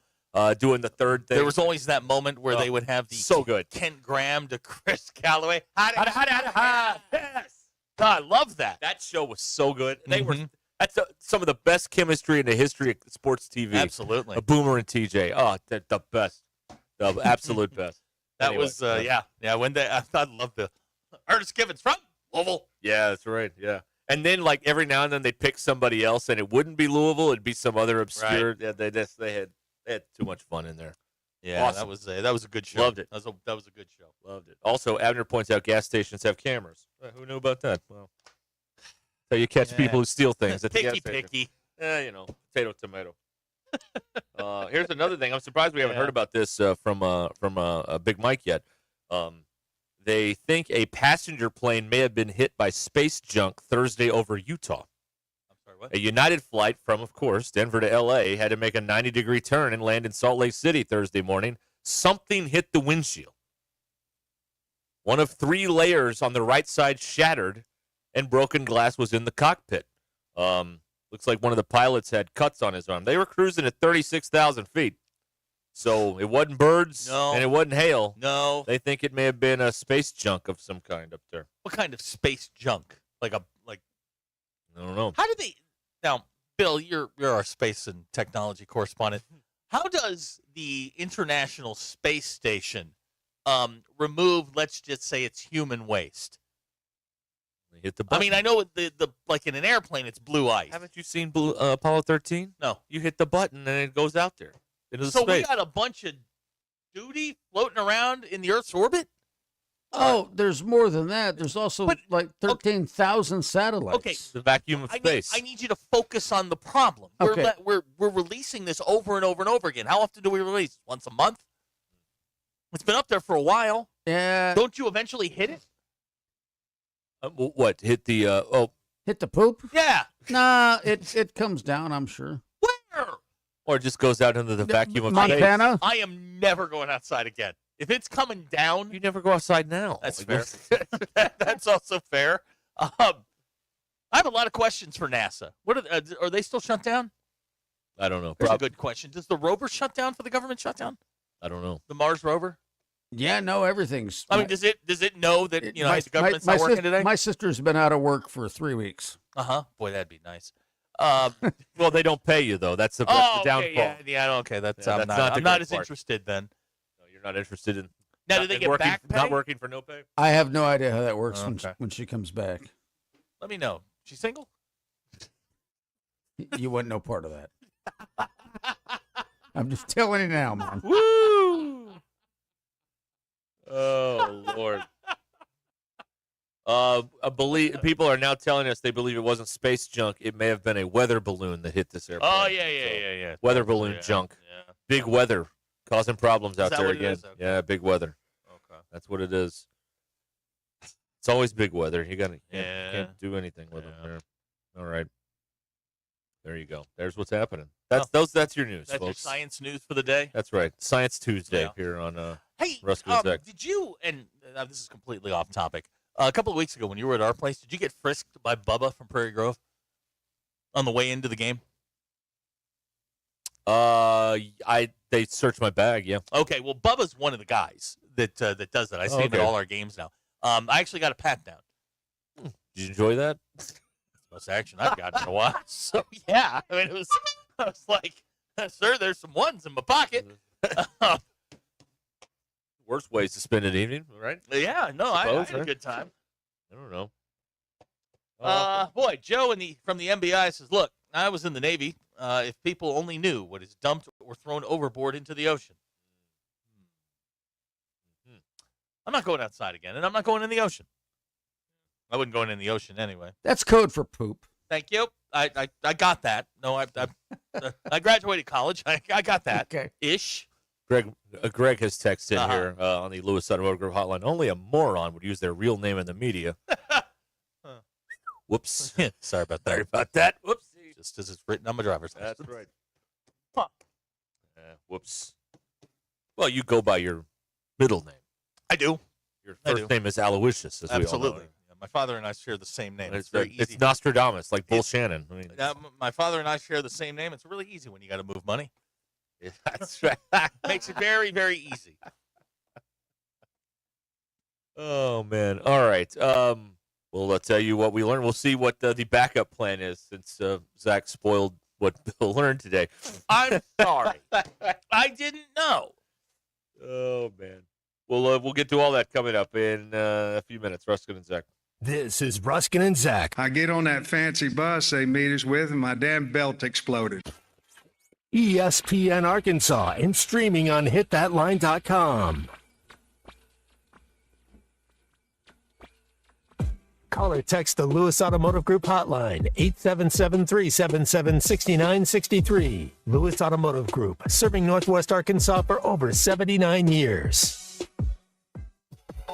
doing the third thing. There was always that moment where they would have the Kent Graham to Chris Calloway. Yes. God, I love that. That show was so good. They were that's some of the best chemistry in the history of sports TV. Absolutely. Boomer and TJ. Oh, they're the best. The absolute best. That was when I loved the Ernest Givens from Louisville. Yeah, that's right. Yeah. And then, every now and then, they'd pick somebody else, and it wouldn't be Louisville; it'd be some other obscure. Right. Yeah, they had too much fun in there. Yeah, awesome. that was a good show. Loved it. That was a good show. Loved it. Also, Abner points out gas stations have cameras. Who knew about that? Well, so you catch people who steal things at the gas station. Picky. Yeah, potato, tomato. Here's another thing. I'm surprised we haven't heard about this from Big Mike yet. They think a passenger plane may have been hit by space junk Thursday over Utah. I'm sorry, what? A United flight from, of course, Denver to L.A. had to make a 90-degree turn and land in Salt Lake City Thursday morning. Something hit the windshield. One of 3 layers on the right side shattered, and broken glass was in the cockpit. Looks like one of the pilots had cuts on his arm. They were cruising at 36,000 feet. So it wasn't birds and it wasn't hail. No. They think it may have been a space junk of some kind up there. What kind of space junk? I don't know. How do they now, Bill, you're our space and technology correspondent. How does the International Space Station remove, let's just say it's human waste? They hit the button. I mean, I know the like in an airplane it's blue ice. Haven't you seen Apollo 13? No. You hit the button and it goes out there. So we got a bunch of duty floating around in the Earth's orbit? Oh, there's more than that. There's also like 13,000 satellites. Okay. The vacuum of space. I need you to focus on the problem. Okay. We're releasing this over and over and over again. How often do we release? Once a month? It's been up there for a while. Yeah. Don't you eventually hit it? What? Hit the, Hit the poop? Yeah. Nah, it comes down, I'm sure. Where? Or it just goes out into the vacuum of Montana? space. I am never going outside again. If it's coming down, You never go outside now. that's fair. That's also fair. I have a lot of questions for NASA. What are they still shut down? I don't know. That's a good question. Does the rover shut down for the government shutdown? I don't know. The Mars rover? Yeah, no, everything's. I mean, does it know that the government's not working today? My sister's been out of work for 3 weeks. Boy, that'd be nice. Well, they don't pay you though. That's the downfall. Okay. That's Yeah, I'm that's not, not the I'm not good as part. interested then. No, you're not interested in. Now, do they get back pay? Not working for no pay. I have no idea how that works Okay. when she comes back. Let me know. She's single? You wouldn't know part of that. I'm just telling you now, man. Woo! Oh Lord. I believe people are now telling us they believe it wasn't space junk. It may have been a weather balloon that hit this airplane. Oh yeah. Weather balloon junk. Yeah. Big weather causing problems out that there what it again. is? Okay. Yeah, big weather. Okay. That's what it is. It's always big weather. You can't Yeah. do anything with them there. All right. There you go. There's what's happening. That's your news, That's your folks. science news for the day. That's right. Science Tuesday Yeah. here on Hey, Ruscin and Zach. did you? And this is completely off topic. A couple of weeks ago, when you were at our place, did you get frisked by Bubba from Prairie Grove on the way into the game? They searched my bag. Yeah. Okay, well, Bubba's one of the guys that does that. I see him at Okay. all our games now. I actually got a pat down. Did you enjoy that? Most action I've gotten in a while. So yeah, I mean, I was like, sir, there's some ones in my pocket. Worst ways to spend an evening, right? Yeah, no, I had a right? good time. I don't know. Boy, Joe from the MBI says, look, I was in the Navy. If people only knew what is dumped or thrown overboard into the ocean. I'm not going outside again, and I'm not going in the ocean. I wouldn't go in the ocean anyway. That's code for poop. Thank you. I got that. No, I graduated college. I got that. Okay. Ish. Greg has texted in here on the Lewis Automotive Group hotline. Only a moron would use their real name in the media. Whoops. Sorry about that. Sorry about that. Whoops. Just as it's written on my driver's license. That's right. Huh. Whoops. Well, you go by your middle name. I do. Your first name is Aloysius, as Absolutely. we all know. Yeah, my father and I share the same name. It's very easy. It's Nostradamus, like Bull Shannon. I mean, My father and I share the same name. It's really easy when you got to move money. that's right. Makes it very, very easy. Oh, man. All right. Well, I'll tell you what we learned. We'll see what the backup plan is since Zach spoiled what Bill learned today. I'm sorry. I didn't know. Oh, man. We'll get to all that coming up in a few minutes. Ruscin and Zach. This is Ruscin and Zach. I get on that fancy bus they meet us with, and my damn belt exploded. ESPN Arkansas and streaming on hitthatline.com. Call or text the Lewis Automotive Group hotline, 877-377-6963. Lewis Automotive Group, serving Northwest Arkansas for over 79 years.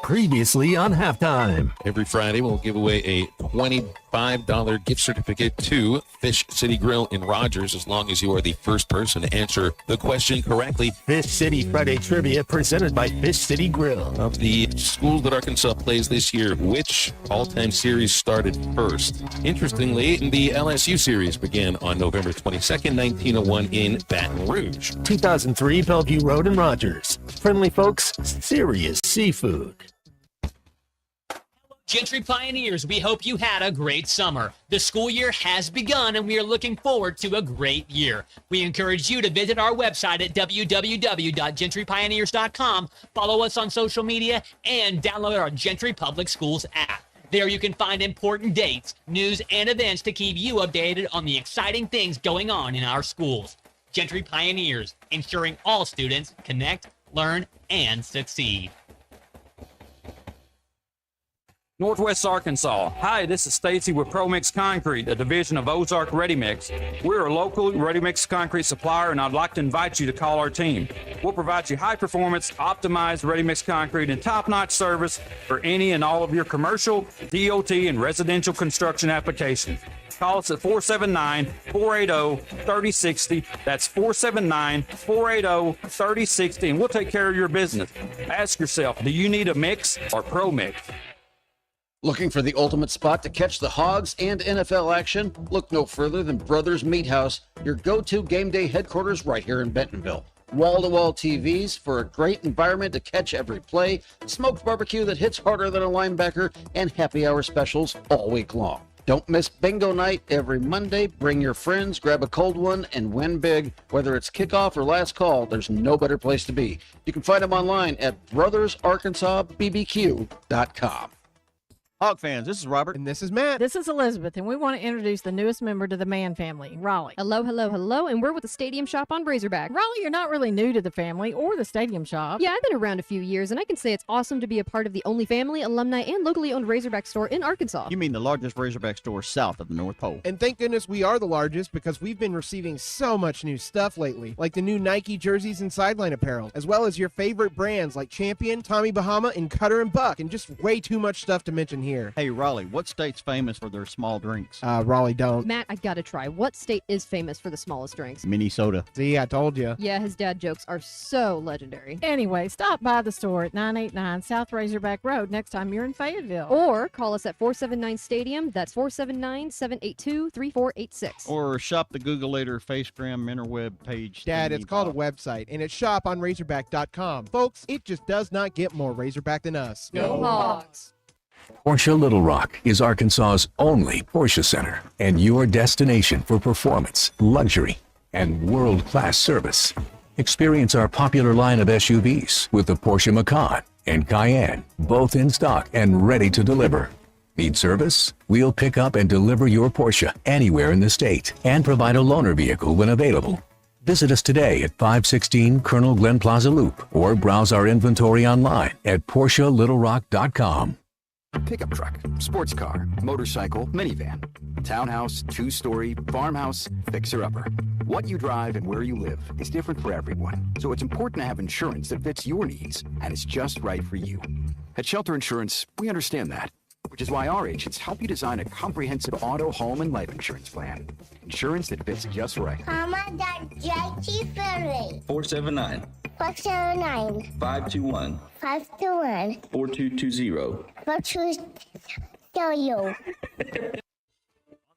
Previously on Halftime. Every Friday, we'll give away a $25 gift certificate to Fish City Grill in Rogers as long as you are the first person to answer the question correctly. Fish City Friday Trivia presented by Fish City Grill. Of the schools that Arkansas plays this year, which all-time series started first? Interestingly, the LSU series began on November 22nd, 1901 in Baton Rouge. 2003 Bellevue Road in Rogers. Friendly folks, serious seafood. Gentry Pioneers, we hope you had a great summer. The school year has begun and we are looking forward to a great year. We encourage you to visit our website at www.gentrypioneers.com, follow us on social media, and download our Gentry Public Schools app. There you can find important dates, news, and events to keep you updated on the exciting things going on in our schools. Gentry Pioneers, ensuring all students connect, learn, and succeed. Northwest Arkansas. Hi, this is Stacy with ProMix Concrete, a division of Ozark Ready Mix. We're a local ready mix concrete supplier, and I'd like to invite you to call our team. We'll provide you high performance, optimized ready mix concrete and top-notch service for any and all of your commercial, DOT, and residential construction applications. Call us at 479-480-3060. That's 479-480-3060, and we'll take care of your business. Ask yourself, do you need a mix or ProMix? Looking for the ultimate spot to catch the Hogs and NFL action? Look no further than Brothers Meat House, your go-to game day headquarters right here in Bentonville. Wall-to-wall TVs for a great environment to catch every play, smoked barbecue that hits harder than a linebacker, and happy hour specials all week long. Don't miss bingo night every Monday. Bring your friends, grab a cold one, and win big. Whether it's kickoff or last call, there's no better place to be. You can find them online at brothersarkansasbbq.com. Hog fans, this is Robert. And this is Matt. This is Elizabeth, and we want to introduce the newest member to the Mann family, Raleigh. Hello, hello, hello, and we're with the Stadium Shop on Razorback. Raleigh, you're not really new to the family or the Stadium Shop. Yeah, I've been around a few years, and I can say it's awesome to be a part of the only family, alumni, and locally owned Razorback store in Arkansas. You mean the largest Razorback store south of the North Pole. And thank goodness we are the largest because we've been receiving so much new stuff lately, like the new Nike jerseys and sideline apparel, as well as your favorite brands like Champion, Tommy Bahama, and Cutter and Buck, and just way too much stuff to mention here. Hey, Raleigh, what state's famous for their small drinks? Raleigh don't. Matt, I gotta try. What state is famous for the smallest drinks? Minnesota. See, I told you. Yeah, his dad jokes are so legendary. Anyway, stop by the store at 989 South Razorback Road next time you're in Fayetteville. Or call us at 479-STADIUM. That's 479-782-3486. Or shop the Googleator Facegram interweb page. Dad, it's called a website, and it's shoponrazorback.com. Folks, it just does not get more Razorback than us. Go Hogs! Porsche Little Rock is Arkansas's only Porsche center and your destination for performance, luxury, and world-class service. Experience our popular line of SUVs with the Porsche Macan and Cayenne, both in stock and ready to deliver. Need service? We'll pick up and deliver your Porsche anywhere in the state and provide a loaner vehicle when available. Visit us today at 516 Colonel Glenn Plaza Loop or browse our inventory online at PorscheLittleRock.com. Pickup truck, sports car, motorcycle, minivan, townhouse, two-story, farmhouse, fixer-upper. What you drive and where you live is different for everyone, so it's important to have insurance that fits your needs and is just right for you. At Shelter Insurance, we understand that, which is why our agents help you design a comprehensive auto, home, and life insurance plan. Insurance that fits just right. Mama, Dad, Jackie, Ferry. 479 479 521 521 4220. 4220.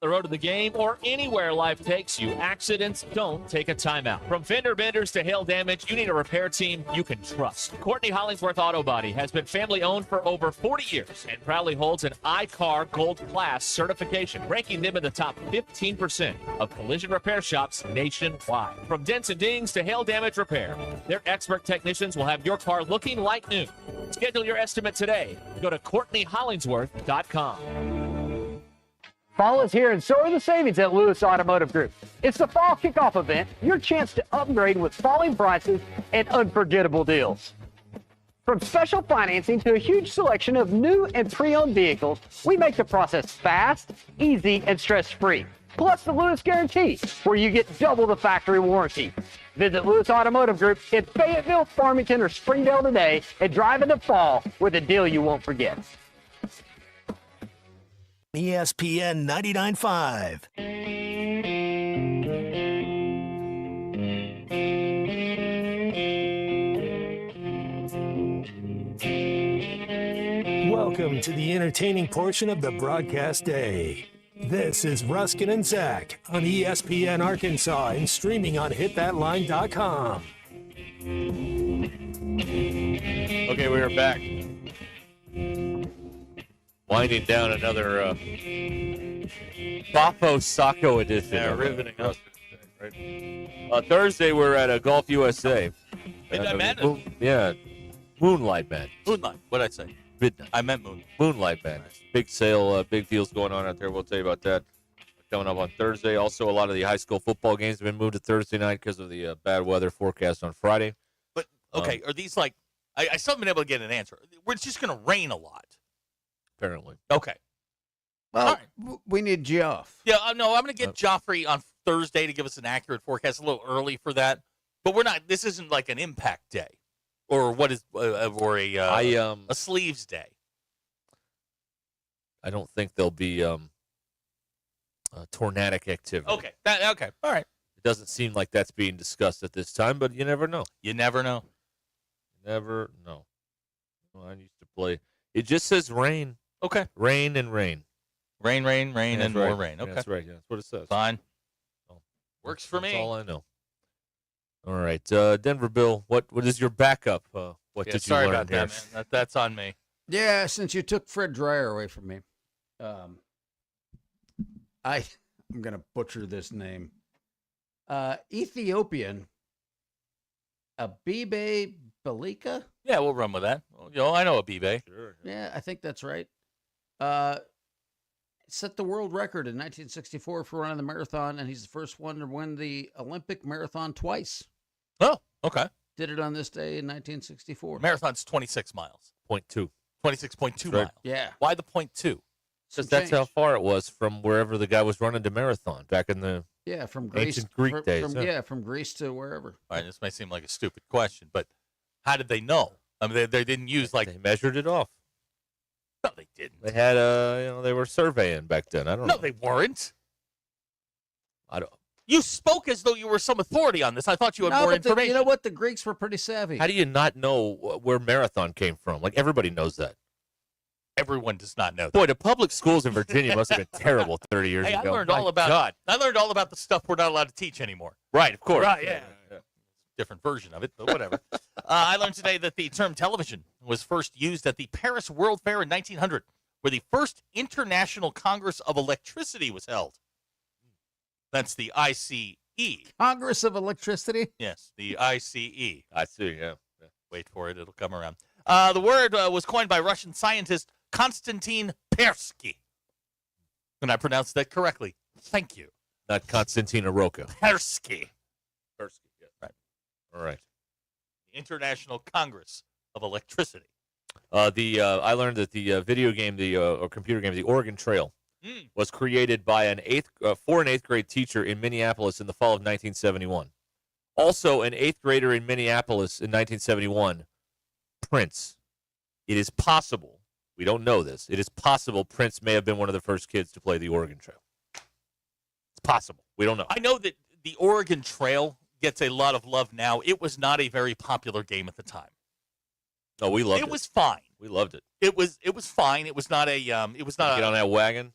The road to the game or anywhere life takes you, accidents don't take a timeout. From fender benders to hail damage, you need a repair team you can trust. Courtney Hollingsworth Auto Body has been family owned for over 40 years and proudly holds an iCar Gold Class certification, ranking them in the top 15% of collision repair shops nationwide. From dents and dings to hail damage repair, their expert technicians will have your car looking like new. Schedule your estimate today. Go to CourtneyHollingsworth.com. Fall is here and so are the savings at Lewis Automotive Group. It's the fall kickoff event, your chance to upgrade with falling prices and unforgettable deals. From special financing to a huge selection of new and pre-owned vehicles, we make the process fast, easy, and stress-free. Plus the Lewis Guarantee, where you get double the factory warranty. Visit Lewis Automotive Group in Fayetteville, Farmington, or Springdale today and drive in the fall with a deal you won't forget. ESPN 99.5. Welcome to the entertaining portion of the broadcast day. This is Ruscin and Zach on ESPN Arkansas and streaming on hitthatline.com. Okay, we are back. Winding down another Bafo Sacco edition. Yeah, riveting. Right? Thursday, we're at Golf USA. Midnight Madness. Yeah, Moonlight Madness. Moonlight. What'd I say? Midnight. I meant moon. Moonlight Madness. Big sale, big deals going on out there. We'll tell you about that coming up on Thursday. Also, a lot of the high school football games have been moved to Thursday night because of the bad weather forecast on Friday. But, okay, are these like, I still haven't been able to get an answer. We're just going to rain a lot. Apparently. Okay. Well, we need Geoff. Yeah, no, I'm going to get Joffrey on Thursday to give us an accurate forecast. A little early for that. But we're not, this isn't like an impact day. Or what is, or a sleeves day. I don't think there'll be tornadic activity. Okay. Okay. All right. It doesn't seem like that's being discussed at this time, but you never know. You never know. Never know. Well, I used to play. It just says rain. Okay. Rain and rain. Rain, and right. more rain. Okay. Yeah, that's right. Yeah, that's what it says. Fine. Oh, works for me. That's all I know. All right. Denver Bill, what is your backup? What did you sorry learn about here? that, man. That's on me. Yeah, since you took Fred Dreyer away from me, I'm going to butcher this name. Ethiopian Abibe Balika? Yeah, we'll run with that. I know Abibe. Sure. Yeah, I think that's right. Set the world record in 1964 for running the marathon, and he's the first one to win the Olympic marathon twice. Oh, okay. Did it on this day in 1964. Marathon's 26 miles. 0.2. 26.2 right. miles. Yeah. Why the 0.2? Because that's how far it was from wherever the guy was running the marathon back in the from Greece, ancient Greek days. From Greece to wherever. All right, this may seem like a stupid question, but how did they know? I mean, they didn't use they measured it off. No, they didn't. They had they were surveying back then. I don't know. No, they weren't. I don't. You spoke as though you were some authority on this. I thought you had more information. You know what? The Greeks were pretty savvy. How do you not know where marathon came from? Like everybody knows that. Everyone does not know that. Boy, the public schools in Virginia must have been terrible 30 years ago. I learned all about the stuff we're not allowed to teach anymore. Right, of course. Right, yeah. Different version of it, but whatever. I learned today that the term television was first used at the Paris World Fair in 1900, where the first International Congress of Electricity was held. That's the ICE. Congress of Electricity? Yes, the ICE. I see, yeah. Wait for it. It'll come around. The word was coined by Russian scientist Konstantin Persky. And I pronounced that correctly. Thank you. Not Konstantin Aroka. Persky. Persky, yeah. Right. All right. The International Congress of Electricity. I learned that the video game, or computer game, the Oregon Trail, was created by for an eighth grade teacher in Minneapolis in the fall of 1971. Also, an eighth grader in Minneapolis in 1971, Prince. It is possible, we don't know this, it is possible Prince may have been one of the first kids to play the Oregon Trail. It's possible. We don't know. I know that the Oregon Trail gets a lot of love now. It was not a very popular game at the time. No, we loved it. It was fine. We loved it. It was fine. It was not a get on that wagon,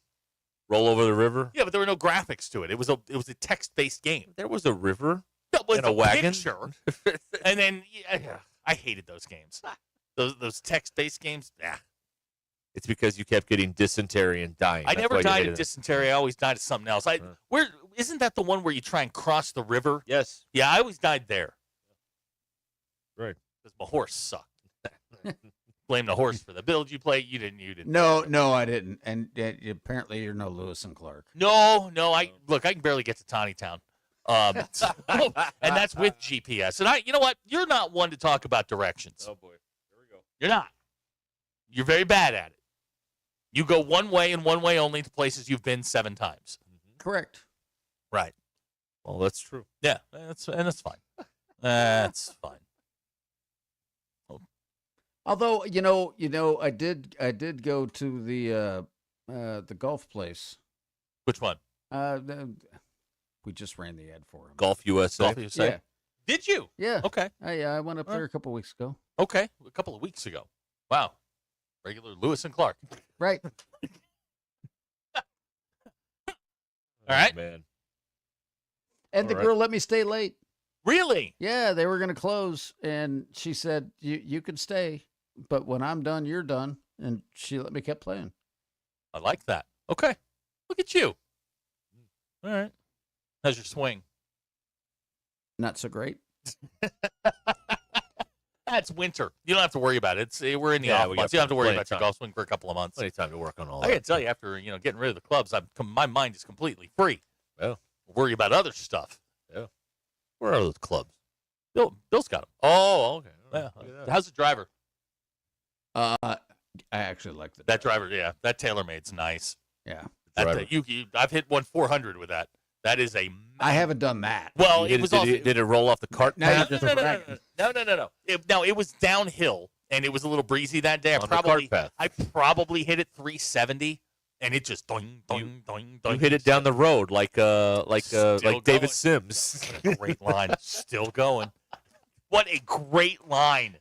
roll over the river. Yeah, but there were no graphics to it. It was a text-based game. There was a river and a wagon. Picture. And then I hated those games. Those text-based games. Nah. It's because you kept getting dysentery and dying. I never died of dysentery. I always died of something else. Where isn't that the one where you try and cross the river? Yes. Yeah, I always died there. Right. Because my horse sucked. Blame the horse for the build you played. You didn't. No, I didn't. And apparently you're no Lewis and Clark. No. I can barely get to Tawny Town. And that's with GPS. And you know what? You're not one to talk about directions. Oh boy. Here we go. You're not. You're very bad at it. You go one way and one way only to places you've been 7 times. Correct. Right. Well, that's true. Yeah, that's fine. That's fine. Although I did go to the golf place. Which one? We just ran the ad for him. Golf USA. Golf USA. Yeah. Did you? Yeah. Okay. I went up there a couple weeks ago. Okay. A couple of weeks ago. Wow. Regular Lewis and Clark. Right. All right. Man. And the girl let me stay late. Really? Yeah, they were going to close, and she said, you can stay, but when I'm done, you're done. And she let me keep playing. I like that. Okay. Look at you. All right. How's your swing? Not so great. That's winter. You don't have to worry about it. We're in the off months. You don't have to worry about your golf swing for a couple of months. Plenty of time to work on all I that. got to tell you, after getting rid of the clubs, my mind is completely free. Yeah. Worry about other stuff. Yeah. Where are those clubs? Bill's got them. Oh, okay. Yeah. How's the driver? I actually like that driver. Yeah, that TaylorMade's nice. Yeah. I've hit 400 with that. That is a. I haven't done that. Well, it was. Did it roll off the cart? No. It was downhill, and it was a little breezy that day. I probably hit it 370, and it just doing, doing, doing, doing. You hit it down the road like David Sims. Great line, still going. What a great line.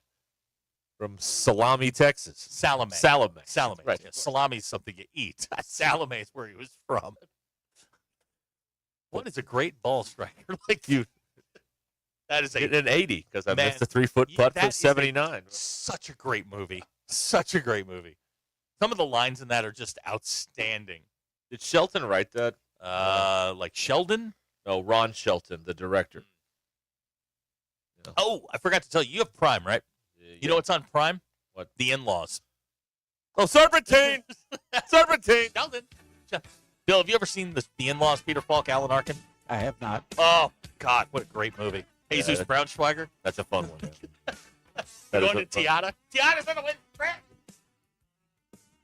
From Salami, Texas. Salome. Right. Yeah, salami is something you eat. Salome is where he was from. What is a great ball striker like you? That is an 80 because I missed a 3-foot putt for 79. Such a great movie. Such a great movie. Some of the lines in that are just outstanding. Did Shelton write that? Like Sheldon? No, Ron Shelton, the director. Yeah. Oh, I forgot to tell you. You have Prime, right? You know what's on Prime? What? The In-Laws. Oh, Serpentine! Serpentine! Sheldon. Bill, have you ever seen the In-Laws, Peter Falk, Alan Arkin? I have not. Oh, God, what a great movie. Jesus Braunschweiger. That's a fun one. Yeah. Going to Tiata. Tiata's on the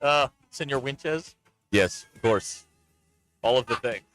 win. Senor Winches. Yes, of course. All of the things.